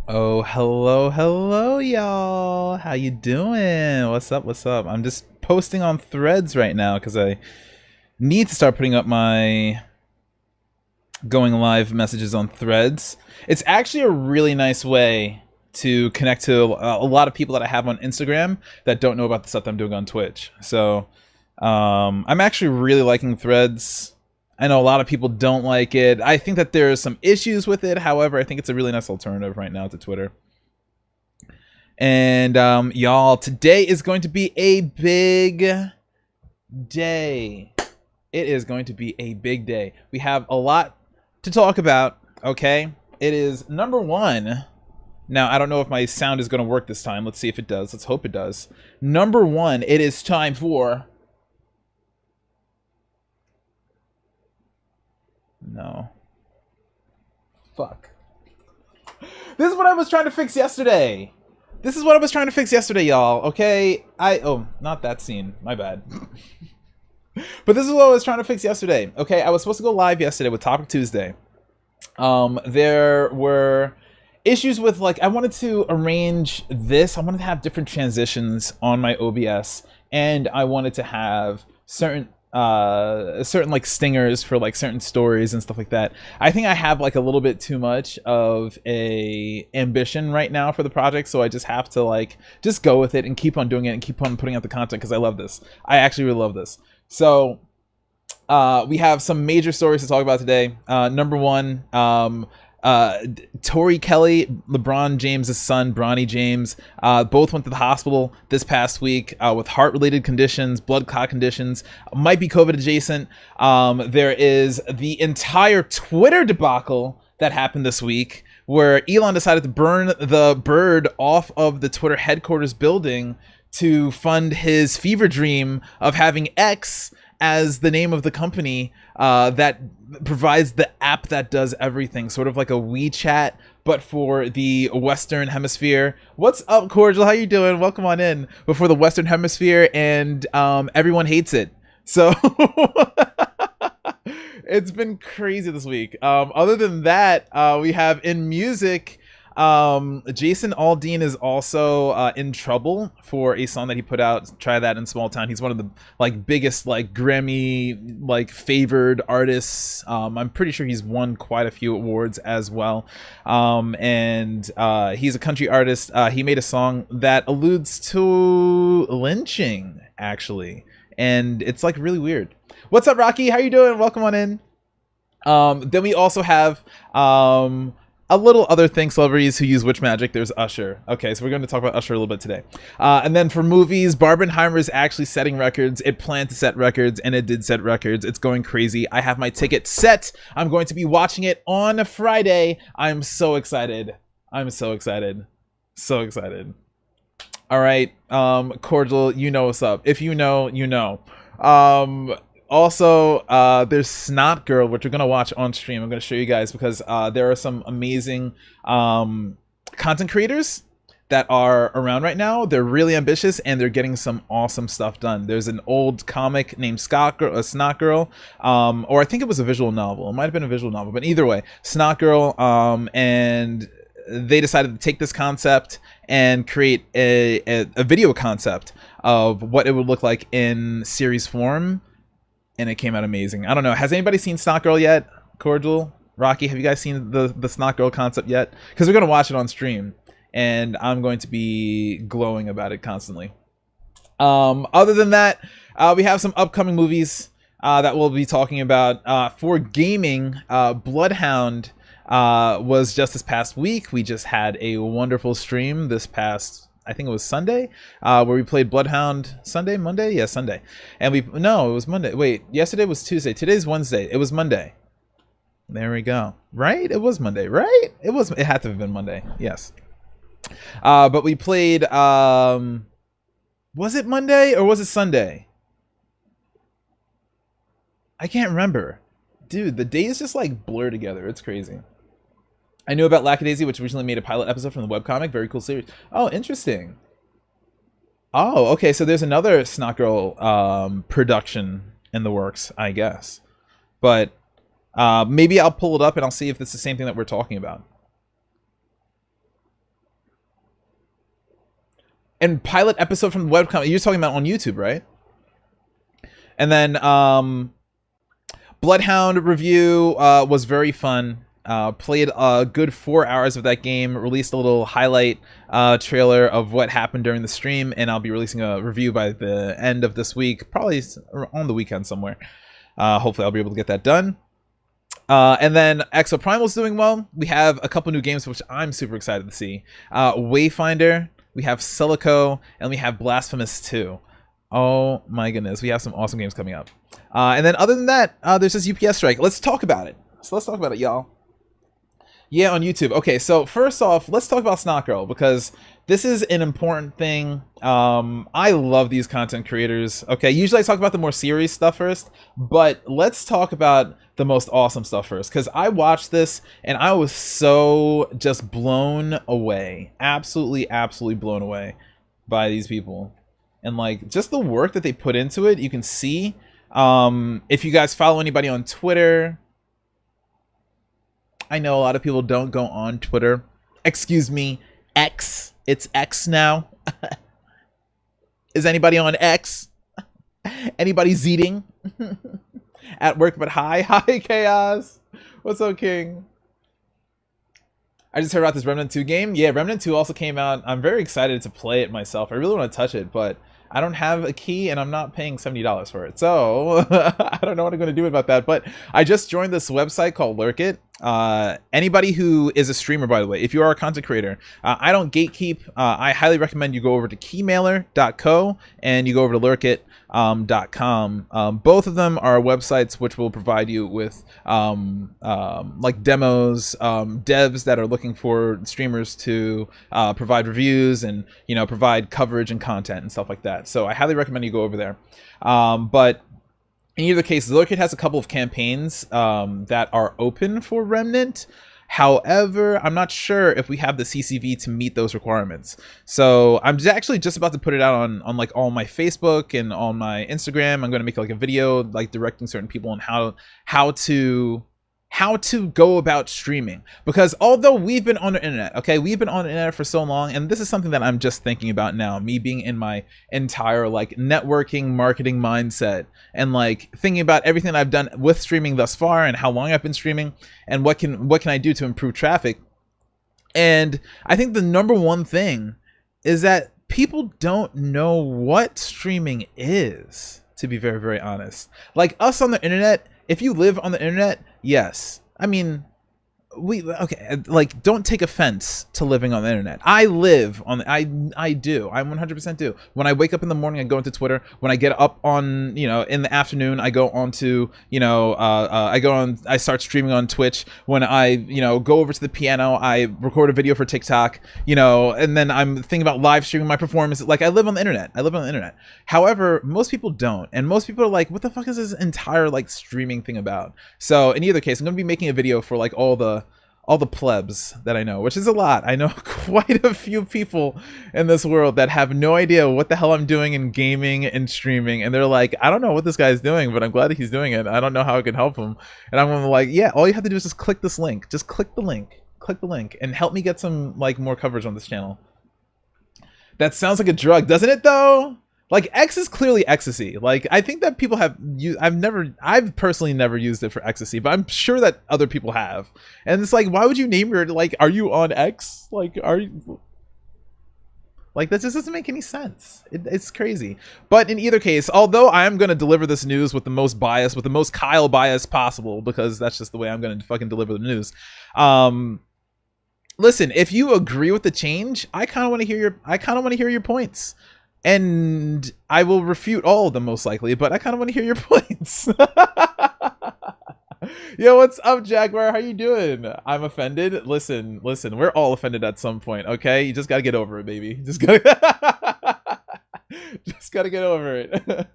Oh, hello, y'all. How you doing? What's up? What's up? I'm just posting on Threads right now because I need to start putting up my going live messages on Threads. It's actually a really nice way to connect to a lot of people that I have on Instagram that don't know about the stuff that I'm doing on Twitch. So I'm actually really liking Threads. I know a lot of people don't like it. I think that there's some issues with it. However, I think it's a really nice alternative right now to Twitter. And y'all, today is going to be a big day. It is going to be a big day. We have a lot to talk about, okay? It is number one. Now, I don't know if my sound is going to work this time. Let's see if it does. Let's hope it does. Number one, it is time for... No. Fuck. This is what I was trying to fix yesterday. This is what I was trying to fix yesterday, y'all. Okay? Oh, not that scene. My bad. But this is what I was trying to fix yesterday. Okay, I was supposed to go live yesterday with Topic Tuesday. There were issues with, like, I wanted to arrange this. I wanted to have different transitions on my OBS, and I wanted to have certain like stingers for like certain stories and stuff like that. I think I have like a little bit too much of a ambition right now for the project, so I just have to like just go with it and keep on doing it and keep on putting out the content because I love this. I actually really love this. So we have some major stories to talk about today. Number one, Tori Kelly, LeBron James' son, Bronny James, both went to the hospital this past week with heart-related conditions, blood clot conditions, might be COVID adjacent. There is the entire Twitter debacle that happened this week, where Elon decided to burn the bird off of the Twitter headquarters building to fund his fever dream of having X as the name of the company that provides the app that does everything, sort of like a WeChat, but for the Western Hemisphere. What's up, Cordial? How you doing? Welcome on in. But for the Western Hemisphere, and everyone hates it. So it's been crazy this week. Other than that, we have in music, Jason Aldean is also in trouble for a song that he put out, Try That in Small Town. He's one of the like biggest like Grammy like favored artists. I'm pretty sure he's won quite a few awards as well. And he's a country artist. He made a song that alludes to lynching, actually, and it's like really weird. What's up, Rocky? How you doing? Welcome on in. Then we also have a little other thing, celebrities who use witch magic. There's Usher. Okay, so we're going to talk about Usher a little bit today. And then for movies, Barbenheimer is actually setting records. It planned to set records, and it did set records. It's going crazy. I have my ticket set. I'm going to be watching it on a Friday. I'm so excited. I'm so excited. So excited. All right, Cordial, you know what's up. If you know, you know. Also, there's Snot Girl, which we're going to watch on stream. I'm going to show you guys because there are some amazing content creators that are around right now. They're really ambitious, and they're getting some awesome stuff done. There's an old comic named Snot Girl, or I think it was a visual novel. It might have been a visual novel, but either way, Snot Girl, and they decided to take this concept and create a video concept of what it would look like in series form. And it came out amazing. I don't know. Has anybody seen Snot Girl yet? Cordial, Rocky, have you guys seen the Snot Girl concept yet? Because we're going to watch it on stream, and I'm going to be glowing about it constantly. Other than that, we have some upcoming movies that we'll be talking about. For gaming, Bloodhound was just this past week. We just had a wonderful stream this past, I think it was Sunday, where we played Bloodhound. Monday? Yeah, Sunday. And it was Monday. Wait, yesterday was Tuesday. Today's Wednesday. It was Monday. There we go. Right? It was Monday, right? It had to have been Monday. Yes. But we played, was it Monday or was it Sunday? I can't remember. Dude, the days just like blur together. It's crazy. I knew about Lackadaisy, which originally made a pilot episode from the webcomic. Very cool series. Oh, interesting. Oh, okay. So there's another Snot Girl production in the works, I guess. But maybe I'll pull it up and I'll see if it's the same thing that we're talking about. and pilot episode from the webcomic. You're talking about on YouTube, right? And then Bloodhound review was very fun. Played a good 4 hours of that game. Released a little highlight trailer of what happened during the stream, and I'll be releasing a review by the end of this week, probably on the weekend somewhere. Hopefully I'll be able to get that done. And then Exo Primal's doing well. We have a couple new games which I'm super excited to see. Wayfinder, we have Silico, and we have Blasphemous 2. Oh my goodness, we have some awesome games coming up. And then other than that, there's this UPS strike. Let's talk about it. So let's talk about it, y'all. Yeah, on YouTube. Okay, so first off, let's talk about Snot Girl, because this is an important thing. I love these content creators. Okay, usually I talk about the more serious stuff first, but let's talk about the most awesome stuff first, because I watched this and I was so just blown away. Absolutely, absolutely blown away by these people. And like, just the work that they put into it, you can see. If you guys follow anybody on Twitter, I know a lot of people don't go on Twitter. Excuse me, X. It's X now. Is anybody on X? Anybody zeeting? At work but hi. Hi, Chaos. What's up, King? I just heard about this Remnant 2 game. Yeah, Remnant 2 also came out. I'm very excited to play it myself. I really want to touch it, but I don't have a key and I'm not paying $70 for it. So I don't know what I'm going to do about that. But I just joined this website called Lurk It. Anybody who is a streamer, by the way, if you are a content creator, I don't gatekeep. I highly recommend you go over to keymailer.co and you go over to lurkit.com. Both of them are websites which will provide you with like demos, devs that are looking for streamers to provide reviews and, you know, provide coverage and content and stuff like that. So I highly recommend you go over there. But in either case, Lurkit has a couple of campaigns that are open for Remnant. However, I'm not sure if we have the CCV to meet those requirements. So I'm actually just about to put it out on like all my Facebook and on my Instagram. I'm going to make like a video like directing certain people on how to go about streaming, because although we've been on the internet, okay, we've been on the internet for so long, and this is something that I'm just thinking about now, me being in my entire like networking marketing mindset and like thinking about everything I've done with streaming thus far and how long I've been streaming and what can I do to improve traffic. And I think the number one thing is that people don't know what streaming is, to be very, very honest. Like us on the internet, if you live on the internet, yes. I mean, okay, like, don't take offense to living on the internet. I live on the, I do. I 100% do. When I wake up in the morning, I go into Twitter. When I get up on, you know, in the afternoon, I go on to, you know, I start streaming on Twitch. When I, you know, go over to the piano, I record a video for TikTok, you know, and then I'm thinking about live streaming my performance. Like, I live on the internet. I live on the internet. However, most people don't. And most people are like, what the fuck is this entire, like, streaming thing about? So in either case, I'm going to be making a video for, like, all the plebs that I know, which is a lot. I know quite a few people in this world that have no idea what the hell I'm doing in gaming and streaming, and they're like, I don't know what this guy's doing, but I'm glad that he's doing it. I don't know how I can help him. And I'm like, yeah, all you have to do is just click this link. Just click the link and help me get some like more coverage on this channel. That sounds like a drug, doesn't it though? Like, X is clearly ecstasy. Like, I think that people have used, I've personally never used it for ecstasy, but I'm sure that other people have. And it's like, why would you name your, like, are you on X? Like, are you, like, that just doesn't make any sense. It's crazy. But in either case, although I am going to deliver this news with the most bias, with the most Kyle bias possible, because that's just the way I'm going to fucking deliver the news. Listen, if you agree with the change, I kind of want to hear your points. And I will refute all of them most likely, but I kind of want to hear your points. Yo, what's up, Jaguar? How you doing? I'm offended. Listen, we're all offended at some point, okay? You just gotta get over it, baby. Just gotta get over it.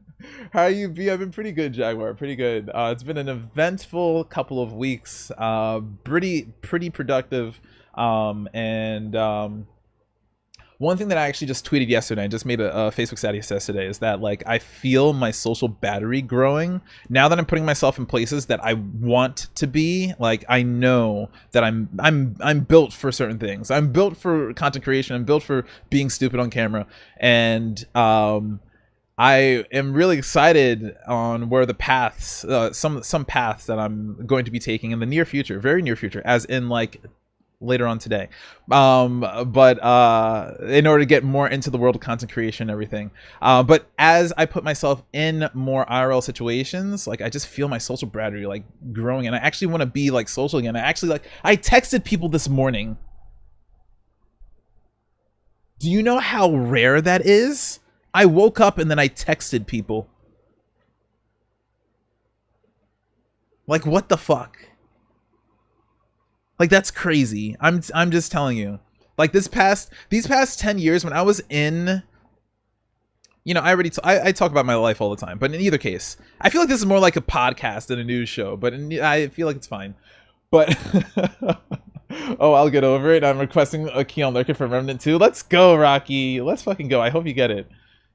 How are you, B? I've been pretty good, Jaguar. Pretty good. It's been an eventful couple of weeks. Pretty productive. one thing that I actually just tweeted yesterday, I just made a Facebook status yesterday, is that like I feel my social battery growing now that I'm putting myself in places that I want to be. Like I know that I'm built for certain things. I'm built for content creation. I'm built for being stupid on camera, and I am really excited on where the paths, some paths that I'm going to be taking in the near future, very near future, as in like later on today. But in order to get more into the world of content creation and everything. But as I put myself in more IRL situations, like I just feel my social battery like growing, and I actually want to be like social again. I texted people this morning. Do you know how rare that is? I woke up and then I texted people. Like, what the fuck? Like, that's crazy. I'm just telling you. Like, these past 10 years when I was in, you know, I talk about my life all the time, but in either case, I feel like this is more like a podcast than a news show, but I feel like it's fine. But oh, I'll get over it. I'm requesting a key on Lurker for Remnant 2. Let's go, Rocky. Let's fucking go. I hope you get it.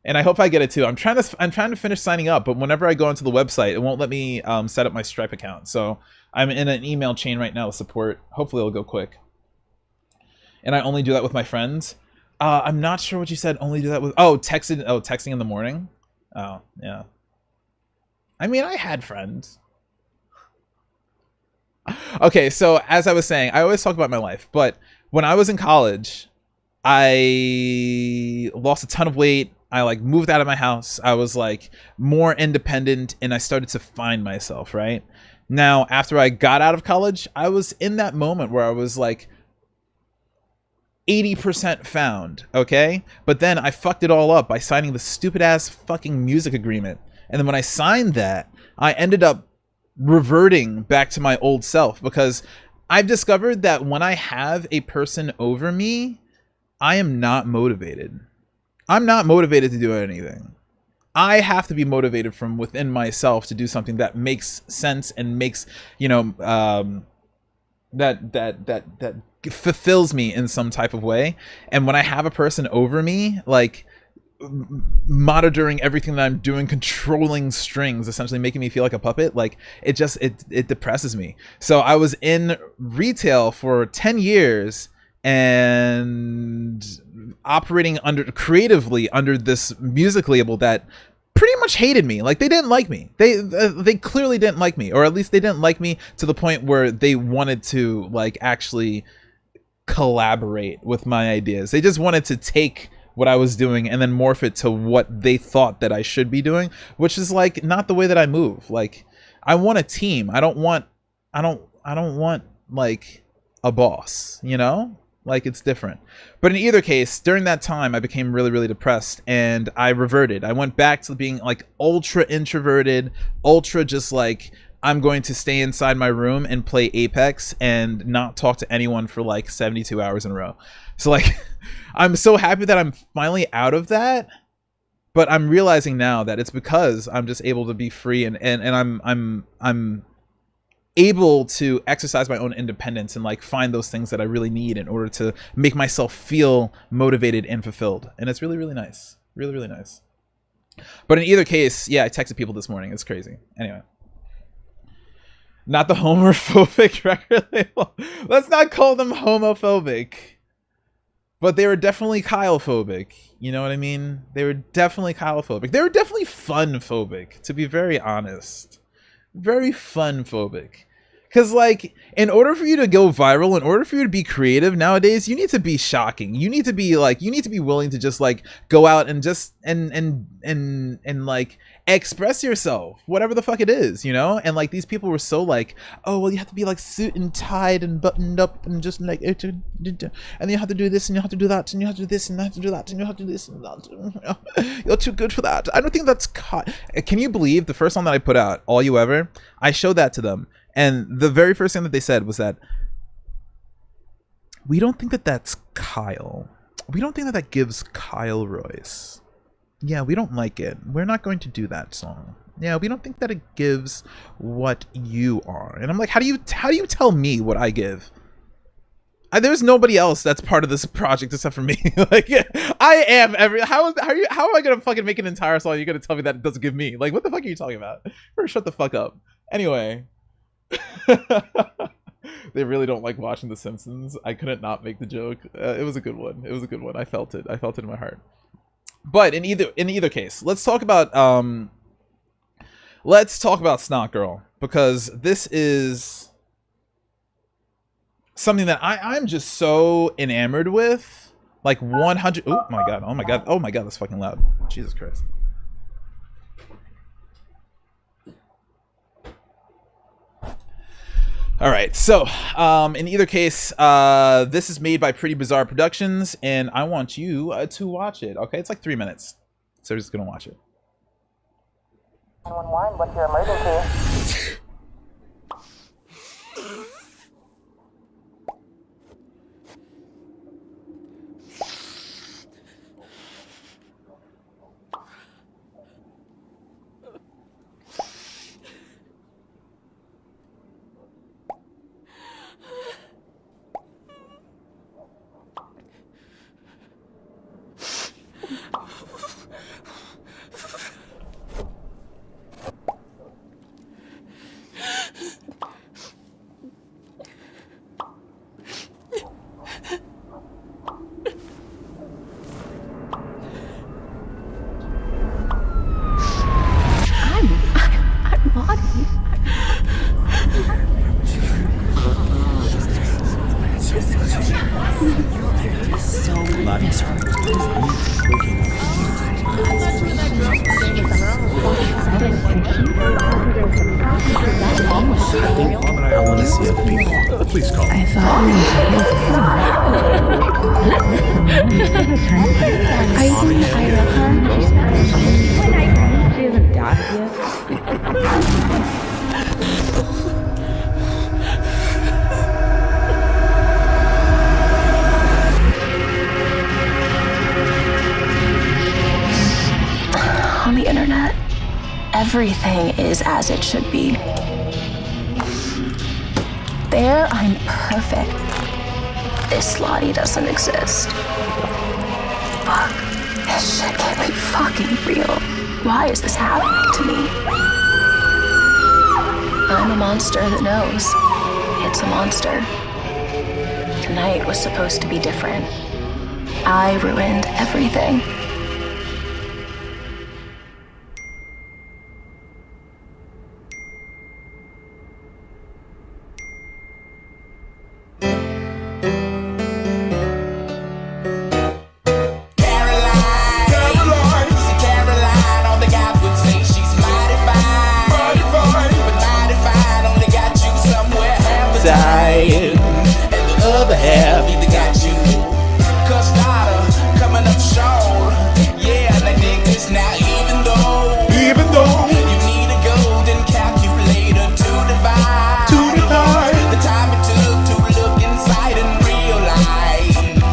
And I hope I get it too. I'm trying to finish signing up, but whenever I go onto the website, it won't let me set up my Stripe account. So I'm in an email chain right now with support. Hopefully it'll go quick. And I only do that with my friends. I'm not sure what you said. Only do that with texting in the morning. Oh yeah. I mean, I had friends. Okay, so as I was saying, I always talk about my life, but when I was in college, I lost a ton of weight. I like moved out of my house. I was like more independent, and I started to find myself, right? Now, after I got out of college, I was in that moment where I was like 80% found, okay? But then I fucked it all up by signing the stupid ass fucking music agreement. And then when I signed that, I ended up reverting back to my old self, because I've discovered that when I have a person over me, I am not motivated. I'm not motivated to do anything. I have to be motivated from within myself to do something that makes sense and makes, you know, that fulfills me in some type of way. And when I have a person over me, like monitoring everything that I'm doing, controlling strings, essentially making me feel like a puppet, like it depresses me. So I was in retail for 10 years and operating creatively under this music label that pretty much hated me. Like they didn't like me. They clearly didn't like me, or at least they didn't like me to the point where they wanted to like actually collaborate with my ideas. They just wanted to take what I was doing and then morph it to what they thought that I should be doing, which is like not the way that I move. Like I want a team. I don't want like a boss, you know? Like it's different. But in either case, during that time I became really, really depressed, and I reverted. I went back to being like ultra introverted, ultra just like I'm going to stay inside my room and play Apex and not talk to anyone for like 72 hours in a row. So like I'm so happy that I'm finally out of that, but I'm realizing now that it's because I'm just able to be free, and I'm able to exercise my own independence and like find those things that I really need in order to make myself feel motivated and fulfilled. And it's really, really nice. Really, really nice. But in either case, yeah, I texted people this morning. It's crazy. Anyway. Not the homophobic record label. Let's not call them homophobic. But they were definitely Kyle-phobic. You know what I mean? They were definitely Kyle-phobic. They were definitely fun-phobic, to be very honest. Very fun-phobic. Because, like, in order for you to go viral, in order for you to be creative nowadays, you need to be shocking. You need to be, like, you need to be willing to just, like, go out and just, and like, express yourself. Whatever the fuck it is, you know? And, like, these people were so, like, oh, well, you have to be, like, suit and tied and buttoned up and just, like, and you have to do this and you have to do that and you have to do this and you have to do that and you have to do this and that. You're too good for that. I don't think that's... Can you believe the first song that I put out, All You Ever? I showed that to them. And the very first thing that they said was that we don't think that that's Kyle. We don't think that that gives Kyle Royce. Yeah, we don't like it. We're not going to do that song. Yeah, we don't think that it gives what you are. And I'm like, how do you tell me what I give? There's nobody else that's part of this project except for me. Like, I am how am I gonna fucking make an entire song? You're gonna tell me that it doesn't give me? Like, what the fuck are you talking about? First, shut the fuck up. Anyway. They really don't like watching The Simpsons. I couldn't not make the joke. It was a good one. It was a good one. I felt it. I felt it in my heart. But in either case, let's talk about Snot Girl, because this is something that I'm just so enamored with. Like 100. Oh my god. Oh my god. Oh my god. That's fucking loud. Jesus Christ. All right, so in either case, this is made by Pretty Bizarre Productions, and I want you to watch it. Okay, it's like 3 minutes, so we're just gonna watch it. 911, what's your emergency? On the internet, everything is as it should be. There, I'm perfect. This Lottie doesn't exist. Fuck. This shit can't be fucking real. Why is this happening to me? I'm a monster that knows. It's a monster. Tonight was supposed to be different. I ruined everything.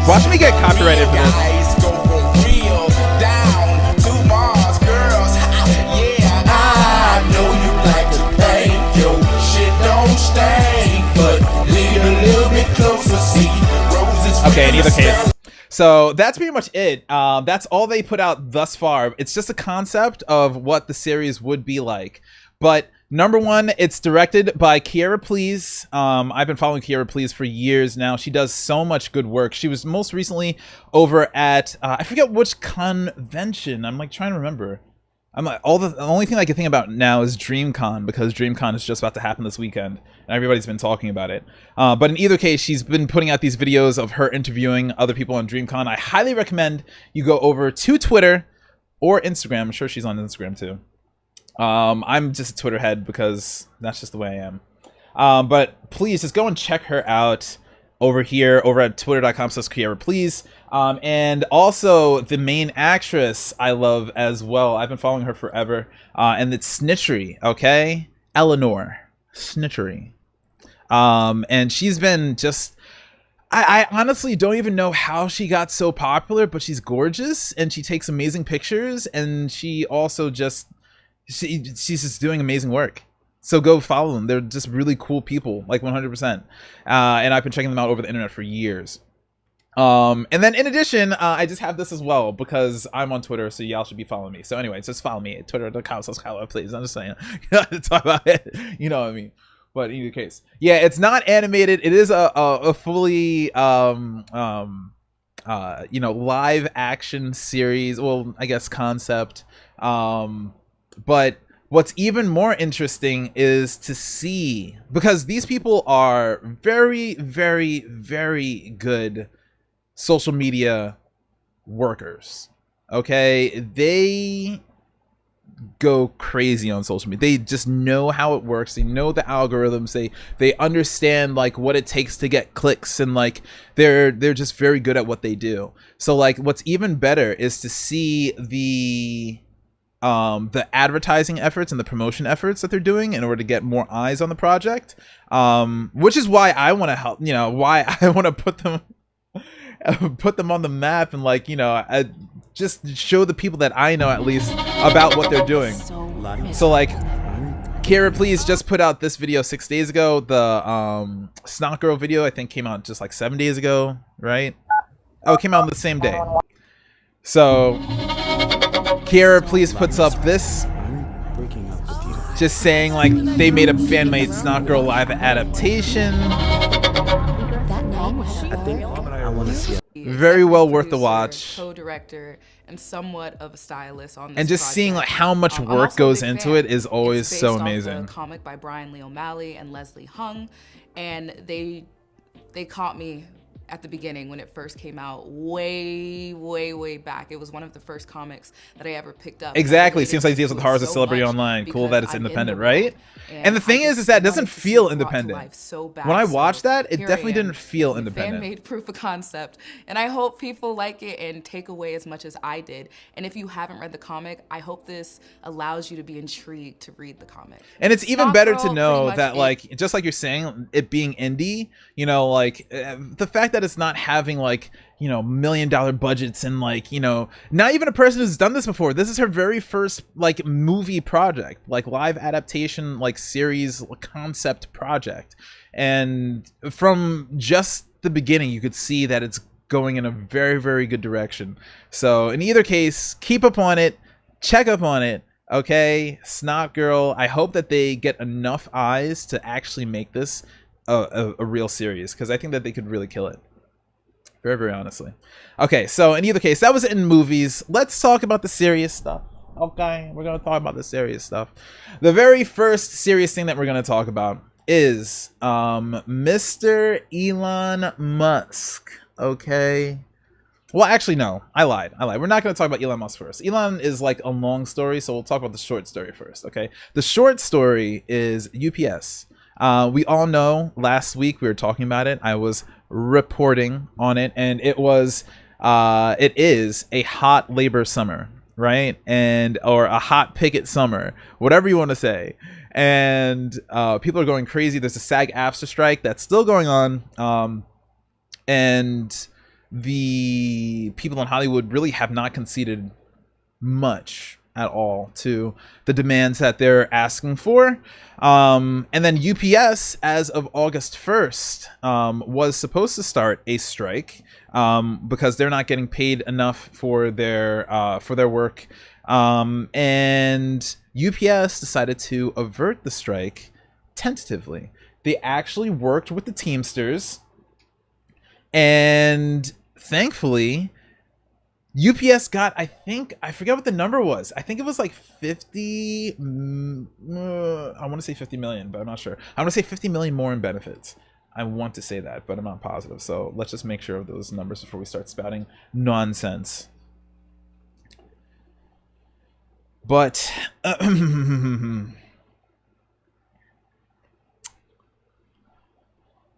Watch me get copyrighted for this. Okay, in either case. So that's pretty much it. That's all they put out thus far. It's just a concept of what the series would be like. But number one, it's directed by Kiera Please. I've been following Kiera Please for years now. She does so much good work. She was most recently over at, I forget which convention. I'm like trying to remember. I'm like, the only thing I can think about now is DreamCon, because DreamCon is just about to happen this weekend and everybody's been talking about it. But in either case, she's been putting out these videos of her interviewing other people on DreamCon. I highly recommend you go over to Twitter or Instagram. I'm sure she's on Instagram too. I'm just a Twitter head because that's just the way I am. But please just go and check her out over here, over at twitter.com/Kiera Please. And also the main actress I love as well. I've been following her forever. And it's Snitchery, okay? Eleanor Snitchery. And she's been just, I honestly don't even know how she got so popular, but she's gorgeous and she takes amazing pictures, and she also just, she's just doing amazing work. So go follow them. They're just really cool people, like 100%. And I've been checking them out over the internet for years. And then in addition, I just have this as well because I'm on Twitter, so y'all should be following me. So anyway, just follow me at twitter.com/Kylo, please. I'm just saying, you know, to talk about it. You know what I mean? But in either case, yeah, it's not animated. It is a fully you know, live action series. Well, I guess concept. But what's even more interesting is to see, because these people are very, very, very good social media workers. Okay, they go crazy on social media. They just know how it works. They know the algorithms. They understand like what it takes to get clicks, and like they're just very good at what they do. So like what's even better is to see the advertising efforts and the promotion efforts that they're doing in order to get more eyes on the project, which is why I want to help, you know, why I want to put them on the map, and like, you know, just show the people that I know at least about what they're doing. So like Kira Please just put out this video 6 days ago. The Snot Girl video I think came out just like 7 days ago, right? Oh, it came out on the same day. So Kira Please puts up this, just saying like they made a fan-made Snot Girl live adaptation. I want to see it. Very well worth the watch. Co-director and somewhat of a stylist on this And just project. seeing like how much I'm work also a goes big into fan. it is always It's based so off amazing. a comic by Brian Lee O'Malley and Leslie Hung, and they caught me at the beginning when it first came out, way back. It was one of the first comics that I ever picked up. Exactly. Seems like it deals with horrors of celebrity online. Cool that it's independent, right? And the thing is that it doesn't feel independent. When I watched that, it definitely didn't feel independent. Fan-made proof of concept, and I hope people like it and take away as much as I did. And if you haven't read the comic, I hope this allows you to be intrigued to read the comic. And it's even Snot better Girl, to know pretty much that, like, just like you're saying, it being indie, you know, like the fact that it's not having like, you know, $1 million budgets, and like, you know, not even a person who's done this before. This is her very first like movie project, like live adaptation, like series concept project. And from just the beginning, you could see that it's going in a very, very good direction. So in either case, keep up on it, check up on it. Okay, Snot Girl. I hope that they get enough eyes to actually make this a real series, because I think that they could really kill it. Very, very honestly. Okay, so in either case, that was it in movies. Let's talk about the serious stuff. Okay, we're going to talk about the serious stuff. The very first serious thing that we're going to talk about is Mr. Elon Musk. Okay. Well, actually, no. I lied. We're not going to talk about Elon Musk first. Elon is like a long story, so we'll talk about the short story first, okay? The short story is UPS. We all know last week we were talking about it. I was reporting on it, and it is a hot labor summer, right? And or a hot picket summer, whatever you want to say. And people are going crazy. There's a SAG-AFTRA strike that's still going on, and the people in Hollywood really have not conceded much at all to the demands that they're asking for. And then UPS, as of August 1st, was supposed to start a strike because they're not getting paid enough for their work. And UPS decided to avert the strike tentatively. They actually worked with the Teamsters, and thankfully UPS got, I forget what the number was. I think it was like 50, I want to say 50 million, but I'm not sure. I want to say 50 million more in benefits. I want to say that, but I'm not positive. So let's just make sure of those numbers before we start spouting nonsense. But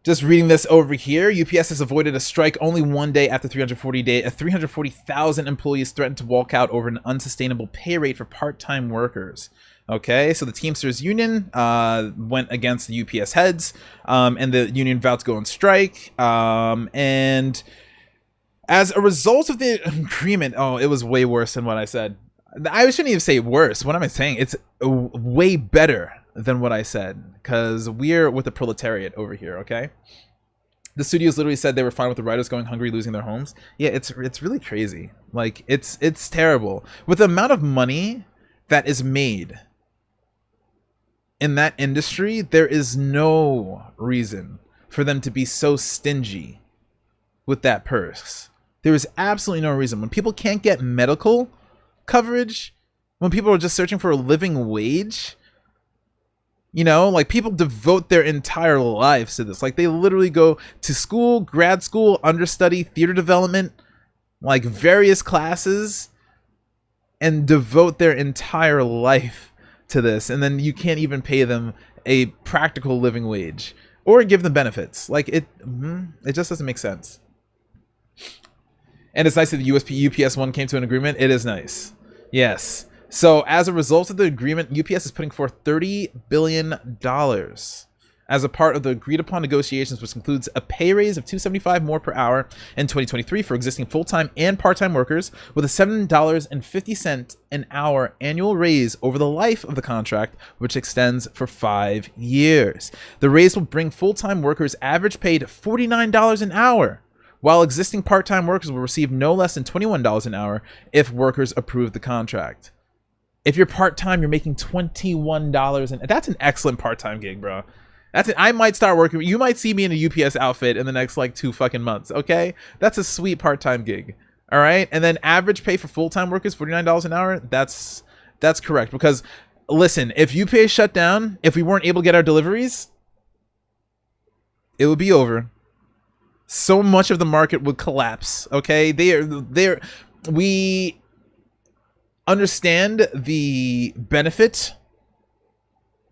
just reading this over here, UPS has avoided a strike only one day after 340,000 employees threatened to walk out over an unsustainable pay rate for part-time workers. Okay, so the Teamsters Union went against the UPS heads, and the union vowed to go on strike. And as a result of the agreement, oh, it was way worse than what I said. I shouldn't even say worse. What am I saying? It's way better than what I said, because we're with the proletariat over here, okay? The studios literally said they were fine with the writers going hungry, losing their homes. Yeah, it's really crazy. Like, it's terrible. With the amount of money that is made in that industry, there is no reason for them to be so stingy with that purse. There is absolutely no reason. When people can't get medical coverage, when people are just searching for a living wage, you know, like, people devote their entire lives to this. Like, they literally go to school, grad school, understudy, theater development, like various classes, and devote their entire life to this. And then you can't even pay them a practical living wage or give them benefits. Like, it just doesn't make sense. And it's nice that the UPS one came to an agreement. It is nice. Yes. So as a result of the agreement, UPS is putting forth $30 billion as a part of the agreed upon negotiations, which includes a pay raise of $2.75 more per hour in 2023 for existing full-time and part-time workers, with a $7.50 an hour annual raise over the life of the contract, which extends for 5 years. The raise will bring full-time workers' average pay to $49 an hour, while existing part-time workers will receive no less than $21 an hour if workers approve the contract. If you're part-time, you're making $21 and that's an excellent part-time gig, bro. That's it. I might start working. You might see me in a UPS outfit in the next like 2 fucking months. Okay, that's a sweet part-time gig. All right, and then average pay for full-time workers $49 an hour. That's correct, because listen, if UPS shut down, if we weren't able to get our deliveries, it would be over. So much of the market would collapse. Okay, we understand the benefit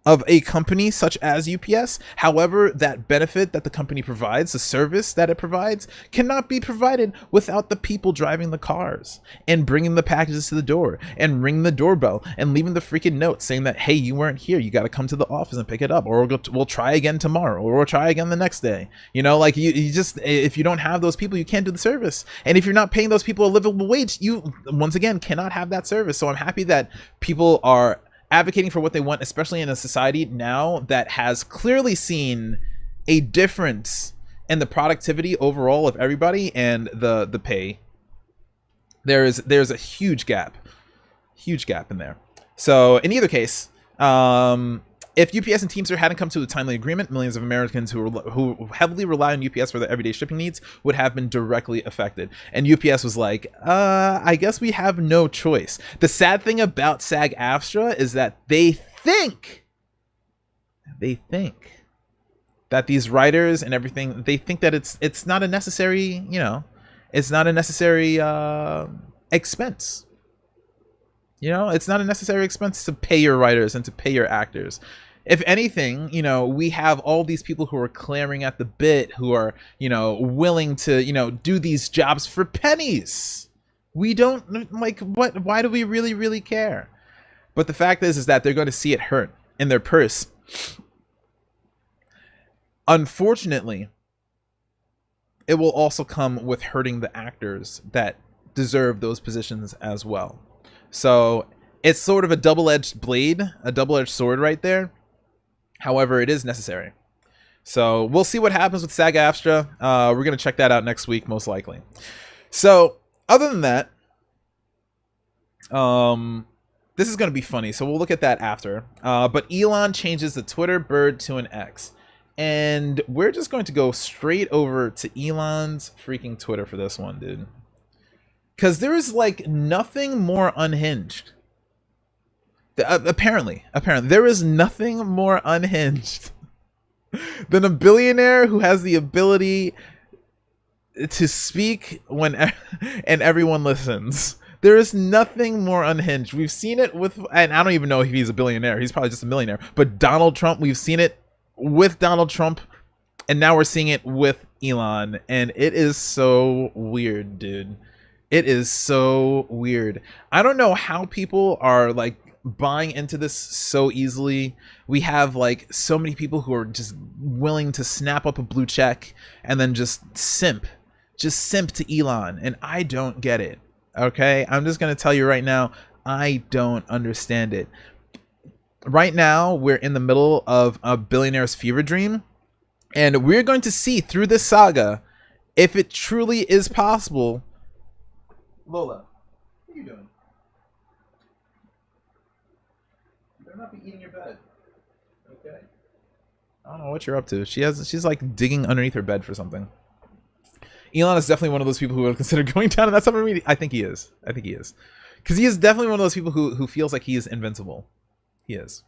of a company such as UPS. However, that benefit that the company provides, the service that it provides, cannot be provided without the people driving the cars and bringing the packages to the door and ringing the doorbell and leaving the freaking note saying that, hey, you weren't here, you got to come to the office and pick it up, or we'll try again tomorrow, or we'll try again the next day. You know, like, you just, if you don't have those people, you can't do the service. And if you're not paying those people a livable wage, you once again cannot have that service. So I'm happy that people are advocating for what they want, especially in a society now that has clearly seen a difference in the productivity overall of everybody and the pay. There's a huge gap in there. So in either case, if UPS and Teamster hadn't come to a timely agreement, millions of Americans who heavily rely on UPS for their everyday shipping needs would have been directly affected. And UPS was like, I guess we have no choice. The sad thing about SAG-AFTRA is that they think that these writers and everything, they think that it's not a necessary, you know, it's not a necessary expense. You know, it's not a necessary expense to pay your writers and to pay your actors. If anything, you know, we have all these people who are clamoring at the bit, who are, you know, willing to, you know, do these jobs for pennies. We don't, like, what? Why do we really care? But the fact is that they're going to see it hurt in their purse. Unfortunately, it will also come with hurting the actors that deserve those positions as well. So it's sort of a double-edged blade, a double-edged sword right there. However, it is necessary. So we'll see what happens with SAG-AFTRA. We're going to check that out next week, most likely. So other than that, this is going to be funny. So we'll look at that after. But Elon changes the Twitter bird to an X. And we're just going to go straight over to Elon's freaking Twitter for this one, dude. Because there is like nothing more unhinged. Apparently, there is nothing more unhinged than a billionaire who has the ability to speak when and everyone listens. There is nothing more unhinged. We've seen it with, and I don't even know if he's a billionaire. He's probably just a millionaire. But Donald Trump, we've seen it with Donald Trump, and now we're seeing it with Elon, and it is so weird, dude. It is so weird. I don't know how people are like buying into this so easily. We have like so many people who are just willing to snap up a blue check and then just simp to Elon, and I don't get it. Okay, I'm just gonna tell you right now, I don't understand it. right now we're in the middle of a billionaire's fever dream, and we're going to see through this saga if it truly is possible. Lola, what are you doing? You better not be eating your bed. Okay. I don't know what you're up to. She's like digging underneath her bed for something. Elon is definitely one of those people who would consider going down in that summer meeting. I think he is. Because he is definitely one of those people who feels like he is invincible. He is.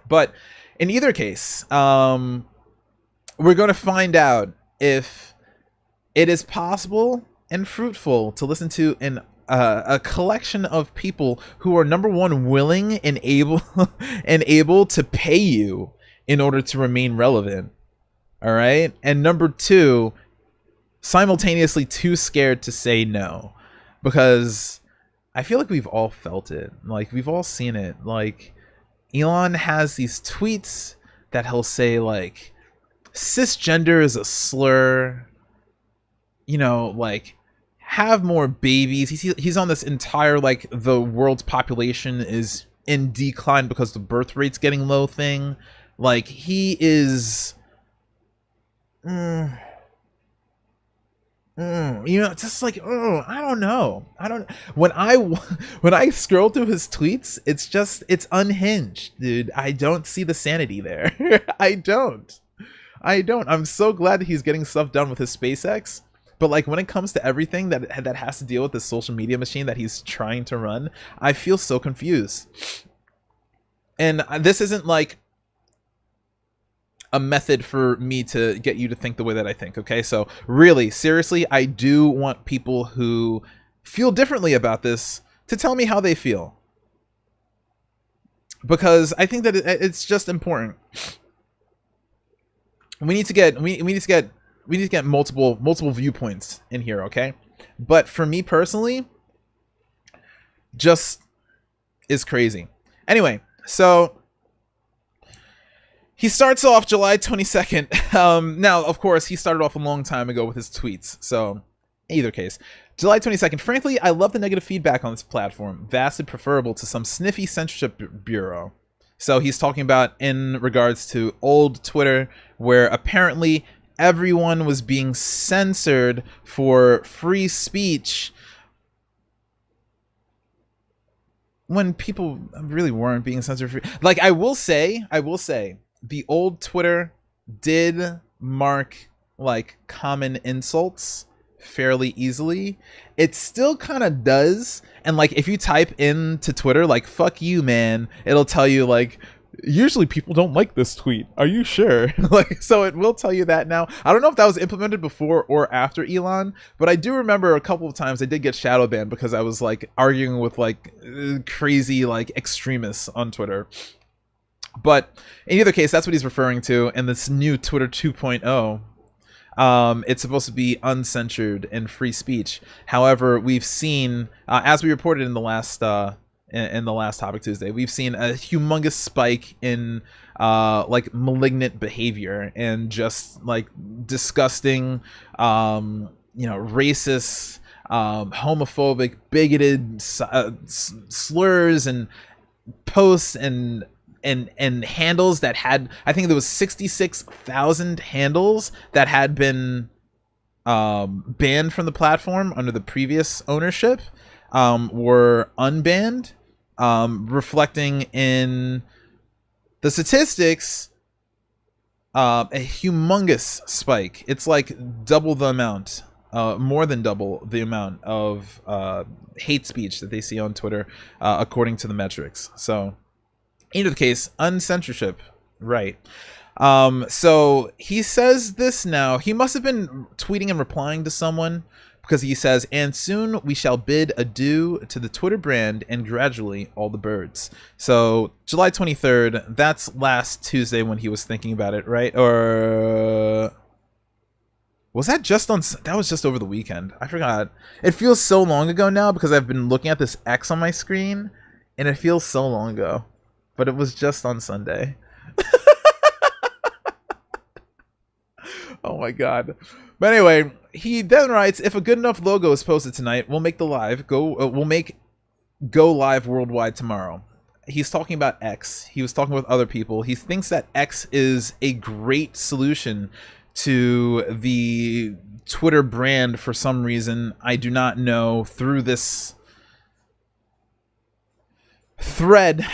But in either case, we're going to find out if it is possible and fruitful to listen to a collection of people who are, number one, willing and able and able to pay you in order to remain relevant. All right, and number two, simultaneously too scared to say no, because I feel like we've all felt it. Like, we've all seen it. Like, Elon has these tweets that he'll say, like, cisgender is a slur, you know, like, have more babies. He's on this entire, like, the world's population is in decline because the birth rate's getting low thing. Like, he is you know, just like, I don't know. When I scroll through his tweets, it's unhinged, dude. I don't see the sanity there. I don't. I'm so glad that he's getting stuff done with his SpaceX, but like, when it comes to everything that has to deal with this social media machine that he's trying to run, I feel so confused. And this isn't like a method for me to get you to think the way that I think, okay? So really, seriously, I do want people who feel differently about this to tell me how they feel, because I think that it's just important. We need to get multiple viewpoints in here, okay? But for me personally, just is crazy. Anyway, so he starts off July 22nd. Now, of course, he started off a long time ago with his tweets. So, in either case, July 22nd. Frankly, I love the negative feedback on this platform. Vastly preferable to some sniffy censorship bureau. So he's talking about in regards to old Twitter, where apparently everyone was being censored for free speech when people really weren't being censored for. Like, I will say, the old Twitter did mark like common insults fairly easily. It still kind of does, and like, if you type into Twitter like "fuck you, man," it'll tell you like, usually people don't like this tweet, are you sure? Like, so it will tell you that now. I don't know if that was implemented before or after Elon, but I do remember a couple of times I did get shadow banned because I was like arguing with like crazy like extremists on Twitter. But in either case, that's what he's referring to. And this new Twitter 2.0, it's supposed to be uncensored and free speech. However, we've seen, as we reported in the last Topic Tuesday, we've seen a humongous spike in like malignant behavior and just like disgusting, you know, racist, homophobic, bigoted slurs and posts and handles that had, I think there was 66,000 handles that had been banned from the platform under the previous ownership, were unbanned, reflecting in the statistics a humongous spike. It's like double the amount, more than double the amount of hate speech that they see on Twitter, according to the metrics. So in either case, uncensorship, right? So he says this now. He must have been tweeting and replying to someone, because he says, "And soon we shall bid adieu to the Twitter brand and gradually all the birds." So July 23rd, that's last Tuesday when he was thinking about it, right? Or was that just on, that was just over the weekend. I forgot. It feels so long ago now because I've been looking at this X on my screen and it feels so long ago. But it was just on Sunday. Oh my god. But anyway, he then writes, "If a good enough logo is posted tonight, we'll make the live go. We'll make go live worldwide tomorrow." he's talking about X. He was talking with other people. He thinks that X is a great solution to the Twitter brand for some reason. I do not know. Through this thread.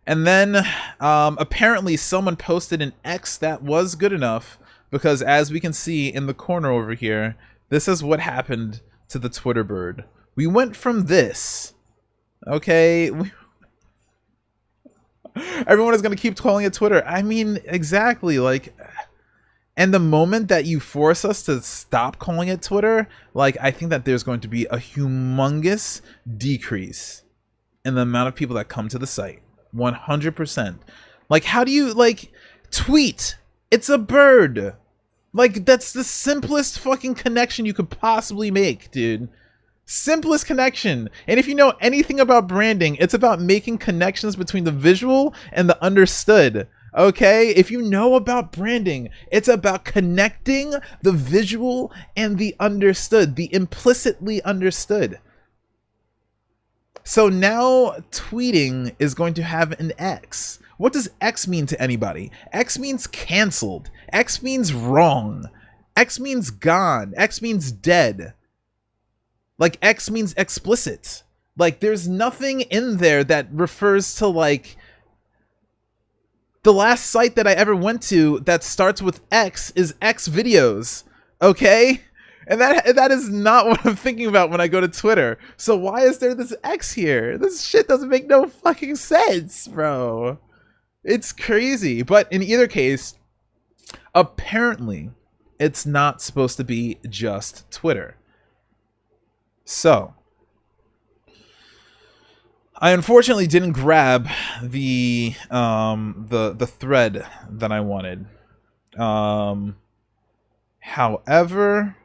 And then apparently someone posted an X that was good enough, because as we can see in the corner over here, this is what happened to the Twitter bird. We went from this, okay? Everyone is going to keep calling it Twitter. I mean, exactly, like, and the moment that you force us to stop calling it Twitter, like, I think that there's going to be a humongous decrease in the amount of people that come to the site. 100%. Like, how do you, like, tweet? It's a bird. Like, that's the simplest fucking connection you could possibly make, dude. Simplest connection. And if you know anything about branding, it's about making connections between the visual and the understood. Okay? If you know about branding, it's about connecting the visual and the understood, the implicitly understood. So now tweeting is going to have an X. What does X mean to anybody? X means canceled. X means wrong. X means gone. X means dead. Like, X means explicit. Like, there's nothing in there that refers to, like, the last site that I ever went to that starts with X is X videos. Okay? And that is not what I'm thinking about when I go to Twitter. So why is there this X here? This shit doesn't make no fucking sense, bro. It's crazy. But in either case, apparently, it's not supposed to be just Twitter. So, I unfortunately didn't grab the thread that I wanted. However,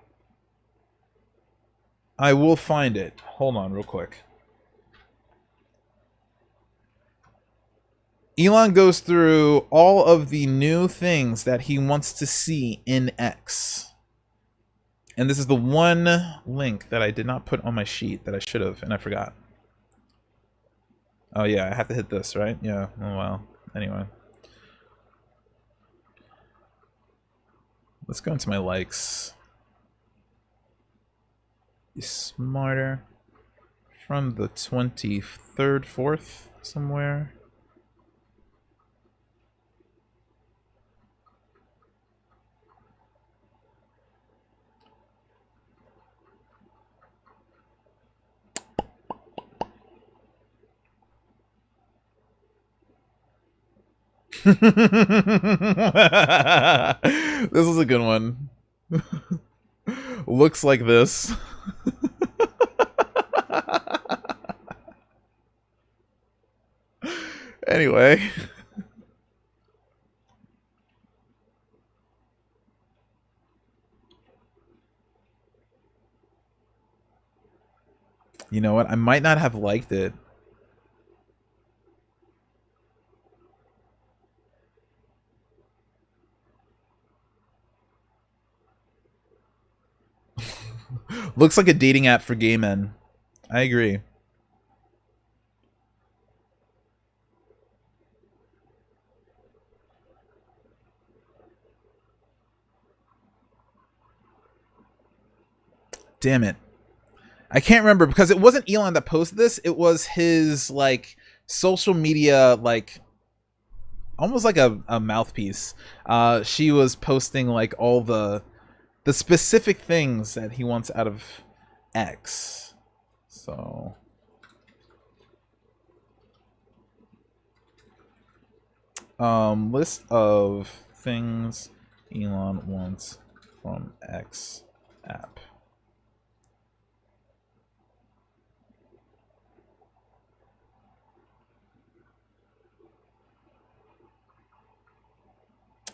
I will find it. Hold on real quick. Elon goes through all of the new things that he wants to see in X. And this is the one link that I did not put on my sheet that I should have, and I forgot. Oh yeah, I have to hit this, right? Yeah, oh well. Anyway. Let's go into my likes. Be smarter. From the 23rd, 4th, somewhere. This is a good one. Looks like this. Anyway. You know what? I might not have liked it. Looks like a dating app for gay men. I agree. Damn it. I can't remember because it wasn't Elon that posted this. It was his, like, social media, like, almost like a mouthpiece. She was posting, like, all the specific things that he wants out of X. So list of things Elon wants from X app.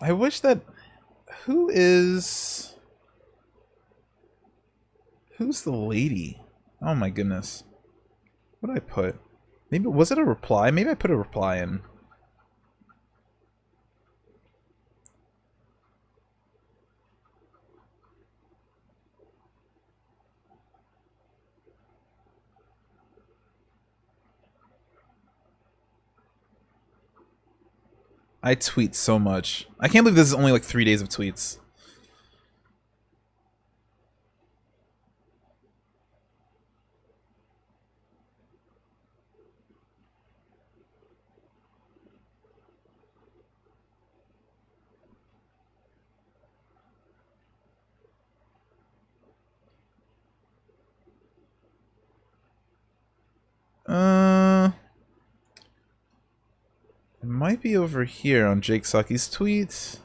I wish that who's the lady? Oh my goodness. What did I put? Maybe was it a reply? Maybe I put a reply in. I tweet so much. I can't believe this is only like 3 days of tweets. It might be over here on Jake Sucky's tweets.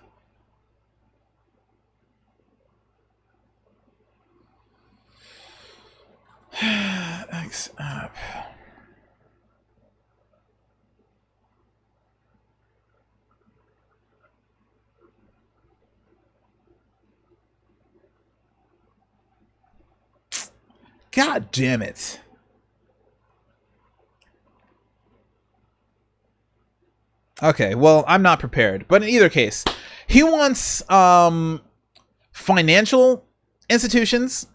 X app. God damn it. Okay, well, I'm not prepared. But in either case, he wants financial institutions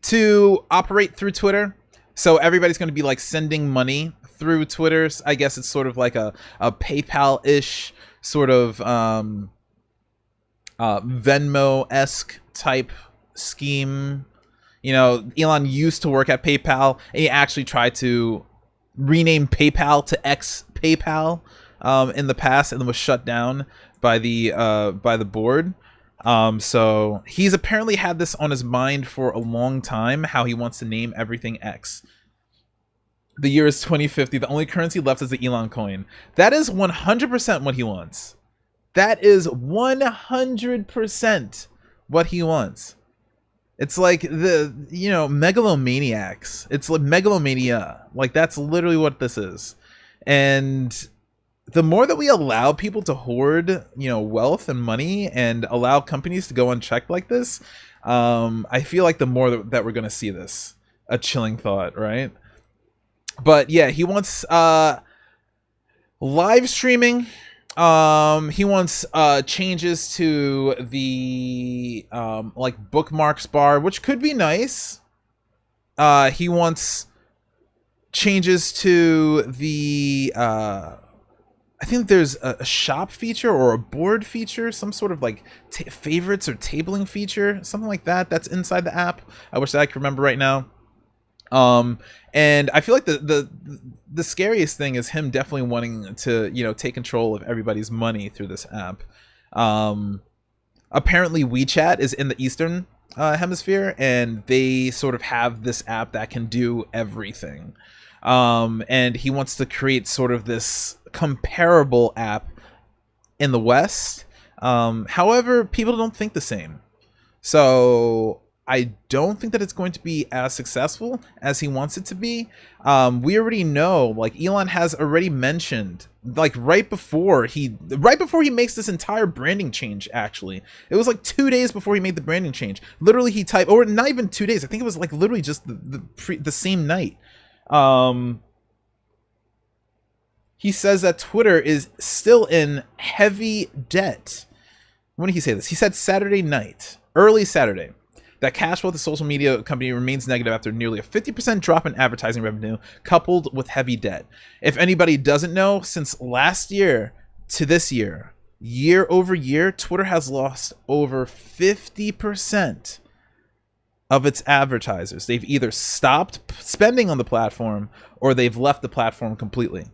to operate through Twitter. So everybody's going to be like sending money through Twitter. I guess it's sort of like a PayPal-ish sort of Venmo-esque type scheme. You know, Elon used to work at PayPal, and he actually tried to rename PayPal to X PayPal in the past, and then was shut down by the board. So he's apparently had this on his mind for a long time, how he wants to name everything X. The year is 2050. The only currency left is the Elon coin. That is 100% what he wants. That is 100% what he wants. It's like megalomaniacs. It's like megalomania. Like, that's literally what this is. And the more that we allow people to hoard, wealth and money, and allow companies to go unchecked like this, I feel like the more that we're going to see this. A chilling thought, right? But yeah, he wants live streaming. He wants changes to the like bookmarks bar, which could be nice. He wants changes to the I think there's a shop feature or a board feature, some sort of like favorites or tabling feature, something like that, that's inside the app. I wish that I could remember right now. And I feel like the scariest thing is him definitely wanting to, take control of everybody's money through this app. Apparently WeChat is in the Eastern hemisphere, and they sort of have this app that can do everything. And he wants to create sort of this comparable app in the West. However, people don't think the same. So I don't think that it's going to be as successful as he wants it to be. We already know, like, Elon has already mentioned, like, right before he makes this entire branding change, actually. It was like 2 days before he made the branding change. Literally, he typed, or not even 2 days. I think it was like literally just the same night. He says that Twitter is still in heavy debt. When did he say this? He said Saturday night, early Saturday, that cash flow of the social media company remains negative after nearly a 50% drop in advertising revenue, coupled with heavy debt. If anybody doesn't know, since last year to this year, year over year, Twitter has lost over 50% of its advertisers. They've either stopped spending on the platform or they've left the platform completely.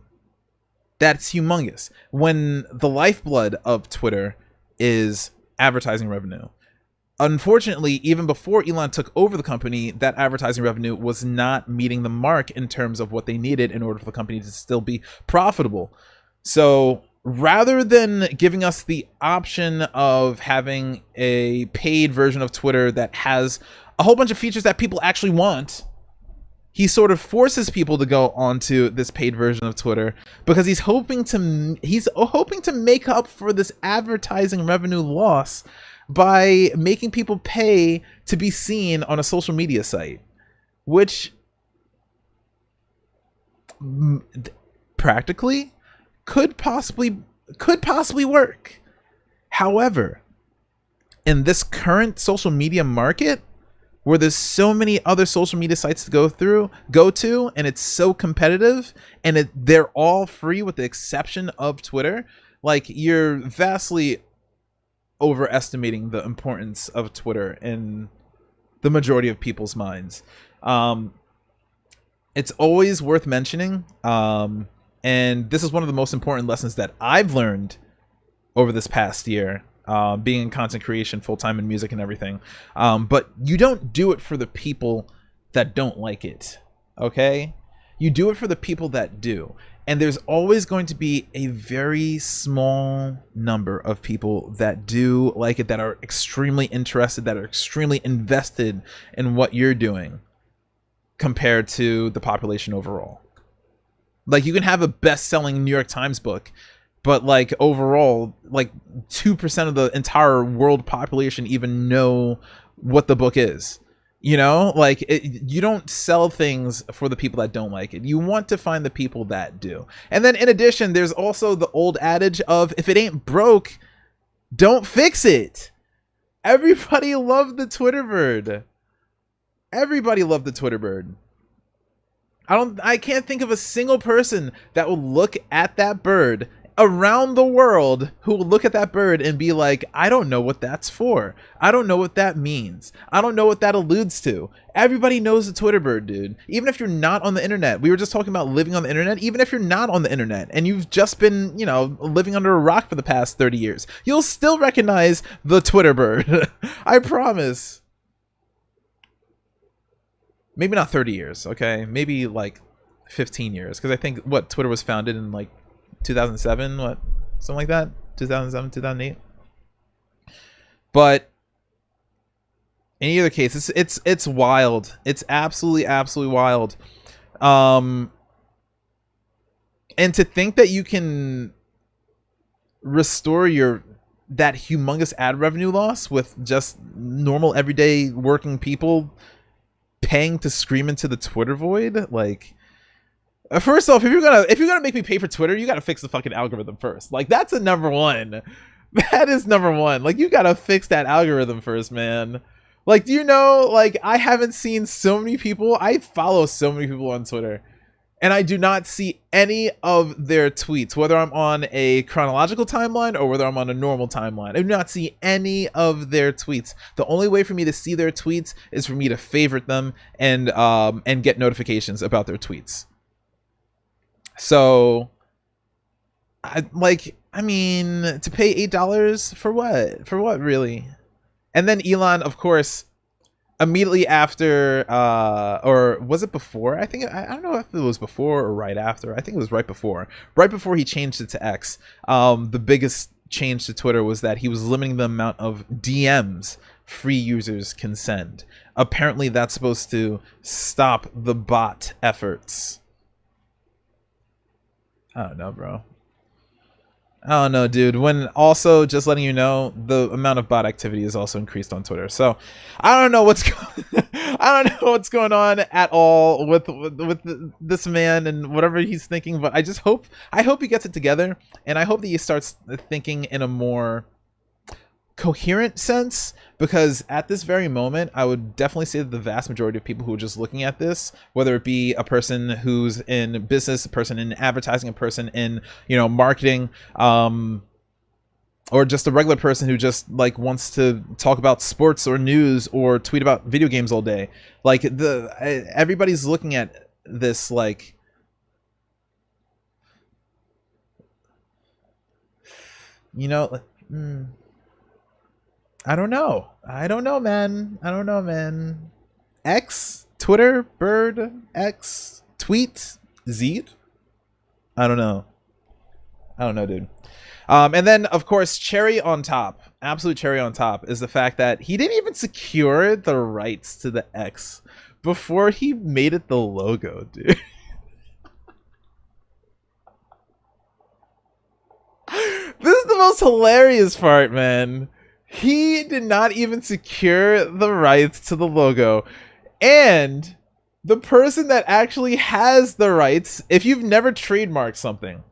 That's humongous. When the lifeblood of Twitter is advertising revenue. Unfortunately, even before Elon took over the company, that advertising revenue was not meeting the mark in terms of what they needed in order for the company to still be profitable. So rather than giving us the option of having a paid version of Twitter that has a whole bunch of features that people actually want, he sort of forces people to go onto this paid version of Twitter because he's hoping to make up for this advertising revenue loss by making people pay to be seen on a social media site, which practically could possibly work. However, in this current social media market, where there's so many other social media sites to go to, and it's so competitive, and they're all free with the exception of Twitter, Like, you're vastly overestimating the importance of Twitter in the majority of people's minds. It's always worth mentioning, and this is one of the most important lessons that I've learned over this past year, being in content creation full-time in music and everything. But you don't do it for the people that don't like it, okay? You do it for the people that do. And there's always going to be a very small number of people that do like it, that are extremely interested, that are extremely invested in what you're doing compared to the population overall. Like, you can have a best-selling New York Times book, but like overall, like 2% of the entire world population even know what the book is. You know, like, you don't sell things for the people that don't like it. You want to find the people that do. And then in addition, there's also the old adage of, if it ain't broke, don't fix it. Everybody loved the Twitter bird. Everybody loved the Twitter bird. I can't think of a single person that will look at that bird around the world who will look at that bird and be like, I don't know what that's for. I don't know what that means. I don't know what that alludes to. Everybody knows the Twitter bird, dude. Even if you're not on the internet. We were just talking about living on the internet. Even if you're not on the internet and you've just been, you know, living under a rock for the past 30 years, you'll still recognize the Twitter bird. I promise. Maybe not 30 years, okay? Maybe like 15 years. Because I think, what, Twitter was founded in like 2007, what, something like that, 2007, 2008. But in either case, it's wild. It's absolutely wild. And to think that you can restore that humongous ad revenue loss with just normal everyday working people paying to scream into the Twitter void, like, first off, if you're gonna make me pay for Twitter, you gotta fix the fucking algorithm first. Like, that's a number one. That is number one. Like, you gotta fix that algorithm first, man. Like, do you know, like, I haven't seen so many people. I follow so many people on Twitter, and I do not see any of their tweets, whether I'm on a chronological timeline or whether I'm on a normal timeline. I do not see any of their tweets. The only way for me to see their tweets is for me to favorite them and get notifications about their tweets. So, I mean, to pay $8 for what? For what, really? And then Elon, of course, immediately after, or was it before? I don't know if it was before or right after. I think it was right before. Right before he changed it to X. The biggest change to Twitter was that he was limiting the amount of DMs free users can send. Apparently, that's supposed to stop the bot efforts. I don't know, bro. I don't know, dude. When also, just letting you know, the amount of bot activity is also increased on Twitter. So I don't know what's going on at all with this man and whatever he's thinking. But I hope he gets it together, and I hope that he starts thinking in a more coherent sense, because at this very moment, I would definitely say that the vast majority of people who are just looking at this, whether it be a person who's in business, a person in advertising, a person in, you know, marketing, or just a regular person who just like wants to talk about sports or news or tweet about video games all day, like everybody's looking at this like, you know, I don't know, man. X, Twitter, bird, X, tweet, Z. I don't know, dude. And then, of course, cherry on top, absolute cherry on top, is the fact that he didn't even secure the rights to the X before he made it the logo, dude. This is the most hilarious part, man. He did not even secure the rights to the logo. And the person that actually has the rights, if you've never trademarked something,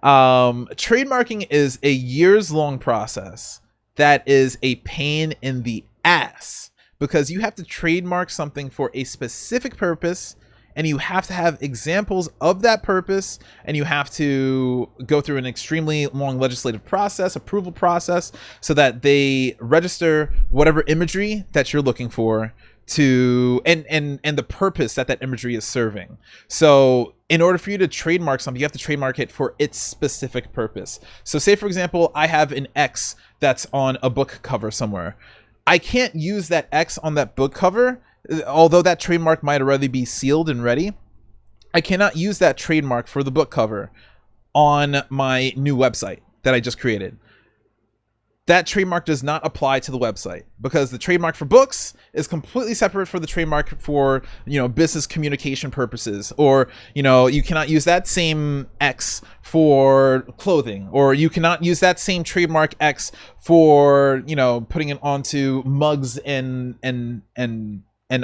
trademarking is a years-long process that is a pain in the ass, because you have to trademark something for a specific purpose and you have to have examples of that purpose, and you have to go through an extremely long legislative process, approval process, so that they register whatever imagery that you're looking for to and the purpose that that imagery is serving. So in order for you to trademark something, you have to trademark it for its specific purpose. So say, for example, I have an X that's on a book cover somewhere. I can't use that X on that book cover, although that trademark might already be sealed and ready. I cannot use that trademark for the book cover on my new website that I just created. That trademark does not apply to the website, because the trademark for books is completely separate from the trademark for, you know, business communication purposes. Or, you know, you cannot use that same X for clothing, or you cannot use that same trademark X for, you know, putting it onto mugs and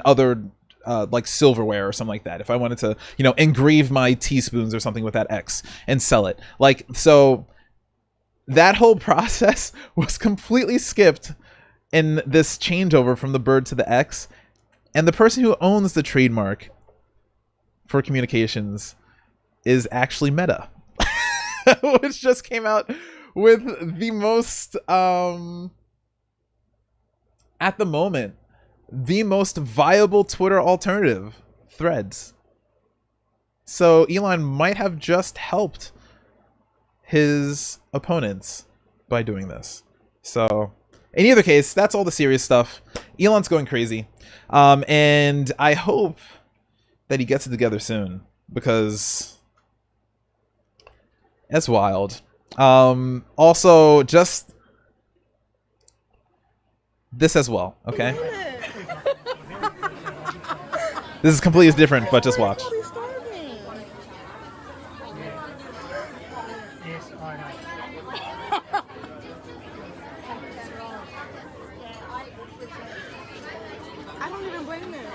other like silverware or something like that. If I wanted to, you know, engrave my teaspoons or something with that X and sell it, like, so that whole process was completely skipped in this changeover from the bird to the X. And the person who owns the trademark for communications is actually Meta, which just came out with the most, at the moment, the most viable Twitter alternative, Threads. So Elon might have just helped his opponents by doing this. So in either case, that's all the serious stuff. Elon's going crazy, and I hope that he gets it together soon, because it's wild. Also, just this as well, okay? This is completely different, but just watch. I don't even blame them.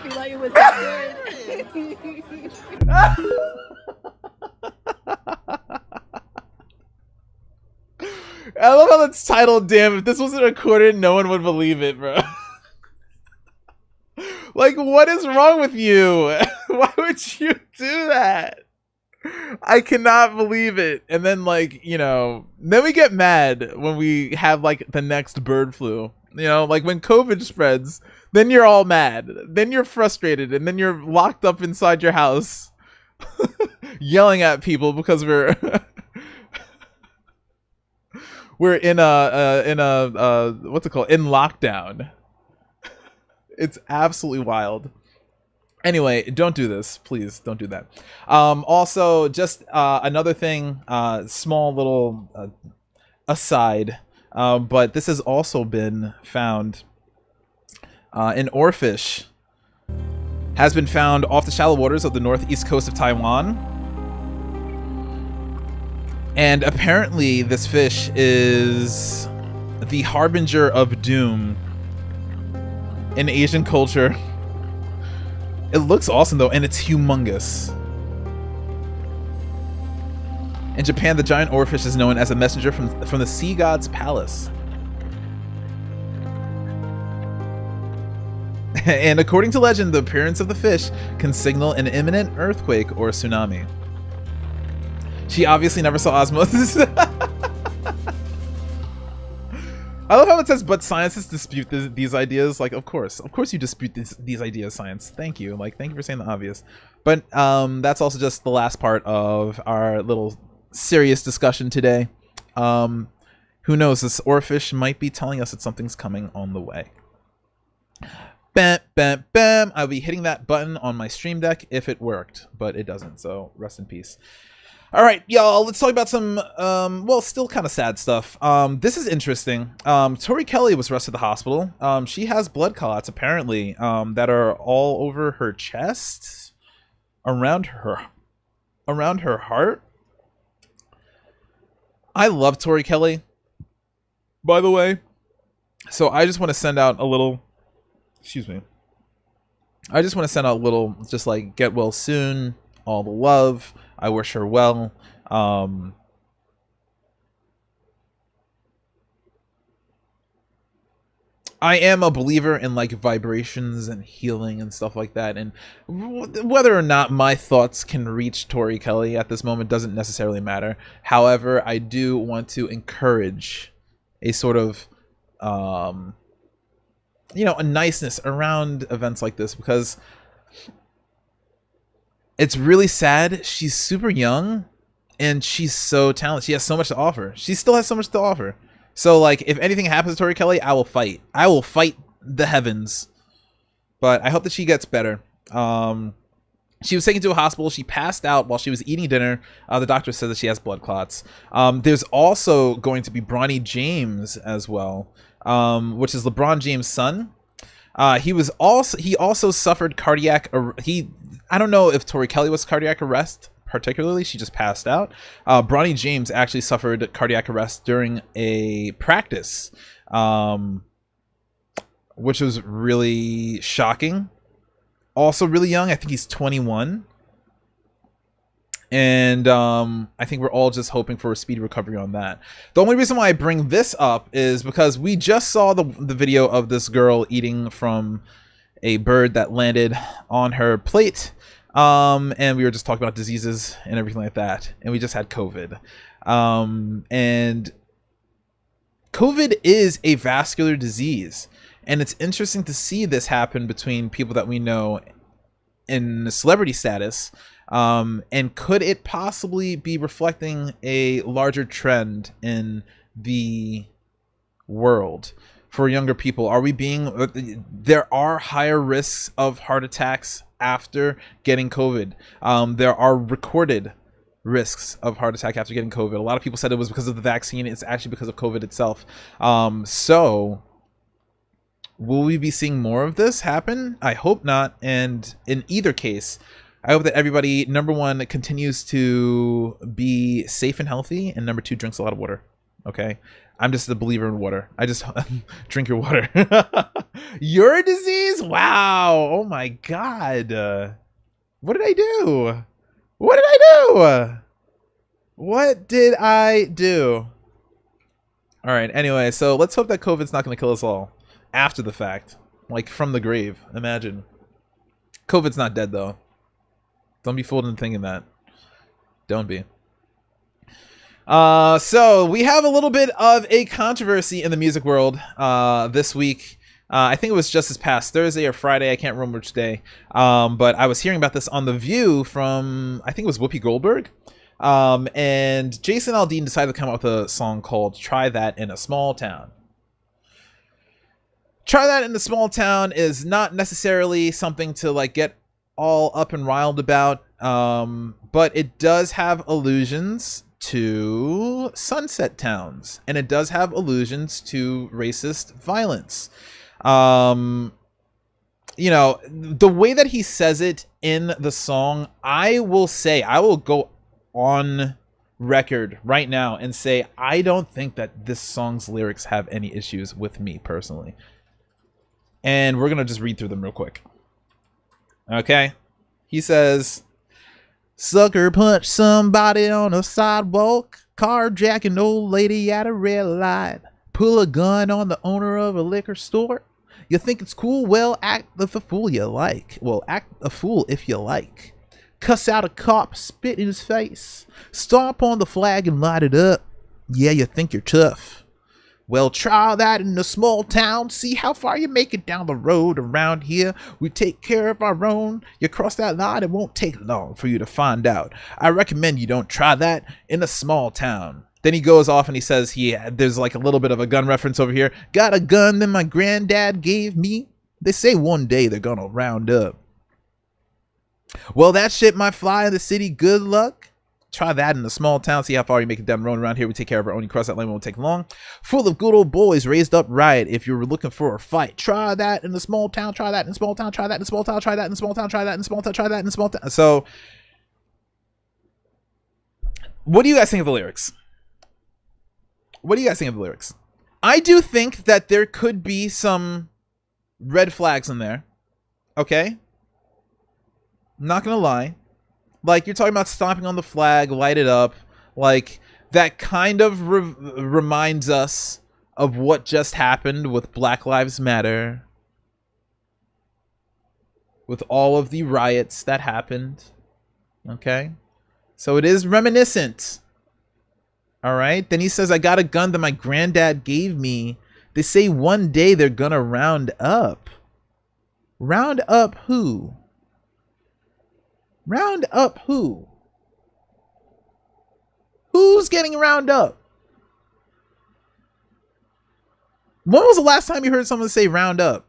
You thought it was that good. I love how it's titled, damn, if this wasn't recorded, no one would believe it, bro. Like, what is wrong with you? Why would you do that? I cannot believe it. And then, like, you know, then we get mad when we have, like, the next bird flu. You know, like when COVID spreads, then you're all mad. Then you're frustrated, and then you're locked up inside your house yelling at people because we're we're in a what's it called? In lockdown. It's absolutely wild. Anyway, don't do this. Please don't do that. Also, just another thing, small little aside, but this has also been found. An oarfish has been found off the shallow waters of the northeast coast of Taiwan. And apparently this fish is the harbinger of doom in Asian culture. It looks awesome though, and it's humongous. In Japan, the giant oarfish is known as a messenger from the sea god's palace. And according to legend, the appearance of the fish can signal an imminent earthquake or tsunami. She obviously never saw osmosis. I love how it says, but scientists dispute these ideas. Like, of course you dispute these ideas, science. Thank you. Like, thank you for saying the obvious. But that's also just the last part of our little serious discussion today. Who knows? This oarfish might be telling us that something's coming on the way. Bam, bam, bam. I'll be hitting that button on my stream deck if it worked, but it doesn't, so rest in peace. All right, y'all, let's talk about some, well, still kind of sad stuff. This is interesting. Tori Kelly was rushed to the hospital. She has blood clots, apparently, that are all over her chest, around her heart. I love Tori Kelly, by the way. So I just want to send out a little... Excuse me. I just want to send out a little, just like, get well soon, all the love. I wish her well. I am a believer in like vibrations and healing and stuff like that, and whether or not my thoughts can reach Tori Kelly at this moment doesn't necessarily matter. However, I do want to encourage a sort of you know, a niceness around events like this, because it's really sad. She's super young and she's so talented. She has so much to offer. She still has so much to offer. So like, if anything happens to Tori Kelly, I will fight. I will fight the heavens. But I hope that she gets better. She was taken to a hospital. She passed out while she was eating dinner. The doctor said that she has blood clots. There's also going to be Bronny James as well, which is LeBron James' son. He also suffered cardiac. I don't know if Tori Kelly was cardiac arrest particularly. She just passed out. Bronny James actually suffered cardiac arrest during a practice, which was really shocking. Also really young. I think he's 21. And I think we're all just hoping for a speedy recovery on that. The only reason why I bring this up is because we just saw the video of this girl eating from a bird that landed on her plate. And we were just talking about diseases and everything like that. And we just had COVID. And COVID is a vascular disease. And it's interesting to see this happen between people that we know in celebrity status. And could it possibly be reflecting a larger trend in the world for younger people? Are we being, there are higher risks of heart attacks after getting COVID. There are recorded risks of heart attack after getting COVID. A lot of people said it was because of the vaccine. It's actually because of COVID itself. So will we be seeing more of this happen? I hope not. And in either case, I hope that everybody, number one, continues to be safe and healthy, and number two, drinks a lot of water. Okay? I'm just a believer in water. I just drink your water. Your disease? Wow. Oh my God. What did I do? What did I do? What did I do? All right. Anyway, so let's hope that COVID's not going to kill us all after the fact, like from the grave. Imagine. COVID's not dead though. Don't be fooled into thinking that. Don't be. So we have a little bit of a controversy in the music world this week. I think it was just this past Thursday or Friday. I can't remember which day. But I was hearing about this on The View from, I think it was Whoopi Goldberg. And Jason Aldean decided to come up with a song called Try That in a Small Town. Try That in a Small Town is not necessarily something to like get all up and riled about. But it does have allusions to sunset towns, and it does have allusions to racist violence. You know, the way that he says it in the song, I will go on record right now and say I don't think that this song's lyrics have any issues with me personally. And we're gonna just read through them real quick. Okay? He says, sucker punch somebody on a sidewalk, carjack an old lady at a red light, pull a gun on the owner of a liquor store. You think it's cool? Well, act the fool you like. Well, act a fool if you like. Cuss out a cop, spit in his face, stomp on the flag and light it up. Yeah, you think you're tough. Well, try that in a small town. See how far you make it down the road. Around here, we take care of our own. You cross that line, it won't take long for you to find out. I recommend you don't try that in a small town. Then he goes off and he says there's like a little bit of a gun reference over here. Got a gun that my granddad gave me. They say one day they're gonna round up. Well, that shit might fly in the city. Good luck. Try that in a small town. See how far you make it down the road. Around here, we take care of our own. You cross that line, it won't take long. Full of good old boys raised up right. If you were looking for a fight, try that in a small town. Try that in a small town. Try that in a small town. Try that in a small town. Try that in a small town. Try that in a small town. So, what do you guys think of the lyrics? What do you guys think of the lyrics? I do think that there could be some red flags in there. Okay? Not gonna lie. Like, you're talking about stomping on the flag, light it up. Like, that kind of reminds us of what just happened with Black Lives Matter, with all of the riots that happened. Okay, so it is reminiscent. All right, then he says, I got a gun that my granddad gave me. They say one day they're gonna round up. Round up who? Round up who? Who's getting round up? When was the last time you heard someone say round up?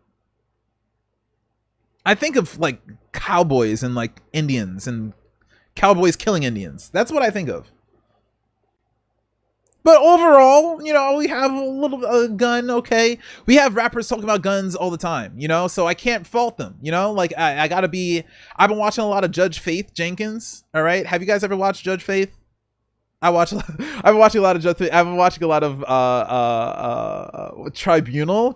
I think of like cowboys and like Indians and cowboys killing Indians. That's what I think of. But overall, you know, we have a little gun, okay? We have rappers talking about guns all the time, you know? So I can't fault them, you know? Like, I gotta be... I've been watching a lot of Judge Faith Jenkins, all right? Have you guys ever watched Judge Faith? I've been watching a lot of Judge Faith. I've been watching a lot of Tribunal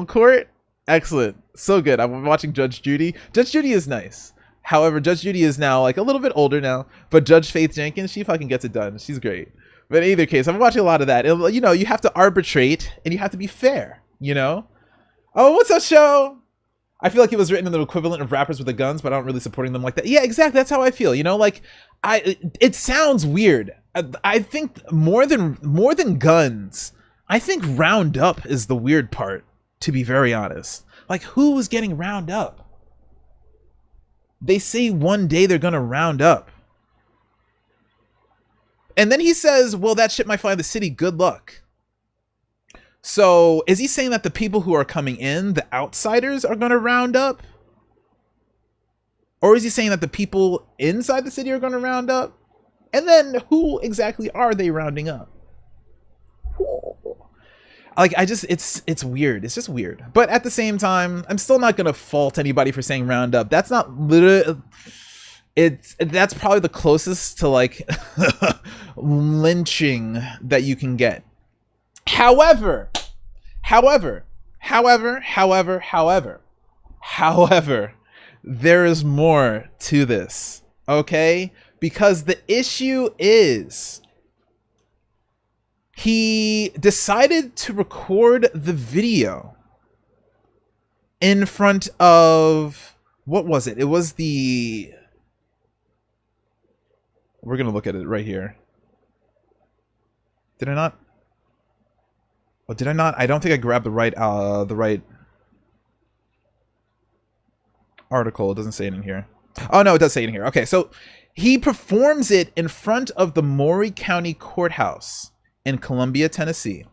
Court. Excellent. So good. I've been watching Judge Judy. Judge Judy is nice. However, Judge Judy is now, like, a little bit older now. But Judge Faith Jenkins, she fucking gets it done. She's great. But in either case, I'm watching a lot of that. You know, you have to arbitrate and you have to be fair, you know? Oh, what's up, show? I feel like it was written in the equivalent of rappers with the guns, but I'm not really supporting them like that. Yeah, exactly. That's how I feel, you know? Like, it sounds weird. I think more than guns, I think round up is the weird part, to be very honest. Like, who was getting round up? They say one day they're gonna round up. And then he says, well, that shit might fly in the city. Good luck. So is he saying that the people who are coming in, the outsiders, are going to round up? Or is he saying that the people inside the city are going to round up? And then who exactly are they rounding up? Like, it's weird. It's just weird. But at the same time, I'm still not going to fault anybody for saying round up. That's not literally... that's probably the closest to like lynching that you can get. However, there is more to this, okay? Because the issue is he decided to record the video in front of, what was it? It was the... We're gonna look at it right here. Did I not? Oh, did I not? I don't think I grabbed the right article. It doesn't say it in here. Oh no, it does say it in here. Okay, so he performs it in front of the Maury County Courthouse in Columbia, Tennessee.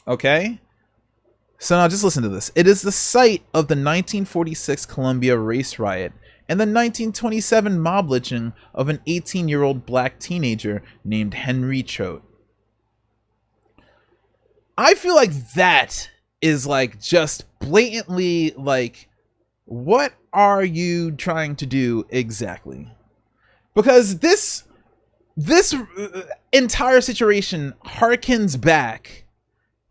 Okay? So now just listen to this. It is the site of the 1946 Columbia race riot and the 1927 mob lynching of an 18-year-old black teenager named Henry Choate. I feel like that is like just blatantly like, what are you trying to do exactly? Because this entire situation harkens back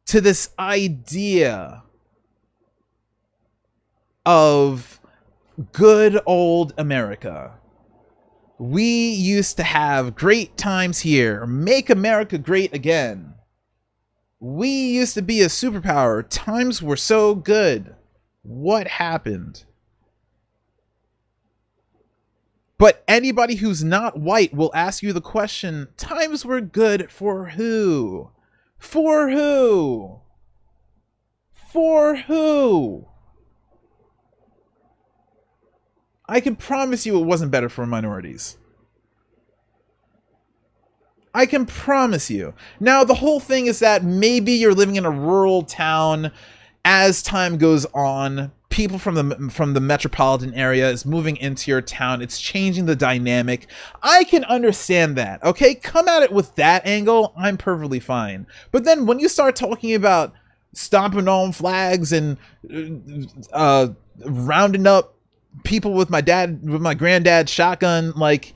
to this idea of good old America. We used to have great times here. Make America great again. We used to be a superpower. Times were so good. What happened? But anybody who's not white will ask you the question, times were good for who? For who? For who? I can promise you it wasn't better for minorities. I can promise you. Now, the whole thing is that maybe you're living in a rural town. As time goes on, people from the metropolitan area is moving into your town. It's changing the dynamic. I can understand that, okay? Come at it with that angle. I'm perfectly fine. But then when you start talking about stomping on flags and rounding up people with my granddad's shotgun, like,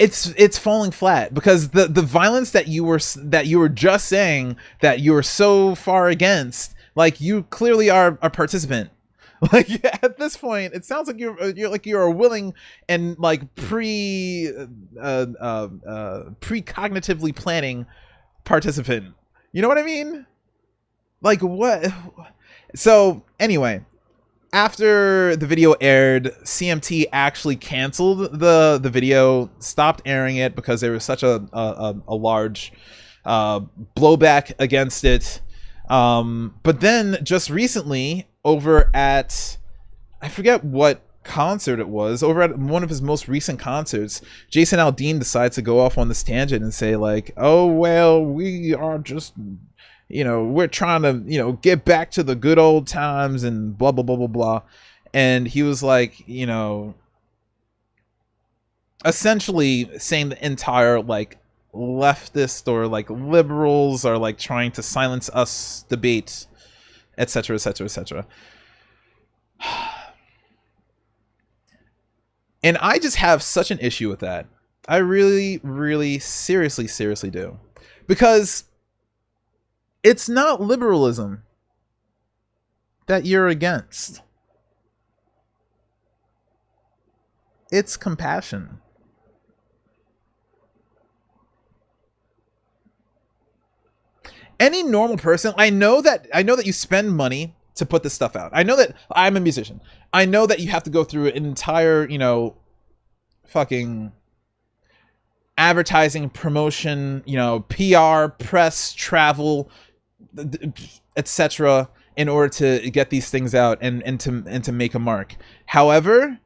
it's falling flat, because the violence that you were just saying that you were so far against, like, you clearly are a participant Like at this point, it sounds like you're a willing and like precognitively planning participant. You know what I mean? Like what? So anyway, after the video aired, CMT actually canceled the video, stopped airing it because there was such a large blowback against it. But then just recently, over at, I forget what concert it was, over at one of his most recent concerts, Jason Aldean decides to go off on this tangent and say like, oh well, we are just, you know, we're trying to, you know, get back to the good old times and blah blah blah blah blah. And he was like, you know, essentially saying the entire like leftist or like liberals are like trying to silence us debate, etc etc etc. And I just have such an issue with that. I really seriously do, because it's not liberalism that you're against, it's compassion. Any normal person, I know that you spend money to put this stuff out. I know that I'm a musician. I know that you have to go through an entire, you know, fucking advertising, promotion, you know, PR, press, travel, etc. in order to get these things out and to make a mark. However,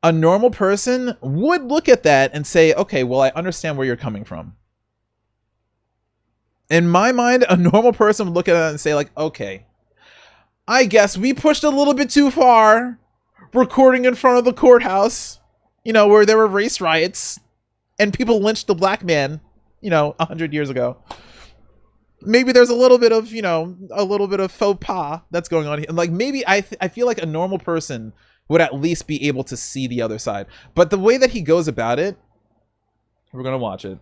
a normal person would look at that and say, okay, well, I understand where you're coming from. In my mind, a normal person would look at it and say like, okay, I guess we pushed a little bit too far recording in front of the courthouse, you know, where there were race riots and people lynched the black man, you know, 100 years ago. Maybe there's a little bit of, you know, a little bit of faux pas that's going on here. And like, maybe I feel like a normal person would at least be able to see the other side. But the way that he goes about it, we're going to watch it.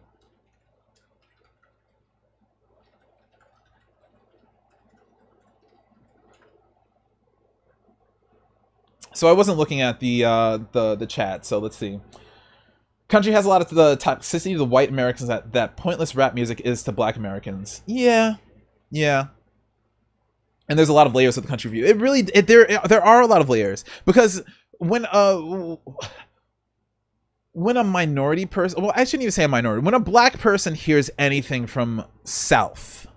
So I wasn't looking at the chat, so let's see. Country has a lot of the toxicity to the white Americans that pointless rap music is to black Americans. Yeah. And there's a lot of layers of the country view. It really, there are a lot of layers, because when a minority person, well, I shouldn't even say a minority, when a black person hears anything from South,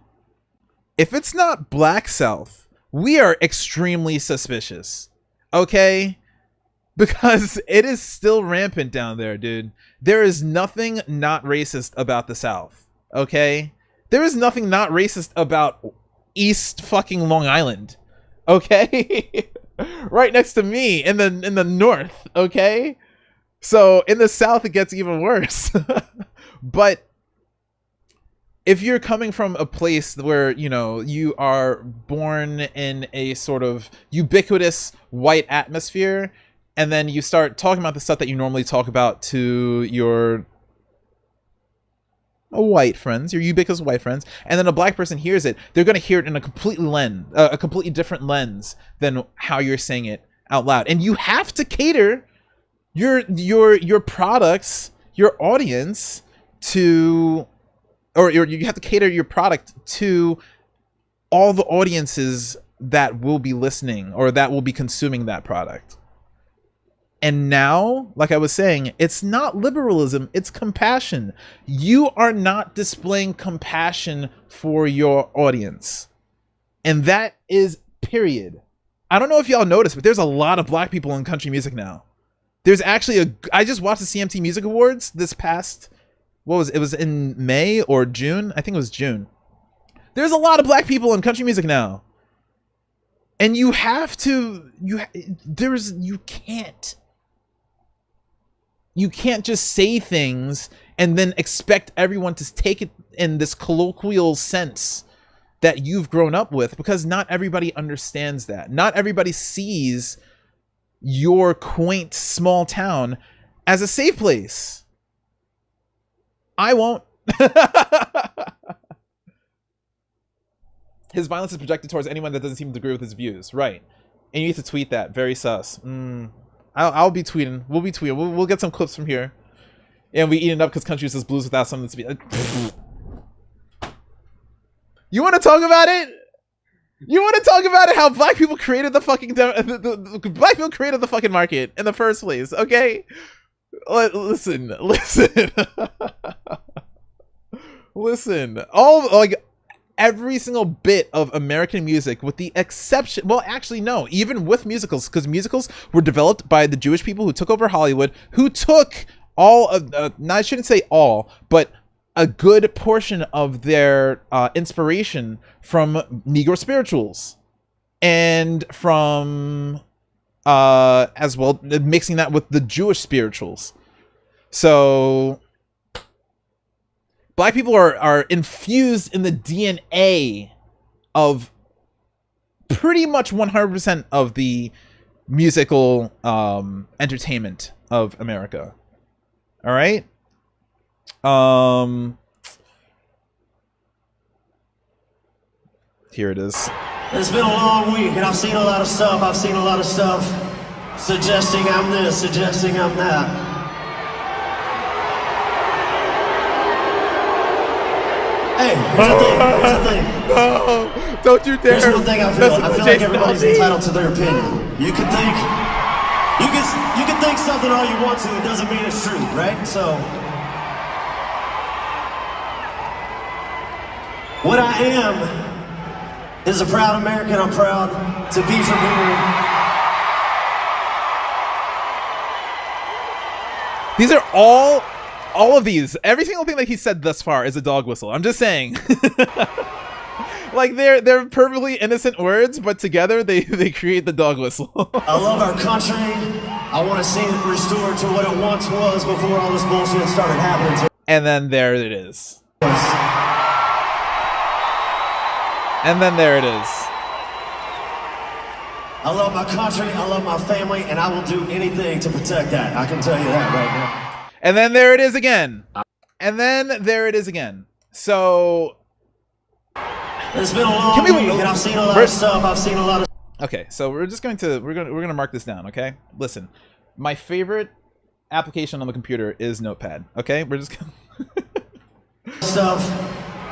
if it's not black South, we are extremely suspicious. Okay? Because it is still rampant down there, dude. There is nothing not racist about the South. Okay? There is nothing not racist about East fucking Long Island. Okay? Right next to me in the north, okay? So in the South it gets even worse. But if you're coming from a place where, you know, you are born in a sort of ubiquitous white atmosphere, and then you start talking about the stuff that you normally talk about to your white friends, your ubiquitous white friends, and then a black person hears it, they're going to hear it in a completely different lens than how you're saying it out loud. And you have to cater your products, your audience to, or you have to cater your product to all the audiences that will be listening or that will be consuming that product. And now, like I was saying, it's not liberalism, it's compassion. You are not displaying compassion for your audience. And that is period. I don't know if y'all noticed, but there's a lot of black people in country music now. There's actually I just watched the CMT Music Awards this past, what was it? It was in May or June? I think it was June. There's a lot of black people in country music now. And you have to, you can't just say things and then expect everyone to take it in this colloquial sense that you've grown up with, because not everybody understands that. Not everybody sees your quaint small town as a safe place. I won't. His violence is projected towards anyone that doesn't seem to agree with his views. Right. And you need to tweet that. Very sus. I'll be tweeting. We'll be tweeting. We'll get some clips from here. And we eat it up because country says blues without something to be like. You want to talk about it? You want to talk about it? How black people created the fucking black people created the fucking market in the first place? Okay, listen. Listen. All like every single bit of American music, with the exception. Well, actually, no. Even with musicals, because musicals were developed by the Jewish people who took over Hollywood, who took all of. No, I shouldn't say all, but a good portion of their inspiration from Negro spirituals and from as well mixing that with the Jewish spirituals. So black people are infused in the DNA of pretty much 100% of the musical entertainment of America. All right. Here it is. It's been a long week and I've seen a lot of stuff. Suggesting I'm this, suggesting I'm that. Hey, here's the thing. No, don't you dare. Here's one thing I feel like everybody's entitled to their opinion. You can think something all you want to, it doesn't mean it's true, right? So what I am is a proud American. I'm proud to be from here. These are all of these. Every single thing that he said thus far is a dog whistle. I'm just saying. Like they're perfectly innocent words, but together they create the dog whistle. I love our country. I want to see it restored to what it once was before all this bullshit started happening to us. And then there it is. And then there it is. I love my country, I love my family, and I will do anything to protect that. I can tell you that right now. And then there it is again. And then there it is again. So it's been a long week, and I've seen a lot of stuff. Okay, so we're gonna mark this down. Okay, listen. My favorite application on the computer is Notepad. Okay, we're just gonna stuff.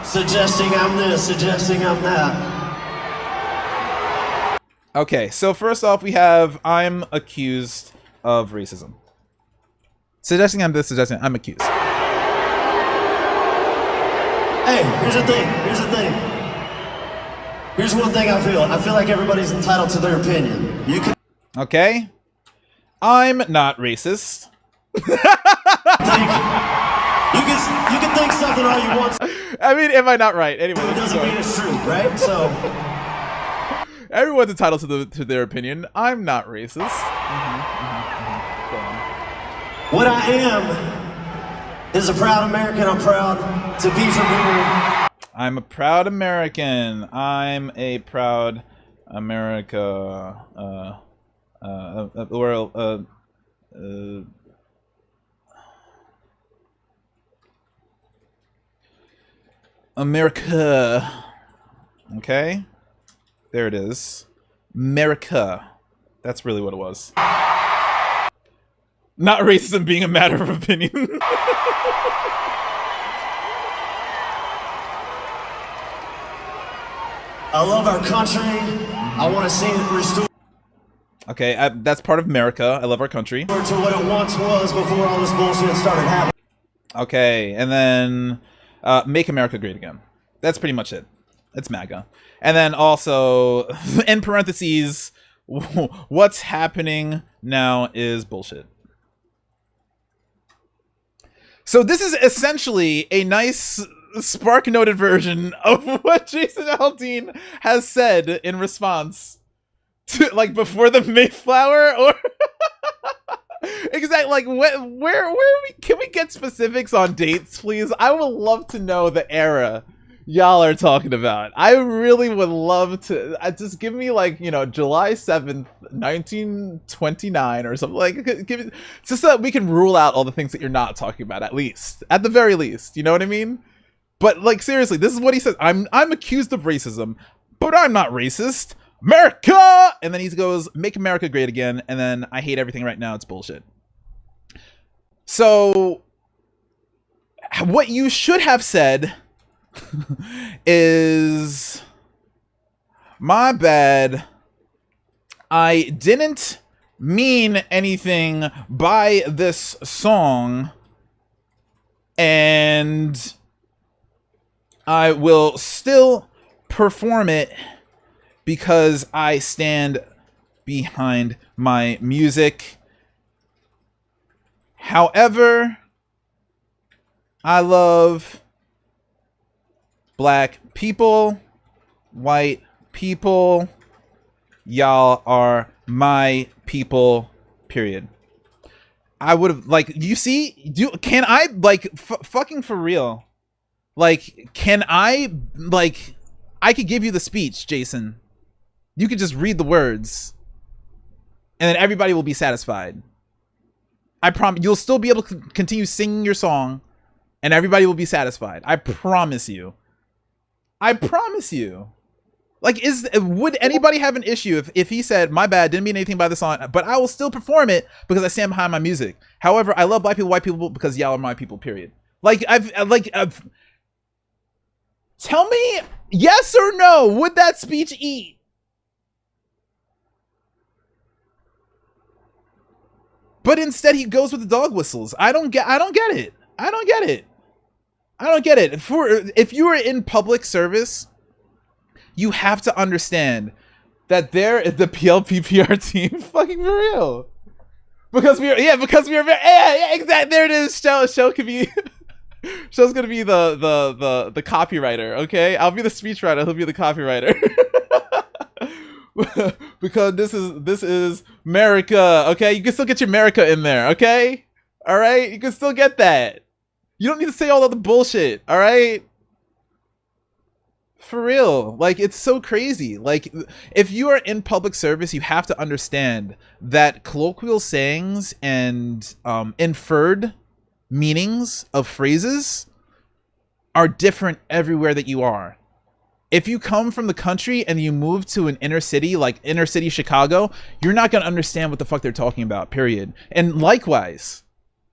Suggesting I'm this, suggesting I'm that. Okay, so first off, we have I'm accused of racism. Suggesting I'm this, suggesting I'm accused. Hey, here's the thing. Here's one thing I feel like everybody's entitled to their opinion. You can. Okay. I'm not racist. You can think something all you want. I mean, am I not right? Anyway, it doesn't mean it's true, right? So everyone's entitled to their opinion. I'm not racist. What I am is a proud American. I'm proud to be from here. I'm a proud American. I'm a proud America. America. Okay. There it is. America. That's really what it was. Not racism being a matter of opinion. I love our country. I want to see it restored. Okay, that's part of America. I love our country. To what it once was before all this bullshit started happening. Okay, and then make America great again. That's pretty much it. It's MAGA. And then also, in parentheses, what's happening now is bullshit. So this is essentially a nice spark-noted version of what Jason Aldean has said in response to, like, before the Mayflower, or exactly, like, where can we get specifics on dates, please? I would love to know the era y'all are talking about. I really would love to. Just give me, like, you know, July 7th, 1929 or something. Like, give me, just so that we can rule out all the things that you're not talking about, at the very least. You know what I mean? But, like, seriously, this is what he says. I'm accused of racism, but I'm not racist. America, and then he goes, make America great again, and then I hate everything right now, it's bullshit. So what you should have said is, my bad, I didn't mean anything by this song, and I will still perform it because I stand behind my music. However, I love black people, white people. Y'all are my people, period. I would have, like, you see, can I, like, fucking for real? Like, can I, like, I could give you the speech, Jason. You could just read the words, and then everybody will be satisfied. I promise. You'll still be able to continue singing your song, and everybody will be satisfied. I promise you. I promise you. Like, would anybody have an issue if he said, my bad, didn't mean anything by the song, but I will still perform it because I stand behind my music. However, I love black people, white people, because y'all are my people, period. Like, tell me yes or no, would that speech eat? But instead he goes with the dog whistles. I don't get it. If you are in public service, you have to understand that the PLPPR team, fucking for real. Because we are very, yeah, exactly. There it is. Show could be, Show's gonna be the copywriter. Okay, I'll be the speechwriter. He'll be the copywriter. Because this is America. Okay, you can still get your America in there. Okay, all right, you can still get that. You don't need to say all of the bullshit. All right. For real, like, it's so crazy. Like, if you are in public service, you have to understand that colloquial sayings and inferred meanings of phrases are different everywhere that you are. If you come from the country and you move to an inner city, like inner city Chicago, you're not going to understand what the fuck they're talking about, period. And likewise,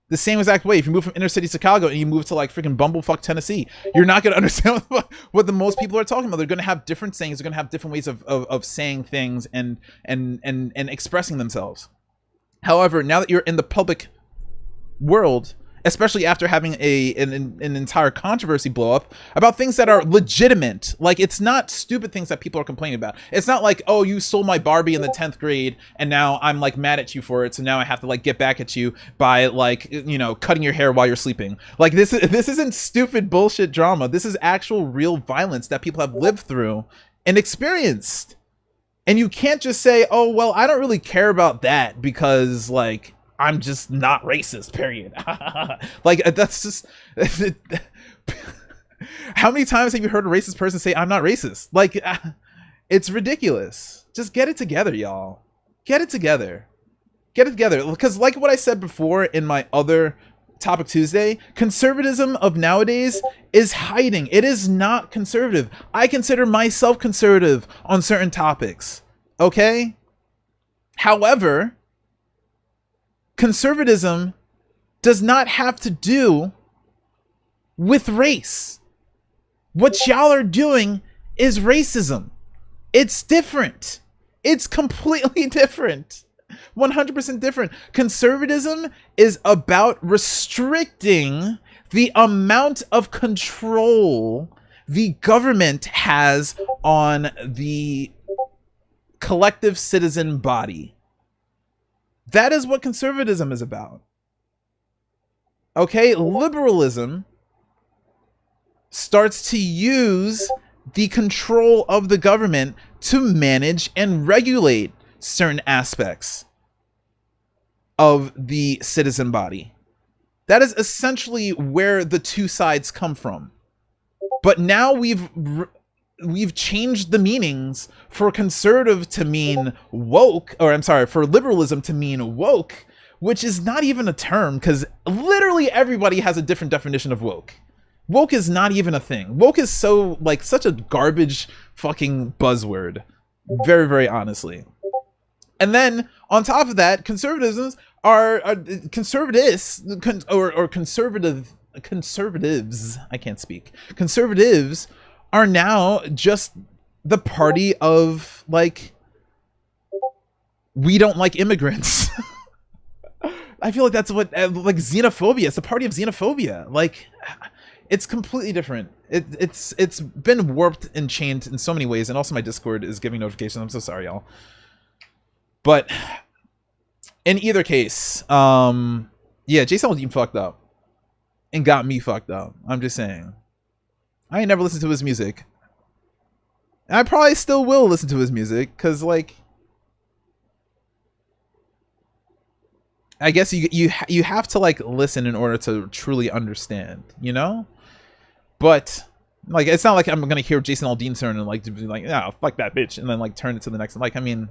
the same exact way, if you move from inner city Chicago and you move to like freaking Bumblefuck, Tennessee, you're not going to understand what the most people are talking about. They're going to have different sayings. They're going to have different ways of saying things and expressing themselves. However, now that you're in the public world, especially after having an entire controversy blow up about things that are legitimate. Like, it's not stupid things that people are complaining about. It's not like, oh, you stole my Barbie in the 10th grade and now I'm like mad at you for it, so now I have to like get back at you by like, you know, cutting your hair while you're sleeping. Like, this isn't stupid bullshit drama. This is actual real violence that people have lived through and experienced. And you can't just say, oh, well, I don't really care about that because like I'm just not racist, period. Like, that's just... How many times have you heard a racist person say, I'm not racist? Like, it's ridiculous. Just get it together, y'all. Get it together. Get it together. Because like what I said before in my other Topic Tuesday, conservatism of nowadays is hiding. It is not conservative. I consider myself conservative on certain topics. Okay? However, conservatism does not have to do with race. What y'all are doing is racism. It's different. It's completely different. 100% different. Conservatism is about restricting the amount of control the government has on the collective citizen body. That is what conservatism is about. Okay, liberalism starts to use the control of the government to manage and regulate certain aspects of the citizen body. That is essentially where the two sides come from. But now we've changed the meanings for conservative to mean woke, or I'm sorry, for liberalism to mean woke, which is not even a term, because literally everybody has a different definition of woke. Woke is not even a thing. Woke is so, like, such a garbage fucking buzzword. very, very honestly. And then on top of that, conservatives I can't speak. Conservatives are now just the party of like, we don't like immigrants. I feel like that's what, like, xenophobia. It's the party of xenophobia. Like, it's completely different. It's been warped and changed in so many ways. And also my Discord is giving notifications. I'm so sorry, y'all. But in either case, yeah, Jason Aldean fucked up and got me fucked up. I'm just saying. I ain't never listened to his music. And I probably still will listen to his music because, like, I guess you have to like listen in order to truly understand, you know? But like, it's not like I'm gonna hear Jason Aldean turn and like to be like, yeah, fuck that bitch, and then like turn it to the next. Like, I mean,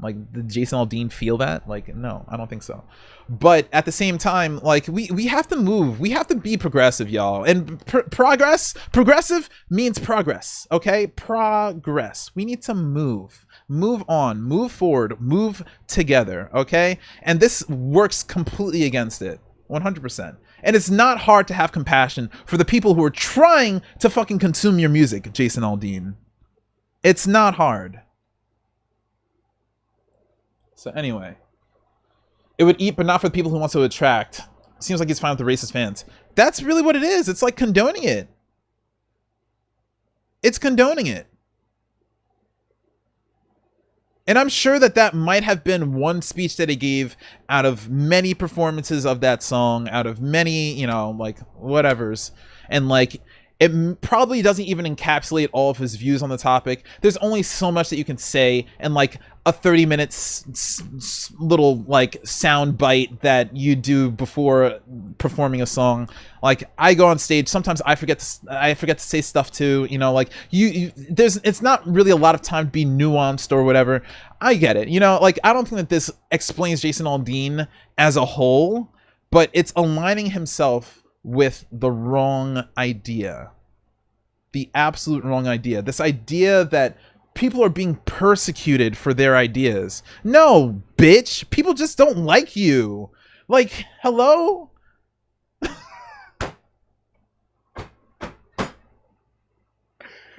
like, did Jason Aldean feel that? Like, no, I don't think so. But at the same time, like, we have to move. We have to be progressive, y'all. And progressive means progress, okay? Progress. We need to move. Move on, move forward, move together, okay? And this works completely against it, 100%. And it's not hard to have compassion for the people who are trying to fucking consume your music, Jason Aldean. It's not hard. So anyway, it would eat, but not for the people who wants to attract. Seems like he's fine with the racist fans. That's really what it is. It's like condoning it. It's condoning it. And I'm sure that that might have been one speech that he gave out of many performances of that song, out of many, you know, like, whatevers. And, like, it probably doesn't even encapsulate all of his views on the topic. There's only so much that you can say in, like, a 30-minute little, like, sound bite that you do before performing a song. Like, I go on stage, sometimes I forget to say stuff too, you know, like, it's not really a lot of time to be nuanced or whatever. I get it, you know, like, I don't think that this explains Jason Aldean as a whole, but it's aligning himself with the wrong idea. The absolute wrong idea. This idea that people are being persecuted for their ideas. No, bitch. People just don't like you. Like, hello?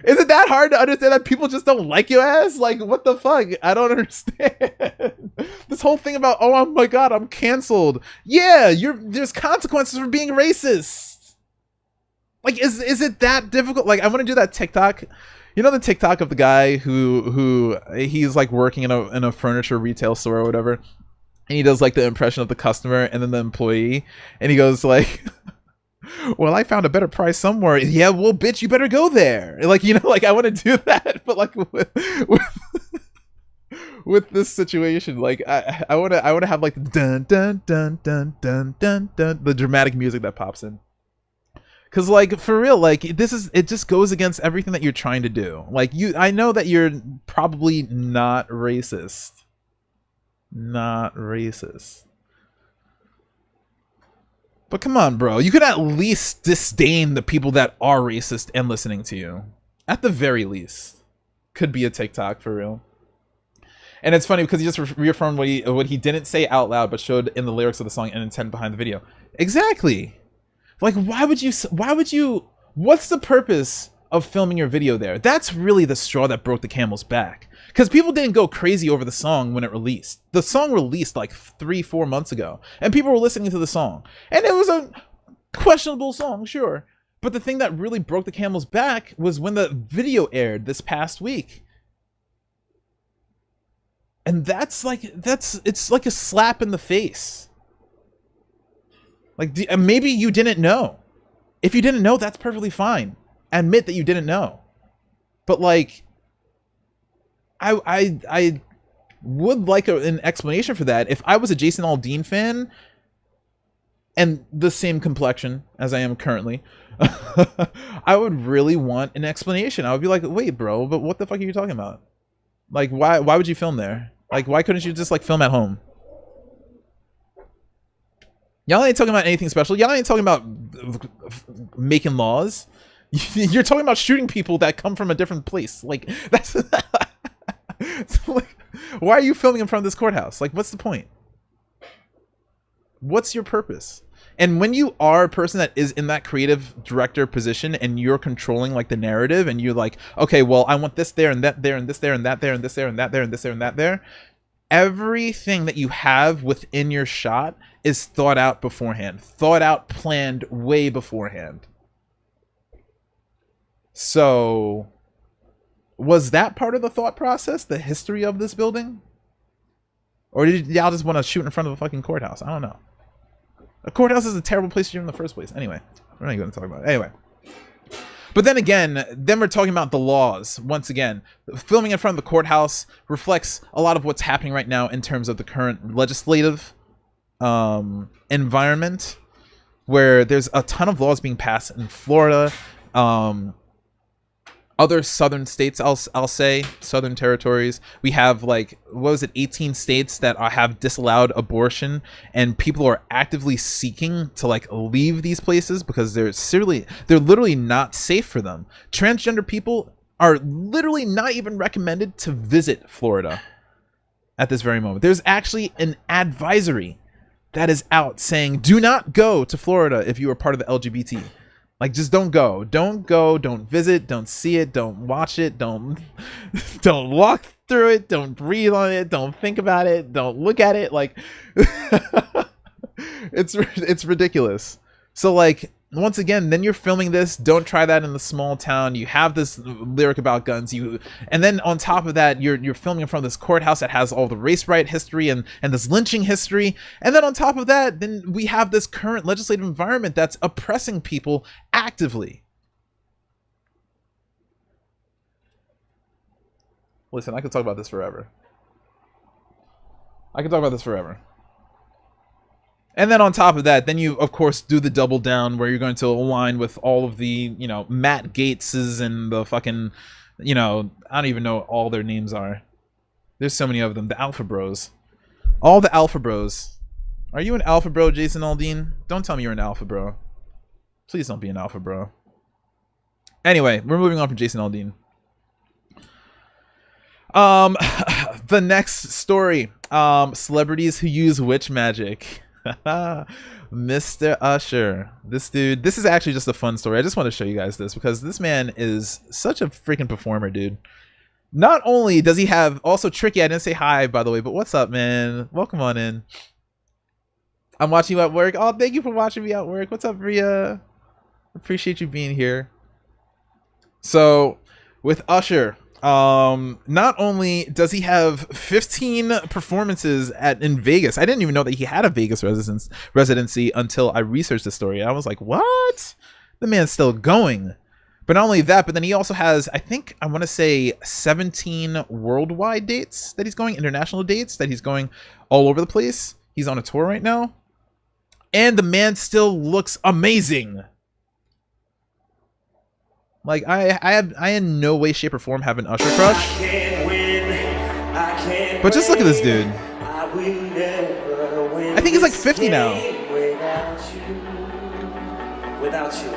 Is it that hard to understand that people just don't like your ass? Like, what the fuck? I don't understand. This whole thing about, oh my god, I'm canceled. Yeah, there's consequences for being racist. Like, is it that difficult? Like, I want to do that TikTok. You know the TikTok of the guy who he's like working in a furniture retail store or whatever, and he does like the impression of the customer and then the employee, and he goes like, well, I found a better price somewhere. Yeah, well, bitch, you better go there. Like, you know, like, I want to do that, but like with this situation, like, I want to have like the dun dun dun dun dun dun dun, the dramatic music that pops in. Cause like, for real, like, it just goes against everything that you're trying to do. Like, I know that you're probably not racist. Not racist. But come on, bro. You could at least disdain the people that are racist and listening to you. At the very least. Could be a TikTok, for real. And it's funny because he just reaffirmed what he didn't say out loud, but showed in the lyrics of the song and intent behind the video. Exactly. Like, why would you, what's the purpose of filming your video there? That's really the straw that broke the camel's back. Because people didn't go crazy over the song when it released. The song released like 3-4 months ago, and people were listening to the song. And it was a questionable song, sure. But the thing that really broke the camel's back was when the video aired this past week. And it's like a slap in the face. Like, maybe you didn't know. If you didn't know, that's perfectly fine. Admit that you didn't know. But like, I would like an explanation for that. If I was a Jason Aldean fan and the same complexion as I am currently, I would really want an explanation. I would be like, wait, bro, but what the fuck are you talking about? Like, why would you film there? Like, why couldn't you just like film at home? Y'all ain't talking about anything special. Y'all ain't talking about making laws. You're talking about shooting people that come from a different place. Like, that's Why are you filming in front of this courthouse? Like, what's the point? What's your purpose? And when you are a person that is in that creative director position and you're controlling like the narrative and you're like, okay, well, I want this there and that there and this there and that there and this there and that there and this there and that there. Everything that you have within your shot is thought out beforehand, thought out, planned way beforehand. So was that part of the thought process, the history of this building? Or did y'all just want to shoot in front of a fucking courthouse? I don't know. A courthouse is a terrible place to shoot in the first place. Anyway, we're not going to talk about it. Anyway. But then again, we're talking about the laws. Once again, filming in front of the courthouse reflects a lot of what's happening right now in terms of the current legislative environment, where there's a ton of laws being passed in Florida, other southern states, I'll say, southern territories. We have like, what was it, 18 states that have disallowed abortion, and people are actively seeking to like leave these places because they're literally not safe for them. Transgender people are literally not even recommended to visit Florida at this very moment. There's actually an advisory that is out saying, do not go to Florida if you are part of the LGBT. Like, just don't go. Don't go. Don't visit. Don't see it. Don't watch it. Don't walk through it. Don't breathe on it. Don't think about it. Don't look at it. Like, it's ridiculous. So, like, once again, then you're filming this. Don't try that in the small town. You have this lyric about guns. And then on top of that, you're filming in front of this courthouse that has all the race riot history and this lynching history. And then on top of that, then we have this current legislative environment that's oppressing people actively. Listen, I could talk about this forever. And then on top of that, then you, of course, do the double down where you're going to align with all of the, you know, Matt Gateses and the fucking, you know, I don't even know what all their names are. There's so many of them. The Alpha Bros. All the Alpha Bros. Are you an Alpha Bro, Jason Aldean? Don't tell me you're an Alpha Bro. Please don't be an Alpha Bro. Anyway, we're moving on from Jason Aldean. The next story. Celebrities who use witch magic. Mr. Usher, this dude, this is actually just a fun story. I just want to show you guys this because this man is such a freaking performer, dude. Not only does he have, also Tricky, I didn't say hi by the way, but what's up, man? Welcome on in. I'm watching you at work. Oh, thank you for watching me at work. What's up, Ria? Appreciate you being here. So with Usher, not only does he have 15 performances in Vegas. I didn't even know that he had a Vegas residency until I researched the story. I was like, what? The man's still going. But not only that, but then he also has, I think, I want to say 17 worldwide dates that he's going, international dates that he's going all over the place. He's on a tour right now. And the man still looks amazing. Like, I in no way, shape, or form have an Usher crush. But just look at this dude. I think he's like 50 now. Without you.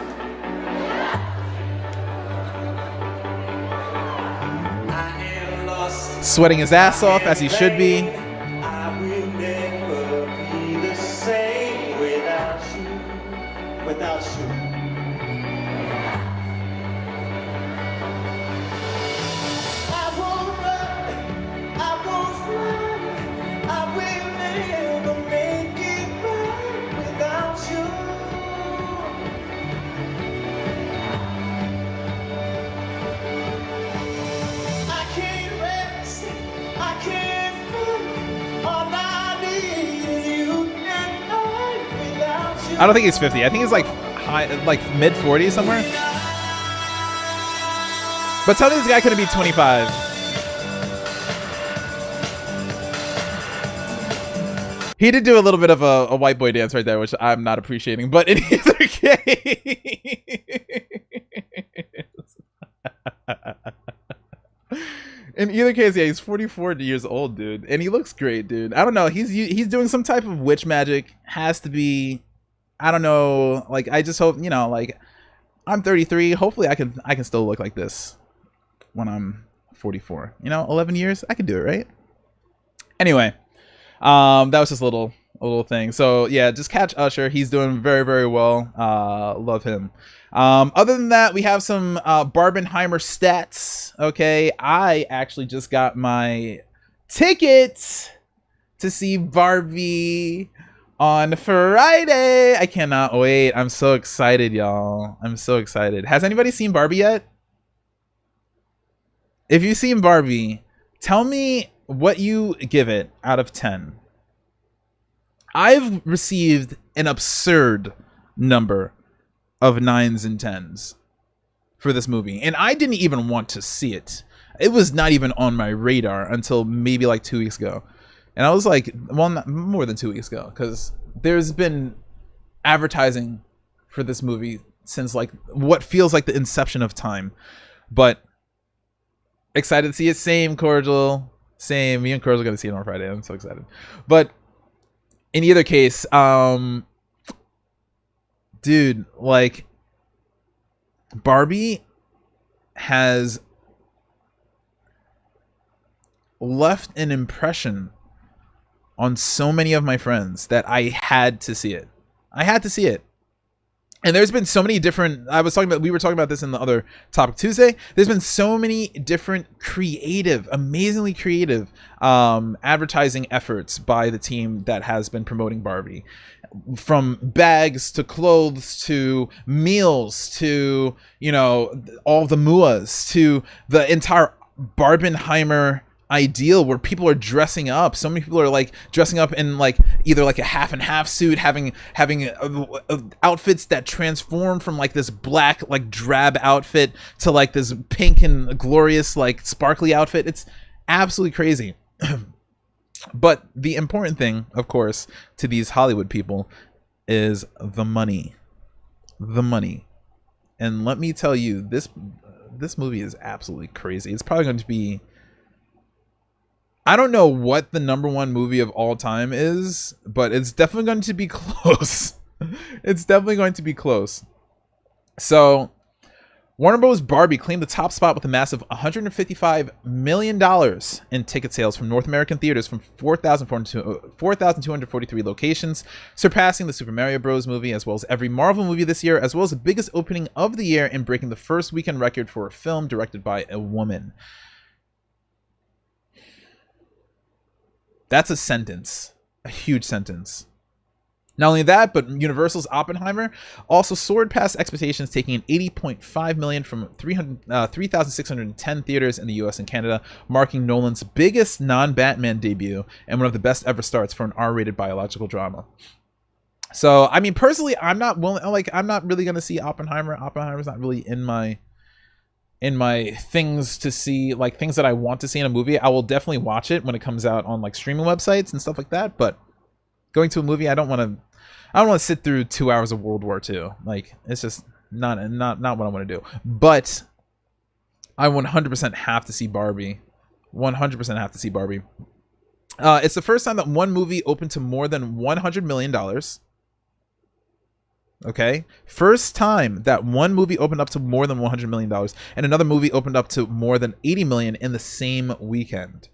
Sweating his ass off as he should be. I will never be the same without you. Without you. I don't think he's 50. I think he's like mid 40s somewhere. But tell me this guy couldn't be 25. He did do a little bit of a white boy dance right there, which I'm not appreciating. But in either case, yeah, he's 44 years old, dude, and he looks great, dude. I don't know. He's doing some type of witch magic. Has to be. I don't know. Like, I just hope, you know, like, I'm 33. Hopefully, I can still look like this when I'm 44. You know, 11 years, I can do it, right? Anyway, that was just a little thing. So yeah, just catch Usher. He's doing very, very well. Love him. Other than that, we have some Barbenheimer stats. Okay, I actually just got my tickets to see Barbie on Friday. I cannot wait. I'm so excited, y'all. I'm so excited. Has anybody seen Barbie yet? If you've seen Barbie, tell me what you give it out of 10. I've received an absurd number of 9s and 10s for this movie, and I didn't even want to see it. It was not even on my radar until maybe like 2 weeks ago. And I was like, well, not, more than 2 weeks ago, because there's been advertising for this movie since like what feels like the inception of time. But excited to see it. Same, Cordial. Same. Me and Cordial are going to see it on Friday. I'm so excited. But in either case, dude, like, Barbie has left an impression on so many of my friends that I had to see it. I had to see it. And there's been so many different, we were talking about this in the other Topic Tuesday. There's been so many different creative, amazingly creative advertising efforts by the team that has been promoting Barbie. From bags to clothes to meals to, you know, all the MUAs to the entire Barbenheimer ideal where people are dressing up. So many people are like dressing up in like either like a half and half suit, having outfits that transform from like this black like drab outfit to like this pink and glorious like sparkly outfit. It's absolutely crazy. But the important thing, of course, to these Hollywood people is the money. The money. And let me tell you, this movie is absolutely crazy. It's probably going to be, I don't know what the #1 movie of all time is, but it's definitely going to be close. It's definitely going to be close. So, Warner Bros. Barbie claimed the top spot with a massive $155 million in ticket sales from North American theaters from 4,243 locations, surpassing the Super Mario Bros. Movie as well as every Marvel movie this year, as well as the biggest opening of the year and breaking the first weekend record for a film directed by a woman. That's a sentence, a huge sentence. Not only that, but Universal's Oppenheimer also soared past expectations, taking in $80.5 million from 3,610 theaters in the US and Canada, marking Nolan's biggest non-Batman debut and one of the best ever starts for an R-rated biological drama. So, I mean, personally, I'm not really gonna see Oppenheimer. Oppenheimer's not really in my things to see, like things that I want to see in a movie. I will definitely watch it when it comes out on like streaming websites and stuff like that, but going to a movie, I don't want to sit through 2 hours of World War II. Like, it's just not what I want to do. But I 100% have to see Barbie. 100% have to see Barbie. It's the first time that one movie opened to more than $100 million. Okay, first time that one movie opened up to more than $100 million and another movie opened up to more than $80 million in the same weekend.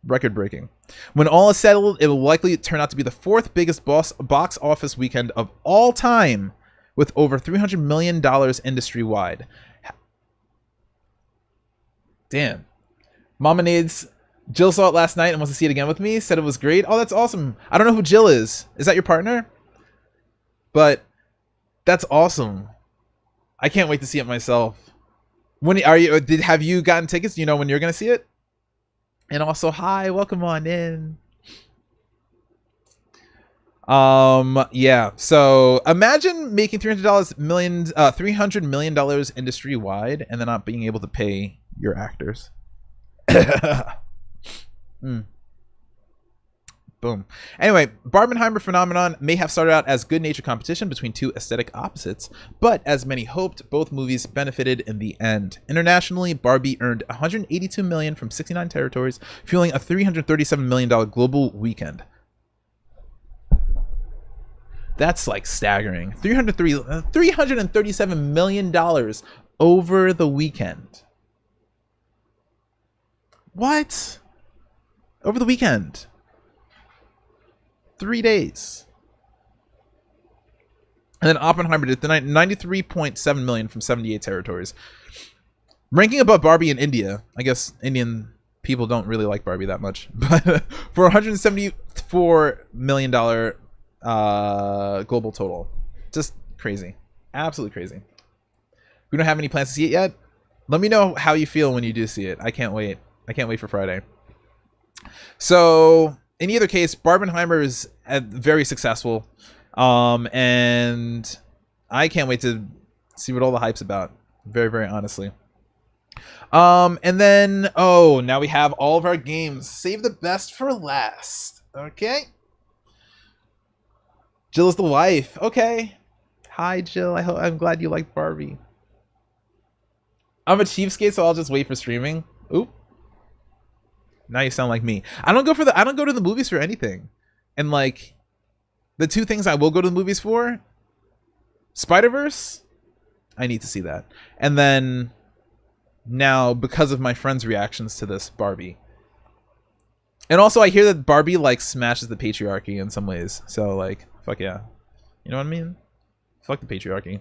Record breaking. When all is settled, it will likely turn out to be the fourth biggest box office weekend of all time, with over $300 million industry wide. Damn. Mama Nades, Jill saw it last night and wants to see it again with me. Said it was great. Oh, that's awesome. I don't know who Jill is. Is that your partner? But that's awesome. I can't wait to see it myself. When are you? Have you gotten tickets? Do you know when you're gonna see it? And also, hi, welcome on in. Yeah. So imagine making $300 million industry wide, and then not being able to pay your actors. Boom. Anyway, Barbenheimer phenomenon may have started out as good-natured competition between two aesthetic opposites, but as many hoped, both movies benefited in the end. Internationally, Barbie earned $182 million from 69 territories, fueling a $337 million global weekend. That's like staggering. $337 million over the weekend. What? over the weekend. 3 days. And then Oppenheimer did 93.7 million from 78 territories. Ranking above Barbie in India. I guess Indian people don't really like Barbie that much. But for $174 million global total. Just crazy. Absolutely crazy. We don't have any plans to see it yet. Let me know how you feel when you do see it. I can't wait. I can't wait for Friday. So, in either case, Barbenheimer is very successful. And I can't wait to see what all the hype's about. Very, very honestly. And then, oh, now we have all of our games. Save the best for last. Okay. Jill is the wife. Okay. Hi, Jill. I'm glad you like Barbie. I'm a cheapskate, so I'll just wait for streaming. Oop. Now you sound like me. I don't go to the movies for anything. And like the two things I will go to the movies for, Spider-Verse, I need to see that. And then now, because of my friends' reactions to this, Barbie. And also I hear that Barbie like smashes the patriarchy in some ways. So like, fuck yeah. You know what I mean? Fuck the patriarchy.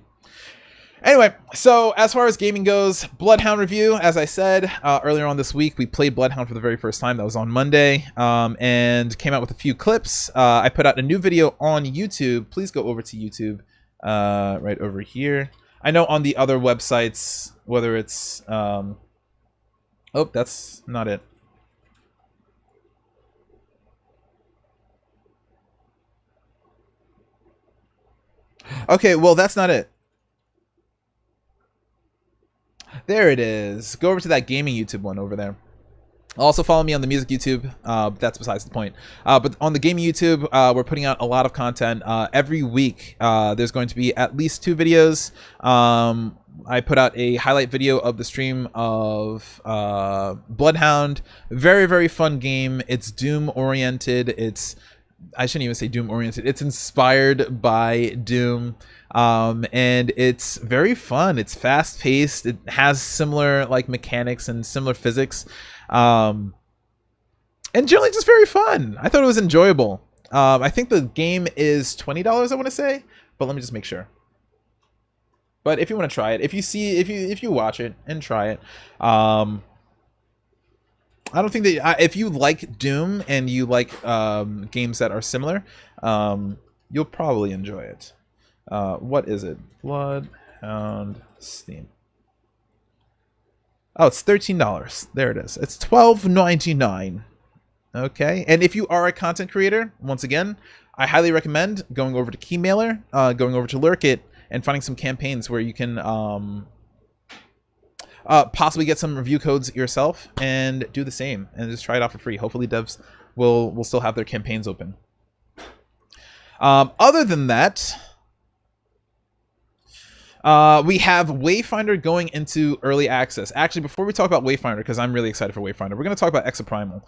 Anyway, so as far as gaming goes, Bloodhound review, as I said earlier on this week, we played Bloodhound for the very first time. That was on Monday, and came out with a few clips. I put out a new video on YouTube. Please go over to YouTube right over here. I know on the other websites, whether it's... oh, that's not it. Okay, well, that's not it. There it is. Go over to that gaming YouTube one over there. Also follow me on the music YouTube. That's besides the point. But on the gaming YouTube, we're putting out a lot of content. Every week, there's going to be at least 2 videos. I put out a highlight video of the stream of Bloodhound. Very, very fun game. It's Doom-oriented. I shouldn't even say Doom-oriented. It's inspired by Doom. And it's very fun. It's fast-paced. It has similar like mechanics and similar physics, and generally just very fun. I thought it was enjoyable. I think the game is $20, I want to say, but let me just make sure. But if you want to try it, if you watch it and try it, I don't think that if you like Doom and you like games that are similar, you'll probably enjoy it. What is it? Bloodhound Steam. Oh, it's $13. There it is. It's $12.99. Okay, and if you are a content creator, once again, I highly recommend going over to Keymailer, going over to Lurkit, and finding some campaigns where you can possibly get some review codes yourself and do the same and just try it out for free. Hopefully, devs will still have their campaigns open. Other than that, we have Wayfinder going into early access. Actually, before we talk about Wayfinder, because I'm really excited for Wayfinder, we're going to talk about Exoprimal.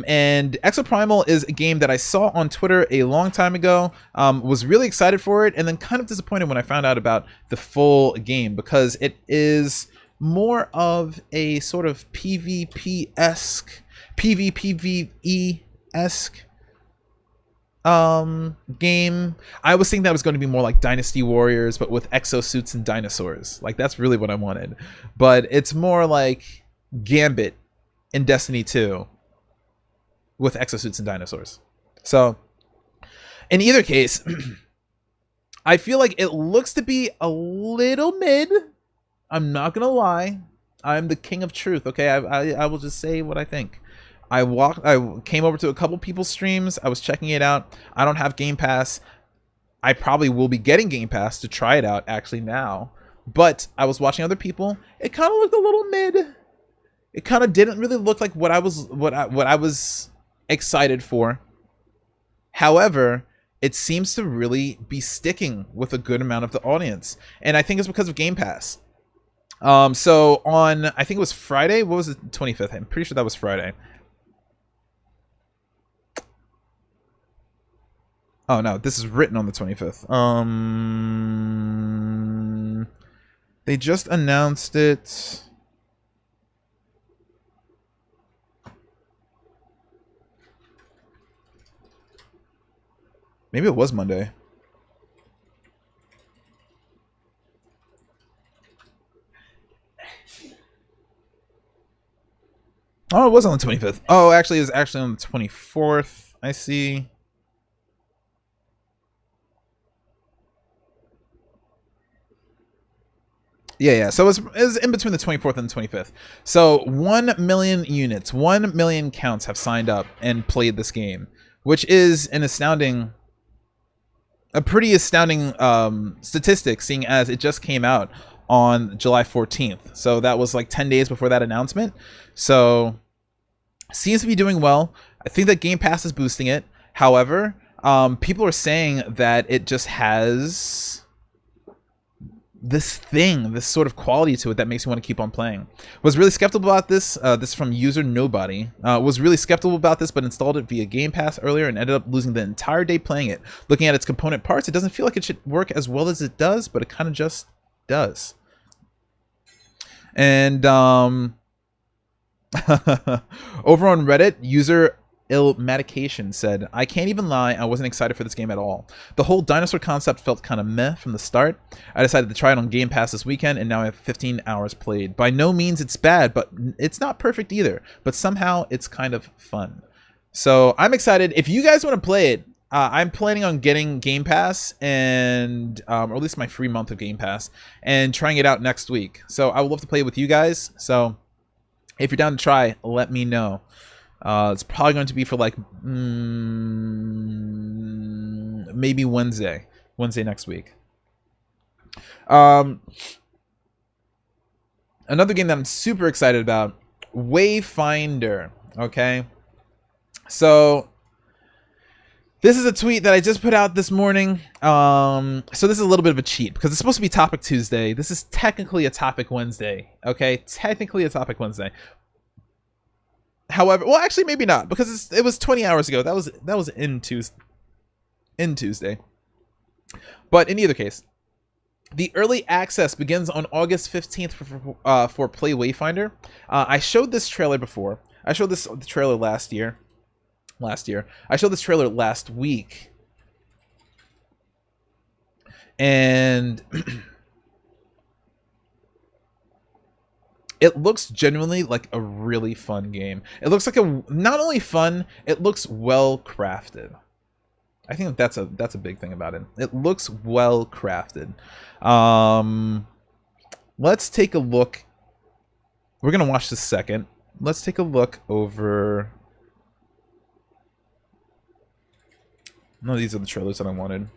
And Exoprimal is a game that I saw on Twitter a long time ago, was really excited for it, and then kind of disappointed when I found out about the full game, because it is more of a sort of PvP-esque, PvPvE-esque game. I was thinking that was going to be more like Dynasty Warriors, but with exosuits and dinosaurs. Like, that's really what I wanted. But it's more like Gambit in Destiny 2 with exosuits and dinosaurs. So, in either case, I feel like it looks to be a little mid. I'm not gonna lie. I'm the king of truth, okay? I will just say what I think. I came over to a couple people's streams. I was checking it out. I don't have Game Pass. I probably will be getting Game Pass to try it out actually now. But I was watching other people. It kind of looked a little mid. It kind of didn't really look like what I was excited for. However, it seems to really be sticking with a good amount of the audience, and I think it's because of Game Pass. So on, I think it was Friday. What was it? 25th. I'm pretty sure that was Friday. Oh no, this is written on the 25th. They just announced it. Maybe it was Monday. Oh, it was on the 25th. Oh, actually, it was actually on the 24th. I see. Yeah. So it was in between the 24th and the 25th. So 1 million units, 1 million counts have signed up and played this game, which is a pretty astounding statistic, seeing as it just came out on July 14th. So that was like 10 days before that announcement. So seems to be doing well. I think that Game Pass is boosting it. However, people are saying that it just has this sort of quality to it that makes you want to keep on playing. Was really skeptical about this. This is from user Nobody. Was really skeptical about this, but installed it via Game Pass earlier and ended up losing the entire day playing it. Looking at its component parts, it doesn't feel like it should work as well as it does, but it kind of just does. And over on Reddit, user Illmedication said, I can't even lie, I wasn't excited for this game at all. The whole dinosaur concept felt kind of meh from the start. I decided to try it on Game Pass this weekend, and now I have 15 hours played. By no means it's bad, but it's not perfect either. But somehow it's kind of fun. So I'm excited. If you guys want to play it, I'm planning on getting Game Pass, and or at least my free month of Game Pass, and trying it out next week. So I would love to play it with you guys. So if you're down to try, let me know. It's probably going to be for like maybe Wednesday next week. Another game that I'm super excited about, Wayfinder. Okay, so this is a tweet that I just put out this morning. So this is a little bit of a cheat because it's supposed to be Topic Tuesday. This is technically a Topic Wednesday. Okay, technically a Topic Wednesday. However, well, actually, maybe not, because it was 20 hours ago. That was in Tuesday. But in either case, the early access begins on August 15th for Play Wayfinder. I showed this trailer before. I showed the trailer last year. I showed this trailer last week, and it looks genuinely like a really fun game. It looks like not only fun, it looks well crafted. I think that's a big thing about it. It looks well crafted. Let's take a look. We're gonna watch this second. Let's take a look over. No, these are the trailers that I wanted.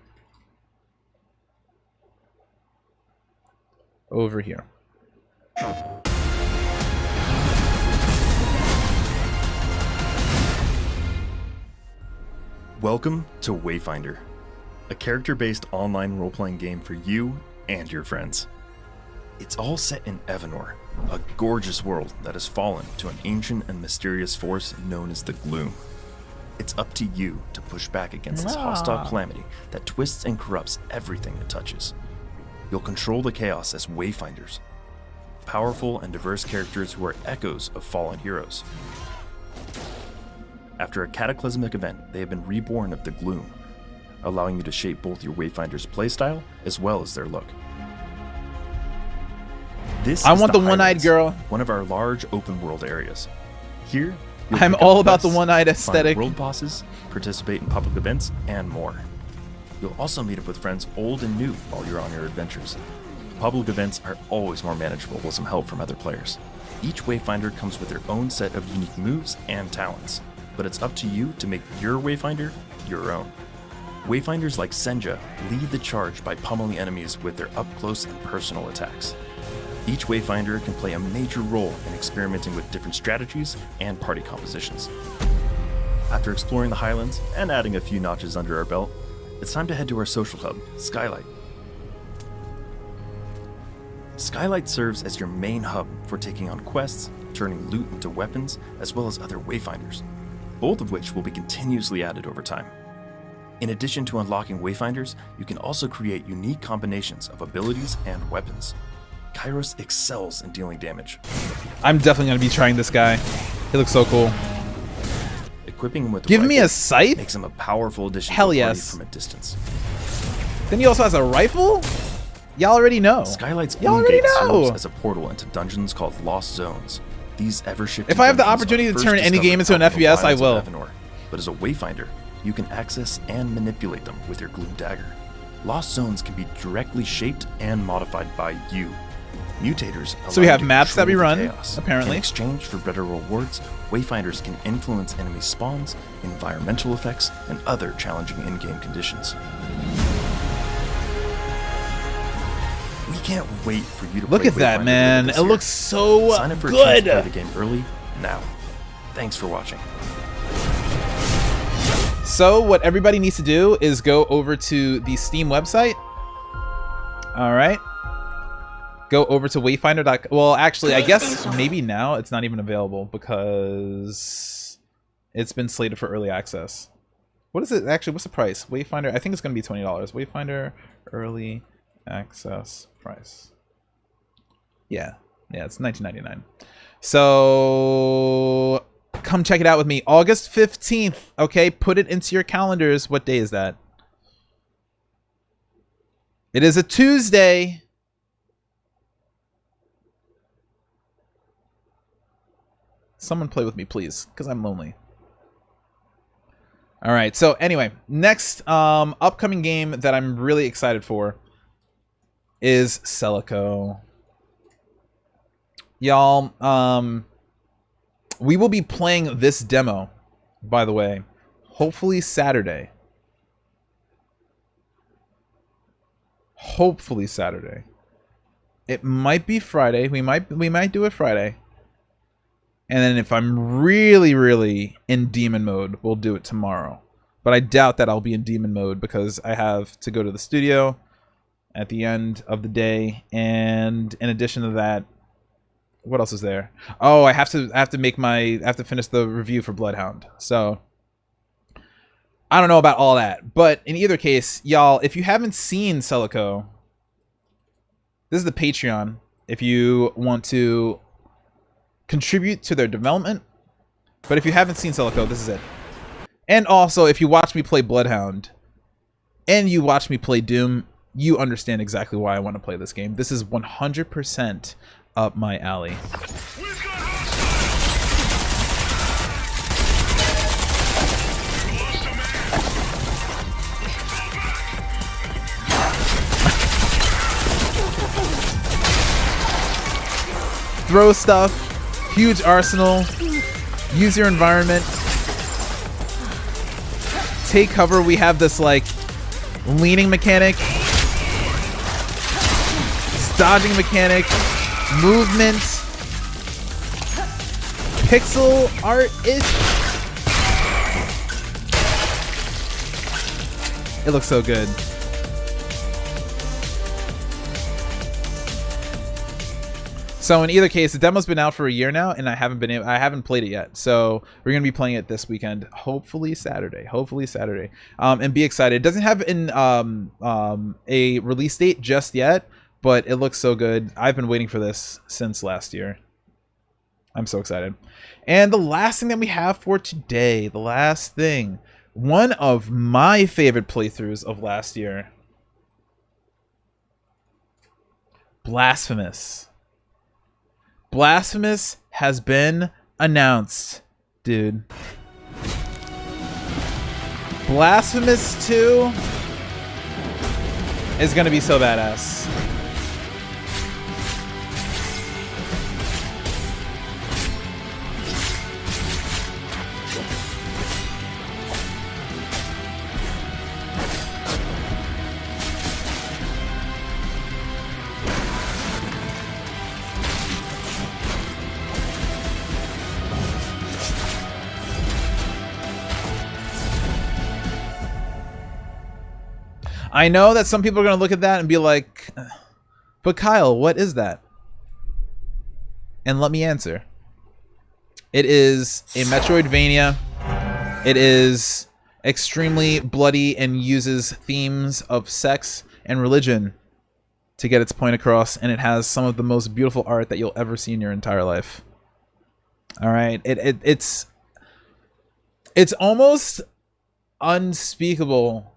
Over here. Welcome to Wayfinder, a character-based online role-playing game for you and your friends. It's all set in Evanor, a gorgeous world that has fallen to an ancient and mysterious force known as the Gloom. It's up to you to push back against this hostile calamity that twists and corrupts everything it touches. You'll control the chaos as Wayfinders, powerful and diverse characters who are echoes of fallen heroes. After a cataclysmic event, they have been reborn of the Gloom, allowing you to shape both your Wayfinder's playstyle as well as their look. I want the one-eyed girl. One of our large open-world areas. Here, I'm all about the one-eyed aesthetic. Find world bosses, participate in public events, and more. You'll also meet up with friends old and new while you're on your adventures. Public events are always more manageable with some help from other players. Each Wayfinder comes with their own set of unique moves and talents, but it's up to you to make your Wayfinder your own. Wayfinders like Senja lead the charge by pummeling enemies with their up-close and personal attacks. Each Wayfinder can play a major role in experimenting with different strategies and party compositions. After exploring the Highlands and adding a few notches under our belt, it's time to head to our social hub, Skylight. Skylight serves as your main hub for taking on quests, turning loot into weapons, as well as other Wayfinders, both of which will be continuously added over time. In addition to unlocking Wayfinders, you can also create unique combinations of abilities and weapons. Kairos excels in dealing damage. I'm definitely going to be trying this guy. He looks so cool. Equipping him with Give me a rifle scythe? makes him a powerful addition Hell to a party yes. from a distance. Then he also has a rifle? Y'all already know. Skylight's Y'all own already gate know. serves as a portal into dungeons called Lost Zones. These ever-shifting If I have the dungeons opportunity are to first turn any discovered game into an out in the FPS, I wilds will. of Evanor. But as a wayfinder, you can access and manipulate them with your Gloom Dagger. Lost Zones can be directly shaped and modified by you. Mutators So we allow have you to maps that we control the run, chaos. apparently. In exchange for better rewards, wayfinders can influence enemy spawns, environmental effects, and other challenging in-game conditions. We can't wait for you to Look play at that, Wayfinder man. this It year. looks so Sign up for a chance good. to play the game early now. Thanks for watching. So what everybody needs to do is go over to the Steam website. All right. Go over to wayfinder.com. Well, actually, I guess maybe now it's not even available because it's been slated for early access. What is it? Actually, what's the price? Wayfinder, I think it's going to be $20. Wayfinder early access price. Yeah, it's $19.99. So come check it out with me. August 15th. Okay, put it into your calendars. What day is that? It is a Tuesday. Someone play with me, please, because I'm lonely. All right, so anyway, next upcoming game that I'm really excited for is Celico. Y'all, we will be playing this demo, by the way, hopefully Saturday. Hopefully Saturday. It might be Friday. We might do it Friday. And then if I'm really in demon mode, we'll do it tomorrow. But I doubt that I'll be in demon mode because I have to go to the studio at the end of the day. And in addition to that, what else is there? Oh, I have to finish the review for Bloodhound. So I don't know about all that. But in either case, y'all, if you haven't seen Celico, this is the Patreon. If you want to contribute to their development. But if you haven't seen Celico, this is it. And also, if you watch me play Bloodhound and you watch me play Doom, you understand exactly why I want to play this game. This is 100% up my alley. Throw stuff. Huge arsenal. Use your environment. Take cover. We have this like leaning mechanic, dodging mechanic, movement, pixel art-ish. It looks so good. So in either case, the demo's been out for a year now, and I haven't played it yet. So we're gonna be playing it this weekend, hopefully Saturday. And be excited. It doesn't have a release date just yet, but it looks so good. I've been waiting for this since last year. I'm so excited. And the last thing that we have for today, one of my favorite playthroughs of last year, Blasphemous. Blasphemous has been announced, dude. Blasphemous 2 is gonna be so badass. I know that some people are going to look at that and be like, but Kyle, what is that? And let me answer. It is a Metroidvania. It is extremely bloody and uses themes of sex and religion to get its point across, and it has some of the most beautiful art that you'll ever see in your entire life. All right, it's It's almost unspeakable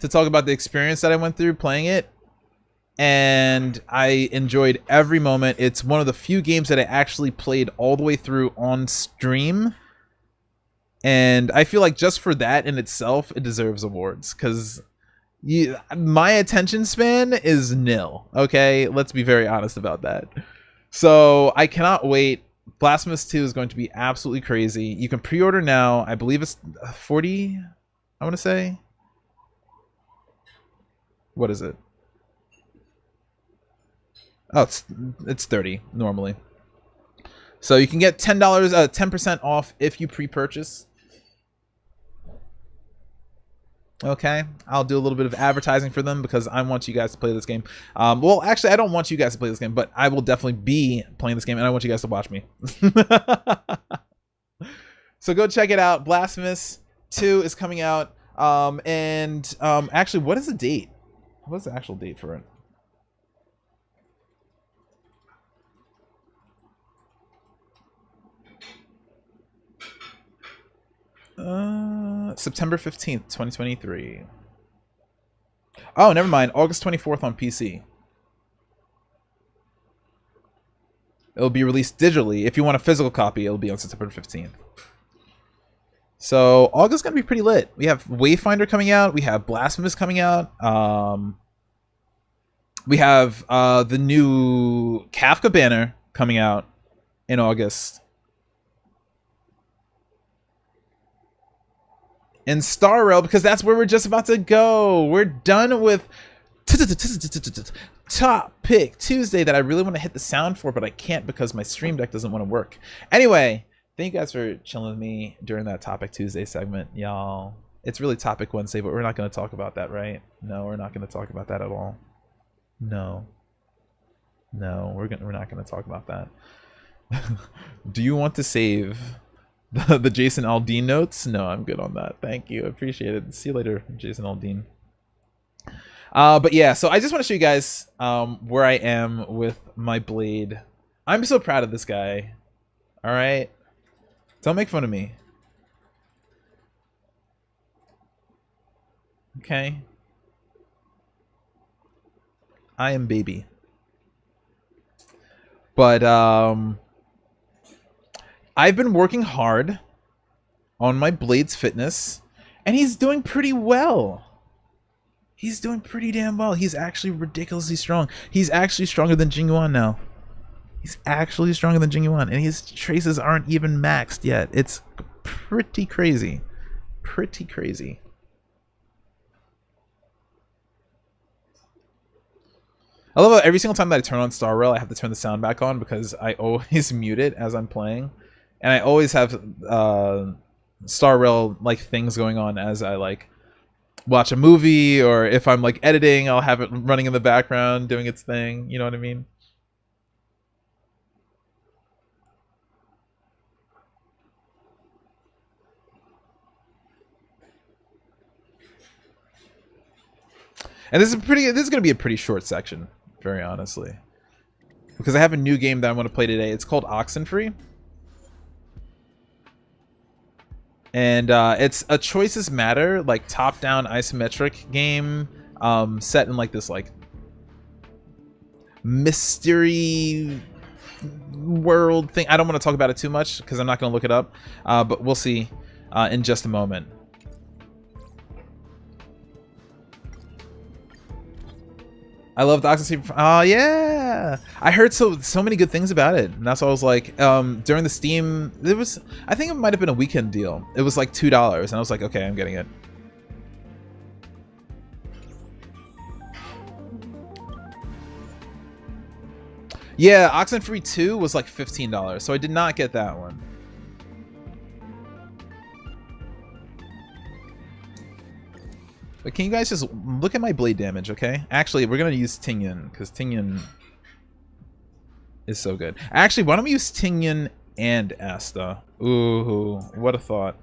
to talk about the experience that I went through playing it, and I enjoyed every moment. It's one of the few games that I actually played all the way through on stream, and I feel like just for that in itself, it deserves awards, because my attention span is nil. Okay, let's be very honest about that. So I cannot wait. Blasphemous 2 is going to be absolutely crazy. You can pre-order now. I believe it's 40, I want to say. What is it? Oh, it's 30 normally. So you can get $10, 10% off if you pre-purchase. Okay, I'll do a little bit of advertising for them because I want you guys to play this game. Well, actually, I don't want you guys to play this game, but I will definitely be playing this game, and I want you guys to watch me. So go check it out. Blasphemous 2 is coming out. Actually, what is the date? What's the actual date for it? September 15th, 2023. Oh, never mind. August 24th on PC. It'll be released digitally. If you want a physical copy, it'll be on September 15th. So August is going to be pretty lit. We have Wayfinder coming out. We have Blasphemous coming out. We have the new Kafka banner coming out in August. And Star Rail, because that's where we're just about to go. We're done with Top Pick Tuesday that I really want to hit the sound for, but I can't because my stream deck doesn't want to work. Anyway, thank you guys for chilling with me during that Topic Tuesday segment, y'all. It's really Topic Wednesday, but we're not going to talk about that, right? No, we're not going to talk about that at all. No, we're not going to talk about that. Do you want to save the Jason Aldean notes? No, I'm good on that. Thank you. I appreciate it. See you later, Jason Aldean. But yeah, so I just want to show you guys where I am with my blade. I'm so proud of this guy. All right? Don't make fun of me. Okay? I am baby. But I've been working hard on my blade's fitness, and he's doing pretty well. He's doing pretty damn well. He's actually ridiculously strong. He's actually stronger than Jing Yuan now. He's actually stronger than Jing Yuan, and his traces aren't even maxed yet. It's pretty crazy. Pretty crazy. I love how every single time that I turn on Star Rail, I have to turn the sound back on because I always mute it as I'm playing. And I always have Star Rail like things going on as I like watch a movie, or if I'm like editing, I'll have it running in the background doing its thing. You know what I mean? And this is going to be a pretty short section, very honestly, because I have a new game that I want to play today. It's called Oxenfree. And it's a choices matter, like top-down isometric game set in like this like mystery world thing. I don't want to talk about it too much because I'm not going to look it up, but we'll see in just a moment. I love the Oxenfree. Oh yeah, I heard so many good things about it, and that's why I was like, during the Steam, it was, I think it might have been a weekend deal. It was like $2, and I was like, okay, I'm getting it. Yeah, Oxenfree 2 was like $15, so I did not get that one. But can you guys just look at my blade damage, okay? Actually, we're going to use Tingyan, because Tingyan is so good. Actually, why don't we use Tingyan and Asta? Ooh, what a thought.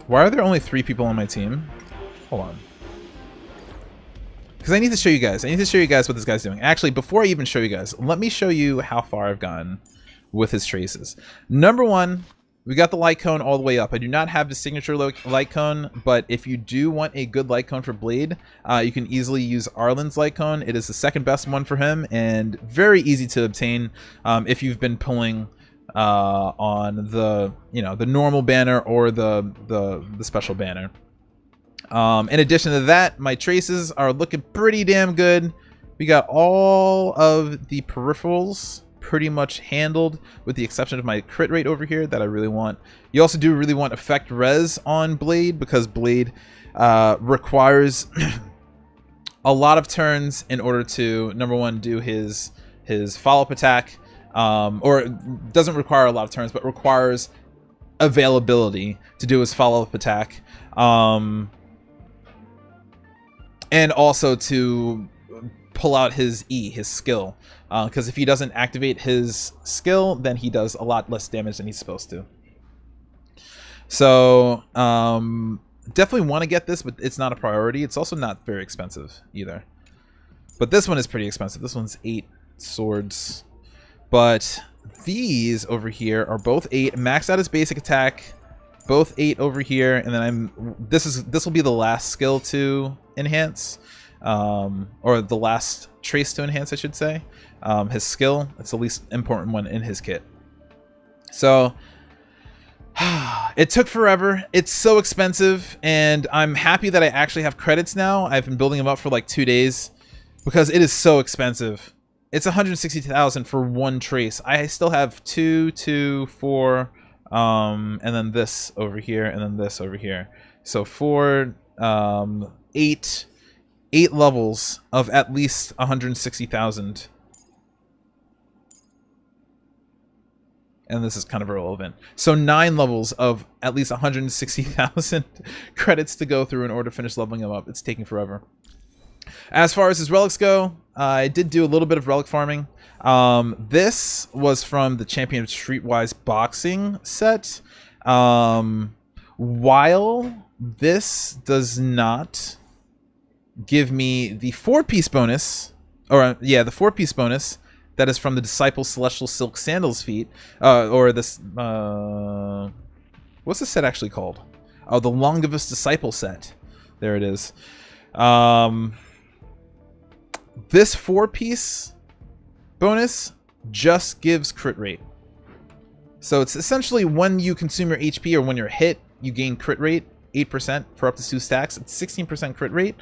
Why are there only 3 people on my team? Hold on. Because I need to show you guys. I need to show you guys what this guy's doing. Actually, before I even show you guys, let me show you how far I've gotten with his traces. Number 1, we got the light cone all the way up. I do not have the signature light cone, but if you do want a good light cone for Blade, you can easily use Arlen's light cone. It is the second best one for him and very easy to obtain if you've been pulling on the the normal banner or the special banner. In addition to that, my traces are looking pretty damn good. We got all of the peripherals pretty much handled, with the exception of my crit rate over here that I really want. You also do really want effect res on Blade, because Blade requires a lot of turns in order to, number 1, do his follow-up attack, or it doesn't require a lot of turns, but requires availability to do his follow-up attack, and also to pull out his E, his skill, because if he doesn't activate his skill, then he does a lot less damage than he's supposed to. So definitely want to get this, but it's not a priority. It's also not very expensive either, but this one is pretty expensive. This one's 8 swords, but these over here are both 8, maxed out his basic attack, both 8 over here, and then this will be the last skill to enhance, or the last trace to enhance, I should say. His skill, it's the least important one in his kit. So it took forever. It's so expensive, and I'm happy that I actually have credits now. I've been building them up for like 2 days because it is so expensive. It's 160,000 for one trace. I still have 2, 2, 4, and then this over here, and then this over here. So 4, 8 levels of at least 160,000. And this is kind of irrelevant. So 9 levels of at least 160,000 credits to go through in order to finish leveling them up. It's taking forever. As far as his relics go, I did do a little bit of relic farming. This was from the Champion of Streetwise Boxing set. While this does not give me the 4-piece bonus, or yeah, the 4-piece bonus that is from the Disciple Celestial Silk Sandals feat, or this, what's this set actually called? Oh, the Longivus Disciple set. There it is. This 4-piece bonus just gives crit rate. So it's essentially when you consume your HP or when you're hit, you gain crit rate, 8% for up to 2 stacks. It's 16% crit rate.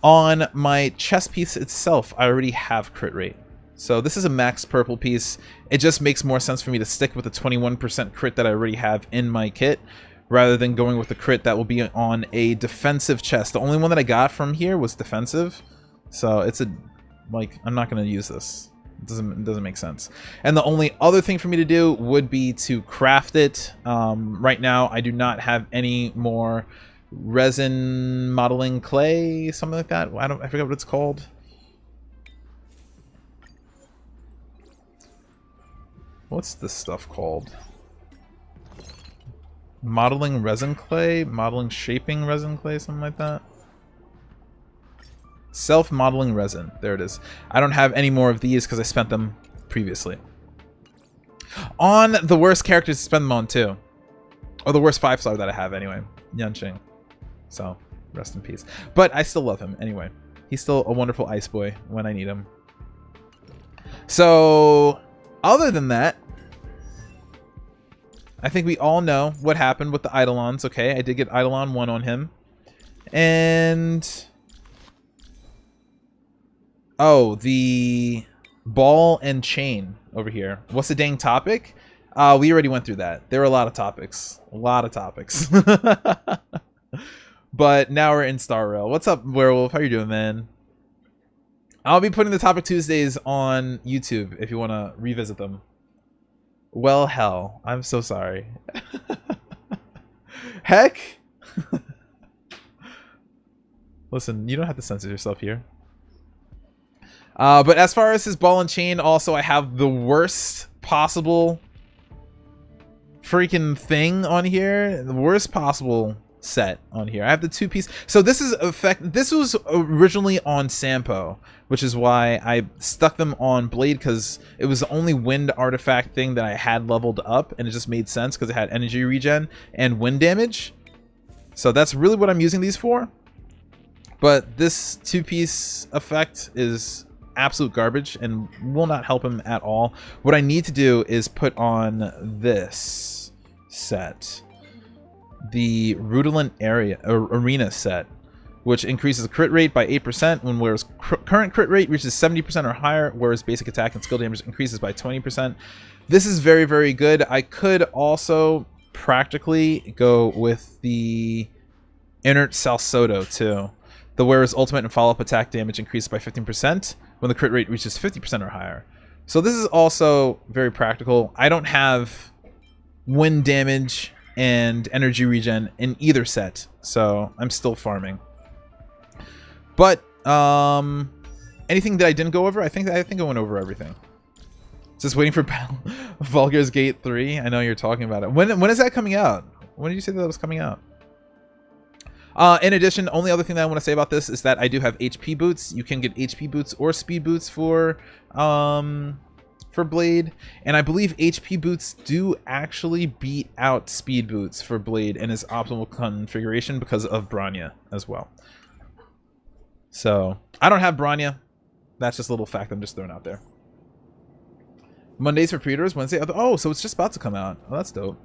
On my chest piece itself, I already have crit rate. So this is a max purple piece. It just makes more sense for me to stick with the 21% crit that I already have in my kit, rather than going with the crit that will be on a defensive chest. The only one that I got from here was defensive. So it's a, like, I'm not going to use this. It doesn't make sense. And the only other thing for me to do would be to craft it. Right now, I do not have any more resin modeling clay, something like that. I forget what it's called. What's this stuff called? Modeling resin clay? Modeling shaping resin clay? Something like that? Self-modeling resin. There it is. I don't have any more of these because I spent them previously. On the worst characters to spend them on too. Or the worst 5-star that I have anyway. Yanqing. So, rest in peace. But I still love him anyway. He's still a wonderful ice boy when I need him. So, other than that, I think we all know what happened with the Eidolons. Okay, I did get Eidolon 1 on him. And oh, the ball and chain over here. What's the dang topic? We already went through that. There were a lot of topics. A lot of topics. But now we're in Star Rail. What's up, Werewolf? How you doing, man? I'll be putting the Topic Tuesdays on YouTube if you want to revisit them. Well, hell. I'm so sorry. Heck! Listen, you don't have to censor yourself here. But as far as his ball and chain, also I have the worst possible freaking thing on here. The worst possible set on here. I have the 2-piece. So this is this was originally on Sampo, which is why I stuck them on Blade, because it was the only wind artifact thing that I had leveled up, and it just made sense because it had energy regen and wind damage. So that's really what I'm using these for. But this 2-piece effect is absolute garbage and will not help him at all. What I need to do is put on this set, the Rudolent Arena set, which increases the crit rate by 8% when whereas current crit rate reaches 70% or higher, whereas basic attack and skill damage increases by 20%. This is very, very good. I could also practically go with the Inert Salsodo too. The whereas ultimate and follow-up attack damage increases by 15% when the crit rate reaches 50% or higher. So this is also very practical. I don't have wind damage and energy regen in either set, so I'm still farming. But anything that I didn't go over, I think I went over everything. Just waiting for Battle Vulgar's Gate 3. I know you're talking about it. When is that coming out? When did you say that was coming out? In addition, only other thing that I want to say about this is that I do have HP boots. You can get HP boots or speed boots for Blade, and I believe HP boots do actually beat out speed boots for Blade in its optimal configuration because of Bronya as well. So I don't have Bronya. That's just a little fact I'm just throwing out there. Mondays for pre-orders, Wednesday. Oh, so it's just about to come out. Oh, that's dope.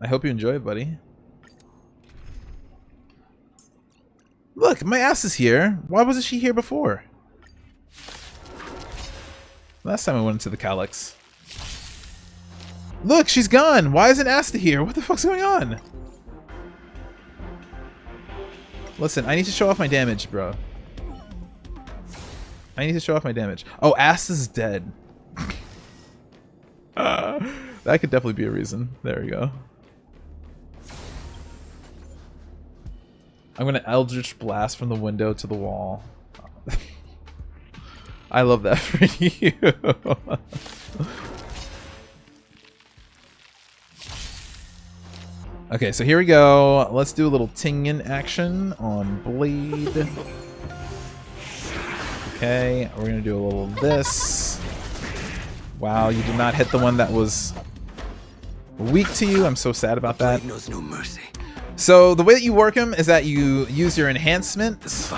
I hope you enjoy it, buddy. Look, my ass is here. Why wasn't she here before? Last time I went into the Calyx. Look, she's gone. Why isn't Asta here? What the fuck's going on? Listen, I need to show off my damage, bro. I need to show off my damage. Oh, Asta's dead. That could definitely be a reason. There we go. I'm gonna Eldritch Blast from the window to the wall. I love that for you. Okay, so here we go. Let's do a little Tingyun action on Blade. Okay, we're gonna do a little this. Wow, you did not hit the one that was weak to you. I'm so sad about that. Knows no mercy. So the way that you work him is that you use your enhancements.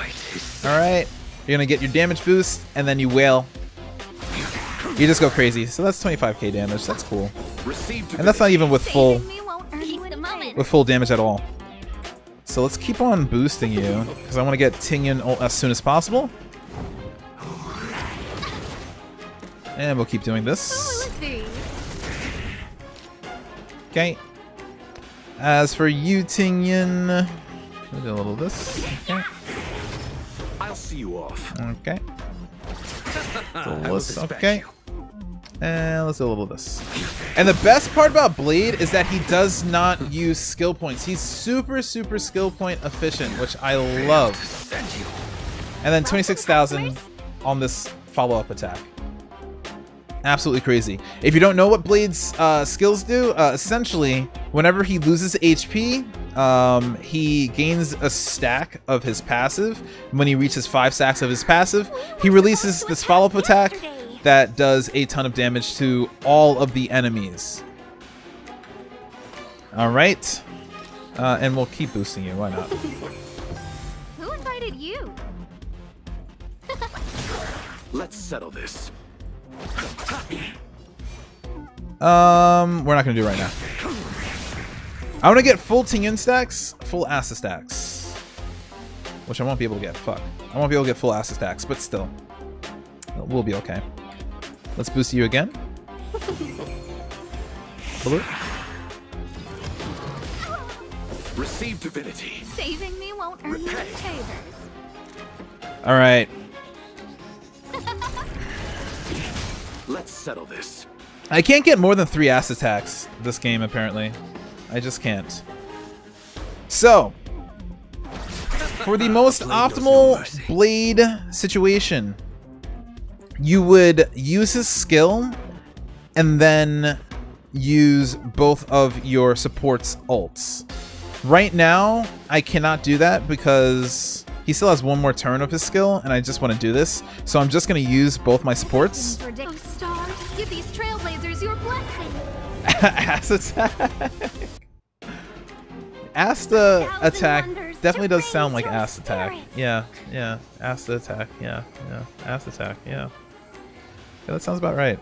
Alright, you're gonna get your damage boost, and then you wail. You just go crazy. So that's 25k damage. That's cool. And that's not even with full damage at all. So let's keep on boosting you, because I want to get Tingyun as soon as possible. And we'll keep doing this. Okay. As for you, Tingyun, we'll do a little this. Okay. I'll see you off. Okay. Okay. And let's do a little of this. And the best part about Blade is that he does not use skill points. He's super, super skill point efficient, which I love. And then 26,000 on this follow-up attack. Absolutely crazy. If you don't know what Blade's skills do, essentially, whenever he loses HP, he gains a stack of his passive. When he reaches 5 stacks of his passive, he releases this follow-up attack that does a ton of damage to all of the enemies. Alright. And we'll keep boosting you, why not? Who invited you? Let's settle this. We're not gonna do it right now. I want to get full Tingyun stacks, full Asa stacks. Which I won't be able to get, fuck. I won't be able to get full Asa stacks, but still. We'll be okay. Let's boost you again. Receive divinity. Saving me won't earn you favors. Alright. Let's settle this. I can't get more than 3 ass attacks this game, apparently. I just can't. So, for the most optimal Blade situation, you would use his skill and then use both of your support's ults. Right now, I cannot do that because he still has one more turn of his skill, and I just want to do this. So I'm just going to use both my supports. Oh, stars, give these trailblazers your blessing. Ass attack. Asta attack definitely does sound like ass attack. Yeah, yeah. Asta attack. Yeah, yeah. Ass attack. Yeah. Yeah, that sounds about right.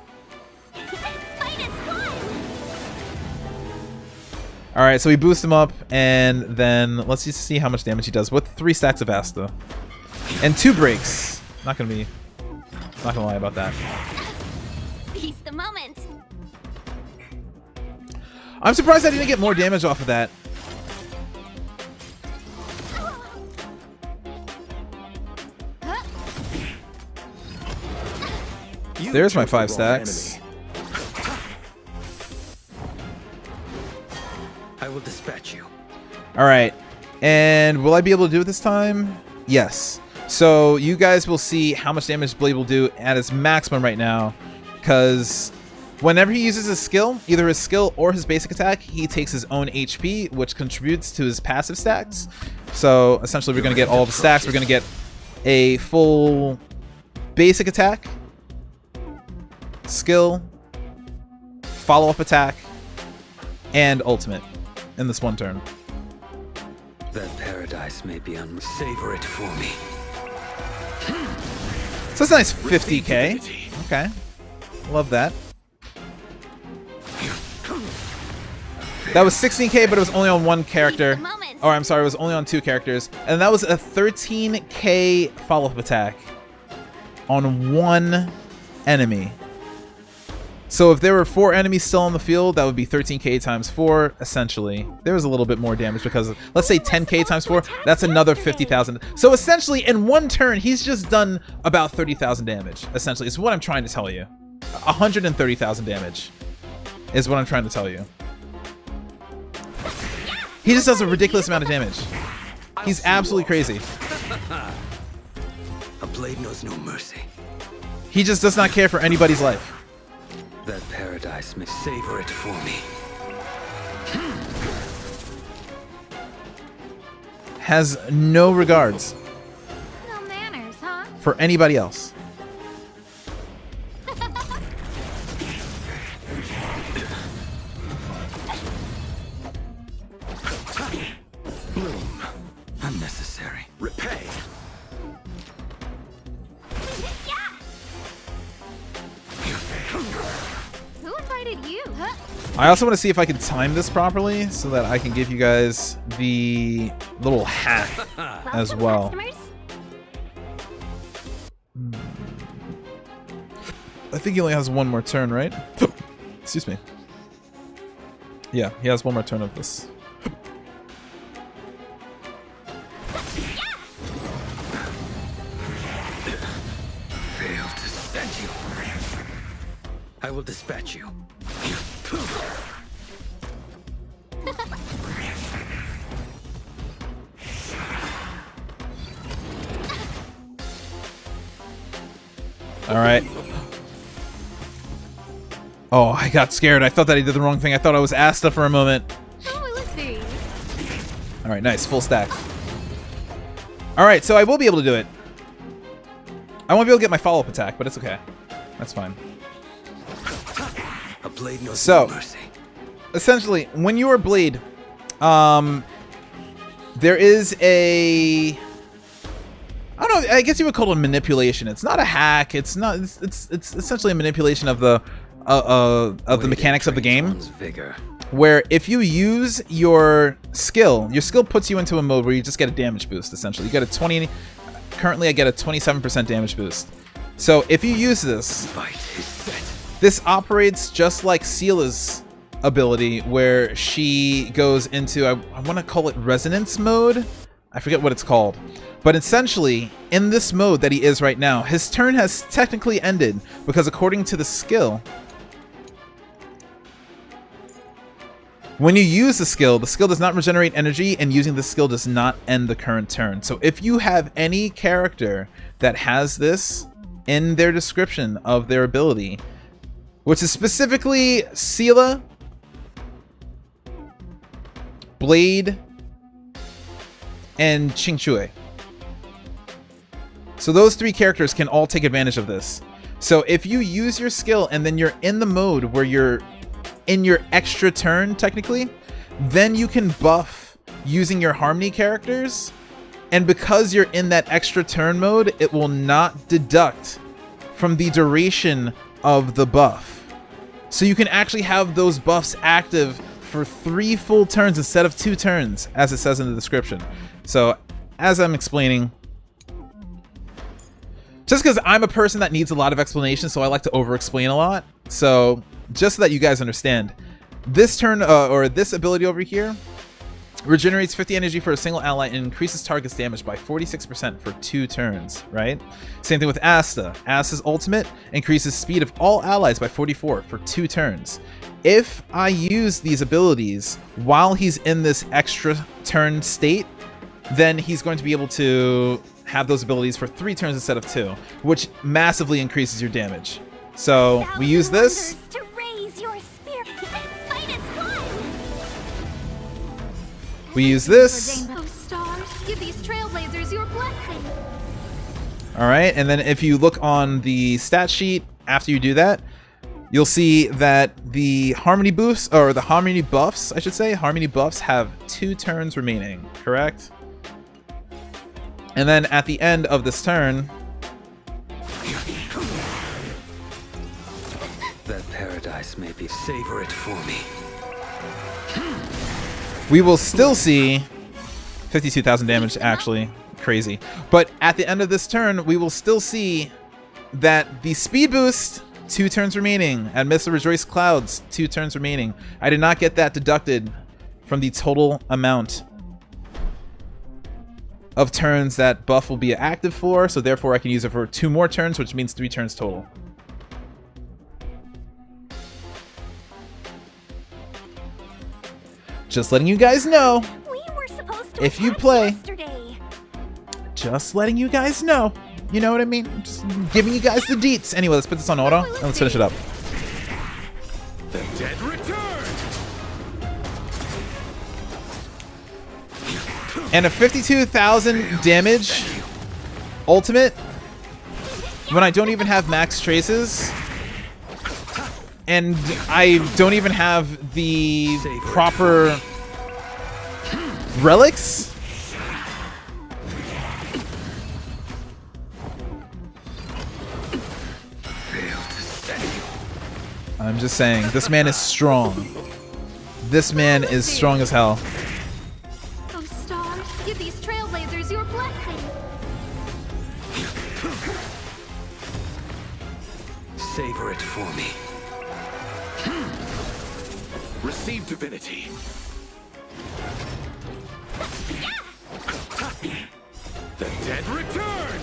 Alright, so we boost him up, and then let's just see how much damage he does with 3 stacks of Asta. And 2 breaks. Not gonna lie about that. Seize the moment. I'm surprised I didn't get more damage off of that. There's my 5 stacks. I will dispatch you. Alright, and will I be able to do it this time? Yes. So you guys will see how much damage Blade will do at its maximum right now, because whenever he uses his skill, either his skill or his basic attack, he takes his own HP, which contributes to his passive stacks. So essentially we're going to get all the stacks. We're going to get a full basic attack, skill, follow-up attack, and ultimate in this one turn. That paradise may be savor it for me. So that's a nice 50k. Okay. Love that. That was 16k, but it was only on one character. Or I'm sorry, it was only on 2 characters. And that was a 13k follow-up attack on 1 enemy. So if there were 4 enemies still on the field, that would be 13k times 4, essentially. There was a little bit more damage because of, let's say 10k times 4, that's another 50,000. So essentially, in one turn, he's just done about 30,000 damage, essentially. Is what I'm trying to tell you. 130,000 damage is what I'm trying to tell you. He just does a ridiculous amount of damage. He's absolutely crazy. A blade knows no mercy. He just does not care for anybody's life. That paradise may savor it for me. Has no regards No manners, huh? for anybody else. Bloom. Unnecessary. Repay. Who invited you? Huh? I also want to see if I can time this properly so that I can give you guys the little hack as well. Customers? I think he only has one more turn, right? Excuse me. Yeah, he has one more turn of this. Fail to send you. I will dispatch you. All right. Oh, I got scared. I thought that he did the wrong thing. I thought I was Asta for a moment. Oh, let's see. All right, nice. Full stack. All right, so I will be able to do it. I won't be able to get my follow-up attack, but it's okay. That's fine. A blade knows So, no mercy. essentially, when you are Blade, there is a... I don't know, I guess you would call it a manipulation. It's not a hack. It's not. It's essentially a manipulation of the mechanics of the game. Where if you use your skill puts you into a mode where you just get a damage boost. Essentially, you get a 20. Currently, I get a 27% damage boost. So if you use this, this operates just like Seela's ability, where she goes into I want to call it resonance mode. I forget what it's called. But essentially, in this mode that he is right now, his turn has technically ended because according to the skill, when you use the skill does not regenerate energy, and using the skill does not end the current turn. So if you have any character that has this in their description of their ability, which is specifically Seela Blade, and Ching Chui. So those 3 characters can all take advantage of this. So if you use your skill and then you're in the mode where you're in your extra turn, technically, then you can buff using your Harmony characters. And because you're in that extra turn mode, it will not deduct from the duration of the buff. So you can actually have those buffs active for 3 full turns instead of 2 turns, as it says in the description. So, as I'm explaining, just because I'm a person that needs a lot of explanation, so I like to over-explain a lot. So, just so that you guys understand, this turn, or this ability over here, regenerates 50 energy for a single ally and increases target's damage by 46% for 2 turns, right? Same thing with Asta. Asta's ultimate increases speed of all allies by 44 for 2 turns. If I use these abilities while he's in this extra turn state, then he's going to be able to have those abilities for 3 turns instead of 2, which massively increases your damage. So we use this. We use this. Alright, and then if you look on the stat sheet after you do that, you'll see that the Harmony boosts, or the Harmony buffs, I should say, Harmony buffs have 2 turns remaining, correct? And then at the end of this turn, that paradise may be. Savor it for me. we will still see 52,000 damage, actually. Crazy. But at the end of this turn, we will still see that the speed boost, 2 turns remaining. And Mr. Rejoice Clouds, 2 turns remaining. I did not get that deducted from the total amount of turns that buff will be active for, so therefore I can use it for 2 more turns, which means 3 turns total. Just letting you guys know, if you play, just letting you guys know, you know what I mean? Just giving you guys the deets. Anyway, let's put this on auto, and let's finish it up. The dead return. And a 52,000 damage ultimate when I don't even have max traces, and I don't even have the proper relics. I'm just saying, this man is strong. This man is strong as hell. Oh, stars, give these trailblazers your blessing. Savor it for me. Receive divinity. The dead return.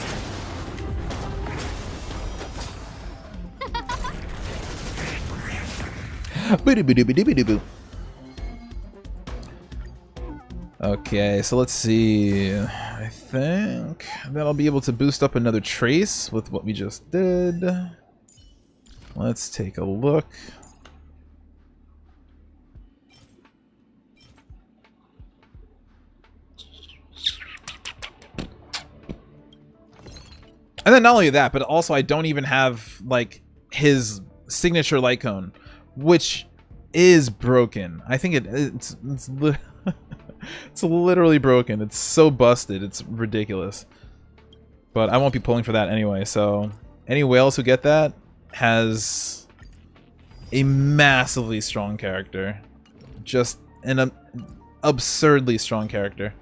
Okay, so let's see. I think that I'll be able to boost up another trace with what we just did. Let's take a look. And then not only that, but also I don't even have like his signature light cone, which is broken. I think it's it's literally broken. It's so busted. It's ridiculous. But I won't be pulling for that anyway. So any whales who get that has a massively strong character. Just an absurdly strong character.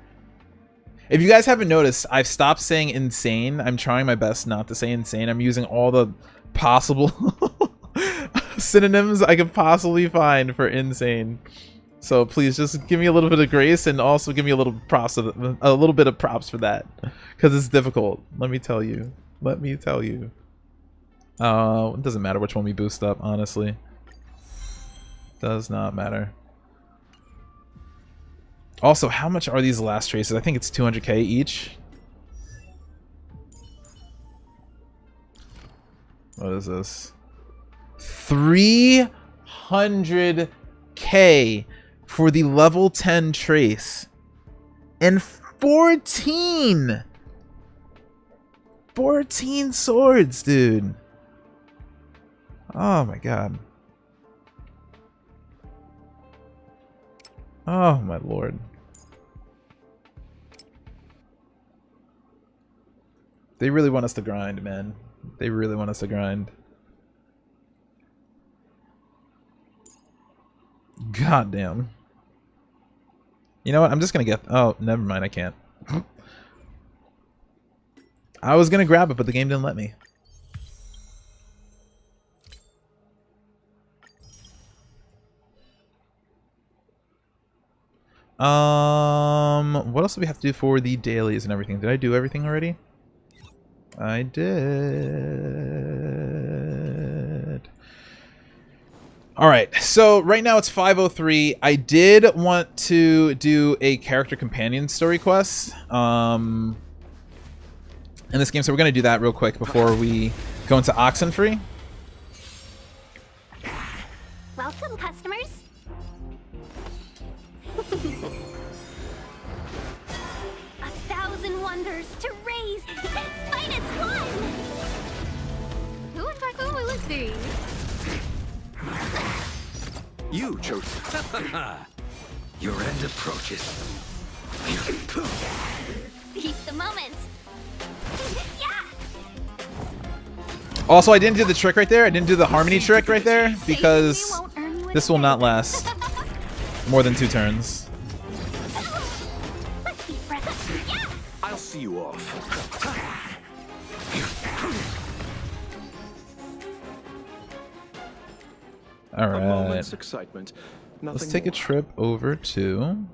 If you guys haven't noticed, I've stopped saying insane. I'm trying my best not to say insane. I'm using all the possible synonyms I could possibly find for insane. So please just give me a little bit of grace, and also give me a little bit of props for that, because it's difficult. Let me tell you. Let me tell you. It doesn't matter which one we boost up, honestly. Does not matter. Also, how much are these last traces? I think it's 200k each. What is this? 300k for the level 10 trace. And 14 swords, dude. Oh my god. Oh my lord. They really want us to grind, man. They really want us to grind. God damn. You know what? I'm just gonna get... Oh, never mind. I can't. I was gonna grab it, but the game didn't let me. What else do we have to do for the dailies and everything? Did I do everything already? I did. Alright, so right now it's 5:03. I did want to do a character companion story quest in this game, so we're going to do that real quick before we go into OXENFREE. Welcome, customers. 1,000 wonders to raise minus one. Who in fact will it be? You chose. Your end approaches. Seize the moment. Yeah. Also, I didn't do the trick right there. I didn't do the harmony trick right there because this will not last more than 2 turns. Let's be friends. Yeah. I'll see you off. All right. Moment's excitement. Let's take a trip over to...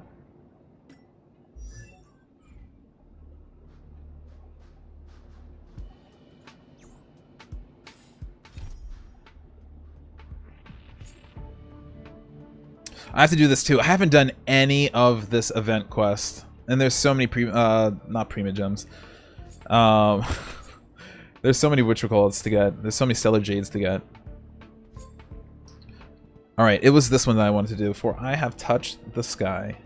I have to do this too. I haven't done any of this event quest. And there's so many not Prima gems. There's so many whatchamacallits to get. There's so many Stellar Jades to get. Alright, it was this one that I wanted to do. For I have touched the sky.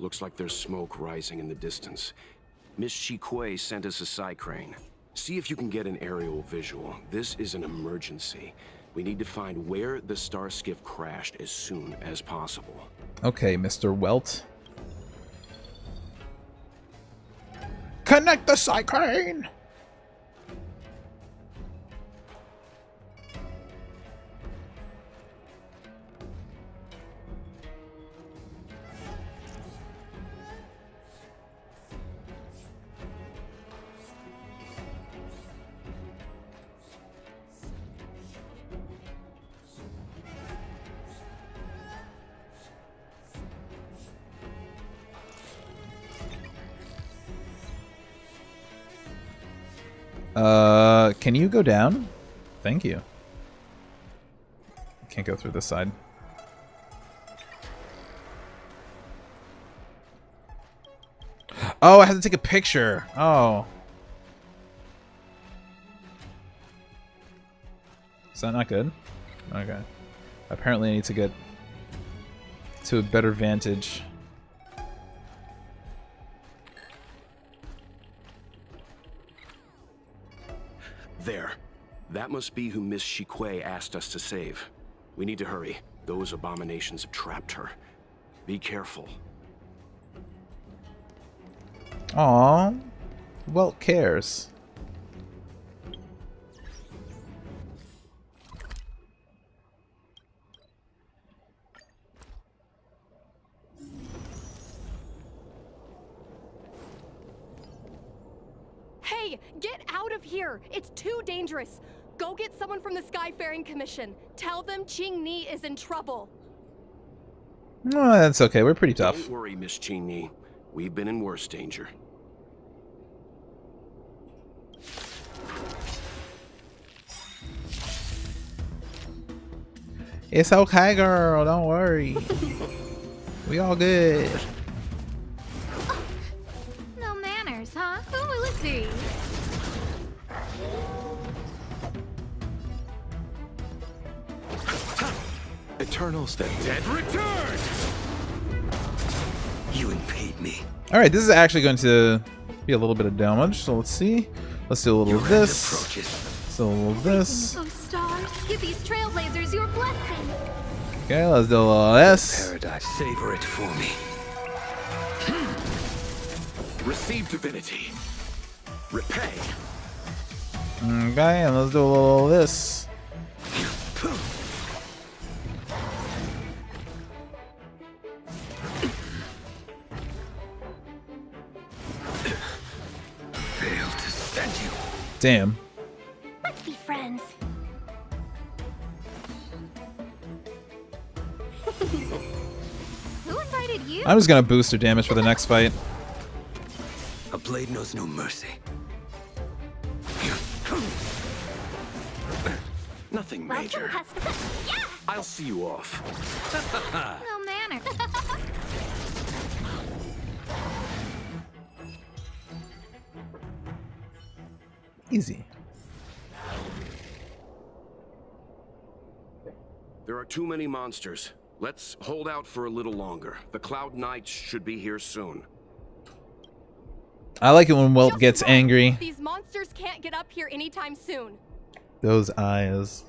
Looks like there's smoke rising in the distance. Miss Shikue sent us a side crane. See if you can get an aerial visual. This is an emergency. We need to find where the star skiff crashed as soon as possible. Okay, Mr. Welt. Connect the side crane! Can you go down? Thank you. Can't go through this side. Oh, I have to take a picture. Oh. Is that not good? Okay. Apparently I need to get to a better vantage. There. That must be who Miss Shikue asked us to save. We need to hurry. Those abominations have trapped her. Be careful. Aww. Welt cares. Hey, get out of here! It's too dangerous. Go get someone from the Skyfaring Commission. Tell them Qingni is in trouble. Oh, that's okay. We're pretty tough. Don't worry, Miss Qingni. We've been in worse danger. It's okay, girl. Don't worry. We all good. No manners, huh? Who will it be? Eternals, the dead return! You impede me. All right, this is actually going to be a little bit of damage. So let's see. Let's do a little of this. So a little of this. Oh, stars, give these trailblazers your blessing. Okay, let's do a little of this. Paradise, savor it for me. Receive divinity. Repay. Okay, and let's do a little of this. Fail to send you. Damn. Let's be friends. Who invited you? I'm just gonna boost her damage for the next fight. A blade knows no mercy. Nothing major. Yeah! I'll see you off. No manner. Easy. There are too many monsters. Let's hold out for a little longer. The Cloud Knights should be here soon. I like it when Welt gets angry. These monsters can't get up here anytime soon. Those eyes.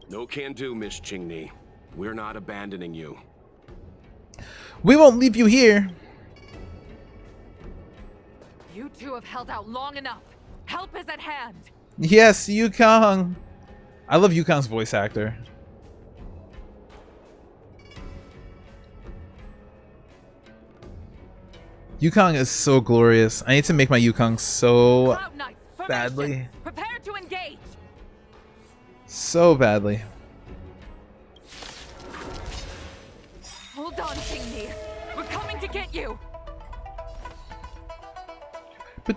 No can do, Miss Qingni. We're not abandoning you. We won't leave you here. You two have held out long enough. Help is at hand. Yes, Yukong. I love Yukong's voice actor. Yukong is so glorious. I need to make my Yukong so Cloud Knights, formation. badly. Prepare to engage. So badly. Hold on, Qingni. We're coming to get you. You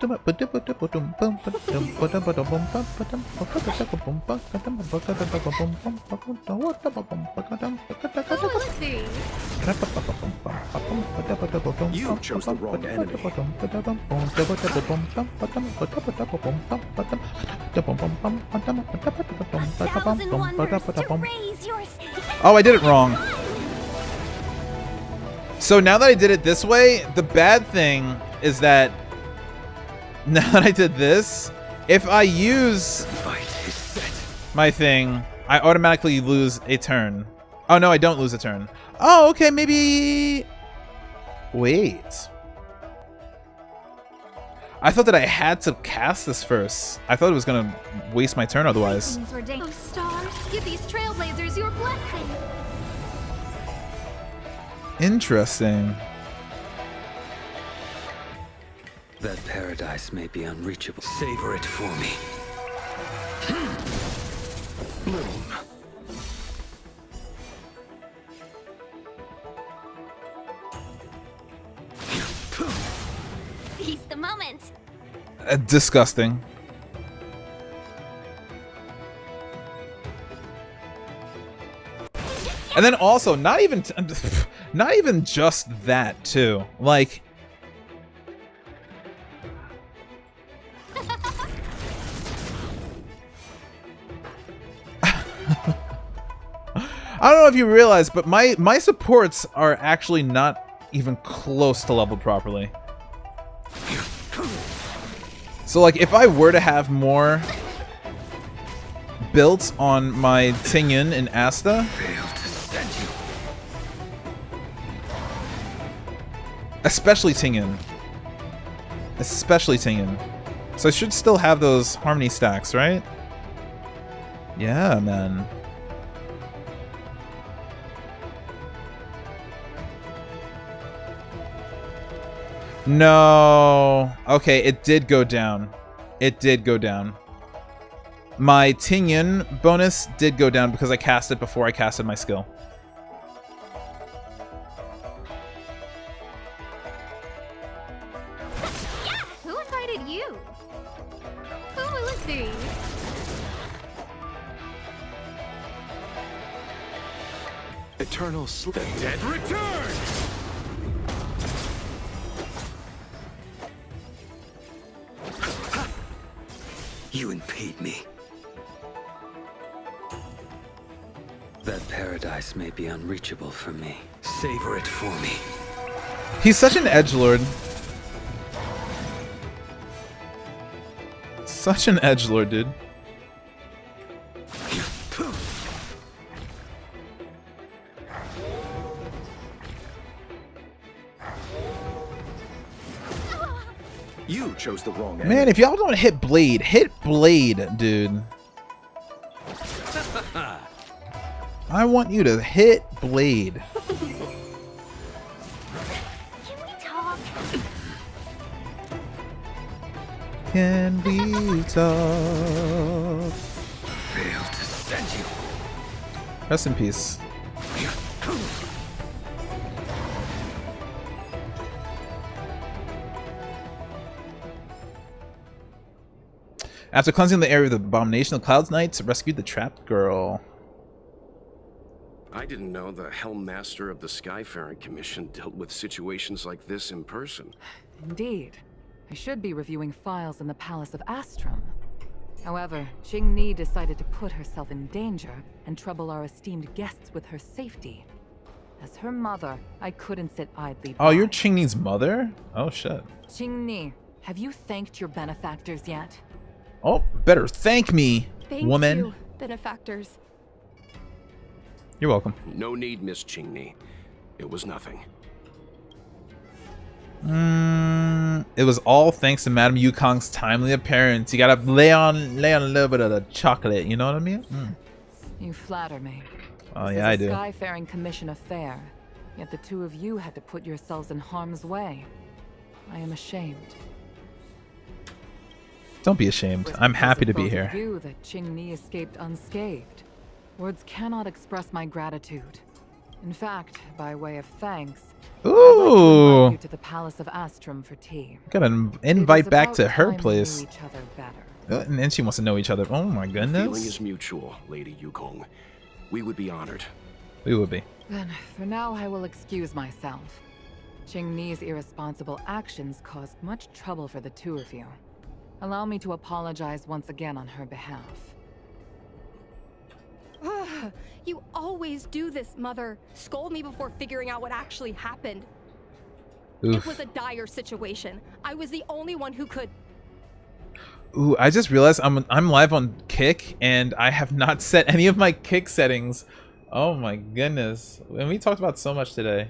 chose the wrong enemy. Oh, I did it wrong. So now that I did it this way, the bad thing is that now that I did this, if I use my thing, I automatically lose a turn. Oh no, I don't lose a turn. Oh, okay, maybe... Wait. I thought that I had to cast this first. I thought it was gonna waste my turn otherwise. Oh, stars, give these trailblazers your blessing. Interesting. That paradise may be unreachable. Savor it for me. Bloom. Seize the moment. Disgusting. And then also, not even just that too. Like, I don't know if you realize, but my supports are actually not even close to leveled properly. So like, if I were to have more built on my Tingyun and Asta, especially Tingyun. So I should still have those harmony stacks, right? Yeah, man. No. Okay, it did go down. It did go down. My Tingyun bonus did go down because I cast it before I casted my skill. Who invited you? Who will it be? Eternal sleep. The dead return! You impede me. That paradise may be unreachable for me. Savor it for me. He's such an edgelord. Such an edgelord, dude. You chose the wrong end. Man, if y'all don't hit Blade, dude. I want you to hit Blade. Can we talk? Can we talk? Failed to send you. Rest in peace. After cleansing the area of the abomination, the Cloud Knights rescued the trapped girl. I didn't know the Helmmaster of the Skyfaring Commission dealt with situations like this in person. Indeed. I should be reviewing files in the Palace of Astrum. However, Qingni decided to put herself in danger and trouble our esteemed guests with her safety. As her mother, I couldn't sit idly by. Oh, you're Qingni's mother? Oh, shit. Qingni, have you thanked your benefactors yet? Oh, better thank me, Thank woman. you, benefactors. You're welcome. No need, Miss Qingni. It was nothing. It was all thanks to Madame Yukong's timely appearance. You gotta lay on a little bit of the chocolate, you know what I mean? You flatter me. Oh, This yeah, is I a do. Skyfaring Commission affair, yet the two of you had to put yourselves in harm's way. I am ashamed. Don't be ashamed. It was I'm because happy of to be both here. of you that Qingni escaped unscathed. Words cannot express my gratitude. In fact, by way of thanks, I'd like to invite Ooh. you to the Palace of Astrum for tea. Got an It invite is back about to her time we place. knew each other better. And then she wants to know each other. Oh my The feeling goodness. is mutual, Lady Yukong. We would be honored. We would be. Then, for now, I will excuse myself. Qingni's irresponsible actions caused much trouble for the two of you. Allow me to apologize once again on her behalf. Ugh, you always do this, Mother. Scold me before figuring out what actually happened. It Oof. was a dire situation. I was the only one who could. Ooh, I just realized I'm live on Kick and I have not set any of my Kick settings. Oh my goodness. And we talked about so much today.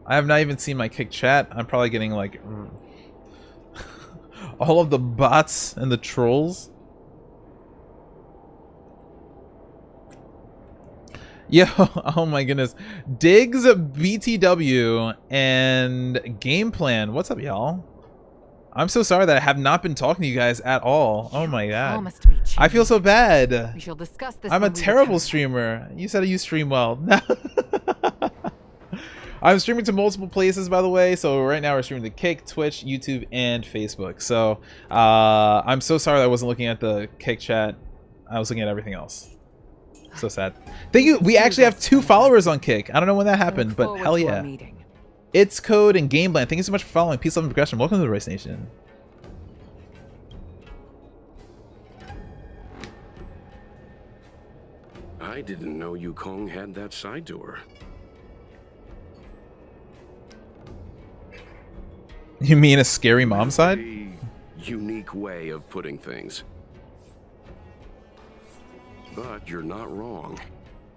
I have not even seen my Kick chat. I'm probably getting like all of the bots and the trolls. Yo, oh my goodness. Diggs, BTW, and Game Plan. What's up, y'all? I'm so sorry that I have not been talking to you guys at all. Oh my god. Promised me, I feel so bad. We shall discuss this. I'm a when we terrible return. streamer. You said you stream well. I'm streaming to multiple places, by the way. So right now we're streaming to Kick, Twitch, YouTube, and Facebook. So I'm so sorry that I wasn't looking at the Kick chat. I was looking at everything else. So sad. Thank you. We actually have 2 followers on Kick. I don't know when that happened, but hell yeah. It's Code and Game Plan. Thank you so much for following. Peace, love, and progression. Welcome to the Race Nation. I didn't know Yukong had that side to her. You mean a scary mom side? A unique way of putting things. But you're not wrong.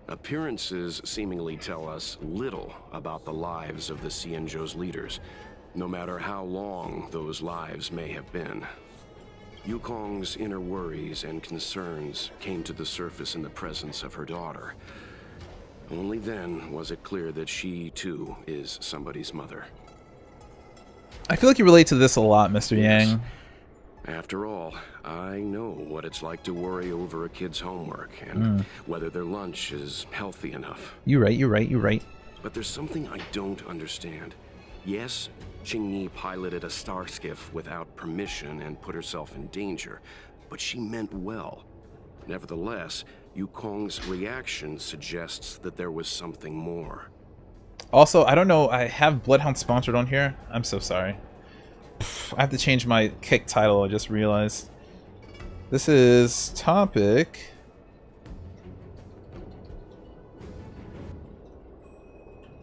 Appearances seemingly tell us little about the lives of the Xianzhou's leaders, no matter how long those lives may have been. Yukong's inner worries and concerns came to the surface in the presence of her daughter. Only then was it clear that she, too, is somebody's mother. I feel like you relate to this a lot, Mr. Yang. After all, I know what it's like to worry over a kid's homework and whether their lunch is healthy enough. You're right. But there's something I don't understand. Yes, Qingni piloted a star skiff without permission and put herself in danger, but she meant well. Nevertheless, Yukong's reaction suggests that there was something more. Also, I don't know. I have Bloodhound sponsored on here. I'm so sorry. I have to change my kick title. I just realized. This is topic.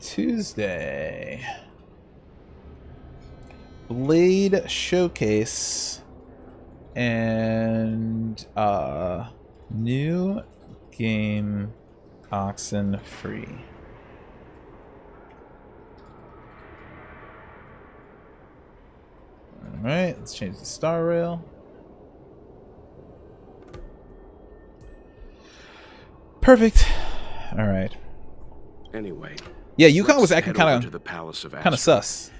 Tuesday. Blade Showcase and new game Oxenfree. Alright, let's change the star rail. Perfect. Alright. Anyway. Yeah, Yukong was acting kind of sus.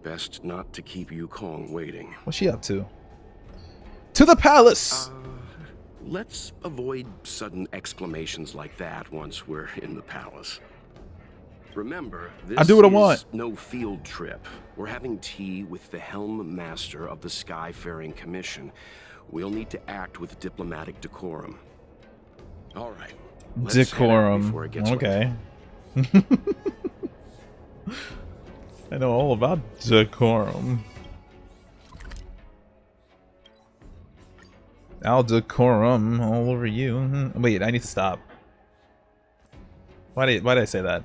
Best not to keep Yukong waiting. What's she up to? To the palace! Let's avoid sudden exclamations like that once we're in the palace. Remember, this I do what I want. is no field trip. We're having tea with the Helm Master of the Skyfaring Commission. We'll need to act with diplomatic decorum. All right. Let's head out before it gets okay. I know all about decorum. I'll decorum all over you. Wait, I need to stop. Why did I say that?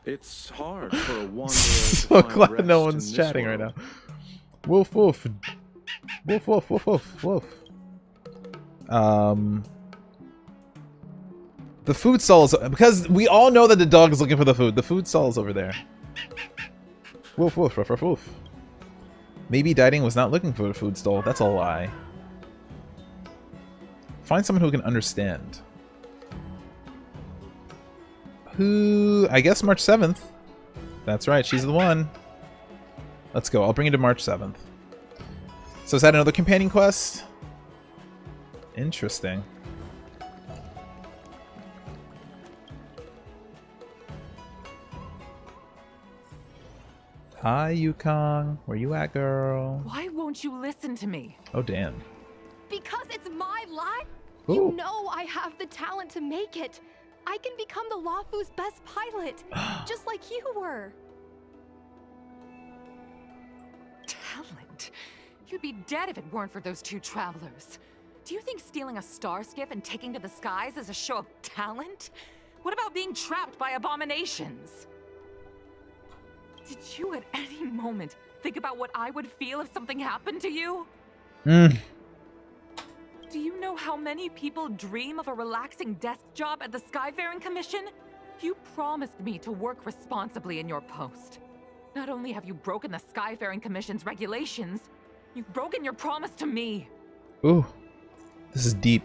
It's hard for a wanderer So glad no one's chatting right now. Woof woof. Woof woof woof woof woof. The food stall is, because we all know that the dog is looking for the food. The food stall is over there. Woof woof woof woof woof. Maybe Dieting was not looking for a food stall. That's a lie. Find someone who can understand. Who? I guess March 7th. That's right, she's the one. Let's go. I'll bring you to March 7th. So is that another companion quest? Interesting. Hi, Yukong. Where you at, girl? Why won't you listen to me? Oh, damn. Because it's my life. Ooh. You know I have the talent to make it. I can become the Lafu's best pilot, just like you were. Talent? You'd be dead if it weren't for those two travelers. Do you think stealing a star skiff and taking to the skies is a show of talent? What about being trapped by abominations? Did you at any moment think about what I would feel if something happened to you? Do you know how many people dream of a relaxing desk job at the Skyfaring Commission? You promised me to work responsibly in your post. Not only have you broken the Skyfaring Commission's regulations, you've broken your promise to me. Ooh, this is deep.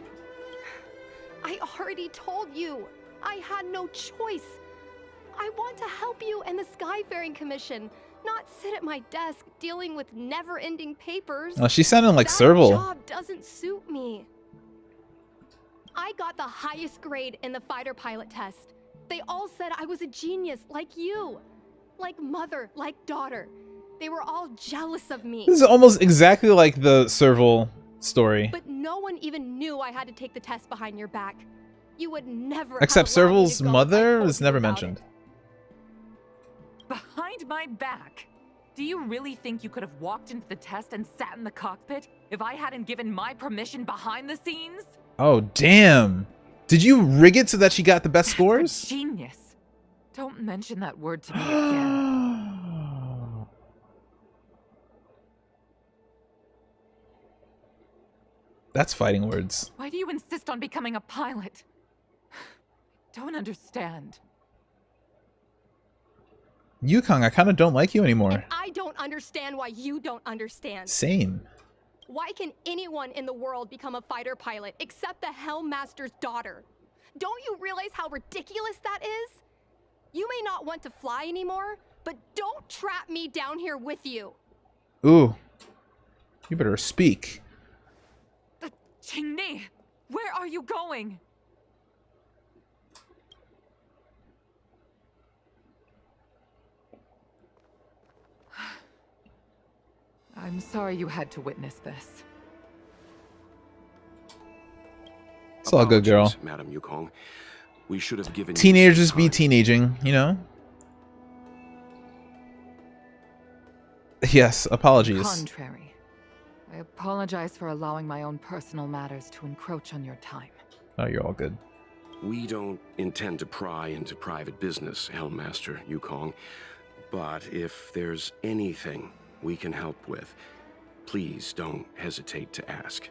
I already told you. I had no choice. I want to help you and the Skyfaring Commission, not sit at my desk dealing with never-ending papers. Oh, she's sounding like that Serval. job doesn't suit me. I got the highest grade in the fighter pilot test. They all said I was a genius, like you. Like mother, like daughter. They were all jealous of me. This is almost exactly like the Serval story. But no one even knew I had to take the test behind your back. You would never Except have allowed me Serval's to go if I mother told was you never about mentioned. it. Behind my back? Do you really think you could have walked into the test and sat in the cockpit if I hadn't given my permission behind the scenes? Oh, damn. Did you rig it so that she got the best scores? Genius. Don't mention that word to me again. That's fighting words. Why do you insist on becoming a pilot? Don't understand. Yukong, I kind of don't like you anymore. And I don't understand why you don't understand. Same. Why can anyone in the world become a fighter pilot except the Helm Master's daughter? Don't you realize how ridiculous that is? You may not want to fly anymore, but don't trap me down here with you. Ooh. You better speak. Qingni, where are you going? I'm sorry you had to witness this. It's all good, girl. Madam Yukong. We should have given Teenagers be teenaging, you know? Yes, apologies. Contrary. I apologize for allowing my own personal matters to encroach on your time. Oh, you're all good. We don't intend to pry into private business, Helmmaster Yukong. But if there's anything we can help with, please don't hesitate to ask.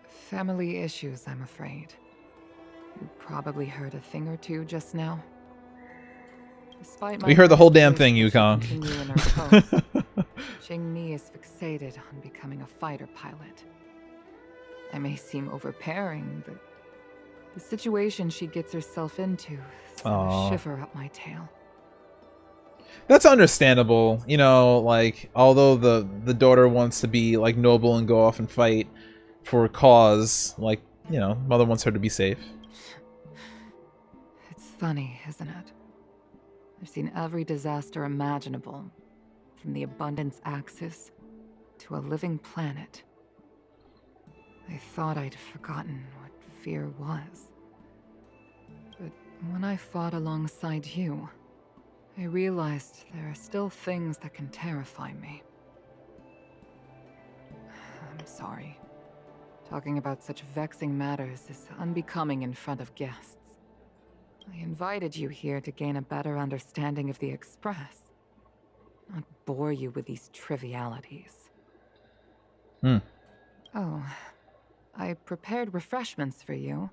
Family issues, I'm afraid. You probably heard a thing or two just now. Despite We heard the whole damn thing, Yukong. Qingni is fixated on becoming a fighter pilot. I may seem overbearing, but the situation she gets herself into sends a shiver up my tail. That's understandable. You know, like, although the daughter wants to be, like, noble and go off and fight for a cause, like, you know, mother wants her to be safe. It's funny, isn't it? I've seen every disaster imaginable, from the abundance axis to a living planet. I thought I'd forgotten what fear was. But when I fought alongside you, I realized there are still things that can terrify me. I'm sorry. Talking about such vexing matters is unbecoming in front of guests. I invited you here to gain a better understanding of the Express, not bore you with these trivialities. Oh, I prepared refreshments for you.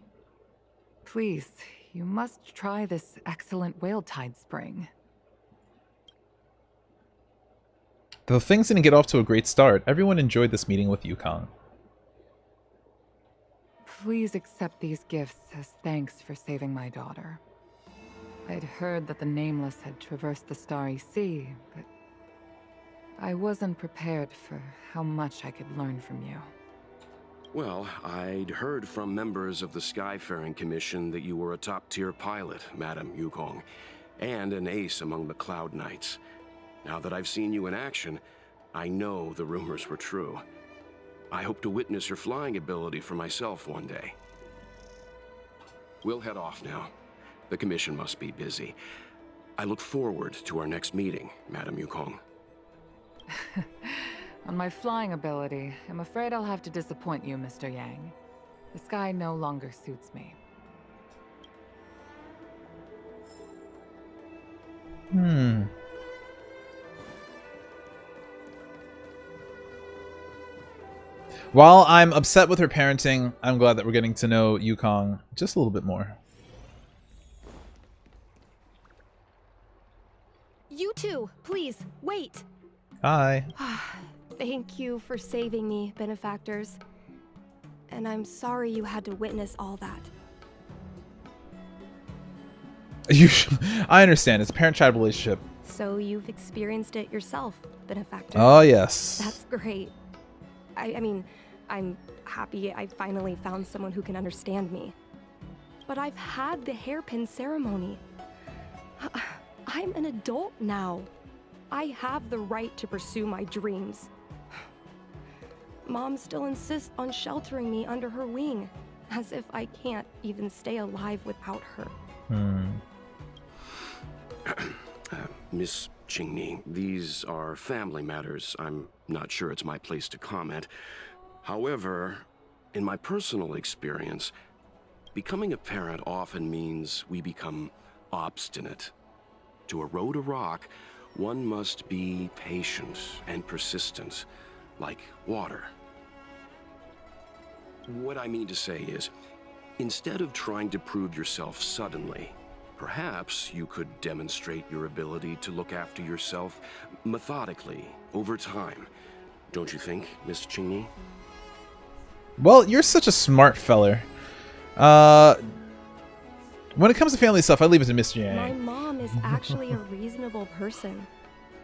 Please, you must try this excellent whale tide spring. Though things didn't get off to a great start, everyone enjoyed this meeting with Yukong. Please accept these gifts as thanks for saving my daughter. I'd heard that the Nameless had traversed the Starry Sea, but I wasn't prepared for how much I could learn from you. Well, I'd heard from members of the Skyfaring Commission that you were a top-tier pilot, Madam Yukong, and an ace among the Cloud Knights. Now that I've seen you in action, I know the rumors were true. I hope to witness your flying ability for myself one day. We'll head off now. The Commission must be busy. I look forward to our next meeting, Madam Yukong. On my flying ability, I'm afraid I'll have to disappoint you, Mr. Yang. The sky no longer suits me. While I'm upset with her parenting, I'm glad that we're getting to know Yukong just a little bit more. You two, please, wait. Hi. Thank you for saving me, benefactors. And I'm sorry you had to witness all that. I understand. It's a parent-child relationship. So you've experienced it yourself, benefactor. Oh, yes. That's great. I mean, I'm happy I finally found someone who can understand me. But I've had the hairpin ceremony. I'm an adult now. I have the right to pursue my dreams. Mom still insists on sheltering me under her wing, as if I can't even stay alive without her. Miss Qingni, these are family matters. I'm not sure it's my place to comment. However, in my personal experience, becoming a parent often means we become obstinate. To erode a rock, one must be patient and persistent, like water. What I mean to say is, instead of trying to prove yourself suddenly, perhaps you could demonstrate your ability to look after yourself methodically, over time. Don't you think, Miss Qingni? Well, you're such a smart feller. When it comes to family stuff, I leave it to Mr. Yang. My mom is actually a reasonable person,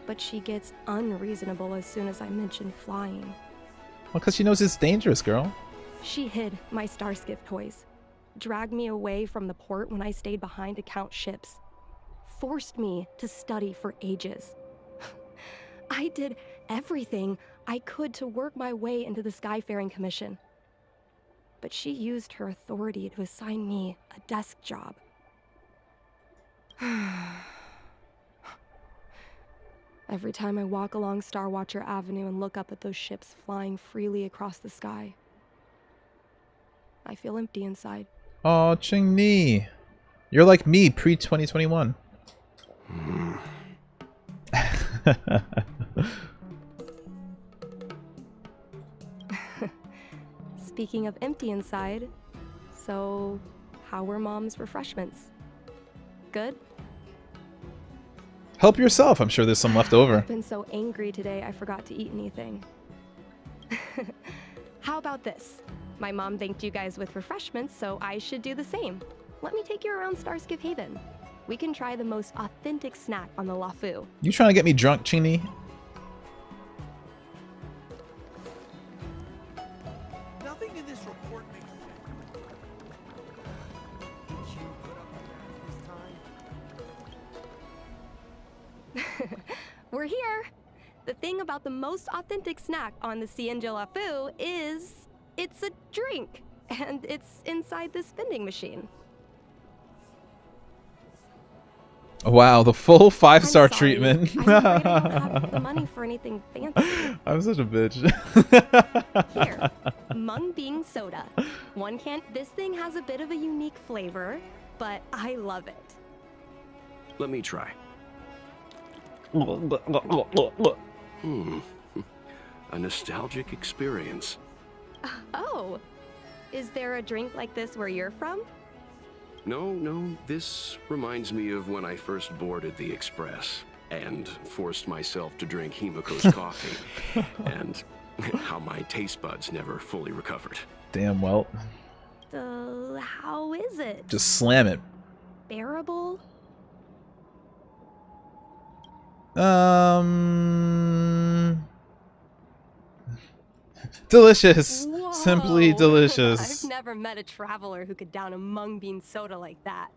but she gets unreasonable as soon as I mention flying. Well, because she knows it's dangerous, girl. She hid my Starskiff toys, dragged me away from the port when I stayed behind to count ships, forced me to study for ages. I did everything I could to work my way into the Skyfaring Commission. but she used her authority to assign me a desk job. Every time I walk along Star Watcher Avenue and look up at those ships flying freely across the sky, I feel empty inside. Oh, Ching-Ni. You're like me pre-2021. Speaking of empty inside, so how were Mom's refreshments? Good? Help yourself. I'm sure there's some left over. I've been so angry today I forgot to eat anything. How about this? My mom thanked you guys with refreshments, so I should do the same. Let me take you around Starskip Haven. We can try the most authentic snack on the LaFu. You trying to get me drunk, Ching-Ni? Nothing in this report makes sense. Did you put up the this time? We're here. The thing about the most authentic snack on the Cienjo LaFu is it's a drink, and it's inside this vending machine. Wow, the full 5-star I'm sorry. treatment. I'm afraid I don't have the money for anything fancy. I'm such a bitch. Here, mung bean soda. One can't. This thing has a bit of a unique flavor, but I love it. Let me try. A nostalgic experience. Oh, is there a drink like this where you're from? No, this reminds me of when I first boarded the Express and forced myself to drink Himiko's coffee, and how my taste buds never fully recovered. Damn well. How is it? Just slam it. Bearable? Delicious. Whoa. Simply delicious. I've never met a traveler who could down a mung bean soda like that.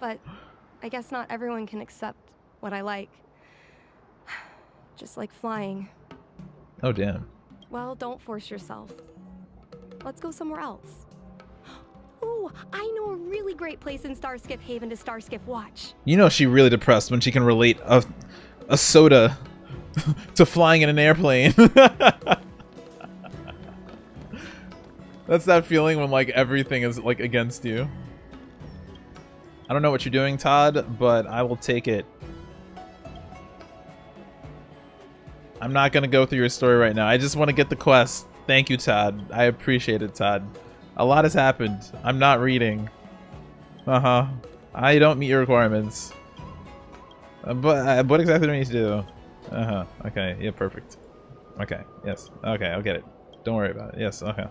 But I guess not everyone can accept what I like. Just like flying. Oh, damn. Well, don't force yourself. Let's go somewhere else. Ooh, I know a really great place in Starskip Haven to Starskip watch. You know she really depressed when she can relate a soda to flying in an airplane. That's that feeling when like everything is like against you. I don't know what you're doing, Todd, but I will take it. I'm not gonna go through your story right now. I just want to get the quest. Thank you, Todd. I appreciate it, Todd. A lot has happened. I'm not reading. I don't meet your requirements. But what exactly do I need to do? Okay. Yeah, perfect. Okay. Yes. Okay, I'll get it. Don't worry about it. Yes. Okay.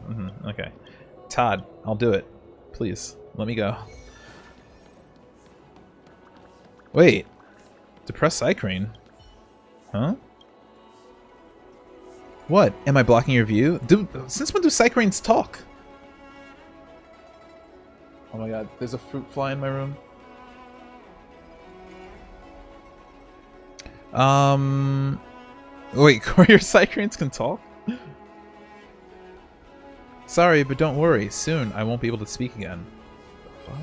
Okay. Todd, I'll do it. Please, let me go. Wait. Depressed Cycrane? Huh? What? Am I blocking your view? Since when do Cycranes talk? Oh my god, there's a fruit fly in my room. Wait, courier Cycranes can talk? Sorry, but don't worry. Soon, I won't be able to speak again. What?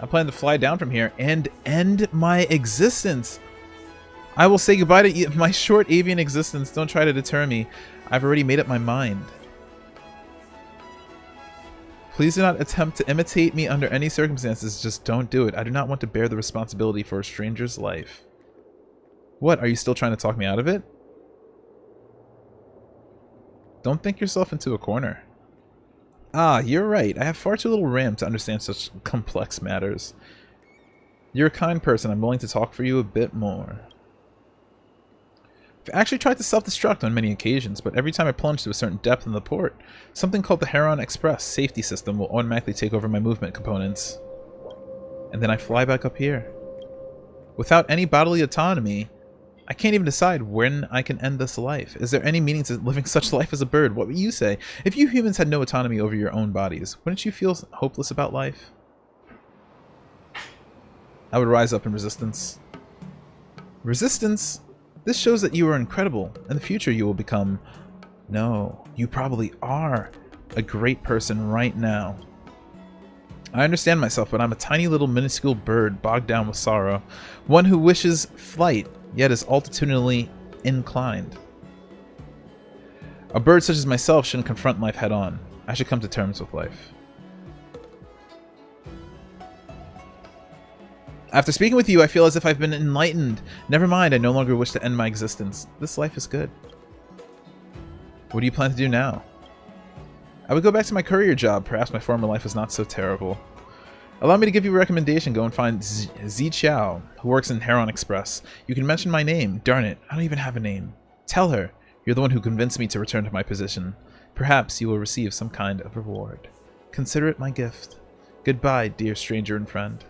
I plan to fly down from here and end my existence. I will say goodbye to my short avian existence. Don't try to deter me. I've already made up my mind. Please do not attempt to imitate me under any circumstances. Just don't do it. I do not want to bear the responsibility for a stranger's life. What? Are you still trying to talk me out of it? Don't think yourself into a corner. Ah, you're right. I have far too little RAM to understand such complex matters. You're a kind person. I'm willing to talk for you a bit more. I've actually tried to self-destruct on many occasions, but every time I plunge to a certain depth in the port, something called the Heron Express safety system will automatically take over my movement components. And then I fly back up here. Without any bodily autonomy, I can't even decide when I can end this life. Is there any meaning to living such life as a bird? What would you say? If you humans had no autonomy over your own bodies, wouldn't you feel hopeless about life? I would rise up in resistance. Resistance? This shows that you are incredible. In the future you will become No, you probably are a great person right now. I understand myself, but I'm a tiny little minuscule bird bogged down with sorrow. One who wishes flight, yet is altitudinally inclined. A bird such as myself shouldn't confront life head on. I should come to terms with life. After speaking with you, I feel as if I've been enlightened. Never mind, I no longer wish to end my existence. This life is good. What do you plan to do now? I would go back to my courier job. Perhaps my former life was not so terrible. Allow me to give you a recommendation. Go and find Zi Qiao, who works in Heron Express. You can mention my name. Darn it, I don't even have a name. Tell her, you're the one who convinced me to return to my position. Perhaps you will receive some kind of reward. Consider it my gift. Goodbye, dear stranger and friend.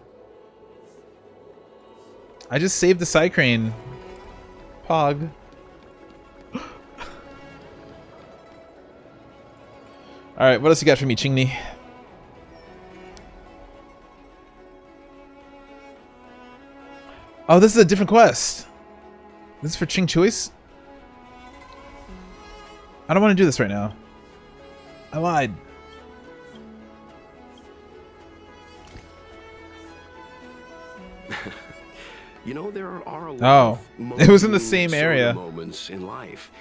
I just saved the Psycrane. Pog. Alright, what else you got for me, Chingni? Oh, this is a different quest. This is for Ching Choice? I don't want to do this right now. I lied. You know, there are a lot of it was in the same area. Moments in life.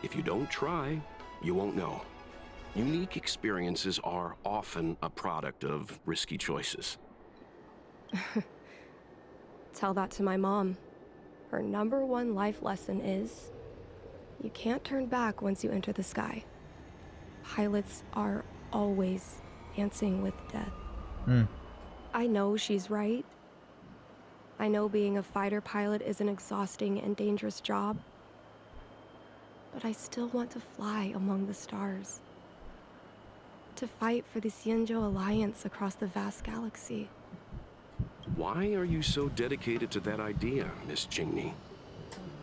If you don't try, you won't know. Unique experiences are often a product of risky choices. Tell that to my mom. Her #1 life lesson is, you can't turn back once you enter the sky. Pilots are always dancing with death. I know she's right. I know being a fighter pilot is an exhausting and dangerous job. But I still want to fly among the stars. To fight for the Xianzhou Alliance across the vast galaxy. Why are you so dedicated to that idea, Miss Jingni?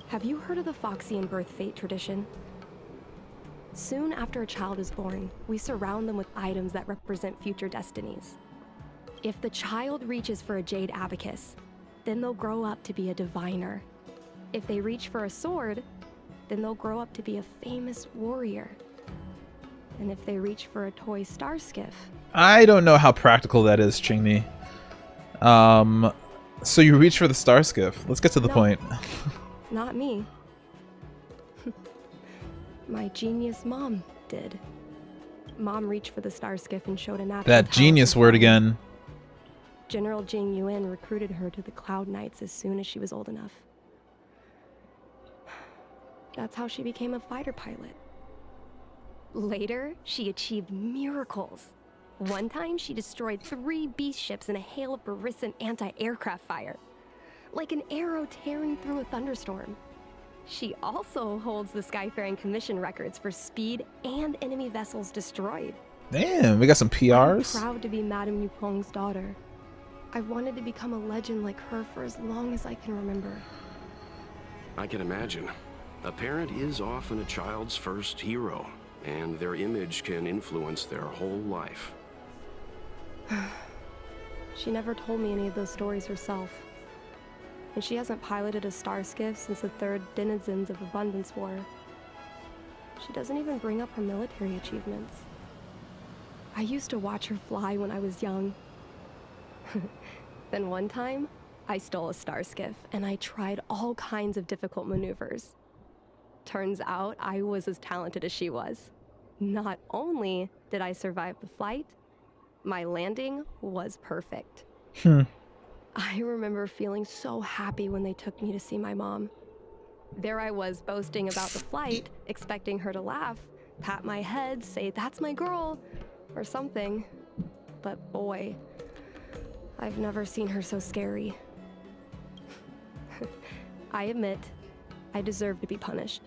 Have you heard of the Foxian birth fate tradition? Soon after a child is born, we surround them with items that represent future destinies. If the child reaches for a jade abacus, then they'll grow up to be a diviner. If they reach for a sword, then they'll grow up to be a famous warrior. And if they reach for a toy star skiff... I don't know how practical that is, Chingni. So you reach for the star skiff. Let's get to the point. Not me. My genius mom did. Mom reached for the star skiff and showed a natural That genius word again. General Jing Yuan recruited her to the Cloud Knights as soon as she was old enough. That's how she became a fighter pilot. Later, she achieved miracles. One time, she destroyed 3 beast ships in a hail of Barissan anti-aircraft fire. Like an arrow tearing through a thunderstorm. She also holds the Skyfaring Commission records for speed and enemy vessels destroyed. Damn, we got some PRs. I'm proud to be Madame Yukong's daughter. I've wanted to become a legend like her for as long as I can remember. I can imagine. A parent is often a child's first hero, and their image can influence their whole life. She never told me any of those stories herself. And she hasn't piloted a star skiff since the 3rd Denizens of Abundance War. She doesn't even bring up her military achievements. I used to watch her fly when I was young. Then one time, I stole a star skiff, and I tried all kinds of difficult maneuvers. Turns out I was as talented as she was. Not only did I survive the flight, my landing was perfect. I remember feeling so happy when they took me to see my mom. There I was boasting about the flight, expecting her to laugh, pat my head, say, "That's my girl," or something. But boy, I've never seen her so scary. I admit, I deserve to be punished.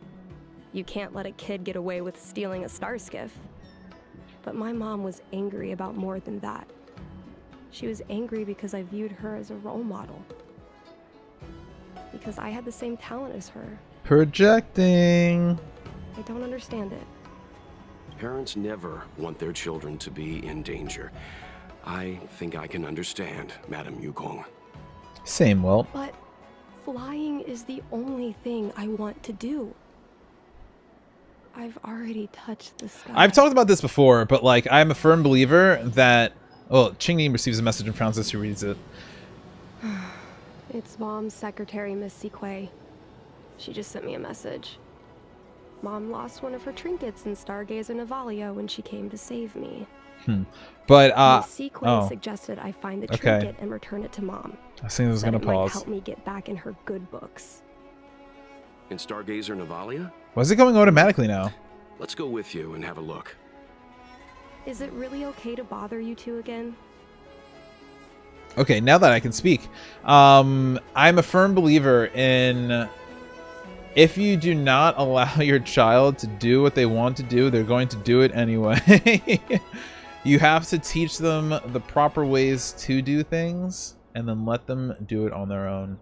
You can't let a kid get away with stealing a star skiff. But my mom was angry about more than that. She was angry because I viewed her as a role model. Because I had the same talent as her. Projecting. I don't understand it. Parents never want their children to be in danger. I think I can understand, Madame Yukong. Same, well. But flying is the only thing I want to do. I've already touched the sky. I've talked about this before, but like I'm a firm believer that Qingni receives a message and frowns as she reads it. It's Mom's secretary, Miss Sequay. She just sent me a message. Mom lost one of her trinkets in Stargazer Navalia when she came to save me. But Miss Sequay suggested I find the trinket and return it to Mom. I was thinking it was gonna pause. Might help me get back in her good books. In Stargazer Navalia? Why is it going automatically now? Let's go with you and have a look. Is it really okay to bother you two again? Okay, now that I can speak. I'm a firm believer in if you do not allow your child to do what they want to do, they're going to do it anyway. You have to teach them the proper ways to do things and then let them do it on their own.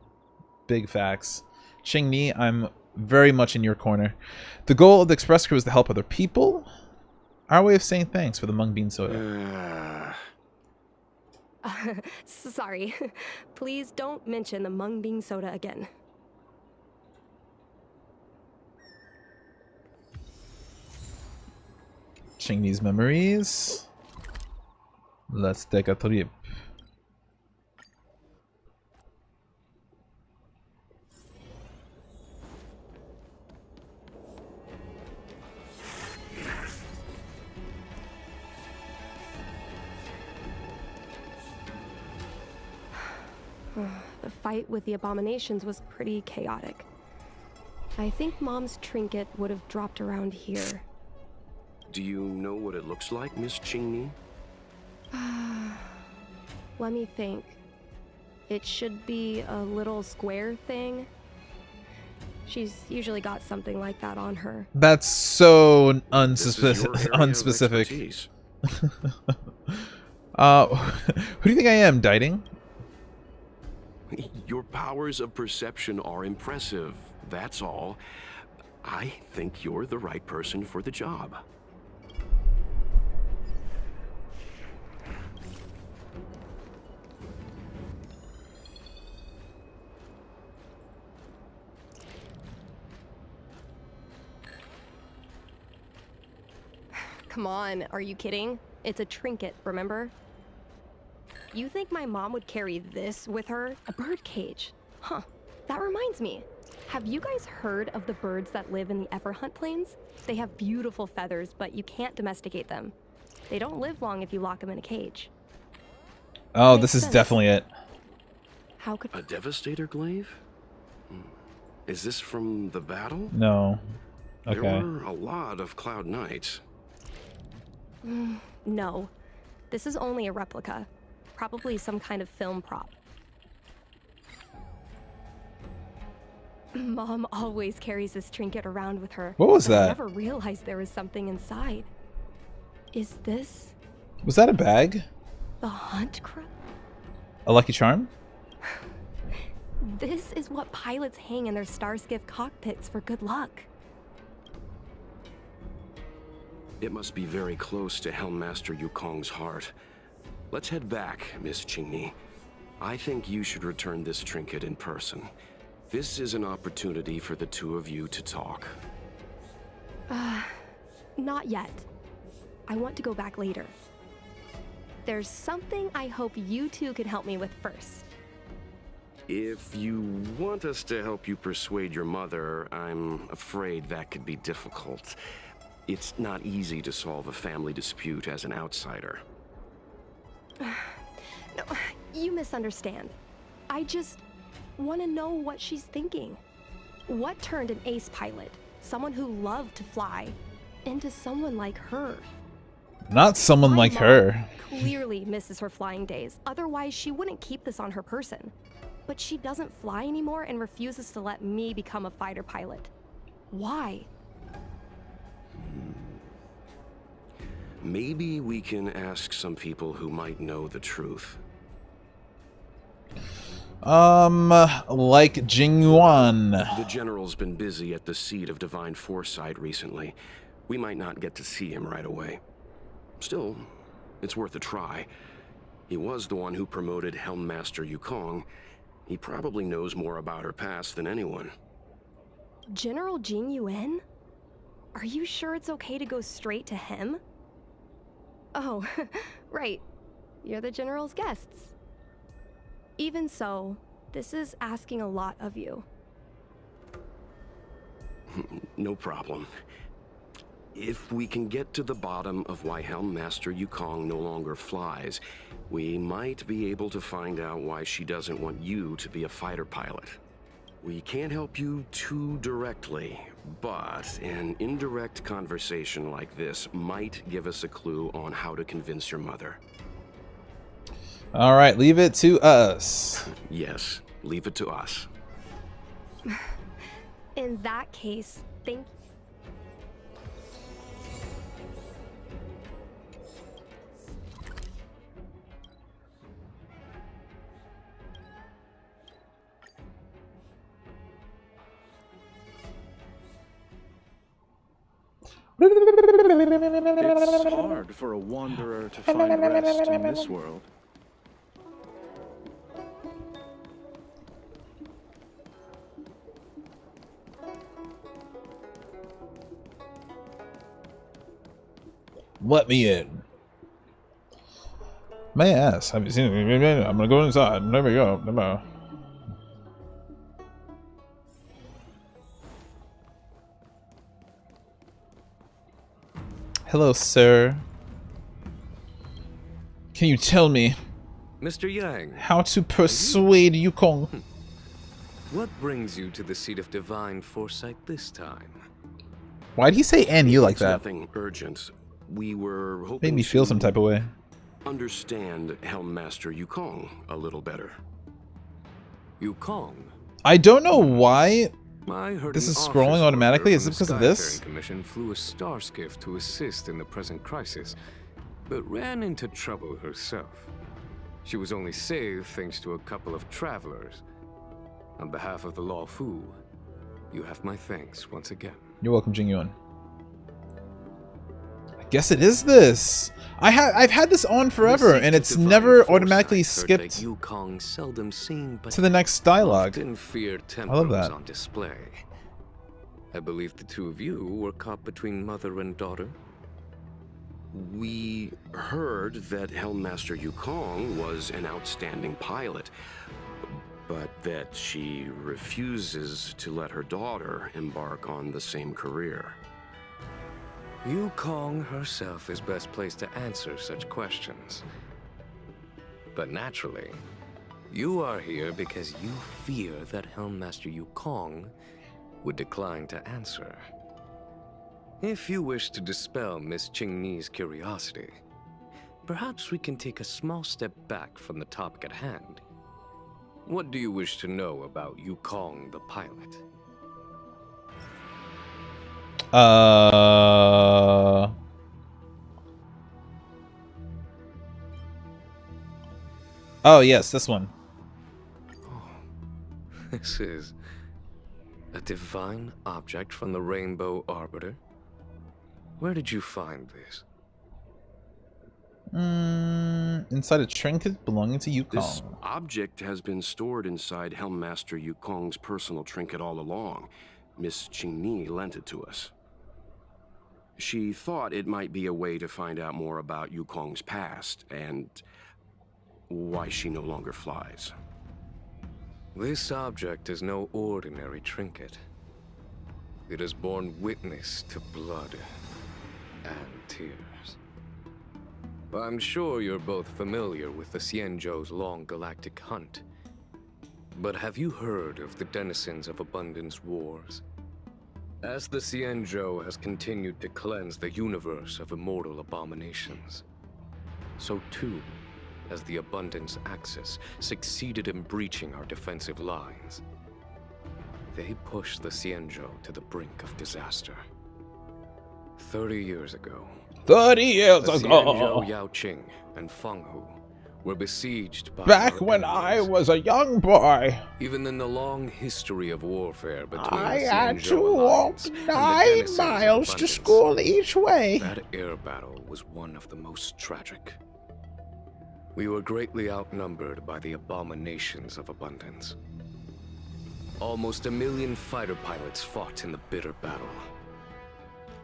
Big facts. Qingni, I'm very much in your corner. The goal of the Express Crew is to help other people. Our way of saying thanks for the mung bean soda. Sorry. Please don't mention the mung bean soda again. Qingni's memories. Let's take a trip. The fight with the abominations was pretty chaotic. I think Mom's trinket would have dropped around here. Do you know what it looks like, Miss Qingni? Let me think. It should be a little square thing. She's usually got something like that on her. That's so unspecific. Who do you think I am, Diting? Your powers of perception are impressive, that's all. I think you're the right person for the job. Come on, are you kidding? It's a trinket, remember? You think my mom would carry this with her? A bird cage. Huh. That reminds me. Have you guys heard of the birds that live in the Everhunt Plains? They have beautiful feathers, but you can't domesticate them. They don't live long if you lock them in a cage. Oh, this is definitely it. How could a Devastator glaive? Is this from the battle? No. Okay. There were a lot of Cloud Knights. No. This is only a replica. Probably some kind of film prop. Mom always carries this trinket around with her. What was that? I never realized there was something inside. Is this... Was that a bag? The Hunt Crow? A lucky charm? This is what pilots hang in their Starskiff cockpits for good luck. It must be very close to Helmmaster Yukong's heart. Let's head back, Miss Qingni. I think you should return this trinket in person. This is an opportunity for the two of you to talk. Not yet. I want to go back later. There's something I hope you two can help me with first. If you want us to help you persuade your mother, I'm afraid that could be difficult. It's not easy to solve a family dispute as an outsider. No, you misunderstand. I just want to know what she's thinking. What turned an ace pilot, someone who loved to fly, into someone like her? Not someone like her. Clearly misses her flying days. Otherwise, she wouldn't keep this on her person. But she doesn't fly anymore and refuses to let me become a fighter pilot. Why? Maybe we can ask some people who might know the truth. Like Jingyuan. The General's been busy at the seat of Divine Foresight recently. We might not get to see him right away. Still, it's worth a try. He was the one who promoted Helmmaster Yukong. He probably knows more about her past than anyone. General Jingyuan? Are you sure it's okay to go straight to him? Oh, right. You're the General's guests. Even so, this is asking a lot of you. No problem. If we can get to the bottom of why Helm Master Yukong no longer flies, we might be able to find out why she doesn't want you to be a fighter pilot. We can't help you too directly, but an indirect conversation like this might give us a clue on how to convince your mother. All right, leave it to us. Yes, leave it to us. In that case, thank you. It's hard for a wanderer to find rest in this world. Let me in. May I ask, have you seen it? I'm gonna go inside. There we go. Never. Hello, sir. Can you tell me, Mr. Yang, how to persuade Yukong? what brings you to the seat of divine foresight this time? Why'd he say "and you" like It's that? nothing urgent. We were hoping Made me feel some type of way. understand Helm Master Yukong a little better. Yukong? I don't know why I heard this an is scrolling officer automatically. Is from it the because of this? Skyfaring Commission flew a star skiff to assist in the present crisis, but ran into trouble herself. She was only saved thanks to a couple of travelers. On behalf of the Law Fu, you have my thanks once again. You're welcome, Jing Yuan. I guess it is this. I've had this on forever, and it's never automatically skipped Yukong seldom seen, but to the next dialogue. often feared I love temperament that. on display. I believe the two of you were caught between mother and daughter. We heard that Helm Master Yukong was an outstanding pilot, but that she refuses to let her daughter embark on the same career. Yukong herself is best placed to answer such questions. But naturally, you are here because you fear that Helm Master Yukong would decline to answer. If you wish to dispel Miss Qingni's curiosity, perhaps we can take a small step back from the topic at hand. What do you wish to know about Yukong the pilot? Oh yes, this one. This is a divine object from the Rainbow Arbiter. Where did you find this? Inside a trinket belonging to Yukong. This object has been stored inside Helm Master Yukong's personal trinket all along. Miss Qingni lent it to us. She thought it might be a way to find out more about Yukong's past and why she no longer flies. This object is no ordinary trinket. It has borne witness to blood and tears. I'm sure you're both familiar with the Xianzhou's long galactic hunt. But have you heard of the denizens of Abundance Wars? As the Xianzhou has continued to cleanse the universe of immortal abominations, so too has the Abundance Axis succeeded in breaching our defensive lines. They pushed the Xianzhou to the brink of disaster. 30 years ago, 30 years the ago, Xianzhou Yaoqing and Fenghu were besieged by back our when enemies. I was a young boy, Even in the long history of warfare between I the had Xianzhou to walk Alliance and the 9 denizens of miles to Abundance, school each way. that air battle was one of the most tragic. We were greatly outnumbered by the abominations of Abundance. Almost 1 million fighter pilots fought in the bitter battle.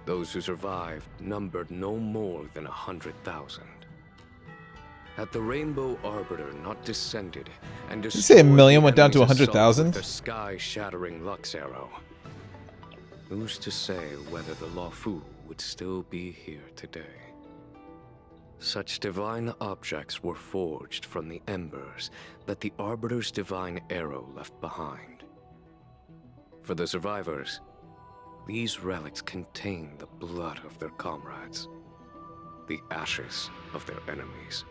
Those who survived numbered no more than 100,000. Had the Rainbow Arbiter not descended and Did you say a million the went down to enemy's assault 100,000? with the sky-shattering Lux arrow, who's to say whether the Luofu would still be here today? Such divine objects were forged from the embers that the Arbiter's divine arrow left behind. For the survivors, these relics contain the blood of their comrades, the ashes of their enemies,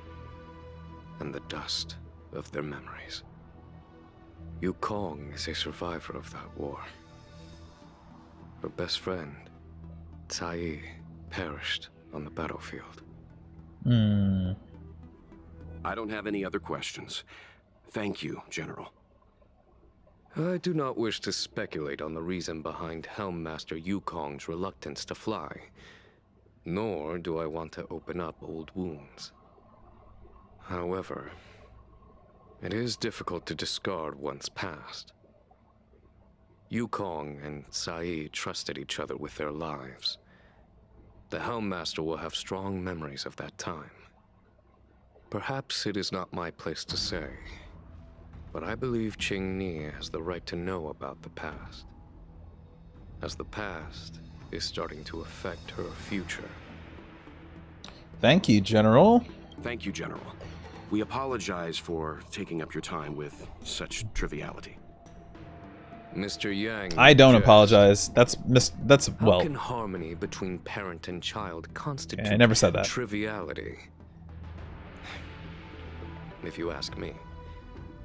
and the dust of their memories. Yukong is a survivor of that war. Her best friend, Tsai, perished on the battlefield. I don't have any other questions. Thank you, General. I do not wish to speculate on the reason behind Helmmaster Yukong's reluctance to fly, nor do I want to open up old wounds. However, it is difficult to discard one's past. Yukong and Tsai trusted each other with their lives. The Helmmaster will have strong memories of that time. Perhaps it is not my place to say, but I believe Qingni has the right to know about the past, as the past is starting to affect her future. Thank you, General. Thank you, General. We apologize for taking up your time with such triviality. Mr. Yang, I don't jest. apologize. That's How well. can harmony between parent and child constitute I never said that. triviality? If you ask me,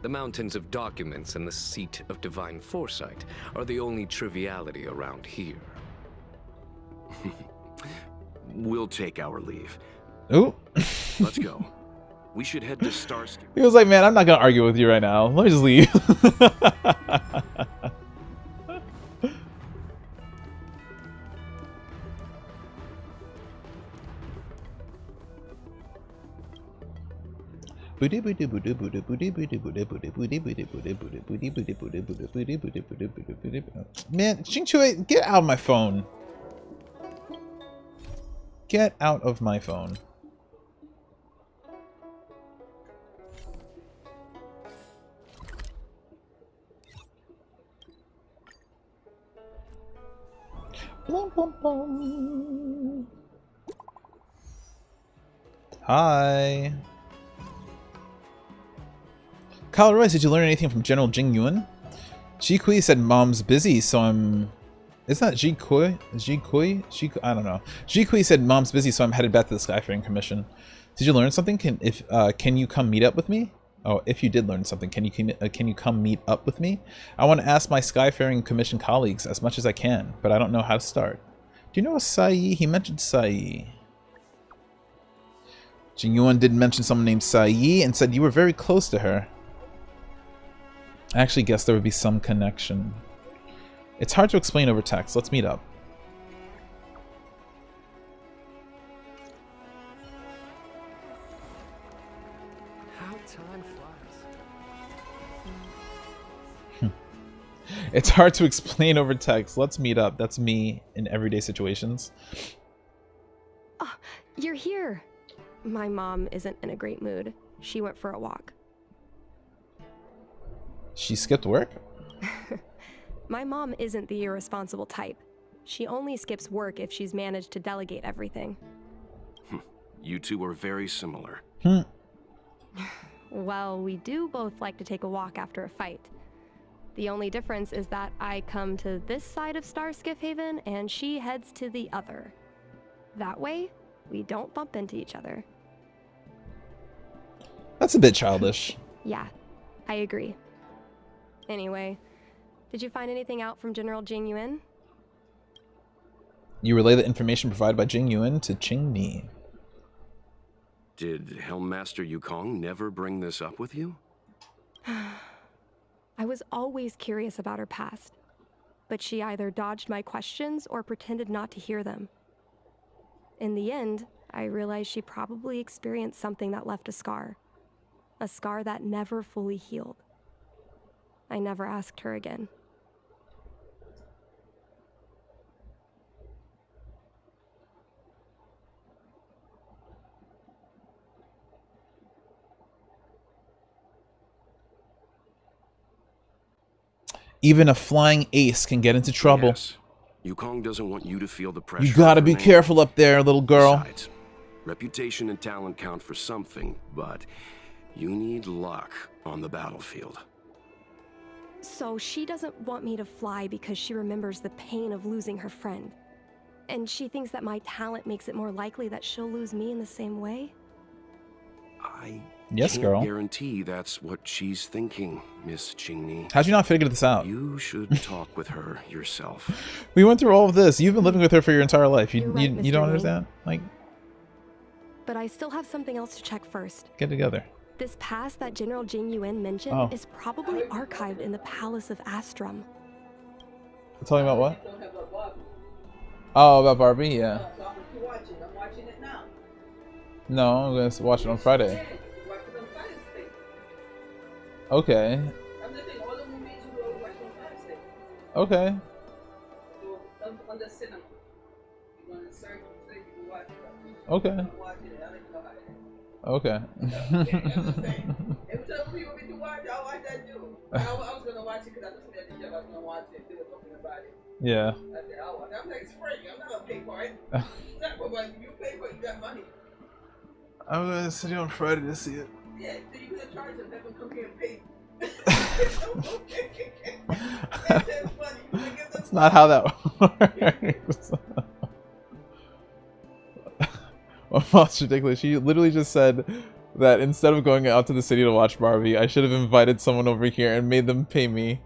the mountains of documents and the seat of divine foresight are the only triviality around here. We'll take our leave. Ooh. Let's go. We should head to Starsky. He was like, man, I'm not gonna argue with you right now. Let me just leave. Man, Xingchui, get out of my phone. Get out of my phone. Blum, blum, blum. Hi. Kyle Royce, did you learn anything from General Jing Yuan? Ji Kui said mom's busy, so I'm... Is that Ji Kui? Ji Kui? I don't know. Ji Kui said mom's busy, so I'm headed back to the Skyfaring Commission. Did you learn something? Can you come meet up with me? Oh, if you did learn something, can you come meet up with me? I want to ask my Skyfaring Commission colleagues as much as I can, but I don't know how to start. Do you know a Sai? He mentioned Sai. Jing Yuan did mention someone named Sai and said you were very close to her. I actually guessed there would be some connection. It's hard to explain over text. Let's meet up. How time flies. It's hard to explain over text. Let's meet up. That's me in everyday situations. Oh, you're here. My mom isn't in a great mood. She went for a walk. She skipped work? My mom isn't the irresponsible type. She only skips work if she's managed to delegate everything. You two are very similar. Well, we do both like to take a walk after a fight. The only difference is that I come to this side of Starskiff Haven and she heads to the other. That way, we don't bump into each other. That's a bit childish. Yeah, I agree. Anyway, did you find anything out from General Jing Yuan? You relay the information provided by Jing Yuan to Qingni. Did Helmmaster Yukong never bring this up with you? I was always curious about her past, but she either dodged my questions or pretended not to hear them. In the end, I realized she probably experienced something that left a scar that never fully healed. I never asked her again. Even a flying ace can get into trouble. Yes. Yukong doesn't want you to feel the pressure. You gotta of her be name. careful up there, little girl. Besides, reputation and talent count for something, but you need luck on the battlefield. So she doesn't want me to fly because she remembers the pain of losing her friend. And she thinks that my talent makes it more likely that she'll lose me in the same way? I Yes, can't girl. guarantee that's what she's thinking, Miss Qingni. How'd you not figure this out? You should talk with her yourself. We went through all of this. You've been living with her for your entire life. You You're right, you Mr. don't Yang. understand? Like, But I still have something else to check first. get together. This pass that General Jing Yuan mentioned Oh. is probably archived in the Palace of Astrum. Tell me about what? Oh, about Barbie? Yeah. No, I'm gonna watch it on Friday. Okay. Okay. Okay. Okay. Yeah. I'm gonna sit here on Friday to see it. That's not how that works. Well, that's ridiculous. She literally just said that instead of going out to the city to watch Barbie, I should have invited someone over here and made them pay me.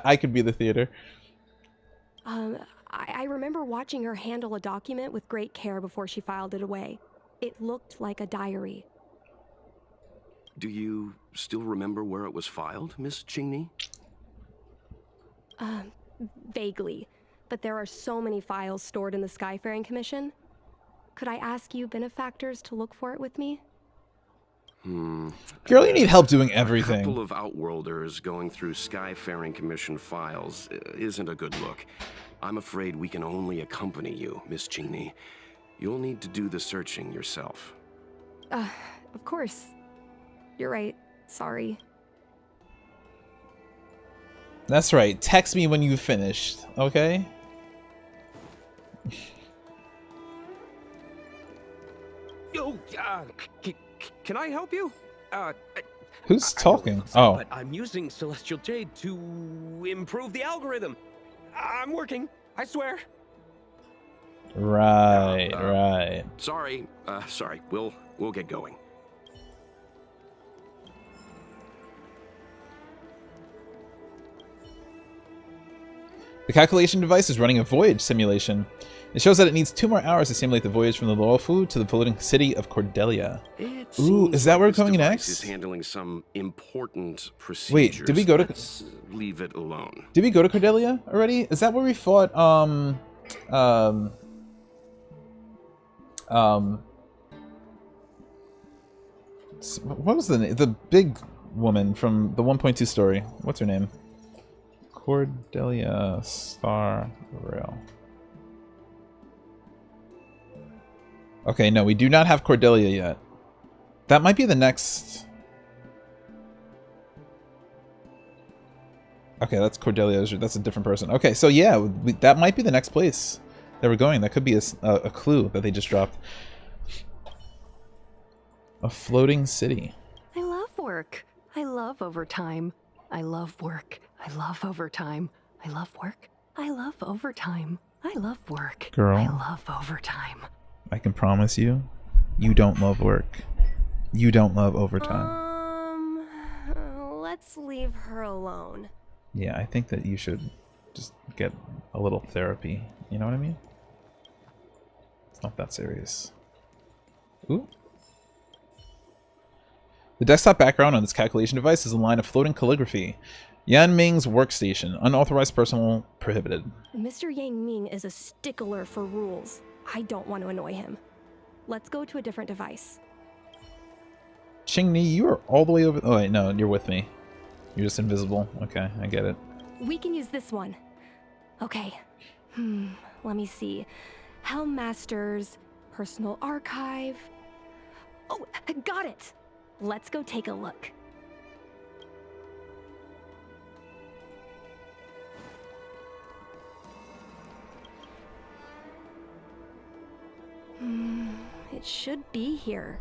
I could be the theater. I remember watching her handle a document with great care before she filed it away. It looked like a diary. Do you still remember where it was filed, Miss Qingni? Vaguely. But there are so many files stored in the Skyfaring Commission. Could I ask you benefactors to look for it with me? Girl, you need help doing A everything. couple of outworlders going through Skyfaring Commission files isn't a good look. I'm afraid we can only accompany you, Miss Qingni. You'll need to do the searching yourself. Of course. You're right. Sorry. That's right. Text me when you've finished, okay? Yo, can I help you? Who's I know talking? it's upset, Oh. But I'm using Celestial Jade to improve the algorithm. I'm working, I swear. Right, right. Sorry, we'll get going. The calculation device is running a voyage simulation. It shows that it needs 2 more hours to simulate the voyage from the Lorofu to the polluting city of Cordelia. Ooh, is that where we're going next? Is handling some important procedures. Wait, did we go to? Let's leave it alone. Did we go to Cordelia already? Is that where we fought? What was the name? The big woman from the 1.2 story. What's her name? Cordelia Star Rail. Okay, no, we do not have Cordelia yet. That might be the next... Okay, that's Cordelia. That's a different person. Okay, so yeah, that might be the next place that we're going. That could be a clue that they just dropped. A floating city. I love work. I love overtime. I love work. I love overtime. I love work. I love overtime. I love work. Girl. I love overtime. I can promise you, you don't love work. You don't love overtime. Let's leave her alone. Yeah, I think that you should just get a little therapy. You know what I mean? It's not that serious. Ooh. The desktop background on this calculation device is a line of floating calligraphy. Yan Ming's workstation. Unauthorized personal prohibited. Mr. Yang Ming is a stickler for rules. I don't want to annoy him. Let's go to a different device. Qingni, you are all the way over... Oh, wait, no, you're with me. You're just invisible. Okay, I get it. We can use this one. Okay. Let me see. Helmmaster's personal archive. Oh, got it! Let's go take a look. It should be here.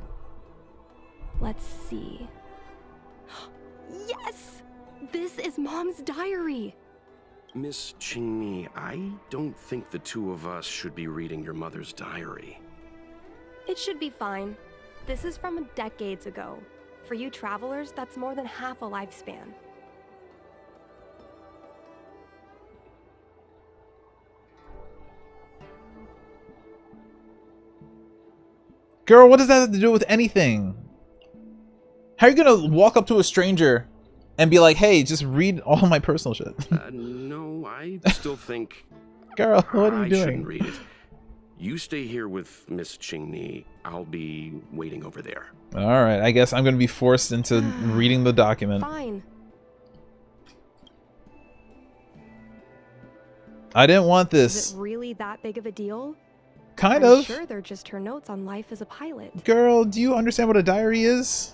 Let's see. Yes! This is Mom's diary. Miss Qingmi, I don't think the two of us should be reading your mother's diary. It should be fine. This is from decades ago. For you travelers, that's more than half a lifespan. Girl, what does that have to do with anything? How are you gonna walk up to a stranger and be like, hey, just read all my personal shit? No, I still think... Girl, what are you doing? I shouldn't read it. You stay here with Miss Qingmi. I'll be waiting over there. Alright, I guess I'm gonna be forced into reading the document. Fine. I didn't want this. Is it really that big of a deal? Kind I'm of. sure they're just her notes on life as a pilot. Girl, do you understand what a diary is?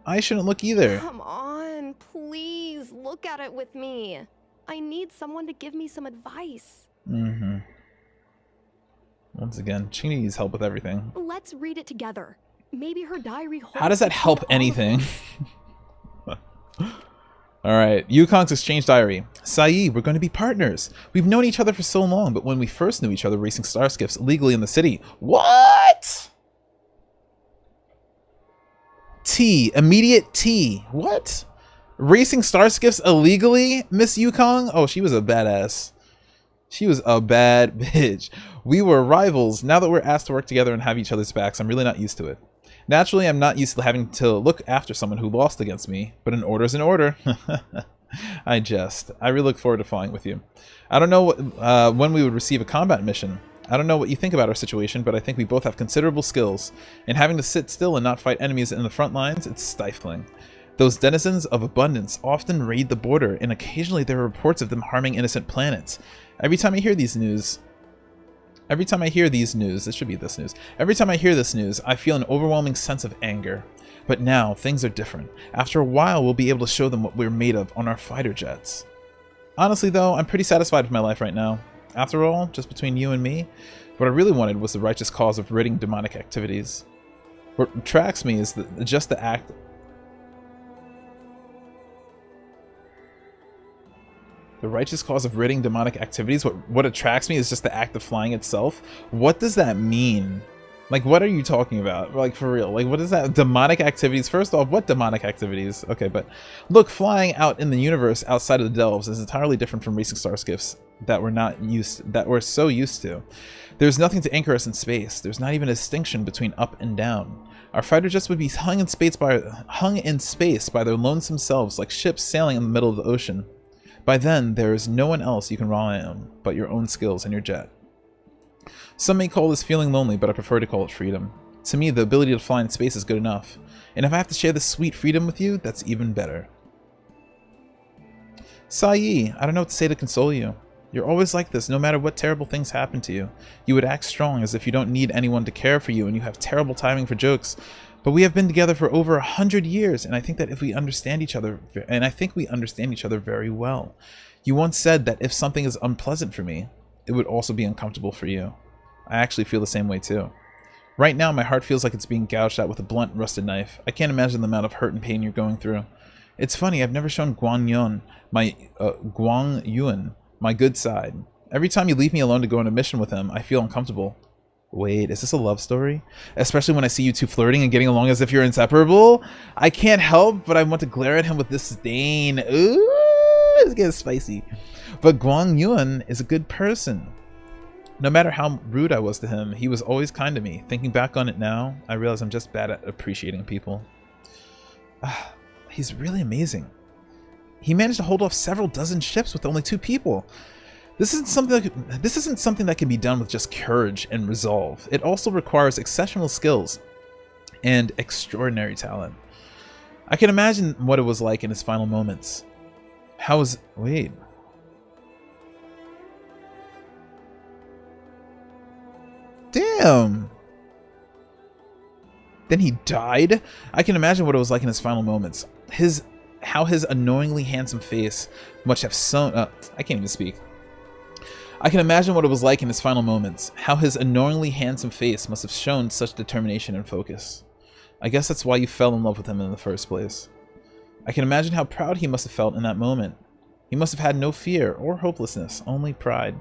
I shouldn't look either. Come on, please look at it with me. I need someone to give me some advice. Mm-hmm. Once again, she needs help with everything. Let's read it together. Maybe her diary holds... How does that help anything? Alright, Yukong's exchange diary. Sae, we're going to be partners. We've known each other for so long, but when we first knew each other racing star skiffs illegally in the city. What? T. Immediate T. What? Racing star skiffs illegally? Miss Yukong? Oh, she was a badass. She was a bad bitch. We were rivals. Now that we're asked to work together and have each other's backs, I'm really not used to it. Naturally, I'm not used to having to look after someone who lost against me, but an order's an order. I jest. I really look forward to flying with you. I don't know what, when we would receive a combat mission. I don't know what you think about our situation, but I think we both have considerable skills. And having to sit still and not fight enemies in the front lines, it's stifling. Those denizens of abundance often raid the border, and occasionally there are reports of them harming innocent planets. Every time I hear this news, Every time I hear this news, I feel an overwhelming sense of anger. But now, things are different. After a while, we'll be able to show them what we're made of on our fighter jets. Honestly though, I'm pretty satisfied with my life right now. After all, just between you and me, what I really wanted was the righteous cause of ridding demonic activities. What attracts me is just the act... The righteous cause of ridding demonic activities. What attracts me is just the act of flying itself. What does that mean? Like, what are you talking about? Like, for real. Like, what is that? Demonic activities? First off, what demonic activities? Okay, but look, flying out in the universe outside of the Delves is entirely different from racing star skiffs that we're so used to. There's nothing to anchor us in space. There's not even a distinction between up and down. Our fighter jets would be hung in space by their lonesome selves, like ships sailing in the middle of the ocean. By then, there is no one else you can rely on but your own skills and your jet. Some may call this feeling lonely, but I prefer to call it freedom. To me, the ability to fly in space is good enough. And if I have to share this sweet freedom with you, that's even better. Sae, I don't know what to say to console you. You're always like this, no matter what terrible things happen to you. You would act strong as if you don't need anyone to care for you and you have terrible timing for jokes. But we have been together for over 100 years, and I think that we understand each other very well. You once said that if something is unpleasant for me, it would also be uncomfortable for you. I actually feel the same way too. Right now, my heart feels like it's being gouged out with a blunt, rusted knife. I can't imagine the amount of hurt and pain you're going through. It's funny, I've never shown Guang Yun, my good side. Every time you leave me alone to go on a mission with him, I feel uncomfortable. Wait, is this a love story? Especially when I see you two flirting and getting along as if you're inseparable? I can't help but I want to glare at him with disdain. Ooh, it's getting spicy. But Guang Yun is a good person. No matter how rude I was to him, he was always kind to me. Thinking back on it now, I realize I'm just bad at appreciating people. He's really amazing. He managed to hold off several dozen ships with only 2 people. This isn't something that can be done with just courage and resolve. It also requires exceptional skills and extraordinary talent. I can imagine what it was like in his final moments. Wait. Damn. Then he died? I can imagine what it was like in his final moments. How his annoyingly handsome face must have sewn up. I can't even speak. I can imagine what it was like in his final moments, how his annoyingly handsome face must have shown such determination and focus. I guess that's why you fell in love with him in the first place. I can imagine how proud he must have felt in that moment. He must have had no fear or hopelessness, only pride.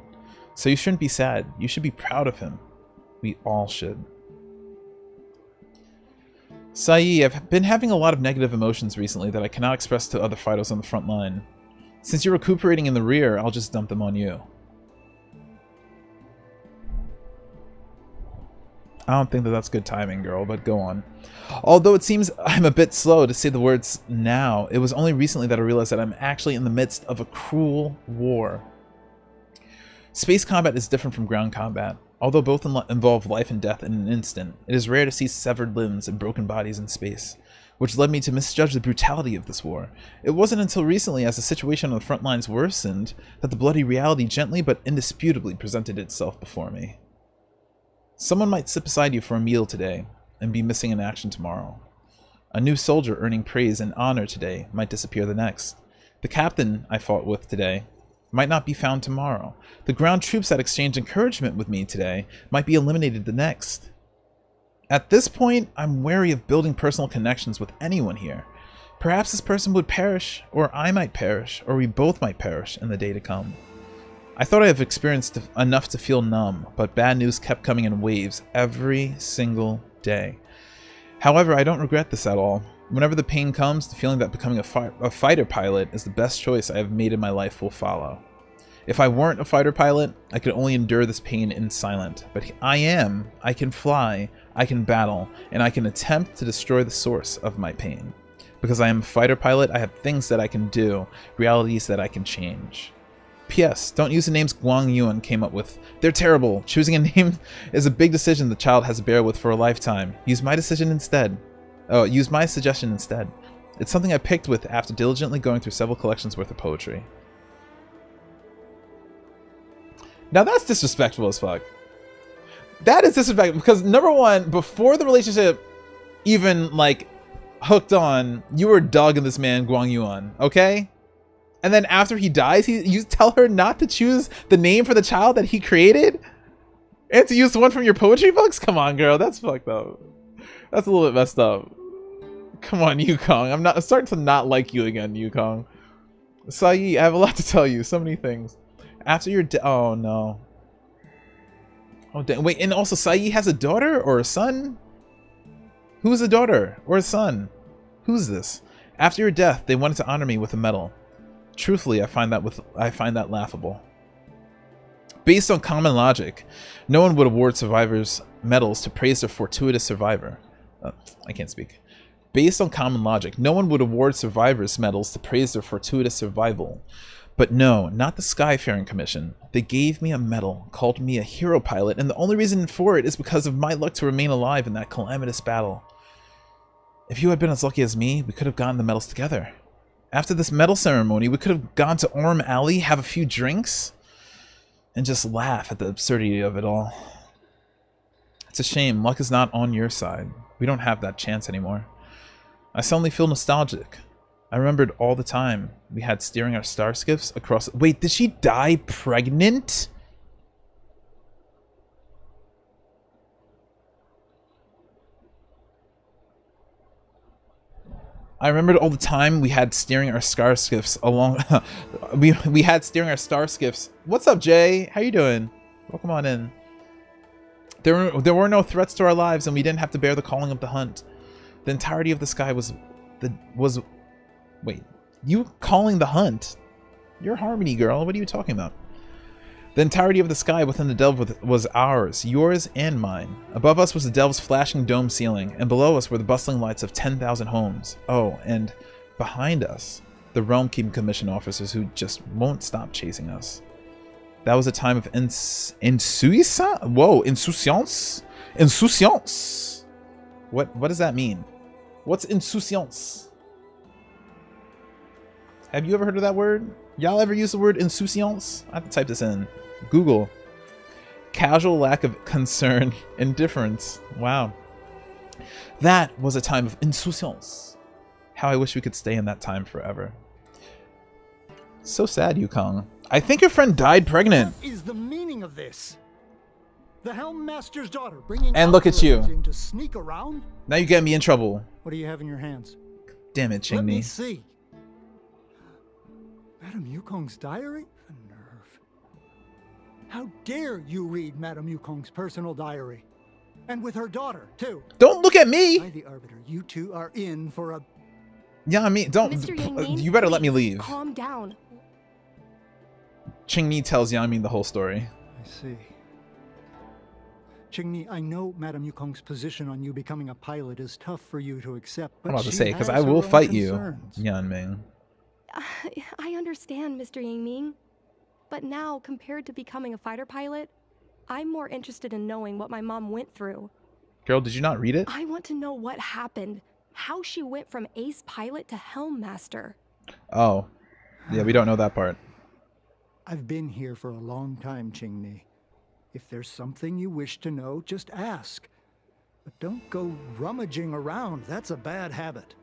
So you shouldn't be sad. You should be proud of him. We all should. Sae, I've been having a lot of negative emotions recently that I cannot express to other fighters on the front line. Since you're recuperating in the rear, I'll just dump them on you. I don't think that that's good timing, girl, but go on. Although it seems I'm a bit slow to say the words now, it was only recently that I realized that I'm actually in the midst of a cruel war. Space combat is different from ground combat. Although both involve life and death in an instant, it is rare to see severed limbs and broken bodies in space, which led me to misjudge the brutality of this war. It wasn't until recently, as the situation on the front lines worsened, that the bloody reality gently but indisputably presented itself before me. Someone might sit beside you for a meal today and be missing in action tomorrow. A new soldier earning praise and honor today might disappear the next. The captain I fought with today might not be found tomorrow. The ground troops that exchanged encouragement with me today might be eliminated the next. At this point, I'm wary of building personal connections with anyone here. Perhaps this person would perish, or I might perish, or we both might perish in the day to come. I thought I have experienced enough to feel numb, but bad news kept coming in waves every single day. However, I don't regret this at all. Whenever the pain comes, the feeling that becoming a fighter pilot is the best choice I have made in my life will follow. If I weren't a fighter pilot, I could only endure this pain in silence. But I can fly, I can battle, and I can attempt to destroy the source of my pain. Because I am a fighter pilot, I have things that I can do, realities that I can change. P.S. Don't use the names Guang Yuan came up with. They're terrible. Choosing a name is a big decision the child has to bear with for a lifetime. Use my suggestion instead. It's something I picked with after diligently going through several collections worth of poetry. Now that's disrespectful as fuck. That is disrespectful because number one, before the relationship even like hooked on, you were dogging this man Guang Yuan, okay? And then after he dies, you tell her not to choose the name for the child that he created? And to use the one from your poetry books? Come on, girl, that's fucked up. That's a little bit messed up. Come on, Yukong. I'm starting to not like you again, Yukong. Sae, I have a lot to tell you. So many things. After your oh no. Oh dang. Wait, and also Sae has a daughter or a son? Who's a daughter or a son? Who's this? After your death, they wanted to honor me with a medal. Truthfully, I find that laughable. Based on common logic, no one would award survivors medals to praise their fortuitous survivor. I can't speak. Based on common logic, no one would award survivors medals to praise their fortuitous survival. But no, not the Skyfaring Commission. They gave me a medal, called me a hero pilot, and the only reason for it is because of my luck to remain alive in that calamitous battle. If you had been as lucky as me, we could have gotten the medals together. After this medal ceremony, we could have gone to Orm Alley, have a few drinks, and just laugh at the absurdity of it all. It's a shame, luck is not on your side. We don't have that chance anymore. I suddenly feel nostalgic. I remembered all the time we had steering our starskiffs across... Wait, did she die pregnant? I remembered all the time we had steering our starskiffs along... we had steering our starskiffs... What's up, Jay? How you doing? Welcome on in. There were no threats to our lives, and we didn't have to bear the calling of the hunt. The entirety of the sky was... Wait, you calling the hunt? You're Harmony, girl. What are you talking about? The entirety of the sky within the delve was ours, yours and mine. Above us was the delve's flashing dome ceiling, and below us were the bustling lights of 10,000 homes. Oh, and behind us, the Realm Keeping Commission officers who just won't stop chasing us. That was a time of insouciance? Whoa, insouciance? Insouciance. What does that mean? What's insouciance? Have you ever heard of that word? Y'all ever use the word insouciance? I have to type this in. Google. Casual lack of concern, indifference. Wow. That was a time of insouciance. How I wish we could stay in that time forever. So sad, Yukong. I think your friend died pregnant. What is the meaning of this? The Helm Master's daughter bringing And look at you. in to sneak around? Now you get me in trouble. What do you have in your hands? Damn it, Let me Chingni. see. Madame Yukong's diary? The nerve. How dare you read Madame Yukong's personal diary? And with her daughter, too. Don't look at me! By the Arbiter, you two are in for a... Yeah, I mean, don't. Mr. Yang-Ming, You better let me please, leave. Calm down. Chingni tells Yang Ming the whole story. I see. Qingni, I know Madame Yukong's position on you becoming a pilot is tough for you to accept, but I'm about to she say, because has I her will own fight you, concerns. Yang Ming. I understand, Mr. Yang-Ming. But now, compared to becoming a fighter pilot, I'm more interested in knowing what my mom went through. Girl, did you not read it? I want to know what happened, how she went from ace pilot to helm master. Oh. Yeah, we don't know that part. I've been here for a long time, Qingni. If there's something you wish to know, just ask. But don't go rummaging around. That's a bad habit.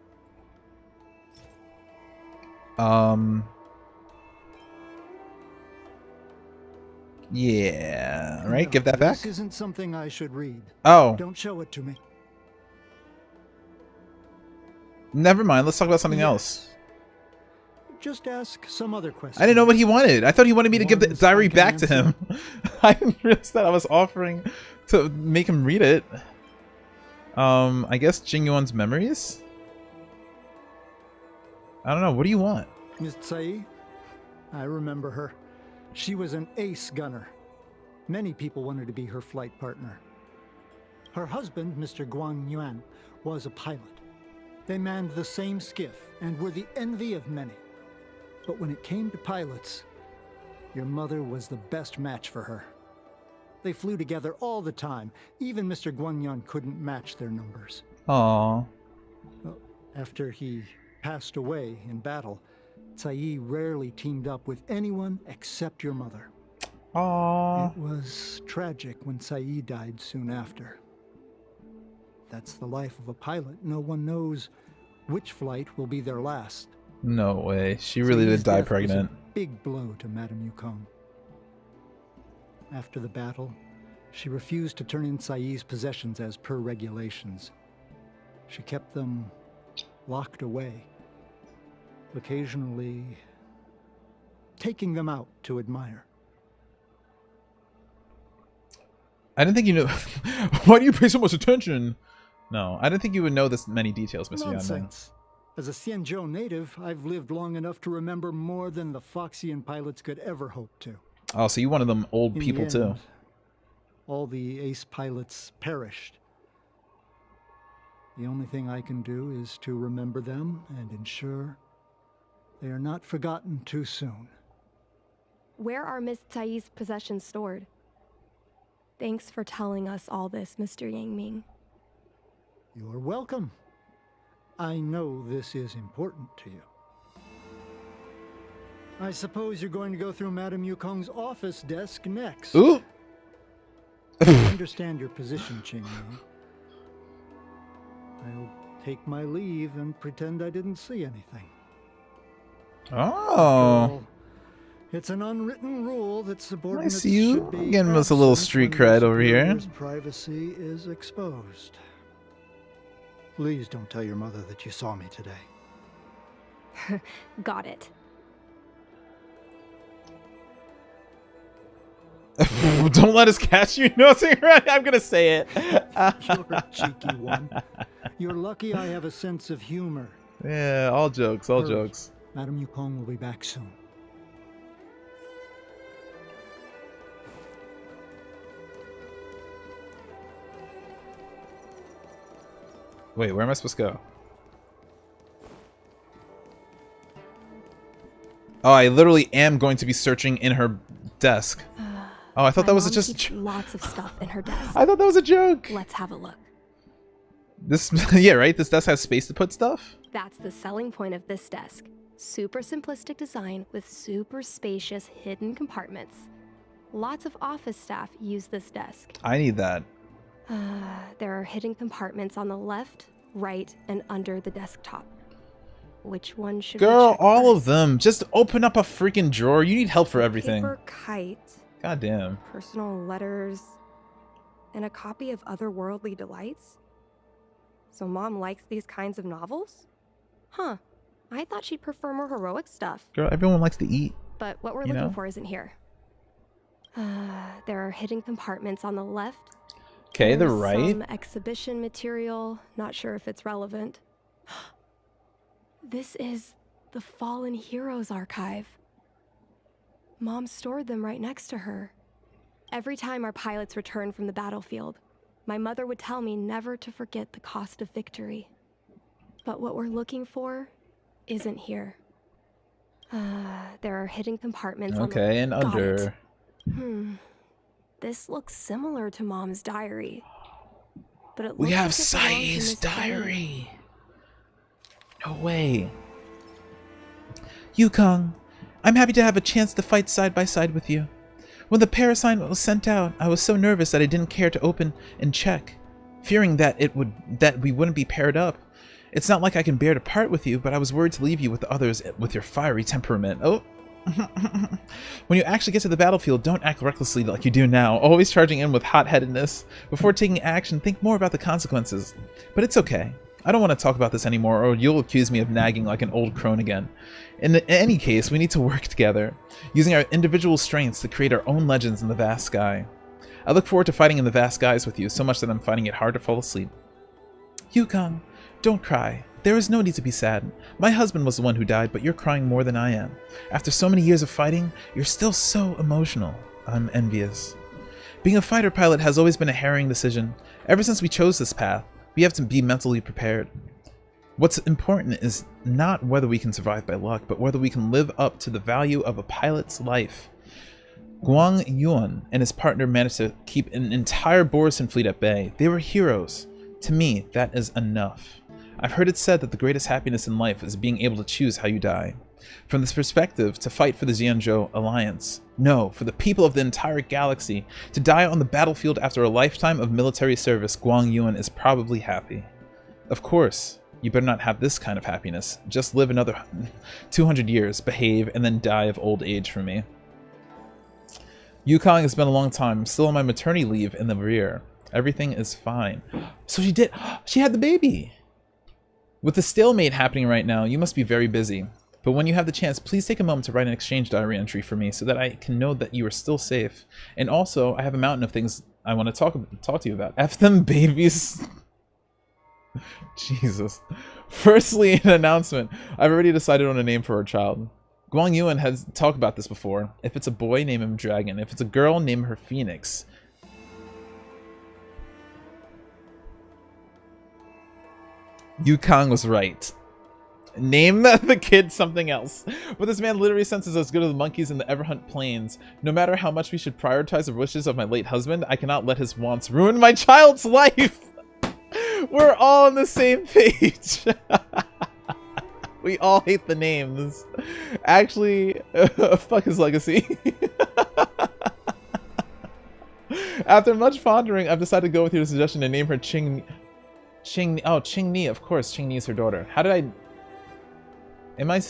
Yeah, right? No, Give that back? This isn't something I should read. Oh. Don't show it to me. Never mind, let's talk about something else. Just ask some other question. I didn't know what he wanted. I thought he wanted me to give the diary back to him. I didn't realize that I was offering to make him read it. I guess Jing Yuan's memories? I don't know, what do you want? Miss Tsai? I remember her. She was an ace gunner. Many people wanted to be her flight partner. Her husband, Mr. Guang Yuan, was a pilot. They manned the same skiff and were the envy of many. But when it came to pilots, your mother was the best match for her. They flew together all the time. Even Mr. Guangyuan couldn't match their numbers. Aww. Well, after he passed away in battle, Tsai rarely teamed up with anyone except your mother. Aww. It was tragic when Tsai died soon after. That's the life of a pilot. No one knows which flight will be their last. No way. She really did die pregnant. Was a big blow to Madame Yukong. After the battle, she refused to turn in Tsai's possessions as per regulations. She kept them locked away, occasionally taking them out to admire. I didn't think you knew. Why do you pay so much attention? No, I didn't think you would know this many details, Mr. Yan Ming. Nonsense. As a Xianzhou native, I've lived long enough to remember more than the Foxian pilots could ever hope to. Oh, so you one of them old In the people too. end, all the ace pilots perished. The only thing I can do is to remember them and ensure they are not forgotten too soon. Where are Miss Tsai's possessions stored? Thanks for telling us all this, Mr. Yang-Ming. You're welcome. I know this is important to you. I suppose you're going to go through Madame Yukong's office desk next. Ooh. I understand your position, Qingming. I'll take my leave and pretend I didn't see anything. Oh. It's an unwritten rule that I subordinates see you. should be Getting us a little absent street when their cred over here. superior's privacy is exposed. Please don't tell your mother that you saw me today. Got it. Don't let us catch you. No, I'm gonna say it. You're a cheeky one. You're lucky I have a sense of humor. Yeah, all jokes, all Hurry. jokes. Madame Yukong will be back soon. Wait, where am I supposed to go? Oh, I literally am going to be searching in her desk. Oh, I thought that was My mom just. keeps lots of stuff in her desk. I thought that was a joke. Let's have a look. This, yeah, right. This desk has space to put stuff. That's the selling point of this desk. Super simplistic design with super spacious hidden compartments. Lots of office staff use this desk. I need that. There are hidden compartments on the left, right, and under the desktop. which one should Girl, we check all first? of them. Just open up a freaking drawer. You need help for everything. Paper kite, God damn. personal letters, and a copy of Otherworldly Delights? So Mom likes these kinds of novels? Huh. I thought she'd prefer more heroic stuff. Girl, everyone likes to eat. But what we're You looking know? for isn't here. There are hidden compartments on the left. Okay, the There's right. some exhibition material. Not sure if it's relevant. This is the Fallen Heroes archive. Mom stored them right next to her. Every time our pilots returned from the battlefield, my mother would tell me never to forget the cost of victory. But what we're looking for isn't here. There are hidden compartments on the... Okay, and Got under. it. This looks similar to Mom's diary. But it We looks have like it belonged to Sai's Miss Jane. diary. No way. Yukong, I'm happy to have a chance to fight side by side with you. When the pair assignment was sent out, I was so nervous that I didn't care to open and check, fearing that we wouldn't be paired up. It's not like I can bear to part with you, but I was worried to leave you with the others with your fiery temperament. Oh. When you actually get to the battlefield, don't act recklessly like you do now, always charging in with hot-headedness. Before taking action, think more about the consequences. But it's okay. I don't want to talk about this anymore, or you'll accuse me of nagging like an old crone again. In any case, we need to work together, using our individual strengths to create our own legends in the vast sky. I look forward to fighting in the vast skies with you, so much that I'm finding it hard to fall asleep. Yukong, don't cry. There is no need to be sad. My husband was the one who died, but you're crying more than I am. After so many years of fighting, you're still so emotional. I'm envious. Being a fighter pilot has always been a harrowing decision. Ever since we chose this path, we have to be mentally prepared. What's important is not whether we can survive by luck, but whether we can live up to the value of a pilot's life. Guang Yuan and his partner managed to keep an entire Borisan fleet at bay. They were heroes. To me, that is enough. I've heard it said that the greatest happiness in life is being able to choose how you die. From this perspective, to fight for the Xianzhou Alliance. No, for the people of the entire galaxy. To die on the battlefield after a lifetime of military service, Guang Yuan is probably happy. Of course, you better not have this kind of happiness. Just live another 200 years, behave, and then die of old age for me. Yukong, it's been a long time. I'm still on my maternity leave in the rear. Everything is fine. So she had the baby! With the stalemate happening right now, you must be very busy. But when you have the chance, please take a moment to write an exchange diary entry for me so that I can know that you are still safe. And also, I have a mountain of things I want to talk to you about. F them babies. Jesus. Firstly, an announcement. I've already decided on a name for our child. Guang Yuan has talked about this before. If it's a boy, name him Dragon. If it's a girl, name her Phoenix. Yukong was right. Name the kid something else. But this man literally senses as good as the monkeys in the Everhunt Plains. No matter how much we should prioritize the wishes of my late husband, I cannot let his wants ruin my child's life. We're all on the same page. We all hate the names. Actually, fuck his legacy. After much pondering, I've decided to go with your suggestion and name her Qingni, of course. Qingni is her daughter. How did I... Am I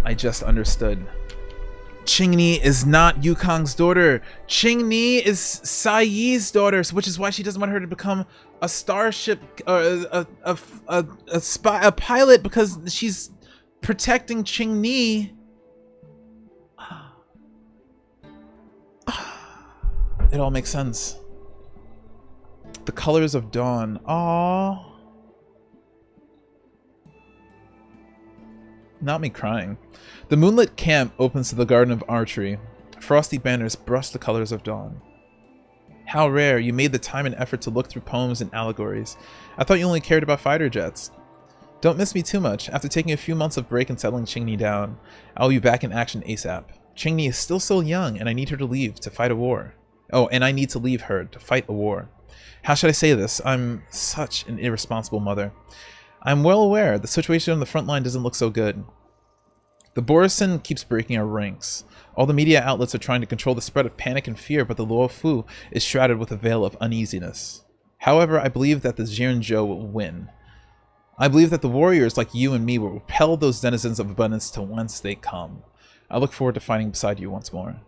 I just understood. Qingni is not Yukong's daughter. Qingni is Sai's daughter, which is why she doesn't want her to become a starship, a pilot, because she's protecting Qingni. It all makes sense. The colors of dawn. Aww. Not me crying. The moonlit camp opens to the garden of archery. Frosty banners brush the colors of dawn. How rare you made the time and effort to look through poems and allegories. I thought you only cared about fighter jets. Don't miss me too much. After taking a few months of break and settling Qingni down, I'll be back in action ASAP. Qingni is still so young, and I need her to leave to fight a war. Oh, and I need to leave her to fight a war. How should I say this? I'm such an irresponsible mother. I'm well aware the situation on the front line doesn't look so good. The Borison keeps breaking our ranks. All the media outlets are trying to control the spread of panic and fear, but the Luo Fu is shrouded with a veil of uneasiness. However, I believe that the Jianzhou will win. I believe that the warriors like you and me will repel those denizens of abundance to whence they come. I look forward to fighting beside you once more.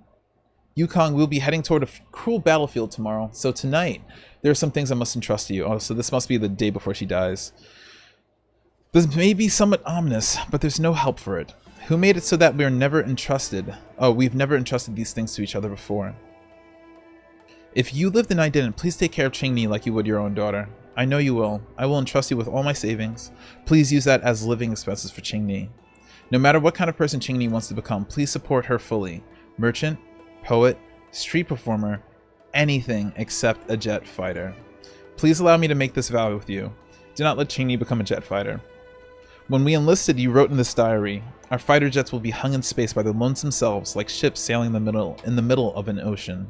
Yukong will be heading toward a cruel battlefield tomorrow, so tonight there are some things I must entrust to you. Oh, so this must be the day before she dies. This may be somewhat ominous, but there's no help for it. Who made it so that we're never entrusted? Oh, we've never entrusted these things to each other before. If you lived and I didn't, please take care of Qingni like you would your own daughter. I know you will. I will entrust you with all my savings. Please use that as living expenses for Qingni. No matter what kind of person Qingni wants to become, please support her fully. Merchant, poet, street performer, anything except a jet fighter. Please allow me to make this vow with you. Do not let Qingni become a jet fighter. When we enlisted, you wrote in this diary, our fighter jets will be hung in space by the lonesome selves, like ships sailing in the middle of an ocean.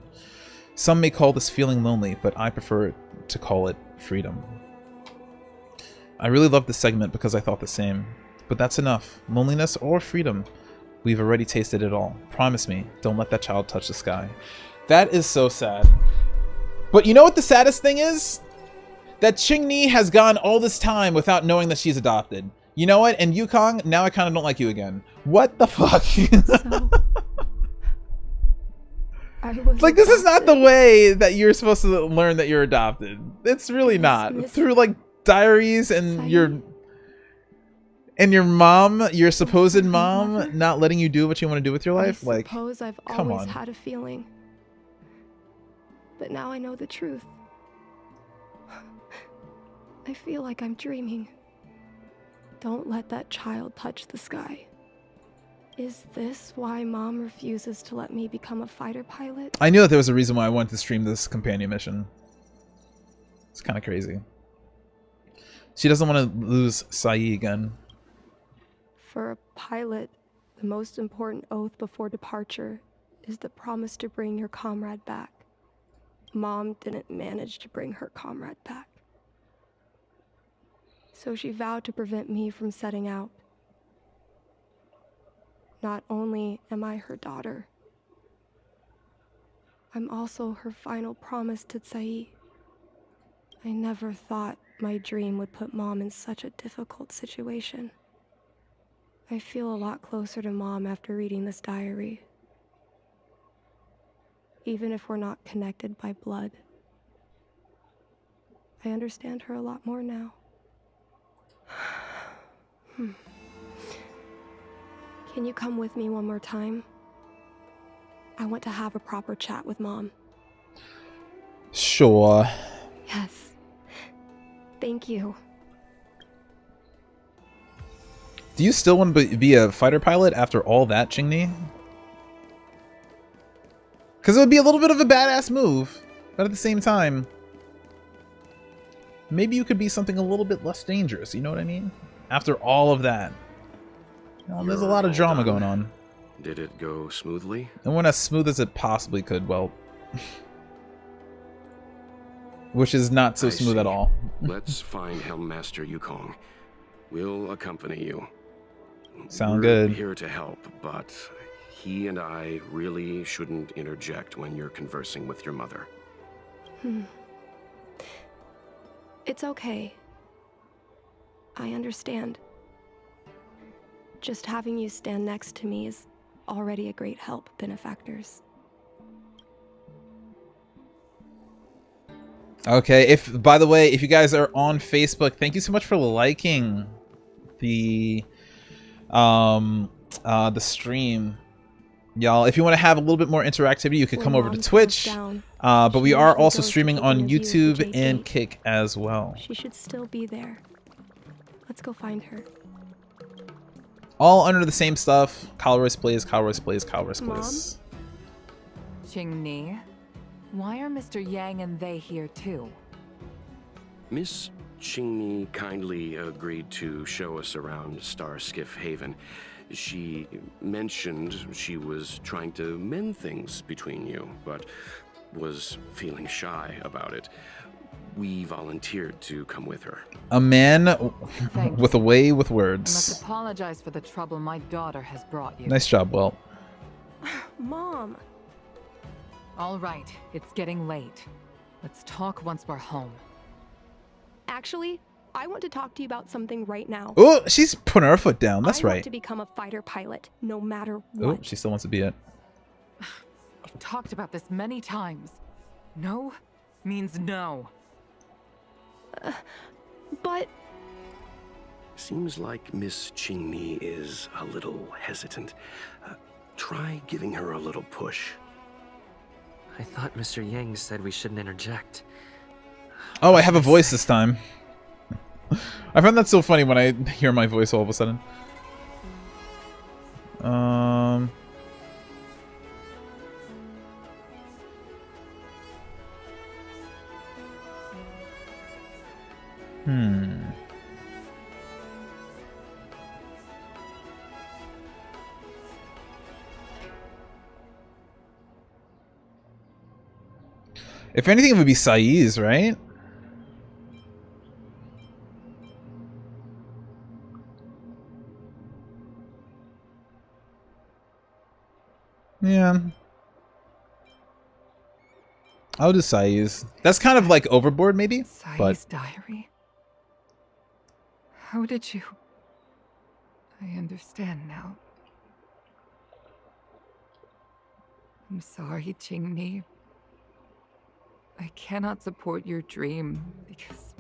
Some may call this feeling lonely, but I prefer to call it freedom. I really loved this segment because I thought the same. But that's enough. Loneliness or freedom. We've already tasted it all. Promise me, don't let that child touch the sky. That is so sad. But you know what the saddest thing is? That Qingni has gone all this time without knowing that she's adopted. You know what? And Yukong, now I kind of don't like you again. What the fuck? Like, this is not the way that you're supposed to learn that you're adopted. It's really not. Through, like, diaries and your mom, your supposed mom, not letting you do what you want to do with your life. Like, I suppose I've come always on. had a feeling. But now I know the truth. I feel like I'm dreaming. Don't let that child touch the sky. Is this why Mom refuses to let me become a fighter pilot? I knew that there was a reason why I wanted to stream this companion mission. It's kind of crazy. She doesn't want to lose Sai again. For a pilot, the most important oath before departure is the promise to bring your comrade back. Mom didn't manage to bring her comrade back. So she vowed to prevent me from setting out. Not only am I her daughter, I'm also her final promise to Tsai. I never thought my dream would put Mom in such a difficult situation. I feel a lot closer to Mom after reading this diary. Even if we're not connected by blood, I understand her a lot more now. Can you come with me one more time? I want to have a proper chat with Mom. Sure. Yes. Thank you. Do you still want to be a fighter pilot after all that, Qingni? Because it would be a little bit of a badass move, but at the same time, maybe you could be something a little bit less dangerous, you know what I mean? After all of that. You know, there's a lot of drama going on. Did it go smoothly? And went as smooth as it possibly could, well. Which is not so smooth at all. Let's find Helmmaster Yukong. We'll accompany you. Sound We're good. here to help, but he and I really shouldn't interject when you're conversing with your mother. It's okay. I understand. Just having you stand next to me is already a great help, benefactors. Okay, by the way, if you guys are on Facebook, thank you so much for liking the stream. Y'all, if you want to have a little bit more interactivity, you could come over to Twitch. But we are also streaming on YouTube and Kick as well. She should still be there. Let's go find her. All under the same stuff. Calroyce Plays, Calroyce Plays, Calroyce Plays. Qingni, why are Mr. Yang and they here too? Miss Qingni kindly agreed to show us around Starskiff Haven. She mentioned she was trying to mend things between you, but was feeling shy about it. we volunteered to come with her. A man Thank with a way with I words. must apologize for the trouble my daughter has brought you. Nice job, Welt. Mom. All right, it's getting late. Let's talk once we're home. Actually, I want to talk to you about something right now. Oh, she's putting her foot down. That's I want right. to become a fighter pilot, no matter Oh, what. she still wants to be it. I've talked about this many times. No means no. But... Seems like Miss Qingni is a little hesitant. Try giving her a little push. I thought Mr. Yang said we shouldn't interject. Oh, I have a voice this time. I find that so funny when I hear my voice all of a sudden. If anything, it would be Saiz, right? Yeah. I'll do Saiz. That's kind of like overboard, maybe? Sai's diary? How did you... I understand now. I'm sorry, Qingni. I cannot support your dream because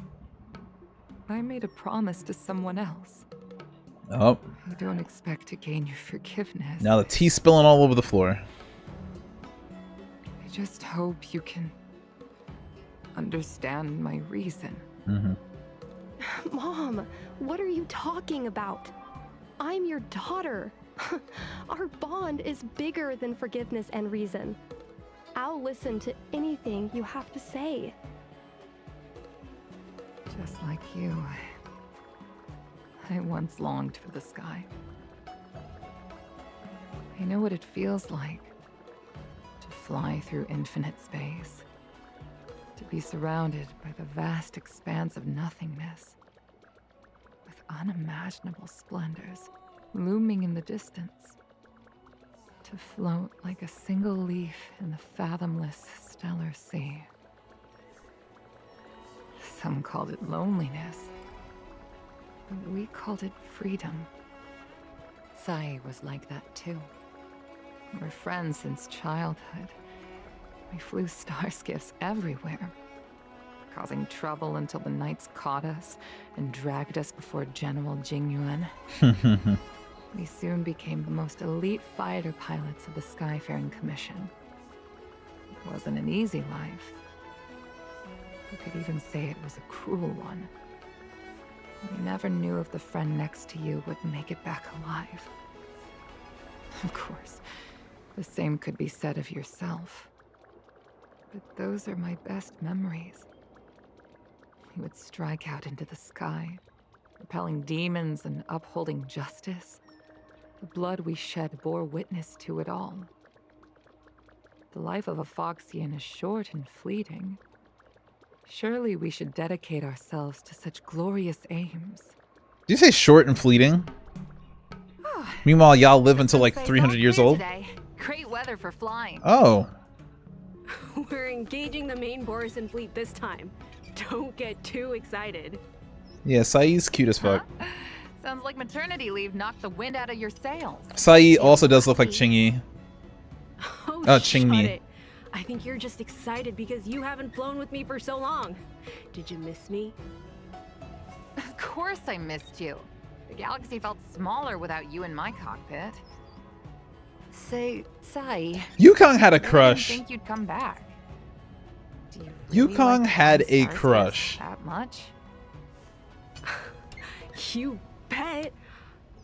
I made a promise to someone else. Oh. I don't expect to gain your forgiveness. Now the tea's spilling all over the floor. I just hope you can understand my reason. Mom, what are you talking about? I'm your daughter. Our bond is bigger than forgiveness and reason. I'll listen to anything you have to say. Just like you, I once longed for the sky. I know what it feels like to fly through infinite space, to be surrounded by the vast expanse of nothingness, with unimaginable splendors looming in the distance, to float like a single leaf in the fathomless stellar sea. Some called it loneliness, but we called it freedom. Sai was like that too. We're friends since childhood. We flew star skiffs everywhere, causing trouble until the knights caught us and dragged us before General Jingyuan. We soon became the most elite fighter pilots of the Skyfaring Commission. It wasn't an easy life. You could even say it was a cruel one. You never knew if the friend next to you would make it back alive. Of course, the same could be said of yourself. But those are my best memories. We would strike out into the sky, repelling demons and upholding justice. The blood we shed bore witness to it all. The life of a Foxian is short and fleeting. Surely we should dedicate ourselves to such glorious aims. Did you say short and fleeting? Meanwhile, y'all live until like 300 years old? Today. Great weather for flying. Oh. We're engaging the main Borison fleet this time. Don't get too excited. Yeah, Sai's cute as fuck. Sounds like maternity leave knocked the wind out of your sails. Sai also does look like Chingy. Oh, Qingni. shut it. I think you're just excited because you haven't flown with me for so long. Did you miss me? Of course I missed you. The galaxy felt smaller without you in my cockpit. Say, Sai. Yukong had a I didn't crush. think you'd come back. Do you really Yukong like had flying a stars crush. that much? You bet.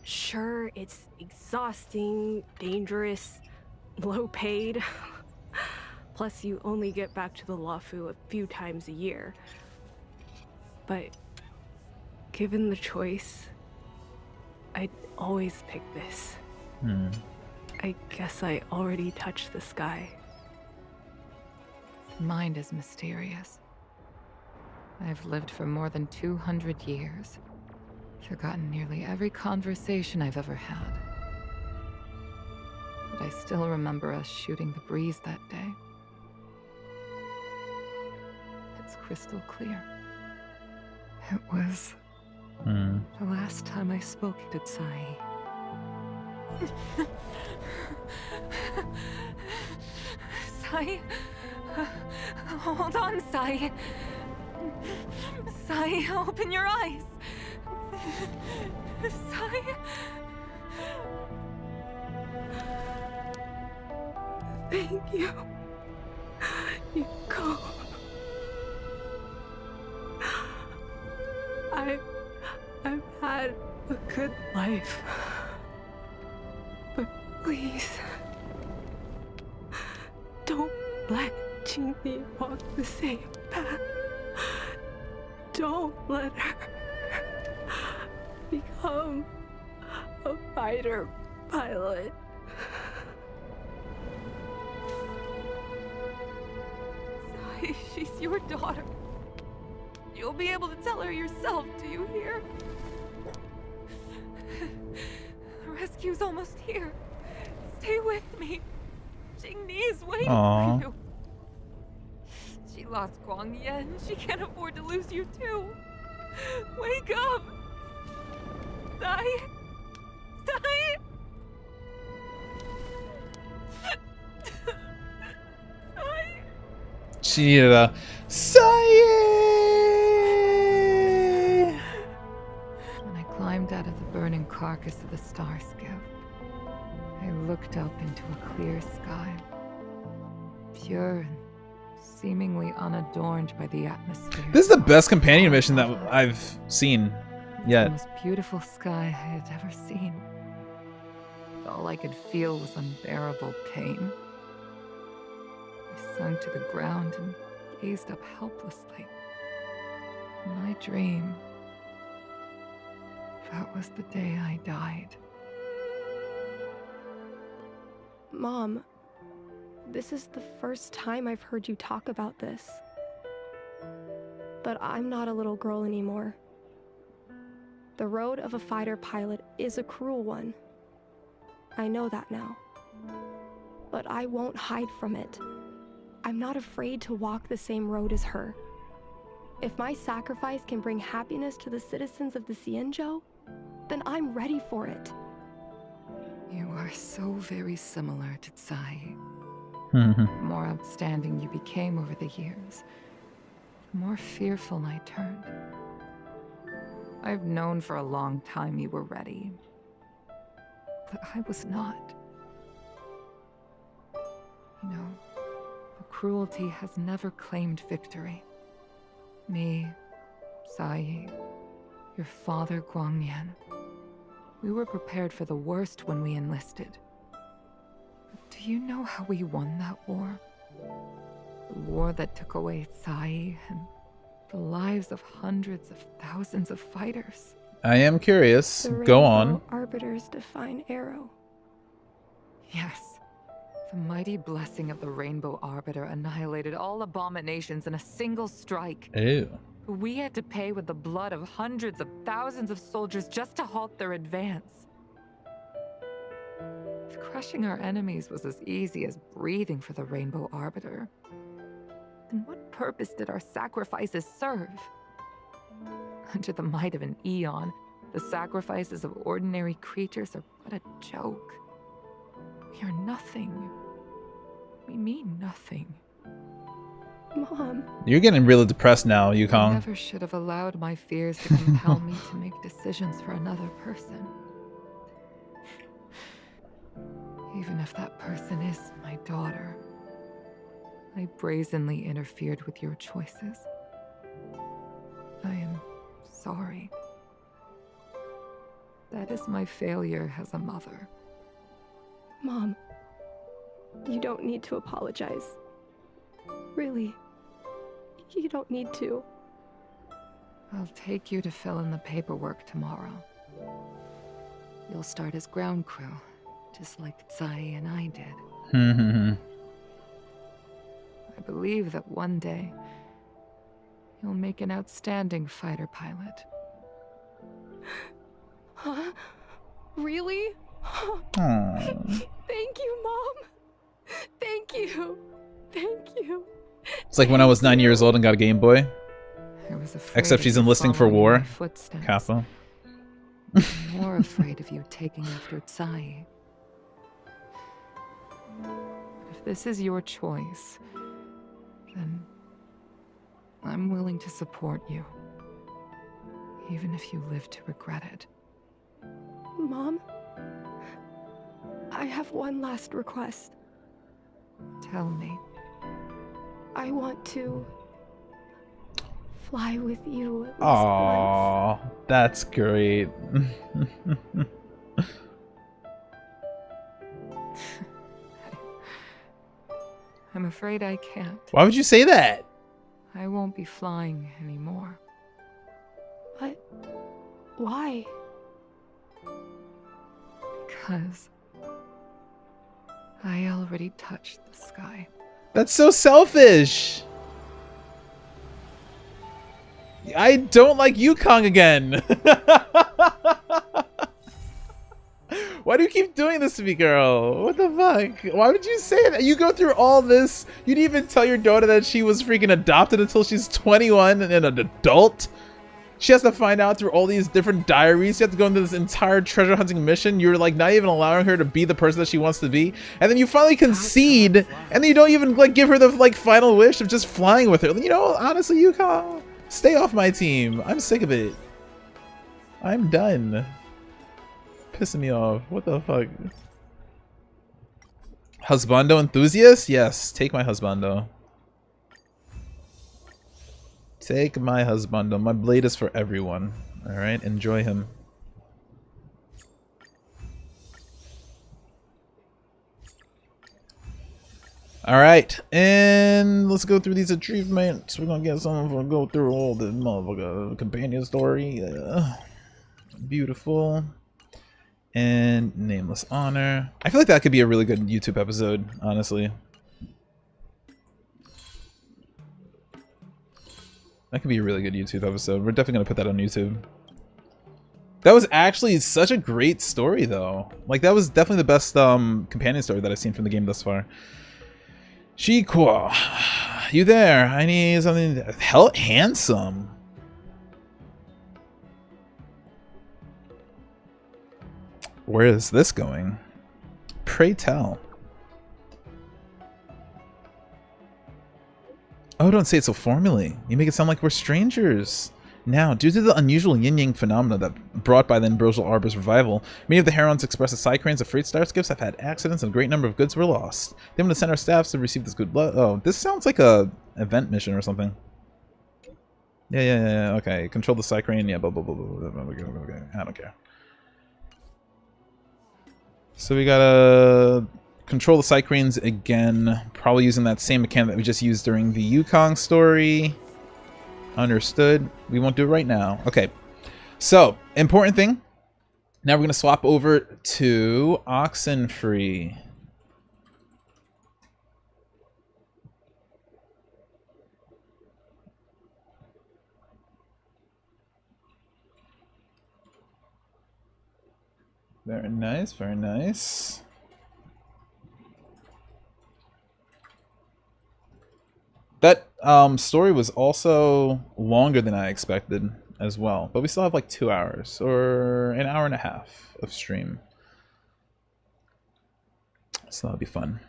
Sure, it's exhausting, dangerous, low paid. Plus, you only get back to the Luofu a few times a year. But given the choice, I'd always pick this. I guess I already touched the sky. The mind is mysterious. I've lived for more than 200 years. Forgotten nearly every conversation I've ever had. But I still remember us shooting the breeze that day. It's crystal clear. It was the last time I spoke to Tsai. Tsai? Hold on, Tsai. Tsai, open your eyes. Tsai? Thank you. You go. I've had a good life. But please, don't let Qingli walk the same path. Don't let her become a fighter pilot. Tsai, she's your daughter. You'll be able to tell her yourself, do you hear? The rescue's almost here. Stay with me. Jingni is waiting for you. She lost Guang Yan. She can't afford to lose you too. Wake up! Tsai! Tsai! Tsai! She needed a Tsai! When I climbed out of the burning carcass of the star skiff, I looked up into a clear sky, pure and seemingly unadorned by the atmosphere. This is the best companion mission that I've seen yet. The most beautiful sky I had ever seen. All I could feel was unbearable pain. I sunk to the ground and gazed up helplessly. In my dream, that was the day I died. Mom, this is the first time I've heard you talk about this. But I'm not a little girl anymore. The road of a fighter pilot is a cruel one. I know that now. But I won't hide from it. I'm not afraid to walk the same road as her. If my sacrifice can bring happiness to the citizens of the Xianzhou, then I'm ready for it. You are so very similar to Tsai. The more outstanding you became over the years, the more fearful I turned. I've known for a long time you were ready, but I was not. You know, the cruelty has never claimed victory. Me, Tsai, your father Guang Yan. We were prepared for the worst when we enlisted. But do you know how we won that war? The war that took away Tsai and the lives of hundreds of thousands of fighters. I am curious. The Go Rainbow on. Arbiter's divine arrow. Yes. The mighty blessing of the Rainbow Arbiter annihilated all abominations in a single strike. Ew. We had to pay with the blood of hundreds of thousands of soldiers just to halt their advance. If crushing our enemies was as easy as breathing for the Rainbow Arbiter, then what purpose did our sacrifices serve? Under the might of an eon, the sacrifices of ordinary creatures are but a joke. We are nothing. We mean nothing. Mom. You're getting really depressed now, I Yukong. never should have allowed my fears to compel me to make decisions for another person. Even if that person is my daughter, I brazenly interfered with your choices. I am sorry. That is my failure as a mother. Mom, you don't need to apologize. Really, you don't need to. I'll take you to fill in the paperwork tomorrow. You'll start as ground crew, just like Tsai and I did. I believe that one day, You'll make an outstanding fighter pilot. Huh? Really? Aww. Thank you, Mom. Thank you. Thank you. It's like when I was 9 years old and got a Game Boy. I was afraid Except of she's you enlisting for following in war. my footsteps. Kappa. I'm more afraid of you taking after Tsai. If this is your choice, then I'm willing to support you. Even if you live to regret it. Mom, I have one last request. Tell me. I want to fly with you at least Aww, that's great. I'm afraid I can't. Why would you say that? I won't be flying anymore. But why? Because I already touched the sky. That's so selfish. I don't like Yukong again. Why do you keep doing this to me, girl? What the fuck? Why would you say that? You go through all this. You didn't even tell your daughter that she was freaking adopted until she's 21 and an adult. She has to find out through all these different diaries. You have to go into this entire treasure hunting mission. You're like not even allowing her to be the person that she wants to be. And then you finally concede, and then you don't even like give her the like final wish of just flying with her. You know, honestly, Yukong, stay off my team. I'm sick of it. I'm done. Pissing me off. What the fuck? Husbando enthusiast? Yes, take my husbando. Take my husbando. My blade is for everyone. Alright, enjoy him. Alright, and let's go through these achievements. We're gonna get some. We'll go through all the motherfucker companion story. Beautiful. And Nameless Honor. I feel like that could be a really good YouTube episode, honestly. That could be a really good YouTube episode. We're definitely going to put that on YouTube. That was actually such a great story, though. Like, that was definitely the best companion story that I've seen from the game thus far. Shikwa, you there? I need something. Hell, handsome. Where is this going? Pray tell. Oh, don't say it so formally. You make it sound like we're strangers. Now, due to the unusual yin-yang phenomena that brought by the Ambrosial Arbor's revival, many of the Herons expressed as Psycranes of freight star skiffs have had accidents and a great number of goods were lost. They want to send our staffs to receive this good blood. Oh, this sounds like a event mission or something. Yeah, okay. Control the Psycrane, yeah, blah, blah, blah, blah, blah, blah, okay. I don't care. So we gotta control the Psycranes again, probably using that same mechanic that we just used during the Yukong story. Understood. We won't do it right now. Okay. So, important thing. Now we're going to swap over to Oxenfree. Very nice, very nice. That story was also longer than I expected as well, but we still have like 2 hours or an hour and a half of stream, so that'll be fun.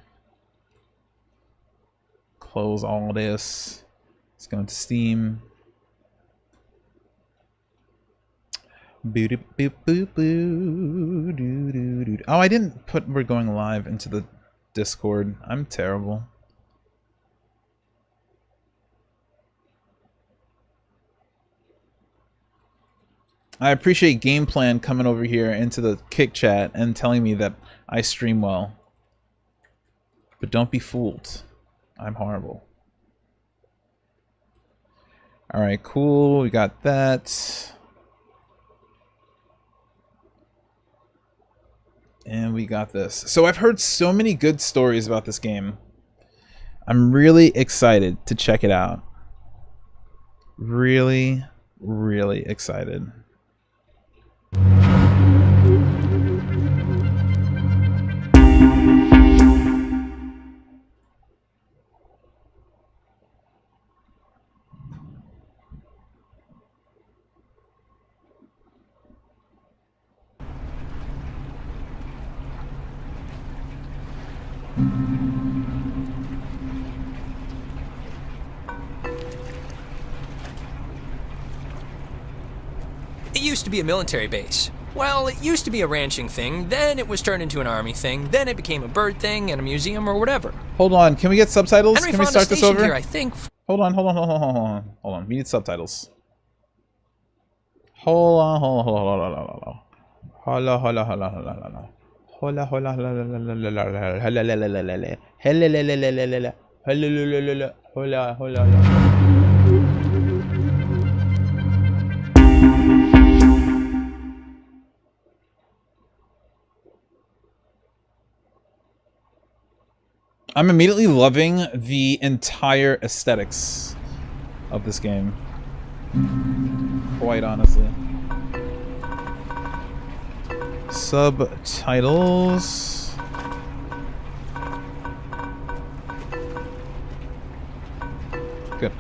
Close all this. Let's go into Steam. Oh, I didn't put we're going live into the Discord. I'm terrible. I appreciate Game Plan coming over here into the Kick chat and telling me that I stream well. But don't be fooled. I'm horrible. Alright, cool. We got that. And we got this. So I've heard so many good stories about this game. I'm really excited to check it out. Really, really excited. It used to be a military base. Well, it used to be a ranching thing, then it was turned into an army thing, then it became a bird thing and a museum or whatever. Hold on, can we get subtitles? Henry Can we Fonda start this stationed over? here, I think. Hold on. Hold on. We need subtitles. Hold on. I'm immediately loving the entire aesthetics of this game. Quite honestly. Subtitles. Good.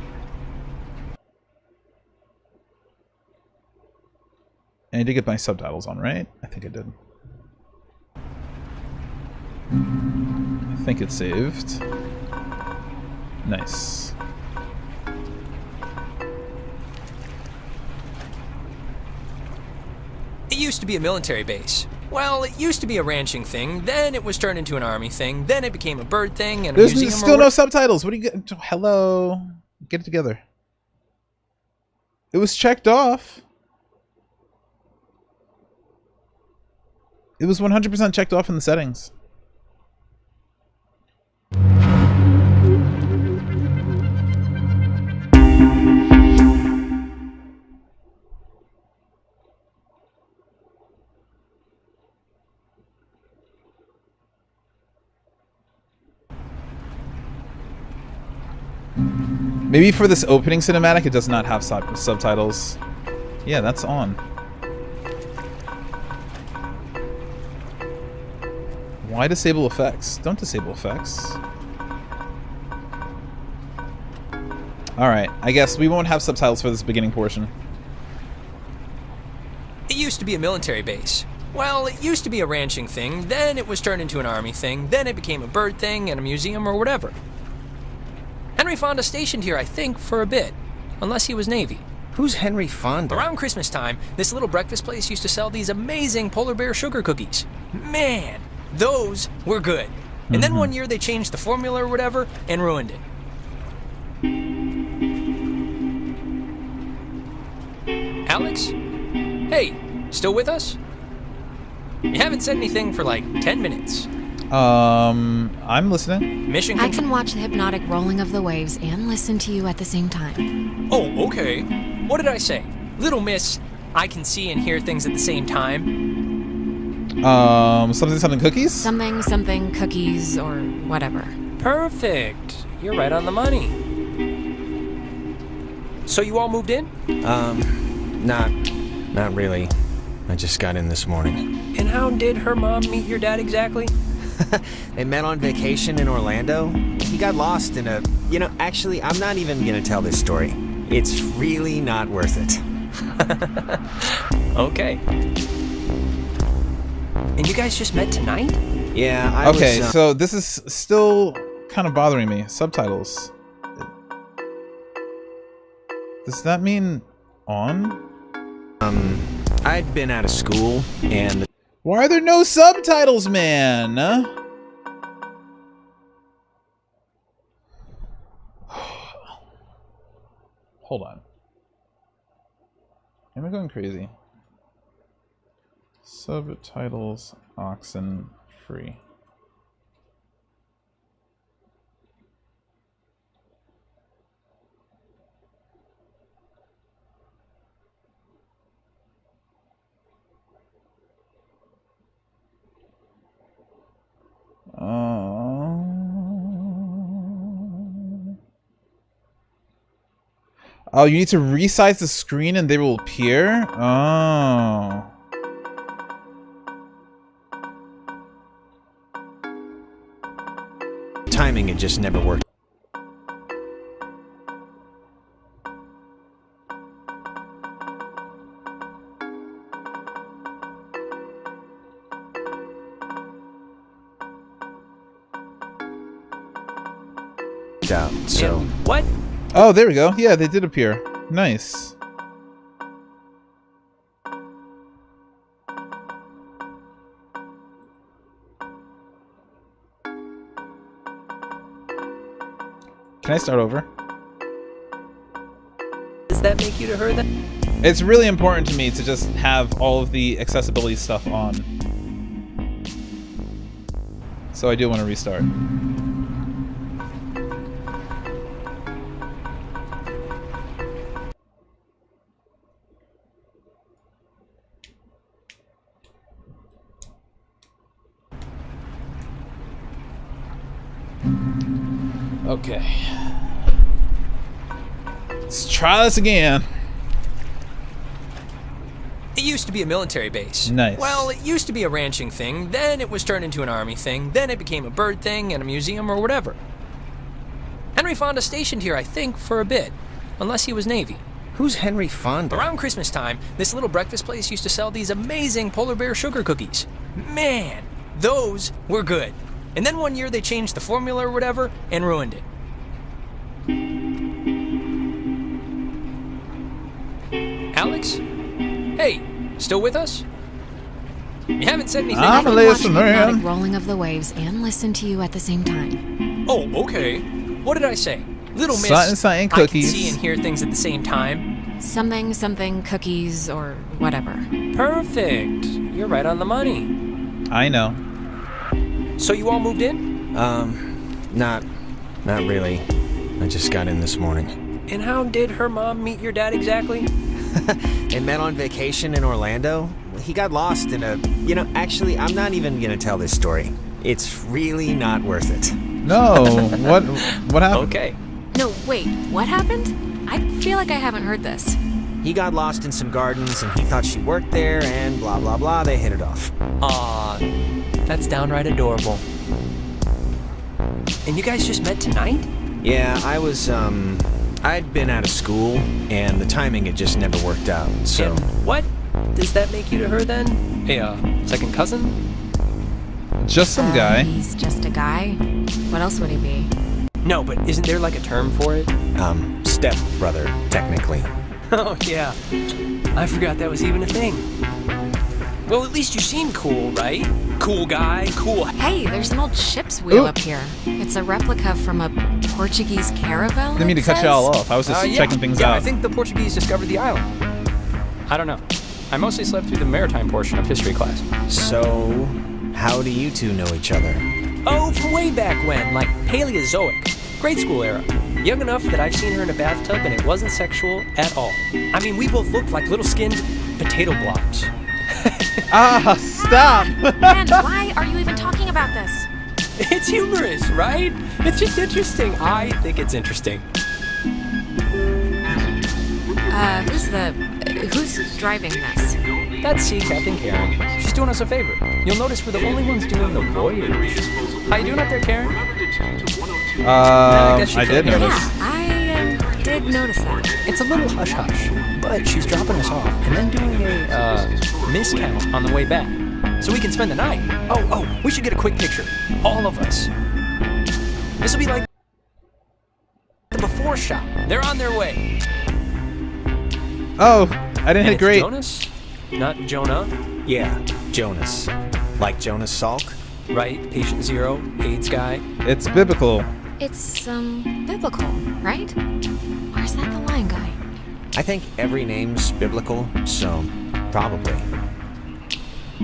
And I did get my subtitles on, right? I think I did. I think it's saved. Nice. It used to be a military base. Well, it used to be a ranching thing, then it was turned into an army thing, then it became a bird thing and a There's museum still or no subtitles. What do you get? Hello. Get it together. It was checked off. It was 100% checked off in the settings. Maybe for this opening cinematic, it does not have subtitles. Yeah, that's on. Why disable effects? Don't disable effects. Alright, I guess we won't have subtitles for this beginning portion. It used to be a military base. Well, it used to be a ranching thing, then it was turned into an army thing, then it became a bird thing and a museum or whatever. Henry Fonda stationed here, I think, for a bit. Unless he was Navy. Who's Henry Fonda? Around Christmas time, this little breakfast place used to sell these amazing polar bear sugar cookies. Man, those were good. And then one year they changed the formula or whatever and ruined it. Alex? Hey, still with us? You haven't said anything for like 10 minutes. I'm listening. Mission I can watch the hypnotic rolling of the waves and listen to you at the same time. Oh, okay. What did I say? Little miss, I can see and hear things at the same time. Something cookies? Something cookies or whatever. Perfect. You're right on the money. So you all moved in? Not really. I just got in this morning. And how did her mom meet your dad exactly? They met on vacation in Orlando. He got lost in a... You know, actually, I'm not even gonna tell this story. It's really not worth it. Okay. And you guys just met tonight? Yeah, I Okay, was, so this is still kind of bothering me. Subtitles. Does that mean on? I'd been out of school, and... Why are there no subtitles, man? Hold on. Am I going crazy? Subtitles Oxenfree. Oh, you need to resize the screen and they will appear? Oh. Timing, it just never worked out, so... What? Oh, there we go. Yeah, they did appear. Nice. Can I start over? Does that make you to her then? It's really important to me to just have all of the accessibility stuff on. So I do want to restart. Okay. Let's try this again. It used to be a military base. Nice. Well, it used to be a ranching thing, then it was turned into an army thing, then it became a bird thing and a museum or whatever. Henry Fonda stationed here, I think, for a bit. Unless he was Navy. Who's Henry Fonda? Around Christmas time, this little breakfast place used to sell these amazing polar bear sugar cookies. Man, those were good. And then one year they changed the formula or whatever and ruined it. Alex? Hey, still with us? You haven't said anything. I can watch the hypnotic rolling of the waves and listen to you at the same time. Oh, okay. What did I say? Little miss, something cookies. I can see and hear things at the same time. Something cookies or whatever. Perfect. You're right on the money. I know. So you all moved in? Not really. I just got in this morning. And how did her mom meet your dad exactly? They met on vacation in Orlando. He got lost in a... You know, actually, I'm not even gonna tell this story. It's really not worth it. No, what happened? Okay. No, wait, what happened? I feel like I haven't heard this. He got lost in some gardens and he thought she worked there and blah blah blah, they hit it off. Aw, that's downright adorable. And you guys just met tonight? Yeah, I'd been out of school and the timing had just never worked out, so... And what? Does that make you to her then? A second cousin? Just some guy. He's just a guy. What else would he be? No, but isn't there like a term for it? Step brother, technically. Oh, yeah. I forgot that was even a thing. Well, at least you seem cool, right? Cool guy, cool... Hey, there's an old ship's wheel up here. It's a replica from a Portuguese caravel, Didn't mean to cut you all off. I was just checking things out. I think the Portuguese discovered the island. I don't know. I mostly slept through the maritime portion of history class. So, how do you two know each other? Oh, from way back when, like Paleozoic. Grade school era. Young enough that I've seen her in a bathtub and it wasn't sexual at all. I mean, we both looked like little skinned potato blobs. Stop! Man, why are you even talking about this? It's humorous, right? It's just interesting. I think it's interesting. Who's driving this? That's Sea Captain Karen. She's doing us a favor. You'll notice we're the only ones doing the voyage. How you doing up there, Karen? I did notice. Yeah, I did notice that. It's a little hush-hush, but she's dropping us off and then doing a miscount on the way back. So we can spend the night. Oh, we should get a quick picture. All of us. This will be like the before shot. They're on their way. Oh, I didn't hit great. Jonas? Not Jonah? Yeah, Jonas. Like Jonas Salk? Right, patient zero, AIDS guy. It's biblical. It's, biblical, right? Or is that the lion guy? I think every name's biblical, so probably.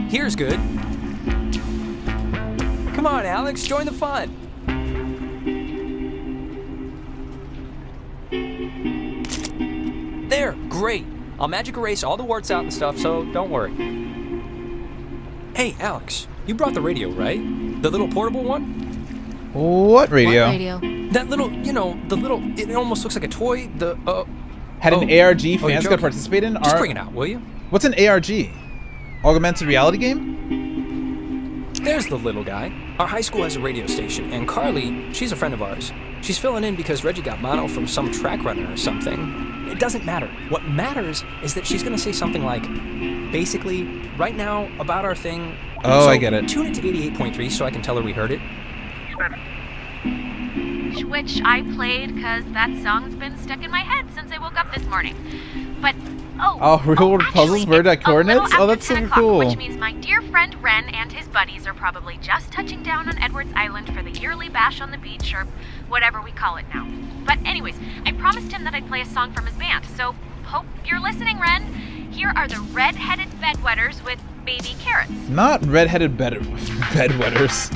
Here's good. Come on, Alex, join the fun. There, great. I'll magic erase all the warts out and stuff, so don't worry. Hey, Alex, you brought the radio, right? The little portable one? What radio? What radio? That little, it almost looks like a toy, Had an ARG fans could participate in? Just bring it out, will you? What's an ARG? Augmented reality game? There's the little guy. Our high school has a radio station, and Carly, she's a friend of ours. She's filling in because Reggie got mono from some track runner or something. It doesn't matter. What matters is that she's gonna say something like, basically, right now, about our thing. Oh, so I get it. Tune it to 88.3 so I can tell her we heard it. Which I played because that song's been stuck in my head since I woke up this morning. But, Real world puzzles, word at coordinates? Oh, that's super cool. which means my dear friend Ren and his buddies are probably just touching down on Edwards Island for the yearly bash on the beach, or whatever we call it now. But anyways, I promised him that I'd play a song from his band, so hope you're listening, Ren. Here are the Red-Headed Bedwetters with Baby Carrots. Not red-headed bedwetters.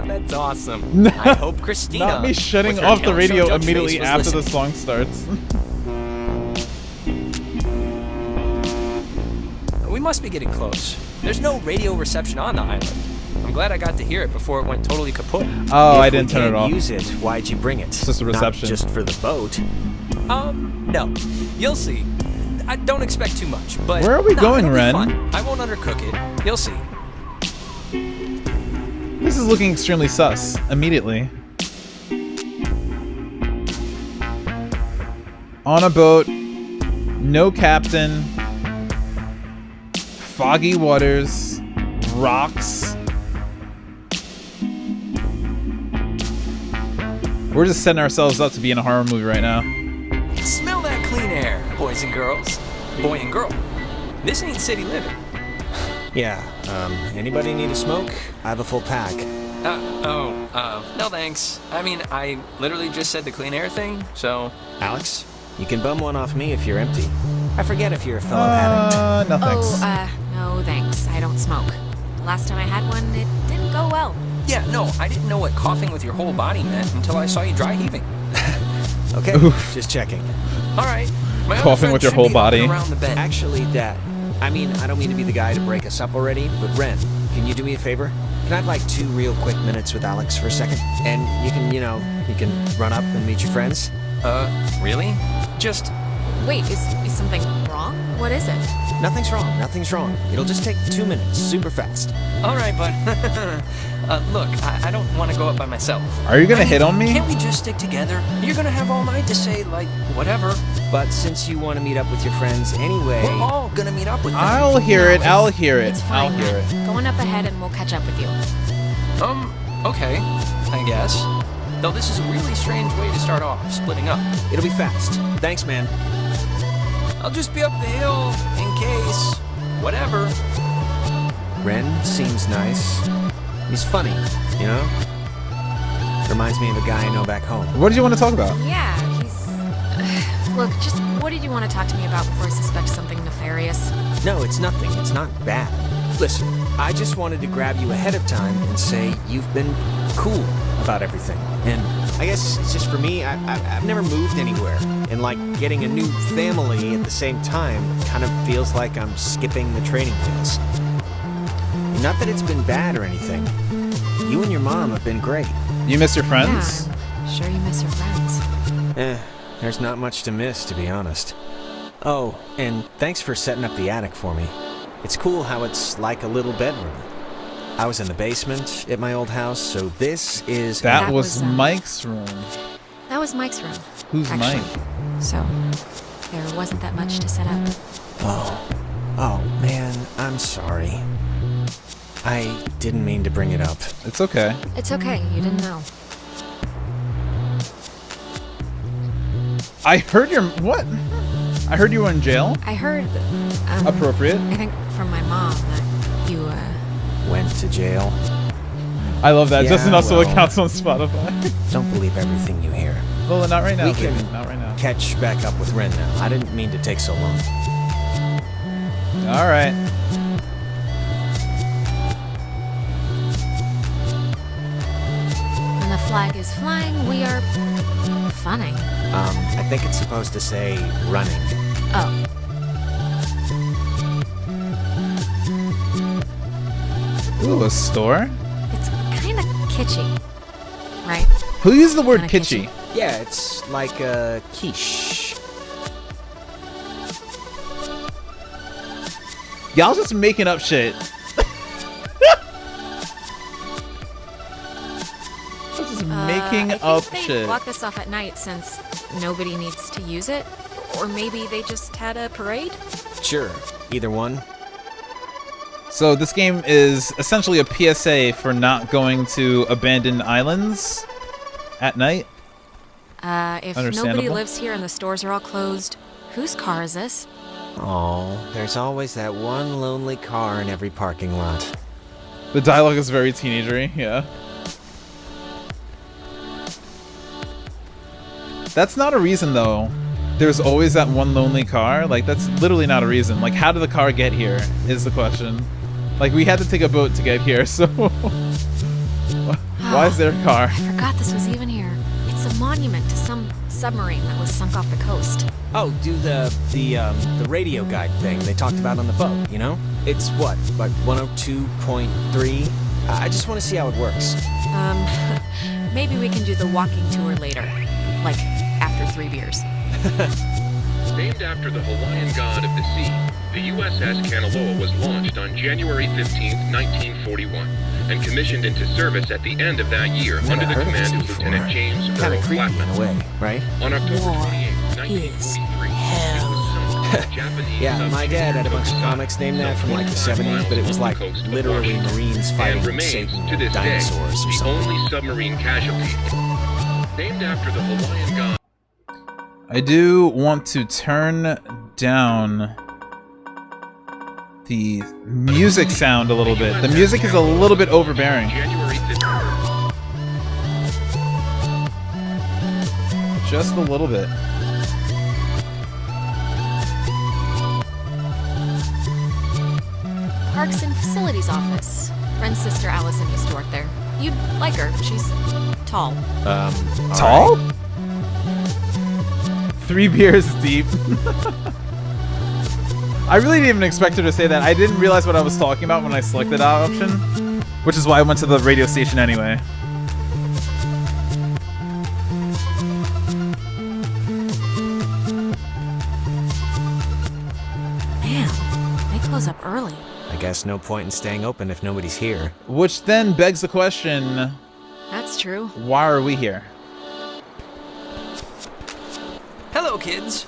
That's awesome. I hope Christina. Not me shutting off the radio immediately after the song starts. We must be getting close. There's no radio reception on the island. I'm glad I got to hear it before it went totally kaput. Oh, I didn't turn it off. Use it. Why'd you bring it? It's just a reception. Not just for the boat. No. You'll see. I don't expect too much, but where are we going, it'll be Ren? fun. I won't undercook it. You'll see. This is looking extremely sus. Immediately. On a boat. No captain. Foggy waters. Rocks. We're just setting ourselves up to be in a horror movie right now. Smell that clean air, boys and girls. Boy and girl. This ain't city living. Yeah, anybody need a smoke? I have a full pack. No thanks. I mean, I literally just said the clean air thing, so... Alex, you can bum one off me if you're empty. I forget if you're a fellow addict. No thanks. No thanks. I don't smoke. The last time I had one, it didn't go well. Yeah, no, I didn't know what coughing with your whole body meant until I saw you dry heaving. Okay, just checking. All right. Coughing with your whole body. Actually, Dad, I mean, I don't mean to be the guy to break us up already, but Ren, can you do me a favor? Can I have like 2 real quick minutes with Alex for a second? And you can, you run up and meet your friends? Really? Just... Wait, is something wrong? What is it? Nothing's wrong. It'll just take 2 minutes, super fast. All right, bud. Look, I don't want to go up by myself. Are you gonna hit on me? Can't we just stick together? You're gonna have all night to say, like, whatever. But since you want to meet up with your friends anyway... We're all gonna meet up with them. I'll hear it. It's fine, I'll hear it. Going up ahead and we'll catch up with you. Okay, I guess. Though this is a really strange way to start off, splitting up. It'll be fast. Thanks, man. I'll just be up the hill, in case. Whatever. Ren seems nice. He's funny, you know? Reminds me of a guy I know back home. What did you want to talk about? Yeah, he's... Look, just what did you want to talk to me about before I suspect something nefarious? No, it's nothing. It's not bad. Listen, I just wanted to grab you ahead of time and say you've been cool about everything. And I guess it's just for me, I've never moved anywhere. And like getting a new family at the same time kind of feels like I'm skipping the training wheels. Not that it's been bad or anything. You and your mom have been great. You miss your friends? Yeah, I'm sure you miss your friends. There's not much to miss, to be honest. Oh, and thanks for setting up the attic for me. It's cool how it's like a little bedroom. I was in the basement at my old house, so this is... That was Mike's room. That was Mike's room. Who's actually. Mike? So, there wasn't that much to set up. Oh, man, I'm sorry. I didn't mean to bring it up. It's okay. It's okay, you didn't know. I heard what? I heard you were in jail? I heard... Appropriate. I think from my mom that you, went to jail. I love that. Yeah, just enough so it well, counts on Spotify. Don't believe everything you hear. Well, not right now. We can not right now. Catch back up with Ren now. I didn't mean to take so long. All right. When the flag is flying, we are funning. I think it's supposed to say running. Oh. Ooh, a store? It's kind of kitschy, right? Who used the word Kinda kitschy? Yeah, it's like a quiche. Y'all just making up shit. Just making up they shit. block this off at night since nobody needs to use it. Or maybe they just had a parade? Sure, either one. So this game is essentially a PSA for not going to abandoned islands at night. If nobody lives here and the stores are all closed, whose car is this? Oh, there's always that one lonely car in every parking lot. The dialogue is very teenagery, yeah. That's not a reason though. There's always that one lonely car. Like, that's literally not a reason. Like, how did the car get here is the question. Like, we had to take a boat to get here, so why is there a car? I forgot this was even here. It's a monument to some submarine that was sunk off the coast. Oh, do the radio guide thing they talked about on the boat, you know? It's what, like 102.3? I just want to see how it works. Maybe we can do the walking tour later. Like, after 3 beers. Named after the Hawaiian god of the sea, the USS Kanaloa was launched on January 15, 1941, and commissioned into service at the end of that year under the command of Lieutenant James Earl Blackman. In a way, right? On October 28, 1943, Yeah, my dad had a bunch of comics named that from like the 70s, but it was like literally Marines fighting Satan to or this day, dinosaurs or the something. only submarine casualty. Named after the Hawaiian god. I do want to turn down the music sound a little bit. The music is a little bit overbearing. Just a little bit. Parks and Facilities Office. Ren's sister Allison used to work there. You'd like her. She's tall. Tall? Right. 3 beers deep. I really didn't even expect her to say that. I didn't realize what I was talking about when I selected that option, which is why I went to the radio station anyway. Man, they close up early. I guess no point in staying open if nobody's here. Which then begs the question, That's true. why are we here? Hello, kids.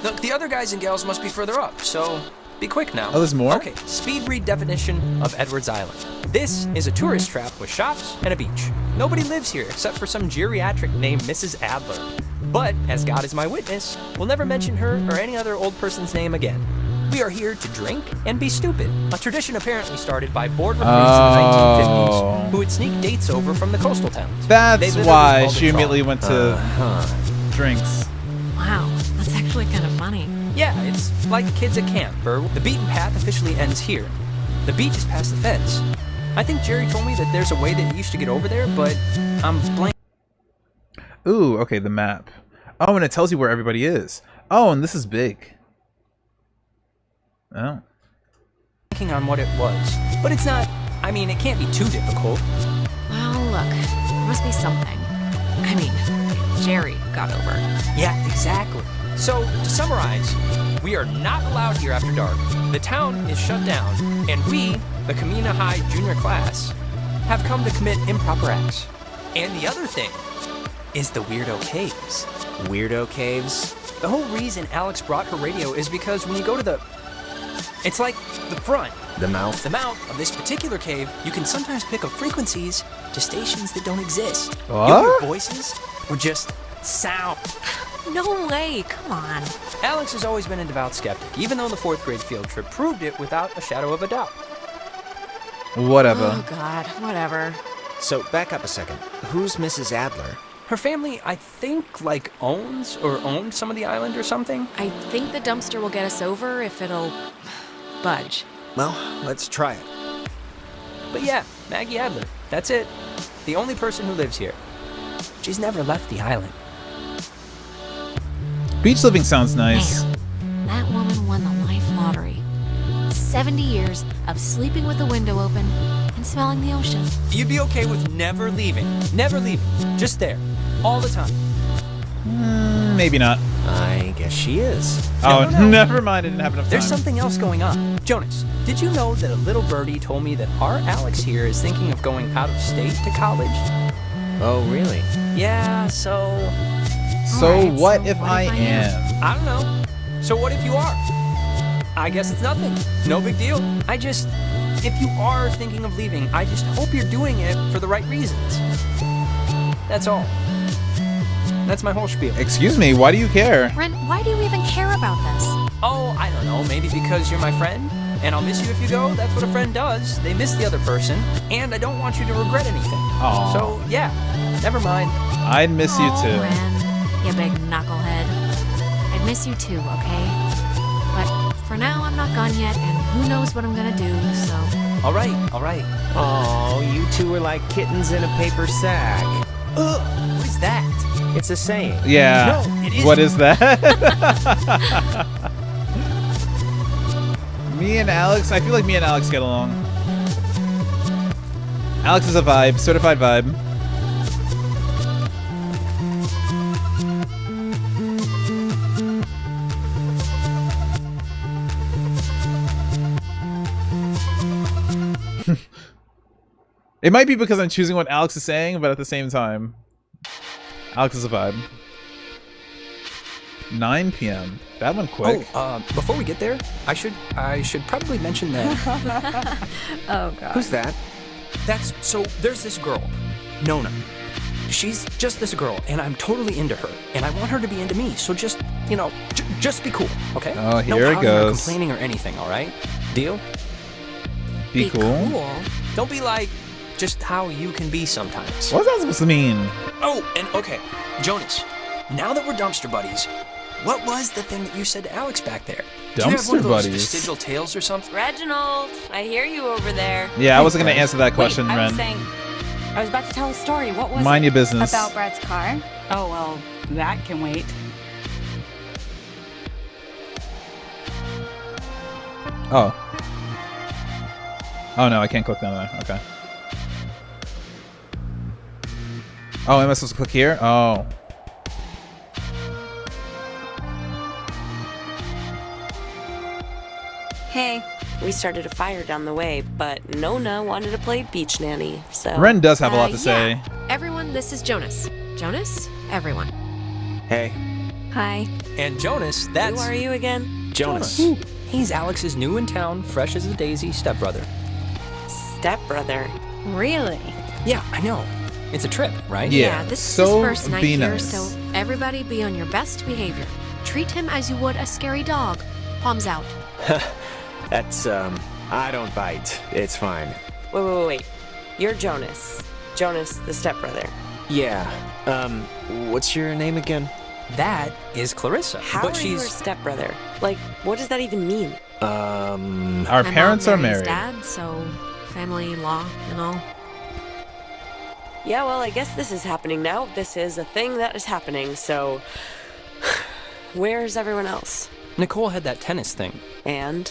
Look, the other guys and gals must be further up, so be quick now. Oh, there's more? Okay, speed read definition of Edwards Island. This is a tourist trap with shops and a beach. Nobody lives here except for some geriatric named Mrs. Adler. But, as God is my witness, we'll never mention her or any other old person's name again. We are here to drink and be stupid, a tradition apparently started by bored recruits in the 1950s who would sneak dates over from the coastal towns. That's why she immediately went to drinks. Wow, that's actually kind of funny. Yeah, it's like kids at camp, or the beaten path officially ends here. The beach is past the fence. I think Jerry told me that there's a way that you used to get over there, but I'm blank. Ooh, okay, the map. Oh, and it tells you where everybody is. Oh, and this is big. Oh. Thinking on what it was, but it's not. I mean, it can't be too difficult. Well, look, there must be something. I mean, Jerry got over. Yeah, exactly. So, to summarize, we are not allowed here after dark. The town is shut down, and we, the Kamina High junior class, have come to commit improper acts. And the other thing is the Weirdo Caves. Weirdo Caves? The whole reason Alex brought her radio is because when you go to the... It's like the front. The mouth? The mouth of this particular cave, you can sometimes pick up frequencies to stations that don't exist. What? You'll hear voices or just sound. No way, come on. Alex has always been a devout skeptic, even though the 4th grade field trip proved it without a shadow of a doubt. Whatever. Oh God, whatever. So, back up a second. Who's Mrs. Adler? Her family, I think, like, owns or owned some of the island or something. I think the dumpster will get us over if it'll budge. Well, let's try it. But yeah, Maggie Adler, that's it. The only person who lives here. She's never left the island. Beach living sounds nice. Man, that woman won the life lottery. 70 years of sleeping with the window open and smelling the ocean. You'd be okay with never leaving. Never leaving. Just there. All the time. Maybe not. I guess she is. Oh, never mind. I didn't have enough time. There's something else going on. Jonas, did you know that a little birdie told me that our Alex here is thinking of going out of state to college? Oh, really? Yeah, so... So what if I am? I don't know. So what if you are? I guess it's nothing. No big deal. If you are thinking of leaving, I just hope you're doing it for the right reasons. That's all. That's my whole spiel. Excuse me, why do you care? Ren, why do you even care about this? Oh, I don't know. Maybe because you're my friend, and I'll miss you if you go. That's what a friend does. They miss the other person, and I don't want you to regret anything. Aww. So, yeah, never mind. I'd miss you too. Ren, you big knucklehead. I'd miss you too, okay? But for now, I'm not gone yet, and who knows what I'm gonna do, so... All right, all right. Oh, you two are like kittens in a paper sack. Ugh, what is that? It's a saying. Yeah. No, it isn't. What is that? Me and Alex, I feel like me and Alex get along. Alex is a vibe, certified vibe. It might be because I'm choosing what Alex is saying, but at the same time, Alex is a vibe. 9 p.m. That went quick. Oh, before we get there, I should probably mention that. Oh god. Who's that? So there's this girl, Nona. She's just this girl, and I'm totally into her, and I want her to be into me. So just, just be cool, okay? Oh, here no it goes. No complaining or anything, all right? Deal? Be cool. Don't be like just how you can be sometimes. What's that supposed to mean? Oh, and okay, Jonas. Now that we're dumpster buddies, what was the thing that you said to Alex back there? Do you have one of those vestigial tales or something? Reginald, I hear you over there. Yeah, I wasn't going to answer that question, Wait, Ren. I was about to tell a story. What was Mind it? your business. About Brad's car? Oh, well, that can wait. Oh. Oh no, I can't click down there. Okay. Oh, am I supposed to click here? Oh. Hey, we started a fire down the way, but Nona wanted to play beach nanny, so... Ren does have a lot to say. Yeah. Everyone, this is Jonas. Jonas, everyone. Hey. Hi. And Jonas, that's... Who are you again? Jonas. He's Alex's new in town, fresh as a daisy stepbrother. Stepbrother? Really? Yeah, I know. It's a trip, right? Yeah, this is his first night here, so everybody be on your best behavior. Treat him as you would a scary dog. Palms out. That's, I don't bite. It's fine. Wait. You're Jonas. Jonas, the stepbrother. Yeah. What's your name again? That is Clarissa. How are you her stepbrother? Like, what does that even mean? Our My parents mom are married his married. dad, so family law and all. Yeah, well, I guess this is happening now. This is a thing that is happening, so... Where's everyone else? Nicole had that tennis thing. And?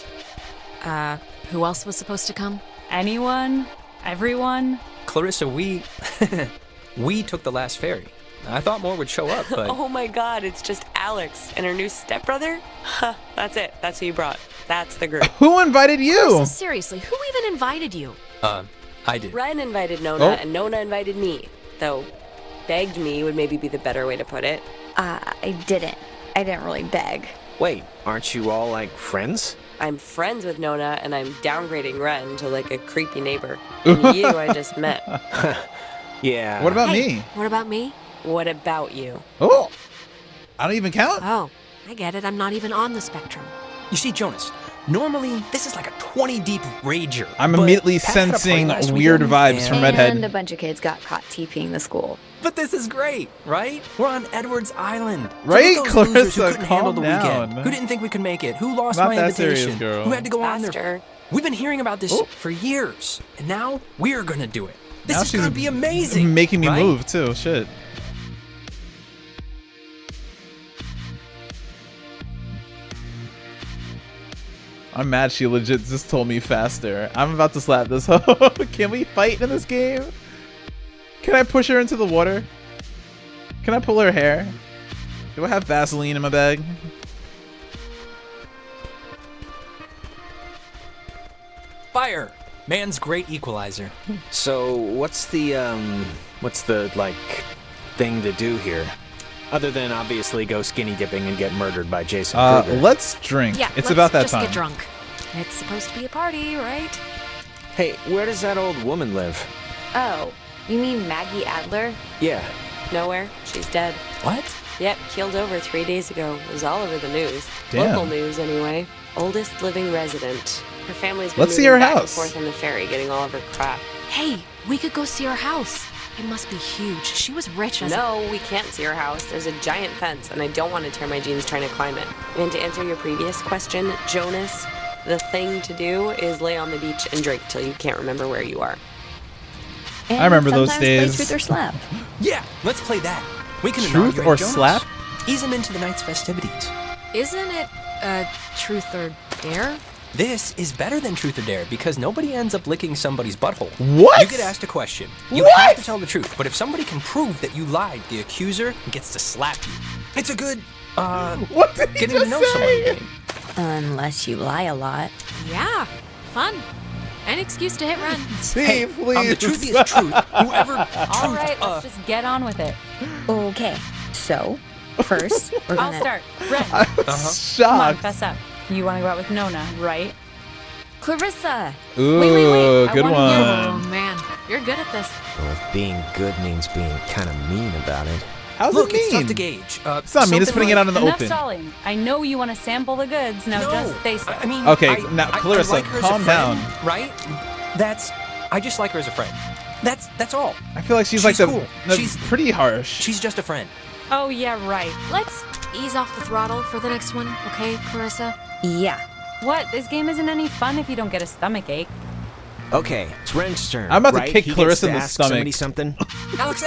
Who else was supposed to come? Anyone? Everyone? Clarissa, we took the last ferry. I thought more would show up, but... Oh my god, it's just Alex and her new stepbrother? Huh, that's it. That's who you brought. That's the group. Who invited you? So seriously, who even invited you? I did. Ren invited Nona, and Nona invited me. Though, begged me would maybe be the better way to put it. I didn't. I didn't really beg. Wait, aren't you all, like, friends? I'm friends with Nona, and I'm downgrading Ren to, like, a creepy neighbor. And you I just met. Yeah. What about Hey, me? What about me? What about you? Oh. I don't even count? Oh, I get it. I'm not even on the spectrum. You see, Jonas, normally this is like a 20 deep rager. I'm but immediately Pat had a party sensing last weird weekend, vibes from Redhead. And a bunch of kids got caught TPing the school. But this is great, right? We're on Edwards Island. Right, Forget those losers who Clarissa, couldn't handle calm the down. weekend. Who didn't think we could make it? Who lost Not my that invitation? serious, girl. Who had to go on Faster. there? We've been hearing about this for years, and now we're gonna do it. This Now is she's gonna be amazing. Making me right? move too. Shit. I'm mad she legit just told me faster. I'm about to slap this hoe. Can we fight in this game? Can I push her into the water? Can I pull her hair? Do I have Vaseline in my bag? Fire! Man's great equalizer. So, what's the like thing to do here? Other than obviously go skinny dipping and get murdered by Jason Kruger. Let's drink. Yeah, it's let's about that just time. Get drunk. It's supposed to be a party, right? Hey, where does that old woman live? Oh, you mean Maggie Adler? Yeah. Nowhere. She's dead. What? Yep, keeled over 3 days ago. It was all over the news. Damn. Local news, anyway. Oldest living resident. Her family's been Let's see moving her back and house. forth on the ferry, getting all of her crap. Hey, we could go see her house. It must be huge. She was rich as No, we can't see her house. There's a giant fence, and I don't want to tear my jeans trying to climb it. And to answer your previous question, Jonas, the thing to do is lay on the beach and drink till you can't remember where you are. And I remember those sometimes play days. Truth or slap. Yeah, let's play that. We can Truth inaugurate or Jonas. slap? Ease him into the night's festivities. Isn't it truth or dare? This is better than Truth or Dare because nobody ends up licking somebody's butthole. What? You get asked a question. You What? have to tell the truth, but if somebody can prove that you lied, the accuser gets to slap you. It's a good, what did he getting to just know someone say? game. Unless you lie a lot. Yeah, fun. An excuse to hit run. See, please. The truth is truth. Whoever All right, let's just get on with it. Okay, so first we're I'll gonna. start. Ren, I'm come on, shocked. fess up. You want to go out with Nona, right? Clarissa. Ooh, wait. I good wanna one. hear- Oh man, you're good at this. Well, if being good means being kind of mean about it. How's Look, it it's tough mean? to gauge. It's not mean. It's putting it out in the Enough open. stalling. I know you want to sample the goods. Now No, just say so. I mean, Okay, I- now, I Clarissa, like her as a calm friend, down. Right? I just like her as a friend. That's all. I feel like she's like cool. she's pretty harsh. She's just a friend. Oh yeah, right. Let's ease off the throttle for the next one, okay, Clarissa? Yeah. What? This game isn't any fun if you don't get a stomach ache. Okay, it's Ren's turn. I'm about to right? kick He gets Clarissa to in the ask stomach. somebody something. Alex!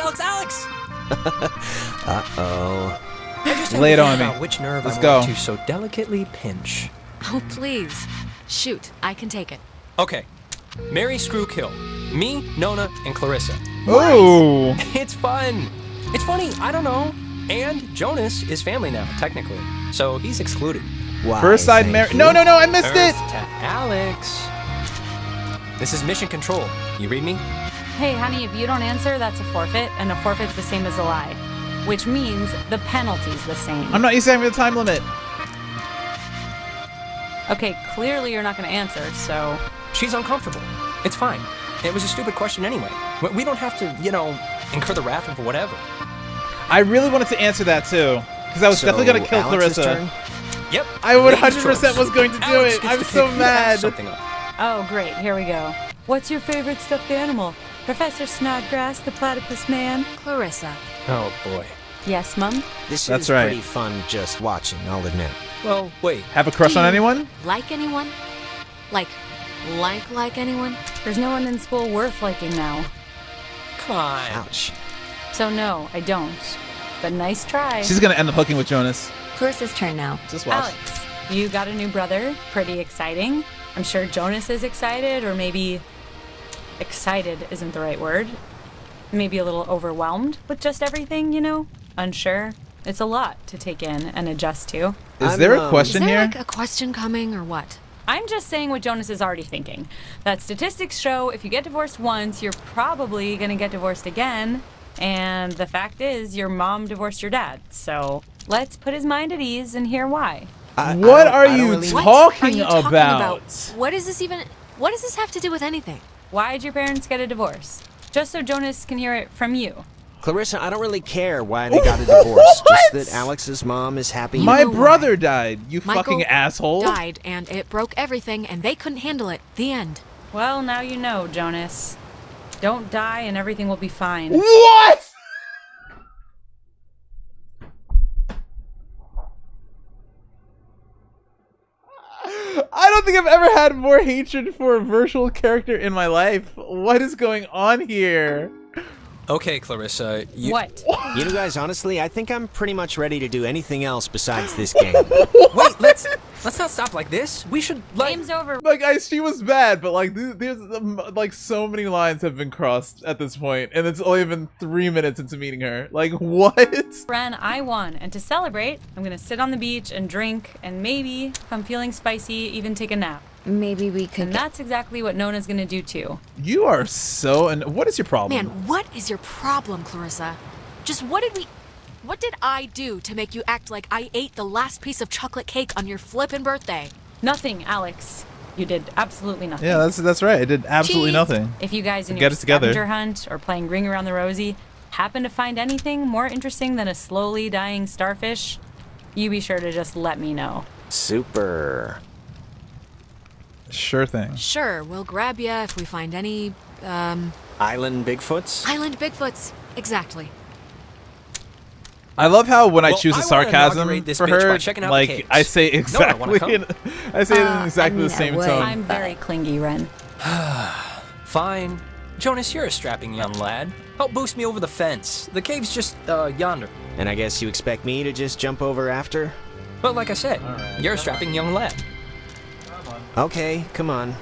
Uh-oh. I just have Lay it to on think me. about which nerve Let's I go. want to so delicately pinch. Oh, please. Shoot, I can take it. Okay. Mary Screw Kill. Me, Nona, and Clarissa. Ooh. It's fun. It's funny. I don't know. And Jonas is family now, technically. So he's excluded. Why, First side thank Mary. you. No, I missed Earth it. to Alex. This is mission control. You read me? Hey, honey, if you don't answer, that's a forfeit, and a forfeit's the same as a lie, which means the penalty's the same. I'm not used to having the time limit. Okay, clearly you're not going to answer, so She's uncomfortable. It's fine. It was a stupid question anyway. We don't have to, incur the wrath of whatever. I really wanted to answer that too, because I was So, definitely gonna kill Alex's Clarissa. turn? Yep. I 100% was going to do Alex it. gets I'm to so pick mad. something up. Oh, great. Here we go. What's your favorite stuffed animal? Professor Snodgrass, the platypus man? Clarissa. Oh boy. Yes, Mum? This That's is right. pretty fun just watching, I'll admit. Well, wait. Have a crush on anyone? Like anyone? Like anyone? There's no one in school worth liking now. Come on. Ouch. So no, I don't. But nice try. She's gonna end up hooking with Jonas. Clarissa's turn now. Just watch. Alex, you got a new brother. Pretty exciting. I'm sure Jonas is excited, or maybe excited isn't the right word. Maybe a little overwhelmed with just everything, Unsure. It's a lot to take in and adjust to. Is there a question Is there here? like a question coming or what? I'm just saying what Jonas is already thinking. That statistics show if you get divorced once, you're probably going to get divorced again. And the fact is, your mom divorced your dad. So let's put his mind at ease and hear why. What are you talking about? What is this even? What does this have to do with anything? Why'd your parents get a divorce? Just so Jonas can hear it from you. Clarissa, I don't really care why they got a divorce. Just that Alex's mom is happy. My brother died, you Michael fucking asshole. died, and it broke everything, and they couldn't handle it. The end. Well, now you know, Jonas. Don't die and everything will be fine. What? I don't think I've ever had more hatred for a virtual character in my life. What is going on here? Okay, Clarissa, you... What? You know, guys, honestly, I think I'm pretty much ready to do anything else besides this game. Wait, let's not stop like this. We should, Game's over. Like, she was bad, but like, there's like so many lines have been crossed at this point, and it's only been 3 minutes into meeting her. Like, what? Ren, I won, and to celebrate, I'm gonna sit on the beach and drink, and maybe, if I'm feeling spicy, even take a nap. Maybe we could. And that's exactly what Nona's gonna do too. You are so. And what is your problem? Man, what is your problem, Clarissa? Just what did I do to make you act like I ate the last piece of chocolate cake on your flippin' birthday? Nothing, Alex. You did absolutely nothing. Yeah, that's right. I did absolutely Cheese. nothing. If you guys in Get your it together. scavenger hunt or playing Ring Around the Rosie happen to find anything more interesting than a slowly dying starfish, you be sure to just let me know. Super. Sure thing. Sure, we'll grab ya if we find any, Island Bigfoots? Island Bigfoots. Exactly. I love how when I choose a I wanna sarcasm inaugurate this for bitch her, by checking out the like caves. I say No, I exactly, wanna come. I say it in exactly the same tone. I'm very clingy, Ren. Fine. Jonas, you're a strapping young lad. Help boost me over the fence. The cave's just, yonder. And I guess you expect me to just jump over after? But like I said, you're a strapping young lad. Okay, come on.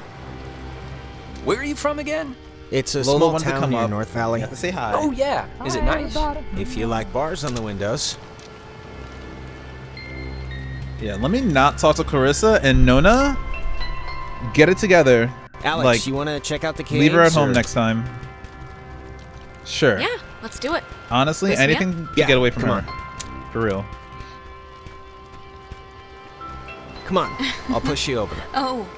Where are you from again? It's a Lola small wanted to town come near up. North Valley. You have to say hi. Oh yeah. Is it nice? If you like bars on the windows. Yeah, let me not talk to Clarissa and Nona. Get it together. Alex, like, you want to check out the caves? leave her at home or- next time. Sure. Yeah, let's do it. Honestly, Listen, yeah? anything to Yeah, get away from come her. For real. Come on, I'll push you over. Oh,